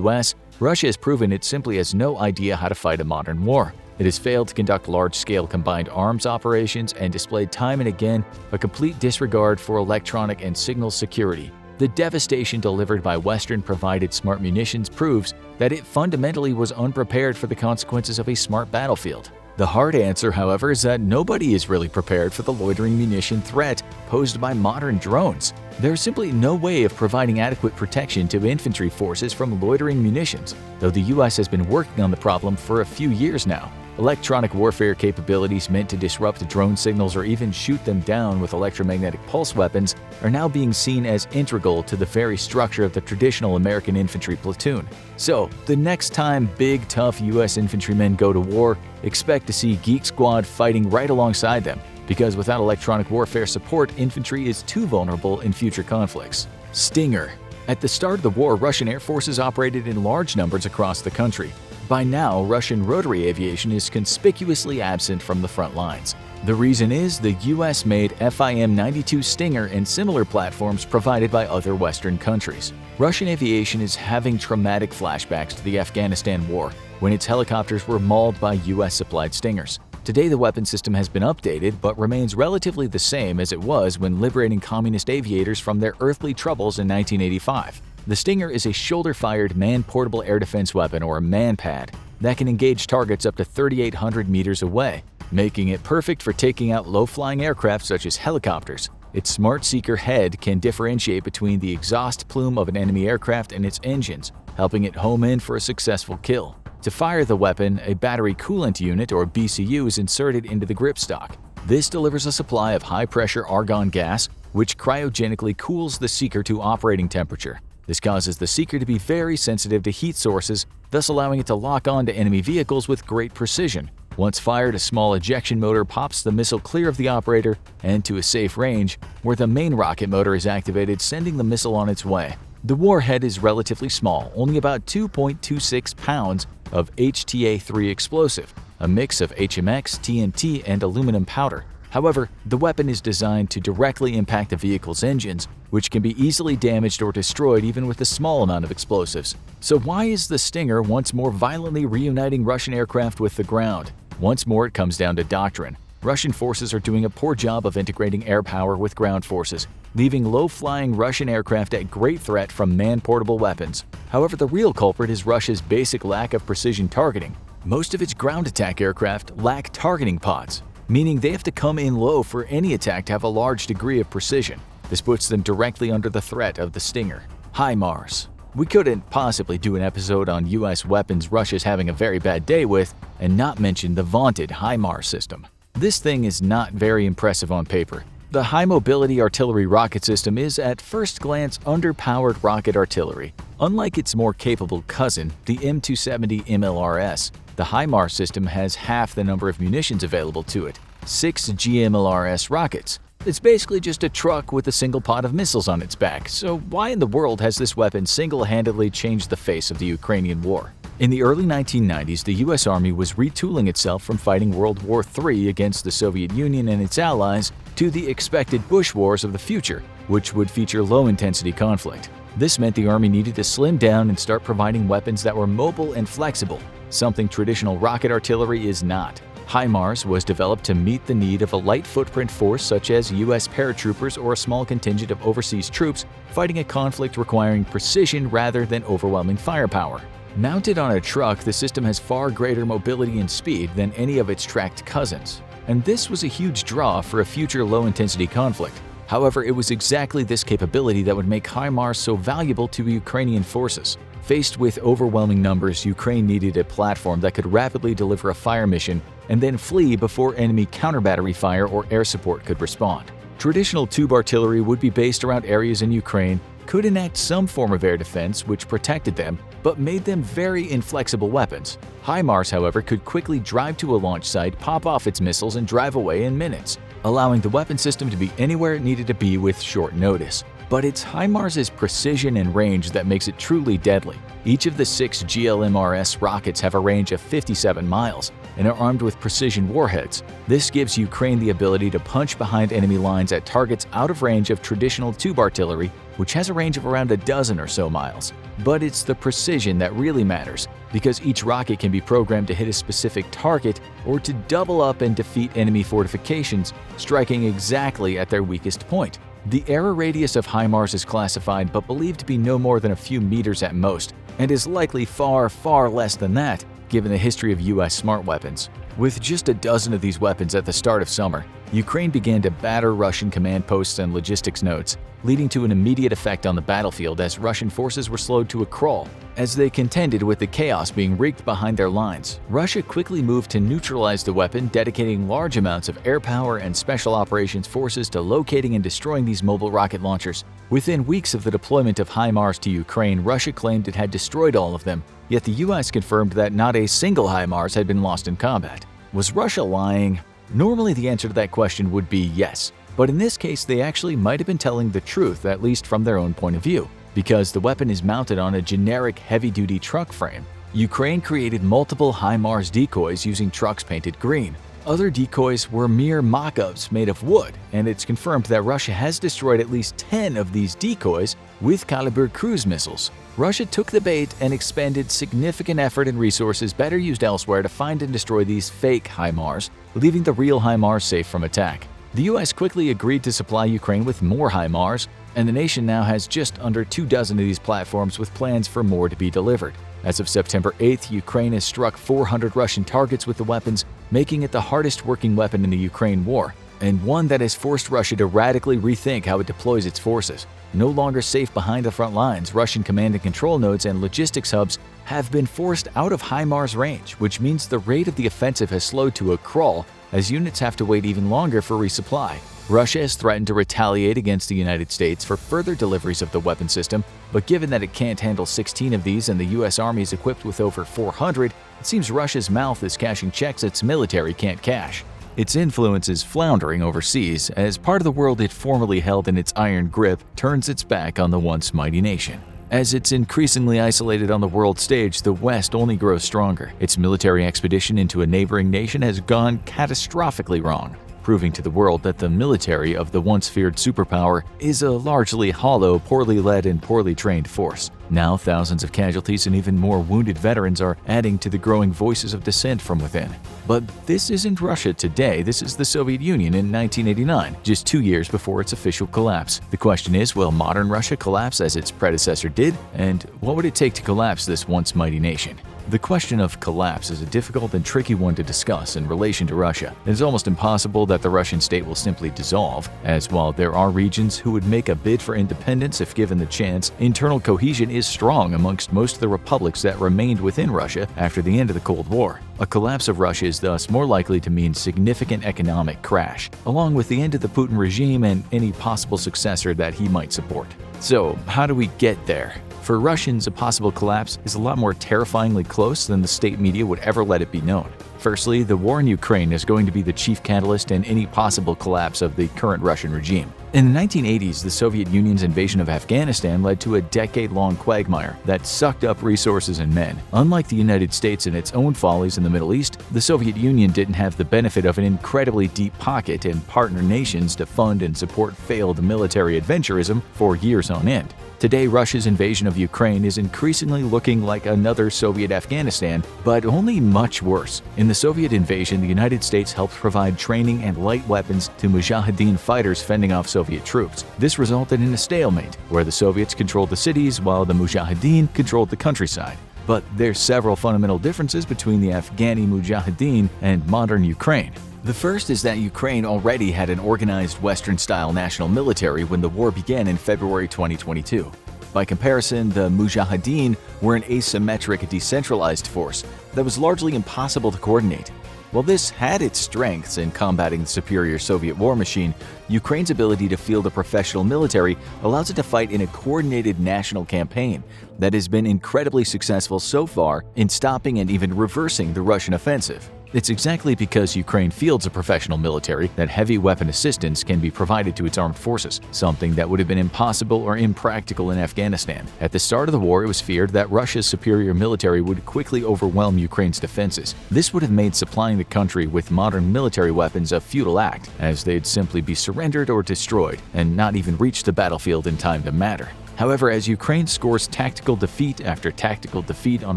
US, Russia has proven it simply has no idea how to fight a modern war. It has failed to conduct large-scale combined arms operations and displayed time and again a complete disregard for electronic and signal security. The devastation delivered by Western-provided smart munitions proves that it fundamentally was unprepared for the consequences of a smart battlefield. The hard answer, however, is that nobody is really prepared for the loitering munition threat posed by modern drones. There's simply no way of providing adequate protection to infantry forces from loitering munitions, though the US has been working on the problem for a few years now. Electronic warfare capabilities meant to disrupt drone signals or even shoot them down with electromagnetic pulse weapons are now being seen as integral to the very structure of the traditional American infantry platoon. So, the next time big, tough US infantrymen go to war, expect to see Geek Squad fighting right alongside them, because without electronic warfare support, infantry is too vulnerable in future conflicts. Stinger. At the start of the war, Russian air forces operated in large numbers across the country. By now, Russian rotary aviation is conspicuously absent from the front lines. The reason is the US-made FIM-92 Stinger and similar platforms provided by other Western countries. Russian aviation is having traumatic flashbacks to the Afghanistan war, when its helicopters were mauled by US-supplied Stingers. Today, the weapon system has been updated, but remains relatively the same as it was when liberating communist aviators from their earthly troubles in 1985. The Stinger is a shoulder-fired man-portable air defense weapon, or MANPAD, that can engage targets up to 3,800 meters away, making it perfect for taking out low-flying aircraft such as helicopters. Its smart seeker head can differentiate between the exhaust plume of an enemy aircraft and its engines, helping it home in for a successful kill. To fire the weapon, a battery coolant unit, or BCU, is inserted into the gripstock. This delivers a supply of high-pressure argon gas, which cryogenically cools the seeker to operating temperature. This causes the seeker to be very sensitive to heat sources, thus allowing it to lock on to enemy vehicles with great precision. Once fired, a small ejection motor pops the missile clear of the operator and to a safe range, where the main rocket motor is activated, sending the missile on its way. The warhead is relatively small, only about 2.26 pounds of HTA-3 explosive, a mix of HMX, TNT, and aluminum powder. However, the weapon is designed to directly impact the vehicle's engines, which can be easily damaged or destroyed even with a small amount of explosives. So why is the Stinger once more violently reuniting Russian aircraft with the ground? Once more, it comes down to doctrine. Russian forces are doing a poor job of integrating air power with ground forces, leaving low-flying Russian aircraft at great threat from man-portable weapons. However, the real culprit is Russia's basic lack of precision targeting. Most of its ground attack aircraft lack targeting pods, meaning they have to come in low for any attack to have a large degree of precision. This puts them directly under the threat of the Stinger. HIMARS. We couldn't possibly do an episode on US weapons Russia's having a very bad day with and not mention the vaunted HIMARS system. This thing is not very impressive on paper. The High Mobility Artillery Rocket System is at first glance underpowered rocket artillery. Unlike its more capable cousin, the M270 MLRS, the HIMARS system has half the number of munitions available to it, 6 GMLRS rockets. It's basically just a truck with a single pod of missiles on its back, so why in the world has this weapon single-handedly changed the face of the Ukrainian war? In the early 1990s, the US Army was retooling itself from fighting World War III against the Soviet Union and its allies to the expected Bush Wars of the future, which would feature low-intensity conflict. This meant the Army needed to slim down and start providing weapons that were mobile and flexible, something traditional rocket artillery is not. HIMARS was developed to meet the need of a light footprint force such as US paratroopers or a small contingent of overseas troops fighting a conflict requiring precision rather than overwhelming firepower. Mounted on a truck, the system has far greater mobility and speed than any of its tracked cousins, and this was a huge draw for a future low-intensity conflict. However, it was exactly this capability that would make HIMARS so valuable to Ukrainian forces. Faced with overwhelming numbers, Ukraine needed a platform that could rapidly deliver a fire mission and then flee before enemy counter-battery fire or air support could respond. Traditional tube artillery would be based around areas in Ukraine, could enact some form of air defense which protected them, but made them very inflexible weapons. HIMARS, however, could quickly drive to a launch site, pop off its missiles, and drive away in minutes, allowing the weapon system to be anywhere it needed to be with short notice. But it's HIMARS' precision and range that makes it truly deadly. Each of the 6 GLMRS rockets have a range of 57 miles and are armed with precision warheads. This gives Ukraine the ability to punch behind enemy lines at targets out of range of traditional tube artillery, which has a range of around a dozen or so miles. But it's the precision that really matters, because each rocket can be programmed to hit a specific target or to double up and defeat enemy fortifications, striking exactly at their weakest point. The error radius of HIMARS is classified but believed to be no more than a few meters at most, and is likely far, far less than that, given the history of US smart weapons. With just a dozen of these weapons at the start of summer, Ukraine began to batter Russian command posts and logistics nodes, leading to an immediate effect on the battlefield as Russian forces were slowed to a crawl. As they contended with the chaos being wreaked behind their lines, Russia quickly moved to neutralize the weapon, dedicating large amounts of air power and special operations forces to locating and destroying these mobile rocket launchers. Within weeks of the deployment of HIMARS to Ukraine, Russia claimed it had destroyed all of them, yet the US confirmed that not a single HIMARS had been lost in combat. Was Russia lying? Normally the answer to that question would be yes, but in this case they actually might have been telling the truth, at least from their own point of view, because the weapon is mounted on a generic heavy-duty truck frame. Ukraine created multiple HIMARS decoys using trucks painted green. Other decoys were mere mock-ups made of wood, and it's confirmed that Russia has destroyed at least 10 of these decoys with Kalibr cruise missiles. Russia took the bait and expended significant effort and resources better used elsewhere to find and destroy these fake HIMARS, leaving the real HIMARS safe from attack. The US quickly agreed to supply Ukraine with more HIMARS, and the nation now has just under 24 of these platforms with plans for more to be delivered. As of September 8th, Ukraine has struck 400 Russian targets with the weapons, making it the hardest working weapon in the Ukraine war, and one that has forced Russia to radically rethink how it deploys its forces. No longer safe behind the front lines, Russian command and control nodes and logistics hubs have been forced out of HIMARS range, which means the rate of the offensive has slowed to a crawl as units have to wait even longer for resupply. Russia has threatened to retaliate against the United States for further deliveries of the weapon system, but given that it can't handle 16 of these and the US Army is equipped with over 400, it seems Russia's mouth is cashing checks its military can't cash. Its influence is floundering overseas as part of the world it formerly held in its iron grip turns its back on the once mighty nation. As it's increasingly isolated on the world stage, the West only grows stronger. Its military expedition into a neighboring nation has gone catastrophically wrong, proving to the world that the military of the once feared superpower is a largely hollow, poorly led and poorly trained force. Now thousands of casualties and even more wounded veterans are adding to the growing voices of dissent from within. But this isn't Russia today, this is the Soviet Union in 1989, just 2 years before its official collapse. The question is, will modern Russia collapse as its predecessor did? And what would it take to collapse this once mighty nation? The question of collapse is a difficult and tricky one to discuss in relation to Russia. It is almost impossible that the Russian state will simply dissolve, as while there are regions who would make a bid for independence if given the chance, internal cohesion is strong amongst most of the republics that remained within Russia after the end of the Cold War. A collapse of Russia is thus more likely to mean significant economic crash, along with the end of the Putin regime and any possible successor that he might support. So, how do we get there? For Russians, a possible collapse is a lot more terrifyingly close than the state media would ever let it be known. Firstly, the war in Ukraine is going to be the chief catalyst in any possible collapse of the current Russian regime. In the 1980s, the Soviet Union's invasion of Afghanistan led to a decade-long quagmire that sucked up resources and men. Unlike the United States and its own follies in the Middle East, the Soviet Union didn't have the benefit of an incredibly deep pocket and partner nations to fund and support failed military adventurism for years on end. Today, Russia's invasion of Ukraine is increasingly looking like another Soviet Afghanistan, but only much worse. In the Soviet invasion, the United States helped provide training and light weapons to Mujahideen fighters fending off Soviet troops. This resulted in a stalemate, where the Soviets controlled the cities while the Mujahideen controlled the countryside. But there's several fundamental differences between the Afghani Mujahideen and modern Ukraine. The first is that Ukraine already had an organized Western-style national military when the war began in February 2022. By comparison, the Mujahideen were an asymmetric, decentralized force that was largely impossible to coordinate. While this had its strengths in combating the superior Soviet war machine, Ukraine's ability to field a professional military allows it to fight in a coordinated national campaign that has been incredibly successful so far in stopping and even reversing the Russian offensive. It's exactly because Ukraine fields a professional military that heavy weapon assistance can be provided to its armed forces, something that would have been impossible or impractical in Afghanistan. At the start of the war, it was feared that Russia's superior military would quickly overwhelm Ukraine's defenses. This would have made supplying the country with modern military weapons a futile act, as they'd simply be surrendered or destroyed, and not even reach the battlefield in time to matter. However, as Ukraine scores tactical defeat after tactical defeat on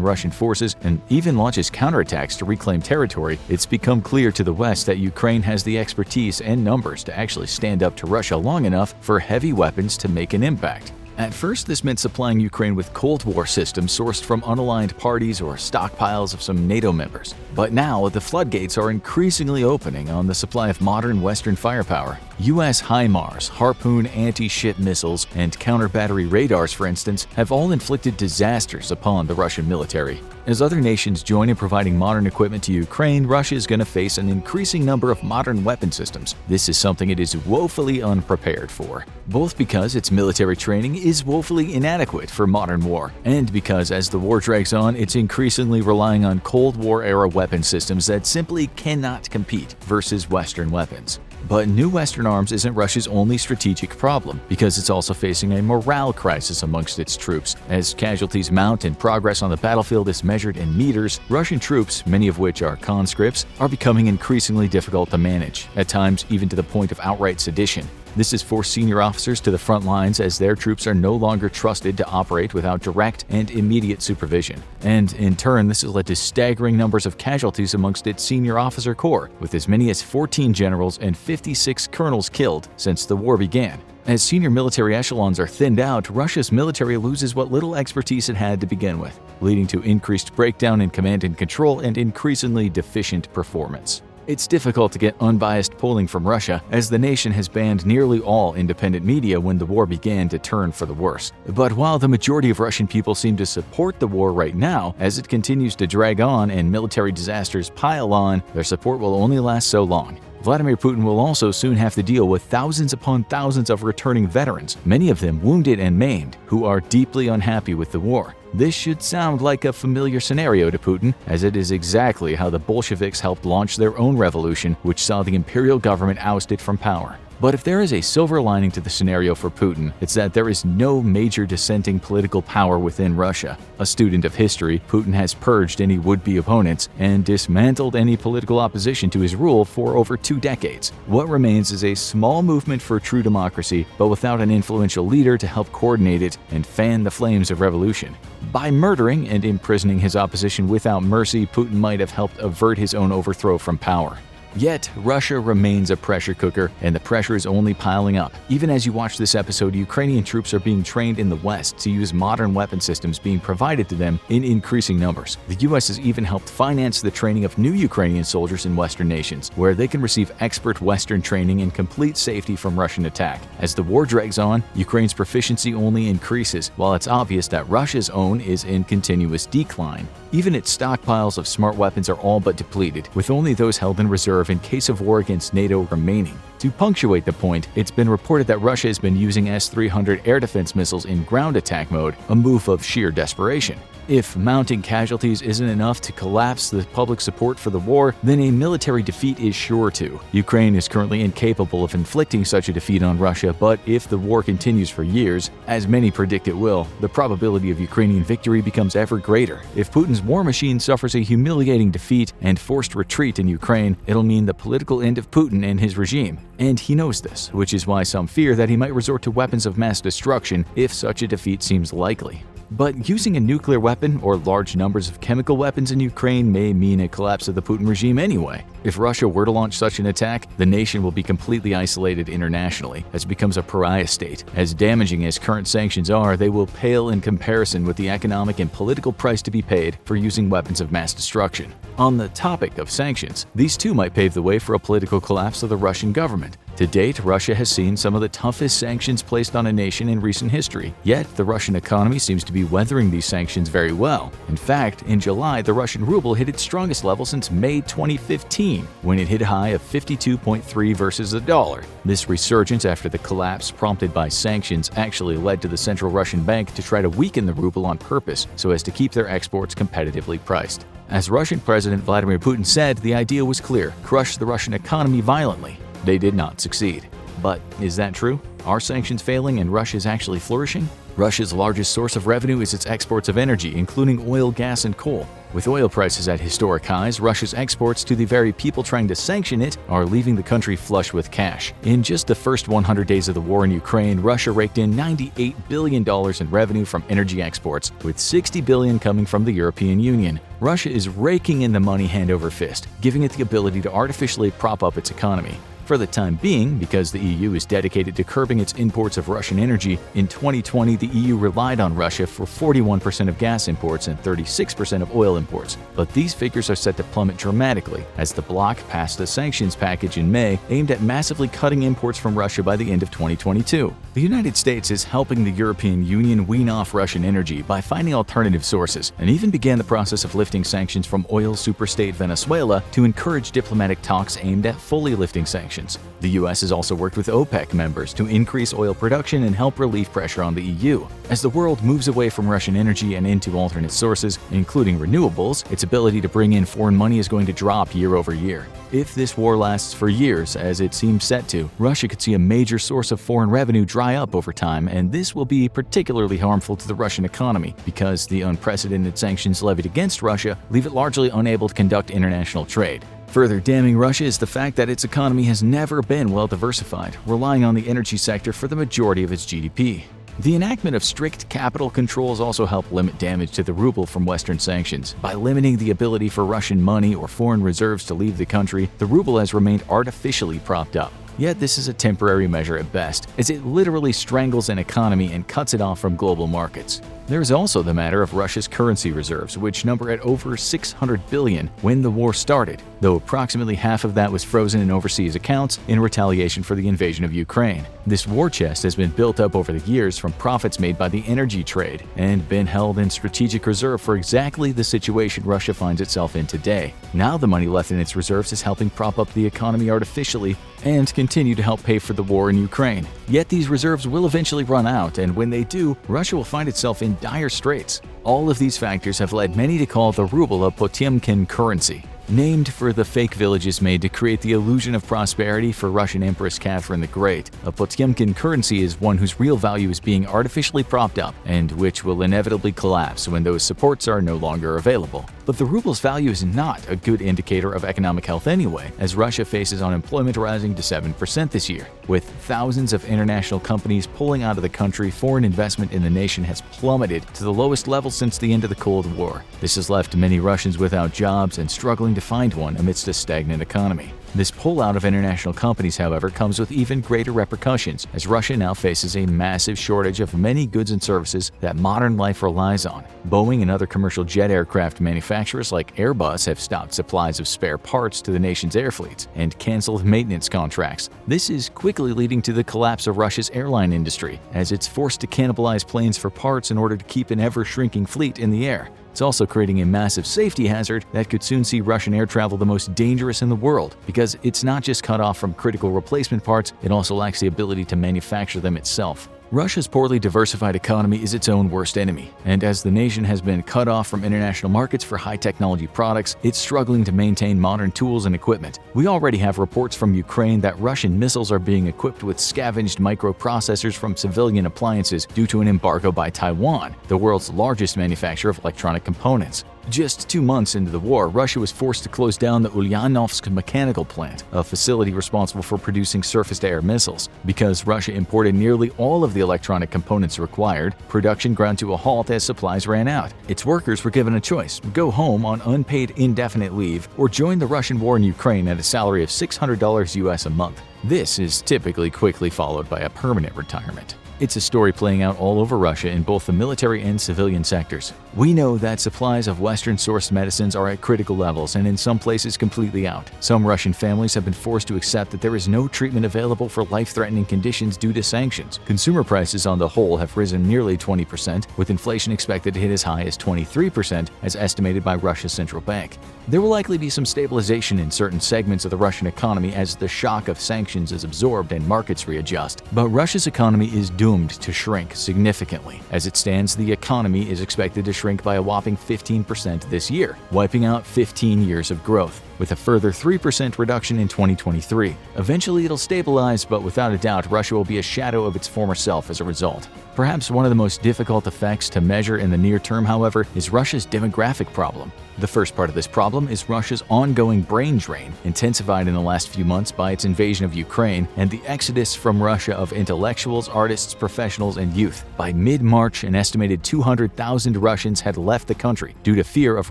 Russian forces and even launches counterattacks to reclaim territory, it's become clear to the West that Ukraine has the expertise and numbers to actually stand up to Russia long enough for heavy weapons to make an impact. At first, this meant supplying Ukraine with Cold War systems sourced from unaligned parties or stockpiles of some NATO members. But now, the floodgates are increasingly opening on the supply of modern Western firepower. U.S. HIMARS, Harpoon anti-ship missiles, and counter-battery radars, for instance, have all inflicted disasters upon the Russian military. As other nations join in providing modern equipment to Ukraine, Russia is going to face an increasing number of modern weapon systems. This is something it is woefully unprepared for, both because its military training is woefully inadequate for modern war, and because as the war drags on, it's increasingly relying on Cold War-era weapon systems that simply cannot compete versus Western weapons. But new Western arms isn't Russia's only strategic problem, because it's also facing a morale crisis amongst its troops. As casualties mount and progress on the battlefield is measured in meters, Russian troops, many of which are conscripts, are becoming increasingly difficult to manage, at times even to the point of outright sedition. This has forced senior officers to the front lines as their troops are no longer trusted to operate without direct and immediate supervision. And in turn, this has led to staggering numbers of casualties amongst its senior officer corps, with as many as 14 generals and 56 colonels killed since the war began. As senior military echelons are thinned out, Russia's military loses what little expertise it had to begin with, leading to increased breakdown in command and control and increasingly deficient performance. It's difficult to get unbiased polling from Russia, as the nation has banned nearly all independent media when the war began to turn for the worse. But while the majority of Russian people seem to support the war right now, as it continues to drag on and military disasters pile on, their support will only last so long. Vladimir Putin will also soon have to deal with thousands upon thousands of returning veterans, many of them wounded and maimed, who are deeply unhappy with the war. This should sound like a familiar scenario to Putin, as it is exactly how the Bolsheviks helped launch their own revolution, which saw the imperial government ousted from power. But if there is a silver lining to the scenario for Putin, it's that there is no major dissenting political power within Russia. A student of history, Putin has purged any would-be opponents and dismantled any political opposition to his rule for over 2 decades. What remains is a small movement for true democracy, but without an influential leader to help coordinate it and fan the flames of revolution. By murdering and imprisoning his opposition without mercy, Putin might have helped avert his own overthrow from power. Yet, Russia remains a pressure cooker, and the pressure is only piling up. Even as you watch this episode, Ukrainian troops are being trained in the West to use modern weapon systems being provided to them in increasing numbers. The US has even helped finance the training of new Ukrainian soldiers in Western nations, where they can receive expert Western training in complete safety from Russian attack. As the war drags on, Ukraine's proficiency only increases, while it's obvious that Russia's own is in continuous decline. Even its stockpiles of smart weapons are all but depleted, with only those held in reserve in case of war against NATO remaining. To punctuate the point, it's been reported that Russia has been using S-300 air defense missiles in ground attack mode, a move of sheer desperation. If mounting casualties isn't enough to collapse the public support for the war, then a military defeat is sure to. Ukraine is currently incapable of inflicting such a defeat on Russia, but if the war continues for years, as many predict it will, the probability of Ukrainian victory becomes ever greater. If Putin's war machine suffers a humiliating defeat and forced retreat in Ukraine, it'll mean the political end of Putin and his regime. And he knows this, which is why some fear that he might resort to weapons of mass destruction if such a defeat seems likely. But using a nuclear weapon or large numbers of chemical weapons in Ukraine may mean a collapse of the Putin regime anyway. If Russia were to launch such an attack, the nation will be completely isolated internationally, as it becomes a pariah state. As damaging as current sanctions are, they will pale in comparison with the economic and political price to be paid for using weapons of mass destruction. On the topic of sanctions, these too might pave the way for a political collapse of the Russian government. To date, Russia has seen some of the toughest sanctions placed on a nation in recent history, yet the Russian economy seems to be weathering these sanctions very well. In fact, in July, the Russian ruble hit its strongest level since May 2015, when it hit a high of 52.3 versus the dollar. This resurgence after the collapse prompted by sanctions actually led to the Central Russian Bank to try to weaken the ruble on purpose so as to keep their exports competitively priced. As Russian President Vladimir Putin said, the idea was clear: crush the Russian economy violently. They did not succeed. But is that true? Are sanctions failing and Russia is actually flourishing? Russia's largest source of revenue is its exports of energy, including oil, gas, and coal. With oil prices at historic highs, Russia's exports to the very people trying to sanction it are leaving the country flush with cash. In just the first 100 days of the war in Ukraine, Russia raked in $98 billion in revenue from energy exports, with $60 billion coming from the European Union. Russia is raking in the money hand over fist, giving it the ability to artificially prop up its economy. For the time being, because the EU is dedicated to curbing its imports of Russian energy, in 2020 the EU relied on Russia for 41% of gas imports and 36% of oil imports. But these figures are set to plummet dramatically as the bloc passed a sanctions package in May aimed at massively cutting imports from Russia by the end of 2022. The United States is helping the European Union wean off Russian energy by finding alternative sources, and even began the process of lifting sanctions from oil superstate Venezuela to encourage diplomatic talks aimed at fully lifting sanctions. The U.S. has also worked with OPEC members to increase oil production and help relieve pressure on the EU. As the world moves away from Russian energy and into alternate sources, including renewables, its ability to bring in foreign money is going to drop year over year. If this war lasts for years, as it seems set to, Russia could see a major source of foreign revenue dry up over time, and this will be particularly harmful to the Russian economy because the unprecedented sanctions levied against Russia leave it largely unable to conduct international trade. Further damning Russia is the fact that its economy has never been well diversified, relying on the energy sector for the majority of its GDP. The enactment of strict capital controls also help limit damage to the ruble from Western sanctions. By limiting the ability for Russian money or foreign reserves to leave the country, the ruble has remained artificially propped up. Yet this is a temporary measure at best, as it literally strangles an economy and cuts it off from global markets. There is also the matter of Russia's currency reserves, which number at over 600 billion when the war started, though approximately half of that was frozen in overseas accounts in retaliation for the invasion of Ukraine. This war chest has been built up over the years from profits made by the energy trade and been held in strategic reserve for exactly the situation Russia finds itself in today. Now the money left in its reserves is helping prop up the economy artificially and continue to help pay for the war in Ukraine. Yet these reserves will eventually run out, and when they do, Russia will find itself in dire straits. All of these factors have led many to call the ruble a Potemkin currency, named for the fake villages made to create the illusion of prosperity for Russian Empress Catherine the Great. A Potemkin currency is one whose real value is being artificially propped up and which will inevitably collapse when those supports are no longer available. But the ruble's value is not a good indicator of economic health anyway, as Russia faces unemployment rising to 7% this year. With thousands of international companies pulling out of the country, foreign investment in the nation has plummeted to the lowest level since the end of the Cold War. This has left many Russians without jobs and struggling to find one amidst a stagnant economy. This pullout of international companies, however, comes with even greater repercussions, as Russia now faces a massive shortage of many goods and services that modern life relies on. Boeing and other commercial jet aircraft manufacturers like Airbus have stopped supplies of spare parts to the nation's air fleets and canceled maintenance contracts. This is quickly leading to the collapse of Russia's airline industry, as it's forced to cannibalize planes for parts in order to keep an ever-shrinking fleet in the air. It's also creating a massive safety hazard that could soon see Russian air travel the most dangerous in the world, because it's not just cut off from critical replacement parts, it also lacks the ability to manufacture them itself. Russia's poorly diversified economy is its own worst enemy, and as the nation has been cut off from international markets for high-technology products, it's struggling to maintain modern tools and equipment. We already have reports from Ukraine that Russian missiles are being equipped with scavenged microprocessors from civilian appliances due to an embargo by Taiwan, the world's largest manufacturer of electronic components. Just 2 months into the war, Russia was forced to close down the Ulyanovsk mechanical plant, a facility responsible for producing surface-to-air missiles. Because Russia imported nearly all of the electronic components required, production ground to a halt as supplies ran out. Its workers were given a choice: go home on unpaid indefinite leave or join the Russian war in Ukraine at a salary of $600 US a month. This is typically quickly followed by a permanent retirement. It's a story playing out all over Russia in both the military and civilian sectors. We know that supplies of Western-sourced medicines are at critical levels and in some places completely out. Some Russian families have been forced to accept that there is no treatment available for life-threatening conditions due to sanctions. Consumer prices on the whole have risen nearly 20%, with inflation expected to hit as high as 23%, as estimated by Russia's central bank. There will likely be some stabilization in certain segments of the Russian economy as the shock of sanctions is absorbed and markets readjust. But Russia's economy is doomed to shrink significantly. As it stands, the economy is expected to shrink by a whopping 15% this year, wiping out 15 years of growth, with a further 3% reduction in 2023. Eventually it'll stabilize, but without a doubt, Russia will be a shadow of its former self as a result. Perhaps one of the most difficult effects to measure in the near term, however, is Russia's demographic problem. The first part of this problem is Russia's ongoing brain drain, intensified in the last few months by its invasion of Ukraine and the exodus from Russia of intellectuals, artists, professionals, and youth. By mid-March, an estimated 200,000 Russians had left the country due to fear of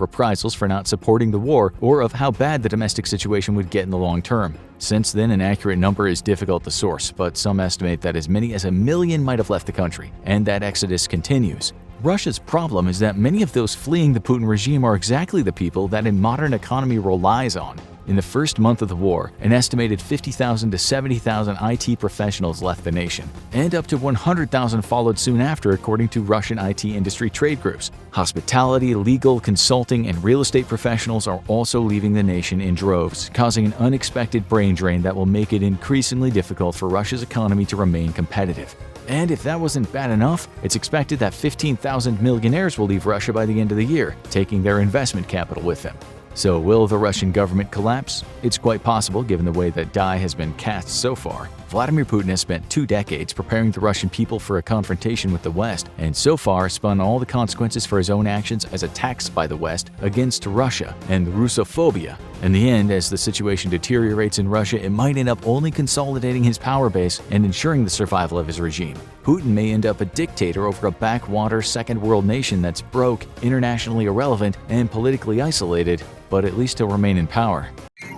reprisals for not supporting the war or of how bad the domestic situation would get in the long term. Since then, an accurate number is difficult to source, but some estimate that as many as 1 million might have left the country, and that exodus continues. Russia's problem is that many of those fleeing the Putin regime are exactly the people that a modern economy relies on. In the first month of the war, an estimated 50,000 to 70,000 IT professionals left the nation, and up to 100,000 followed soon after, according to Russian IT industry trade groups. Hospitality, legal, consulting, and real estate professionals are also leaving the nation in droves, causing an unexpected brain drain that will make it increasingly difficult for Russia's economy to remain competitive. And if that wasn't bad enough, it's expected that 15,000 millionaires will leave Russia by the end of the year, taking their investment capital with them. So will the Russian government collapse? It's quite possible given the way that die has been cast so far. Vladimir Putin has spent 2 decades preparing the Russian people for a confrontation with the West, and so far spun all the consequences for his own actions as attacks by the West against Russia and Russophobia. In the end, as the situation deteriorates in Russia, it might end up only consolidating his power base and ensuring the survival of his regime. Putin may end up a dictator over a backwater second world nation that's broke, internationally irrelevant, and politically isolated, but at least he'll remain in power.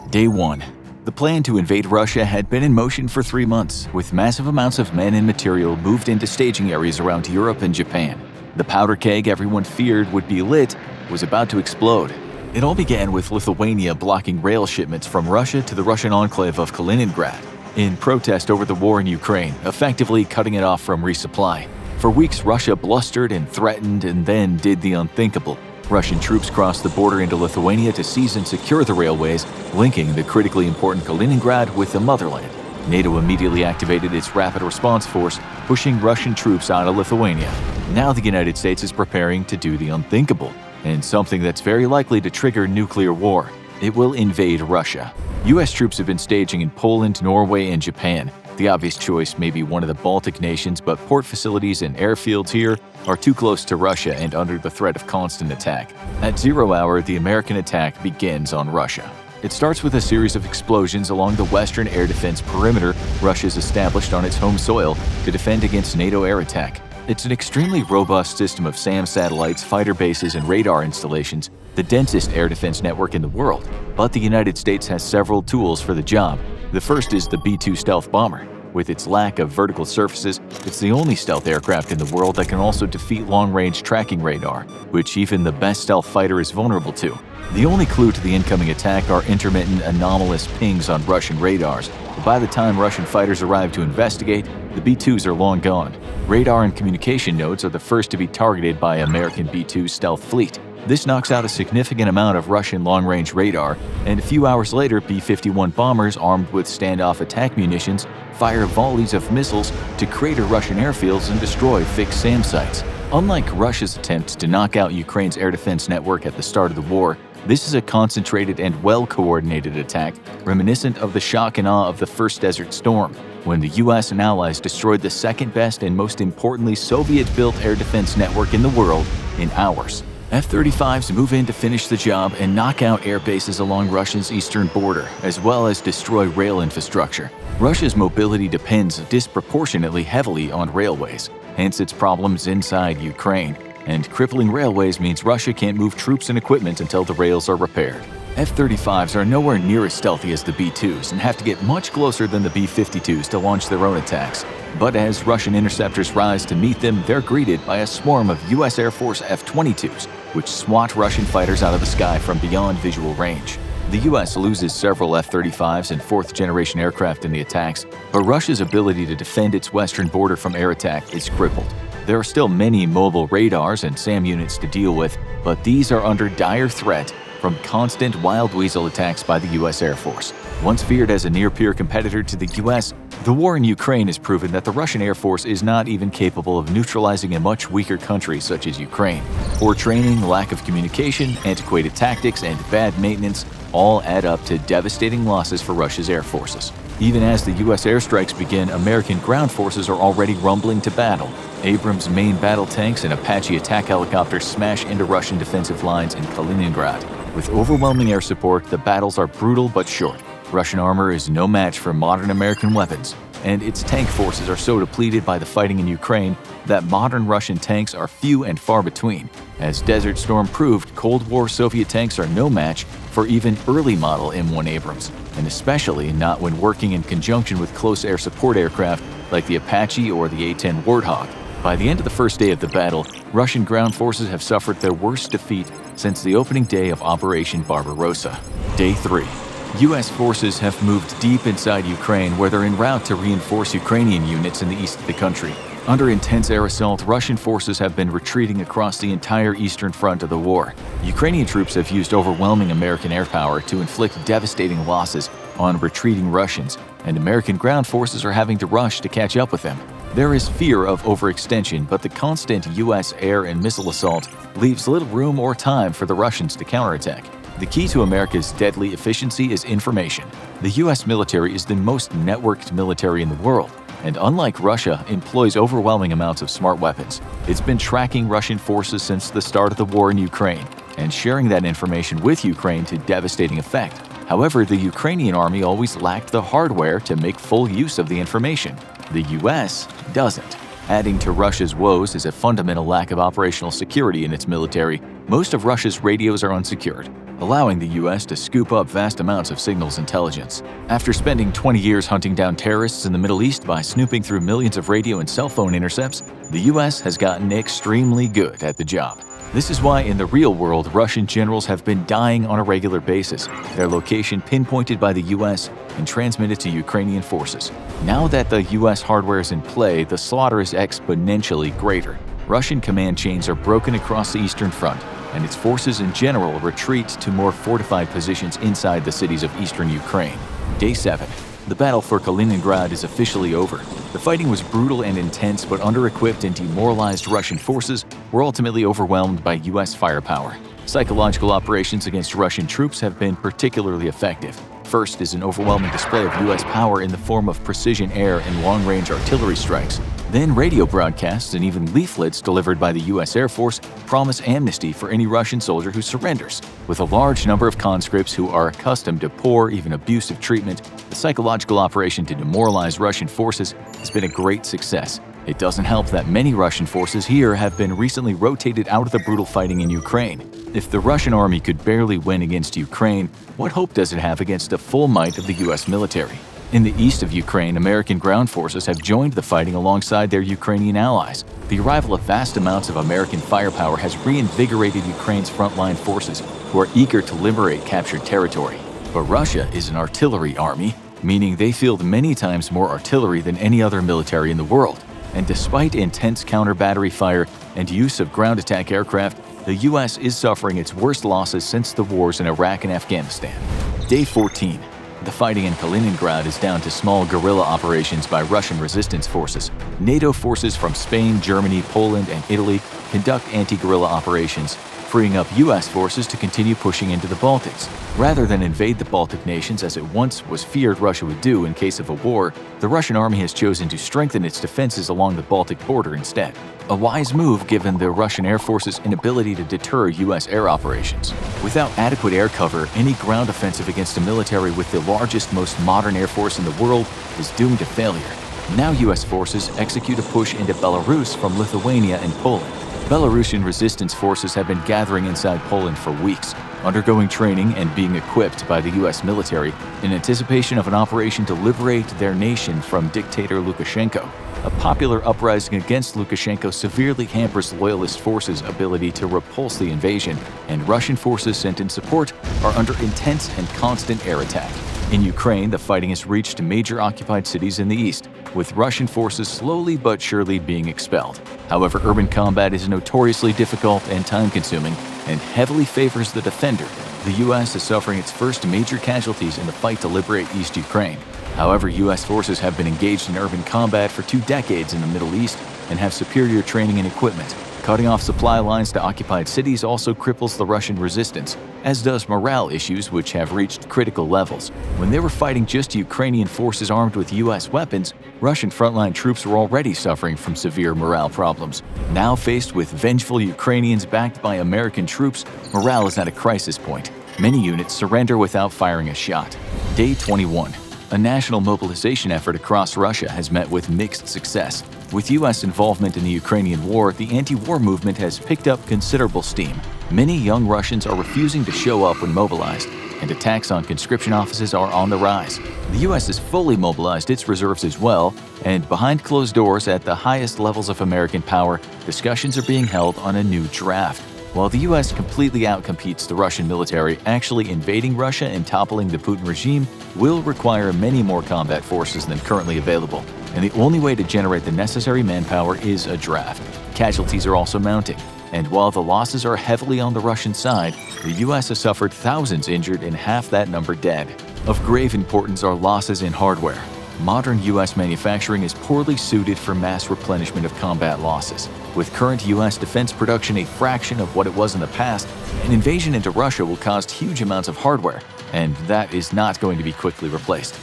Day 1. The plan to invade Russia had been in motion for 3 months, with massive amounts of men and material moved into staging areas around Europe and Japan. The powder keg everyone feared would be lit was about to explode. It all began with Lithuania blocking rail shipments from Russia to the Russian enclave of Kaliningrad in protest over the war in Ukraine, effectively cutting it off from resupply. For weeks, Russia blustered and threatened and then did the unthinkable. Russian troops crossed the border into Lithuania to seize and secure the railways, linking the critically important Kaliningrad with the motherland. NATO immediately activated its rapid response force, pushing Russian troops out of Lithuania. Now the United States is preparing to do the unthinkable, and something that's very likely to trigger nuclear war. It will invade Russia. U.S. troops have been staging in Poland, Norway, and Japan. The obvious choice may be one of the Baltic nations, but port facilities and airfields here are too close to Russia and under the threat of constant attack. At 0 hour, the American attack begins on Russia. It starts with a series of explosions along the western air defense perimeter Russia's established on its home soil to defend against NATO air attack. It's an extremely robust system of SAM satellites, fighter bases, and radar installations, the densest air defense network in the world. But the United States has several tools for the job. The first is the B-2 stealth bomber. With its lack of vertical surfaces, it's the only stealth aircraft in the world that can also defeat long-range tracking radar, which even the best stealth fighter is vulnerable to. The only clue to the incoming attack are intermittent anomalous pings on Russian radars. But by the time Russian fighters arrive to investigate, the B-2s are long gone. Radar and communication nodes are the first to be targeted by American B-2 stealth fleet. This knocks out a significant amount of Russian long-range radar, and a few hours later, B-51 bombers armed with standoff attack munitions fire volleys of missiles to crater Russian airfields and destroy fixed SAM sites. Unlike Russia's attempts to knock out Ukraine's air defense network at the start of the war, this is a concentrated and well-coordinated attack, reminiscent of the shock and awe of the first Desert Storm, when the US and allies destroyed the second-best and most importantly Soviet-built air defense network in the world in hours. F-35s move in to finish the job and knock out air bases along Russia's eastern border, as well as destroy rail infrastructure. Russia's mobility depends disproportionately heavily on railways, hence its problems inside Ukraine. And crippling railways means Russia can't move troops and equipment until the rails are repaired. F-35s are nowhere near as stealthy as the B-2s and have to get much closer than the B-52s to launch their own attacks. But as Russian interceptors rise to meet them, they're greeted by a swarm of U.S. Air Force F-22s, which swat Russian fighters out of the sky from beyond visual range. The U.S. loses several F-35s and fourth-generation aircraft in the attacks, but Russia's ability to defend its western border from air attack is crippled. There are still many mobile radars and SAM units to deal with, but these are under dire threat from constant wild weasel attacks by the U.S. Air Force. Once feared as a near-peer competitor to the U.S., the war in Ukraine has proven that the Russian Air Force is not even capable of neutralizing a much weaker country such as Ukraine. Poor training, lack of communication, antiquated tactics, and bad maintenance all add up to devastating losses for Russia's air forces. Even as the U.S. airstrikes begin, American ground forces are already rumbling to battle. Abrams main battle tanks and Apache attack helicopters smash into Russian defensive lines in Kaliningrad. With overwhelming air support, the battles are brutal but short. Russian armor is no match for modern American weapons, and its tank forces are so depleted by the fighting in Ukraine that modern Russian tanks are few and far between. As Desert Storm proved, Cold War Soviet tanks are no match for even early model M1 Abrams, and especially not when working in conjunction with close air support aircraft like the Apache or the A-10 Warthog. By the end of the first day of the battle, Russian ground forces have suffered their worst defeat since the opening day of Operation Barbarossa. Day 3. U.S. forces have moved deep inside Ukraine, where they're en route to reinforce Ukrainian units in the east of the country. Under intense air assault, Russian forces have been retreating across the entire eastern front of the war. Ukrainian troops have used overwhelming American air power to inflict devastating losses on retreating Russians, and American ground forces are having to rush to catch up with them. There is fear of overextension, but the constant U.S. air and missile assault leaves little room or time for the Russians to counterattack. The key to America's deadly efficiency is information. The U.S. military is the most networked military in the world, and unlike Russia, employs overwhelming amounts of smart weapons. It's been tracking Russian forces since the start of the war in Ukraine, and sharing that information with Ukraine to devastating effect. However, the Ukrainian army always lacked the hardware to make full use of the information. The U.S. doesn't. Adding to Russia's woes is a fundamental lack of operational security in its military. Most of Russia's radios are unsecured. allowing the US to scoop up vast amounts of signals intelligence. After spending 20 years hunting down terrorists in the Middle East by snooping through millions of radio and cell phone intercepts, the US has gotten extremely good at the job. This is why in the real world, Russian generals have been dying on a regular basis, their location pinpointed by the US and transmitted to Ukrainian forces. Now that the US hardware is in play, the slaughter is exponentially greater. Russian command chains are broken across the Eastern Front, and its forces in general retreat to more fortified positions inside the cities of eastern Ukraine. Day 7. The battle for Kaliningrad is officially over. The fighting was brutal and intense, but under-equipped and demoralized Russian forces were ultimately overwhelmed by US firepower. Psychological operations against Russian troops have been particularly effective. First is an overwhelming display of US power in the form of precision air and long-range artillery strikes. Then radio broadcasts and even leaflets delivered by the US Air Force promise amnesty for any Russian soldier who surrenders. With a large number of conscripts who are accustomed to poor, even abusive treatment, the psychological operation to demoralize Russian forces has been a great success. It doesn't help that many Russian forces here have been recently rotated out of the brutal fighting in Ukraine. If the Russian army could barely win against Ukraine, what hope does it have against the full might of the US military? In the east of Ukraine, American ground forces have joined the fighting alongside their Ukrainian allies. The arrival of vast amounts of American firepower has reinvigorated Ukraine's frontline forces, who are eager to liberate captured territory. But Russia is an artillery army, meaning they field many times more artillery than any other military in the world. And despite intense counter-battery fire and use of ground attack aircraft, the US is suffering its worst losses since the wars in Iraq and Afghanistan. Day 14. The fighting in Kaliningrad is down to small guerrilla operations by Russian resistance forces. NATO forces from Spain, Germany, Poland, and Italy conduct anti-guerrilla operations, freeing up US forces to continue pushing into the Baltics. Rather than invade the Baltic nations as it once was feared Russia would do in case of a war, the Russian army has chosen to strengthen its defenses along the Baltic border instead. A wise move given the Russian Air Force's inability to deter US air operations. Without adequate air cover, any ground offensive against a military with the largest, most modern air force in the world is doomed to failure. Now US forces execute a push into Belarus from Lithuania and Poland. Belarusian resistance forces have been gathering inside Poland for weeks, undergoing training and being equipped by the US military in anticipation of an operation to liberate their nation from dictator Lukashenko. A popular uprising against Lukashenko severely hampers loyalist forces' ability to repulse the invasion, and Russian forces sent in support are under intense and constant air attack. In Ukraine, the fighting has reached major occupied cities in the east, with Russian forces slowly but surely being expelled. However, urban combat is notoriously difficult and time-consuming, and heavily favors the defender. The US is suffering its first major casualties in the fight to liberate East Ukraine. However, US forces have been engaged in urban combat for 2 decades in the Middle East and have superior training and equipment. Cutting off supply lines to occupied cities also cripples the Russian resistance, as does morale issues which have reached critical levels. When they were fighting just Ukrainian forces armed with US weapons, Russian frontline troops were already suffering from severe morale problems. Now faced with vengeful Ukrainians backed by American troops, morale is at a crisis point. Many units surrender without firing a shot. Day 21. A national mobilization effort across Russia has met with mixed success. With US involvement in the Ukrainian war, the anti-war movement has picked up considerable steam. Many young Russians are refusing to show up when mobilized, and attacks on conscription offices are on the rise. The US has fully mobilized its reserves as well, and behind closed doors at the highest levels of American power, discussions are being held on a new draft. While the US completely outcompetes the Russian military, actually invading Russia and toppling the Putin regime will require many more combat forces than currently available, and the only way to generate the necessary manpower is a draft. Casualties are also mounting, and while the losses are heavily on the Russian side, the US has suffered thousands injured and half that number dead. Of grave importance are losses in hardware. Modern US manufacturing is poorly suited for mass replenishment of combat losses. With current US defense production a fraction of what it was in the past, an invasion into Russia will cost huge amounts of hardware, and that is not going to be quickly replaced.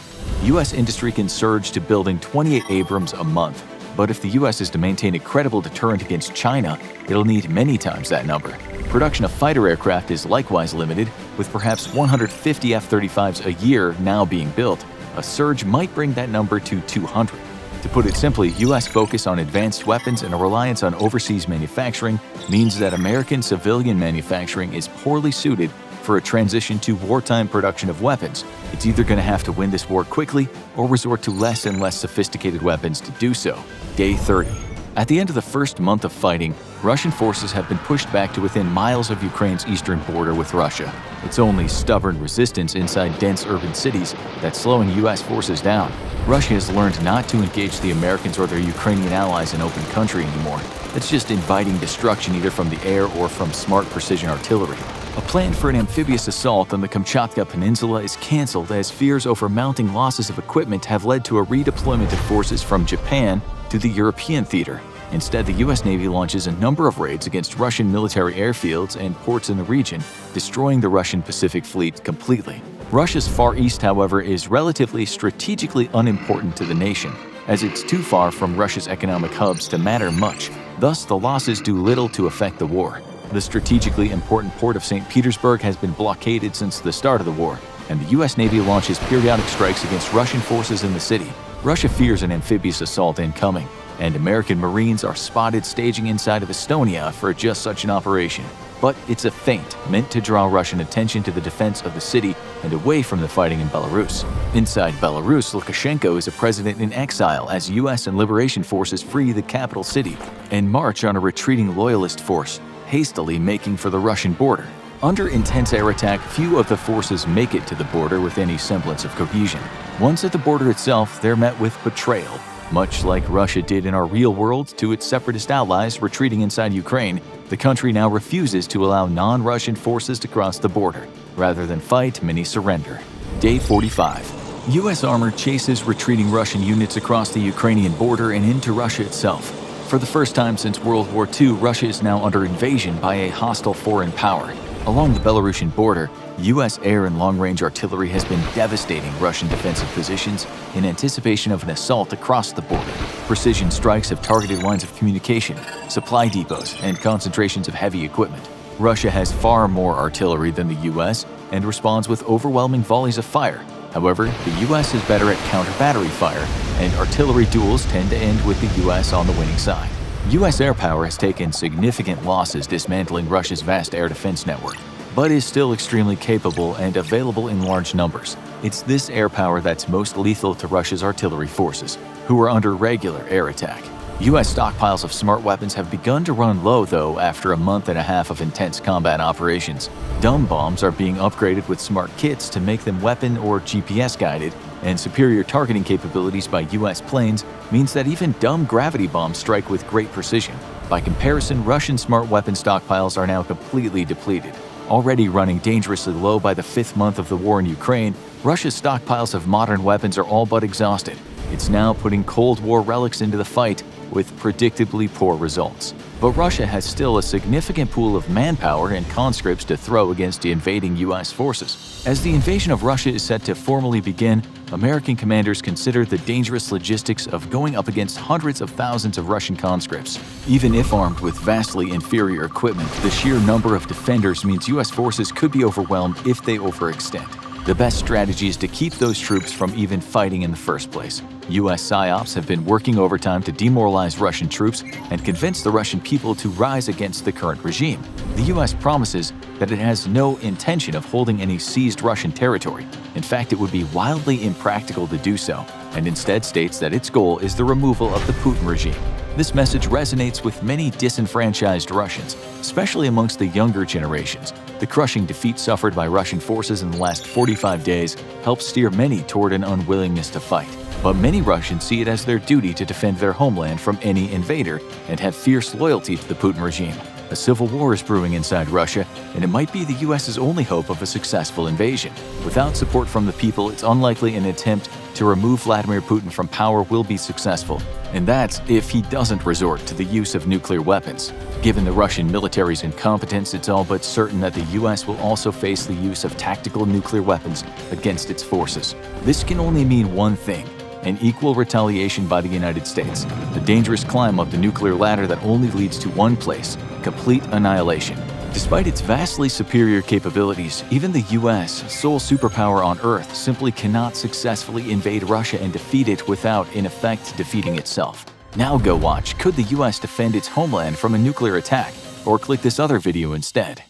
US industry can surge to building 28 Abrams a month, but if the US is to maintain a credible deterrent against China, it'll need many times that number. Production of fighter aircraft is likewise limited, with perhaps 150 F-35s a year now being built. A surge might bring that number to 200. To put it simply, US focus on advanced weapons and a reliance on overseas manufacturing means that American civilian manufacturing is poorly suited for a transition to wartime production of weapons. It's either going to have to win this war quickly or resort to less and less sophisticated weapons to do so. Day 30. At the end of the first month of fighting, Russian forces have been pushed back to within miles of Ukraine's eastern border with Russia. It's only stubborn resistance inside dense urban cities that's slowing U.S. forces down. Russia has learned not to engage the Americans or their Ukrainian allies in open country anymore. It's just inviting destruction either from the air or from smart precision artillery. A plan for an amphibious assault on the Kamchatka Peninsula is cancelled as fears over mounting losses of equipment have led to a redeployment of forces from Japan to the European theater. Instead, the U.S. Navy launches a number of raids against Russian military airfields and ports in the region, destroying the Russian Pacific Fleet completely. Russia's Far East, however, is relatively strategically unimportant to the nation, as it's too far from Russia's economic hubs to matter much. Thus, the losses do little to affect the war. The strategically important port of St. Petersburg has been blockaded since the start of the war, and the U.S. Navy launches periodic strikes against Russian forces in the city. Russia fears an amphibious assault incoming, and American Marines are spotted staging inside of Estonia for just such an operation. But it's a feint meant to draw Russian attention to the defense of the city and away from the fighting in Belarus. Inside Belarus, Lukashenko is a president in exile as U.S. and liberation forces free the capital city and march on a retreating loyalist force, hastily making for the Russian border. Under intense air attack, few of the forces make it to the border with any semblance of cohesion. Once at the border itself, they're met with betrayal. Much like Russia did in our real world to its separatist allies retreating inside Ukraine, the country now refuses to allow non-Russian forces to cross the border. Rather than fight, many surrender. Day 45. U.S. armor chases retreating Russian units across the Ukrainian border and into Russia itself. For the first time since World War II, Russia is now under invasion by a hostile foreign power. Along the Belarusian border, U.S. air and long-range artillery has been devastating Russian defensive positions in anticipation of an assault across the border. Precision strikes have targeted lines of communication, supply depots, and concentrations of heavy equipment. Russia has far more artillery than the U.S. and responds with overwhelming volleys of fire. However, the U.S. is better at counter-battery fire, and artillery duels tend to end with the U.S. on the winning side. U.S. air power has taken significant losses dismantling Russia's vast air defense network, but is still extremely capable and available in large numbers. It's this air power that's most lethal to Russia's artillery forces, who are under regular air attack. U.S. stockpiles of smart weapons have begun to run low, though, after a month and a half of intense combat operations. Dumb bombs are being upgraded with smart kits to make them weapon or GPS-guided, and superior targeting capabilities by U.S. planes means that even dumb gravity bombs strike with great precision. By comparison, Russian smart weapon stockpiles are now completely depleted. Already running dangerously low by the 5th month of the war in Ukraine, Russia's stockpiles of modern weapons are all but exhausted. It's now putting Cold War relics into the fight with predictably poor results. But Russia has still a significant pool of manpower and conscripts to throw against the invading U.S. forces. As the invasion of Russia is set to formally begin, American commanders consider the dangerous logistics of going up against hundreds of thousands of Russian conscripts. Even if armed with vastly inferior equipment, the sheer number of defenders means U.S. forces could be overwhelmed if they overextend. The best strategy is to keep those troops from even fighting in the first place. U.S. PSYOPs have been working overtime to demoralize Russian troops and convince the Russian people to rise against the current regime. The U.S. promises that it has no intention of holding any seized Russian territory. In fact, it would be wildly impractical to do so, and instead states that its goal is the removal of the Putin regime. This message resonates with many disenfranchised Russians, especially amongst the younger generations. The crushing defeat suffered by Russian forces in the last 45 days helps steer many toward an unwillingness to fight. But many Russians see it as their duty to defend their homeland from any invader and have fierce loyalty to the Putin regime. A civil war is brewing inside Russia, and it might be the U.S.'s only hope of a successful invasion. Without support from the people, it's unlikely an attempt to remove Vladimir Putin from power will be successful, and that's if he doesn't resort to the use of nuclear weapons. Given the Russian military's incompetence, it's all but certain that the U.S. will also face the use of tactical nuclear weapons against its forces. This can only mean one thing: an equal retaliation by the United States, the dangerous climb up the nuclear ladder that only leads to one place: complete annihilation. Despite its vastly superior capabilities, even the U.S., sole superpower on Earth, simply cannot successfully invade Russia and defeat it without, in effect, defeating itself. Now go watch Could the U.S. Defend Its Homeland from a Nuclear Attack? Or click this other video instead.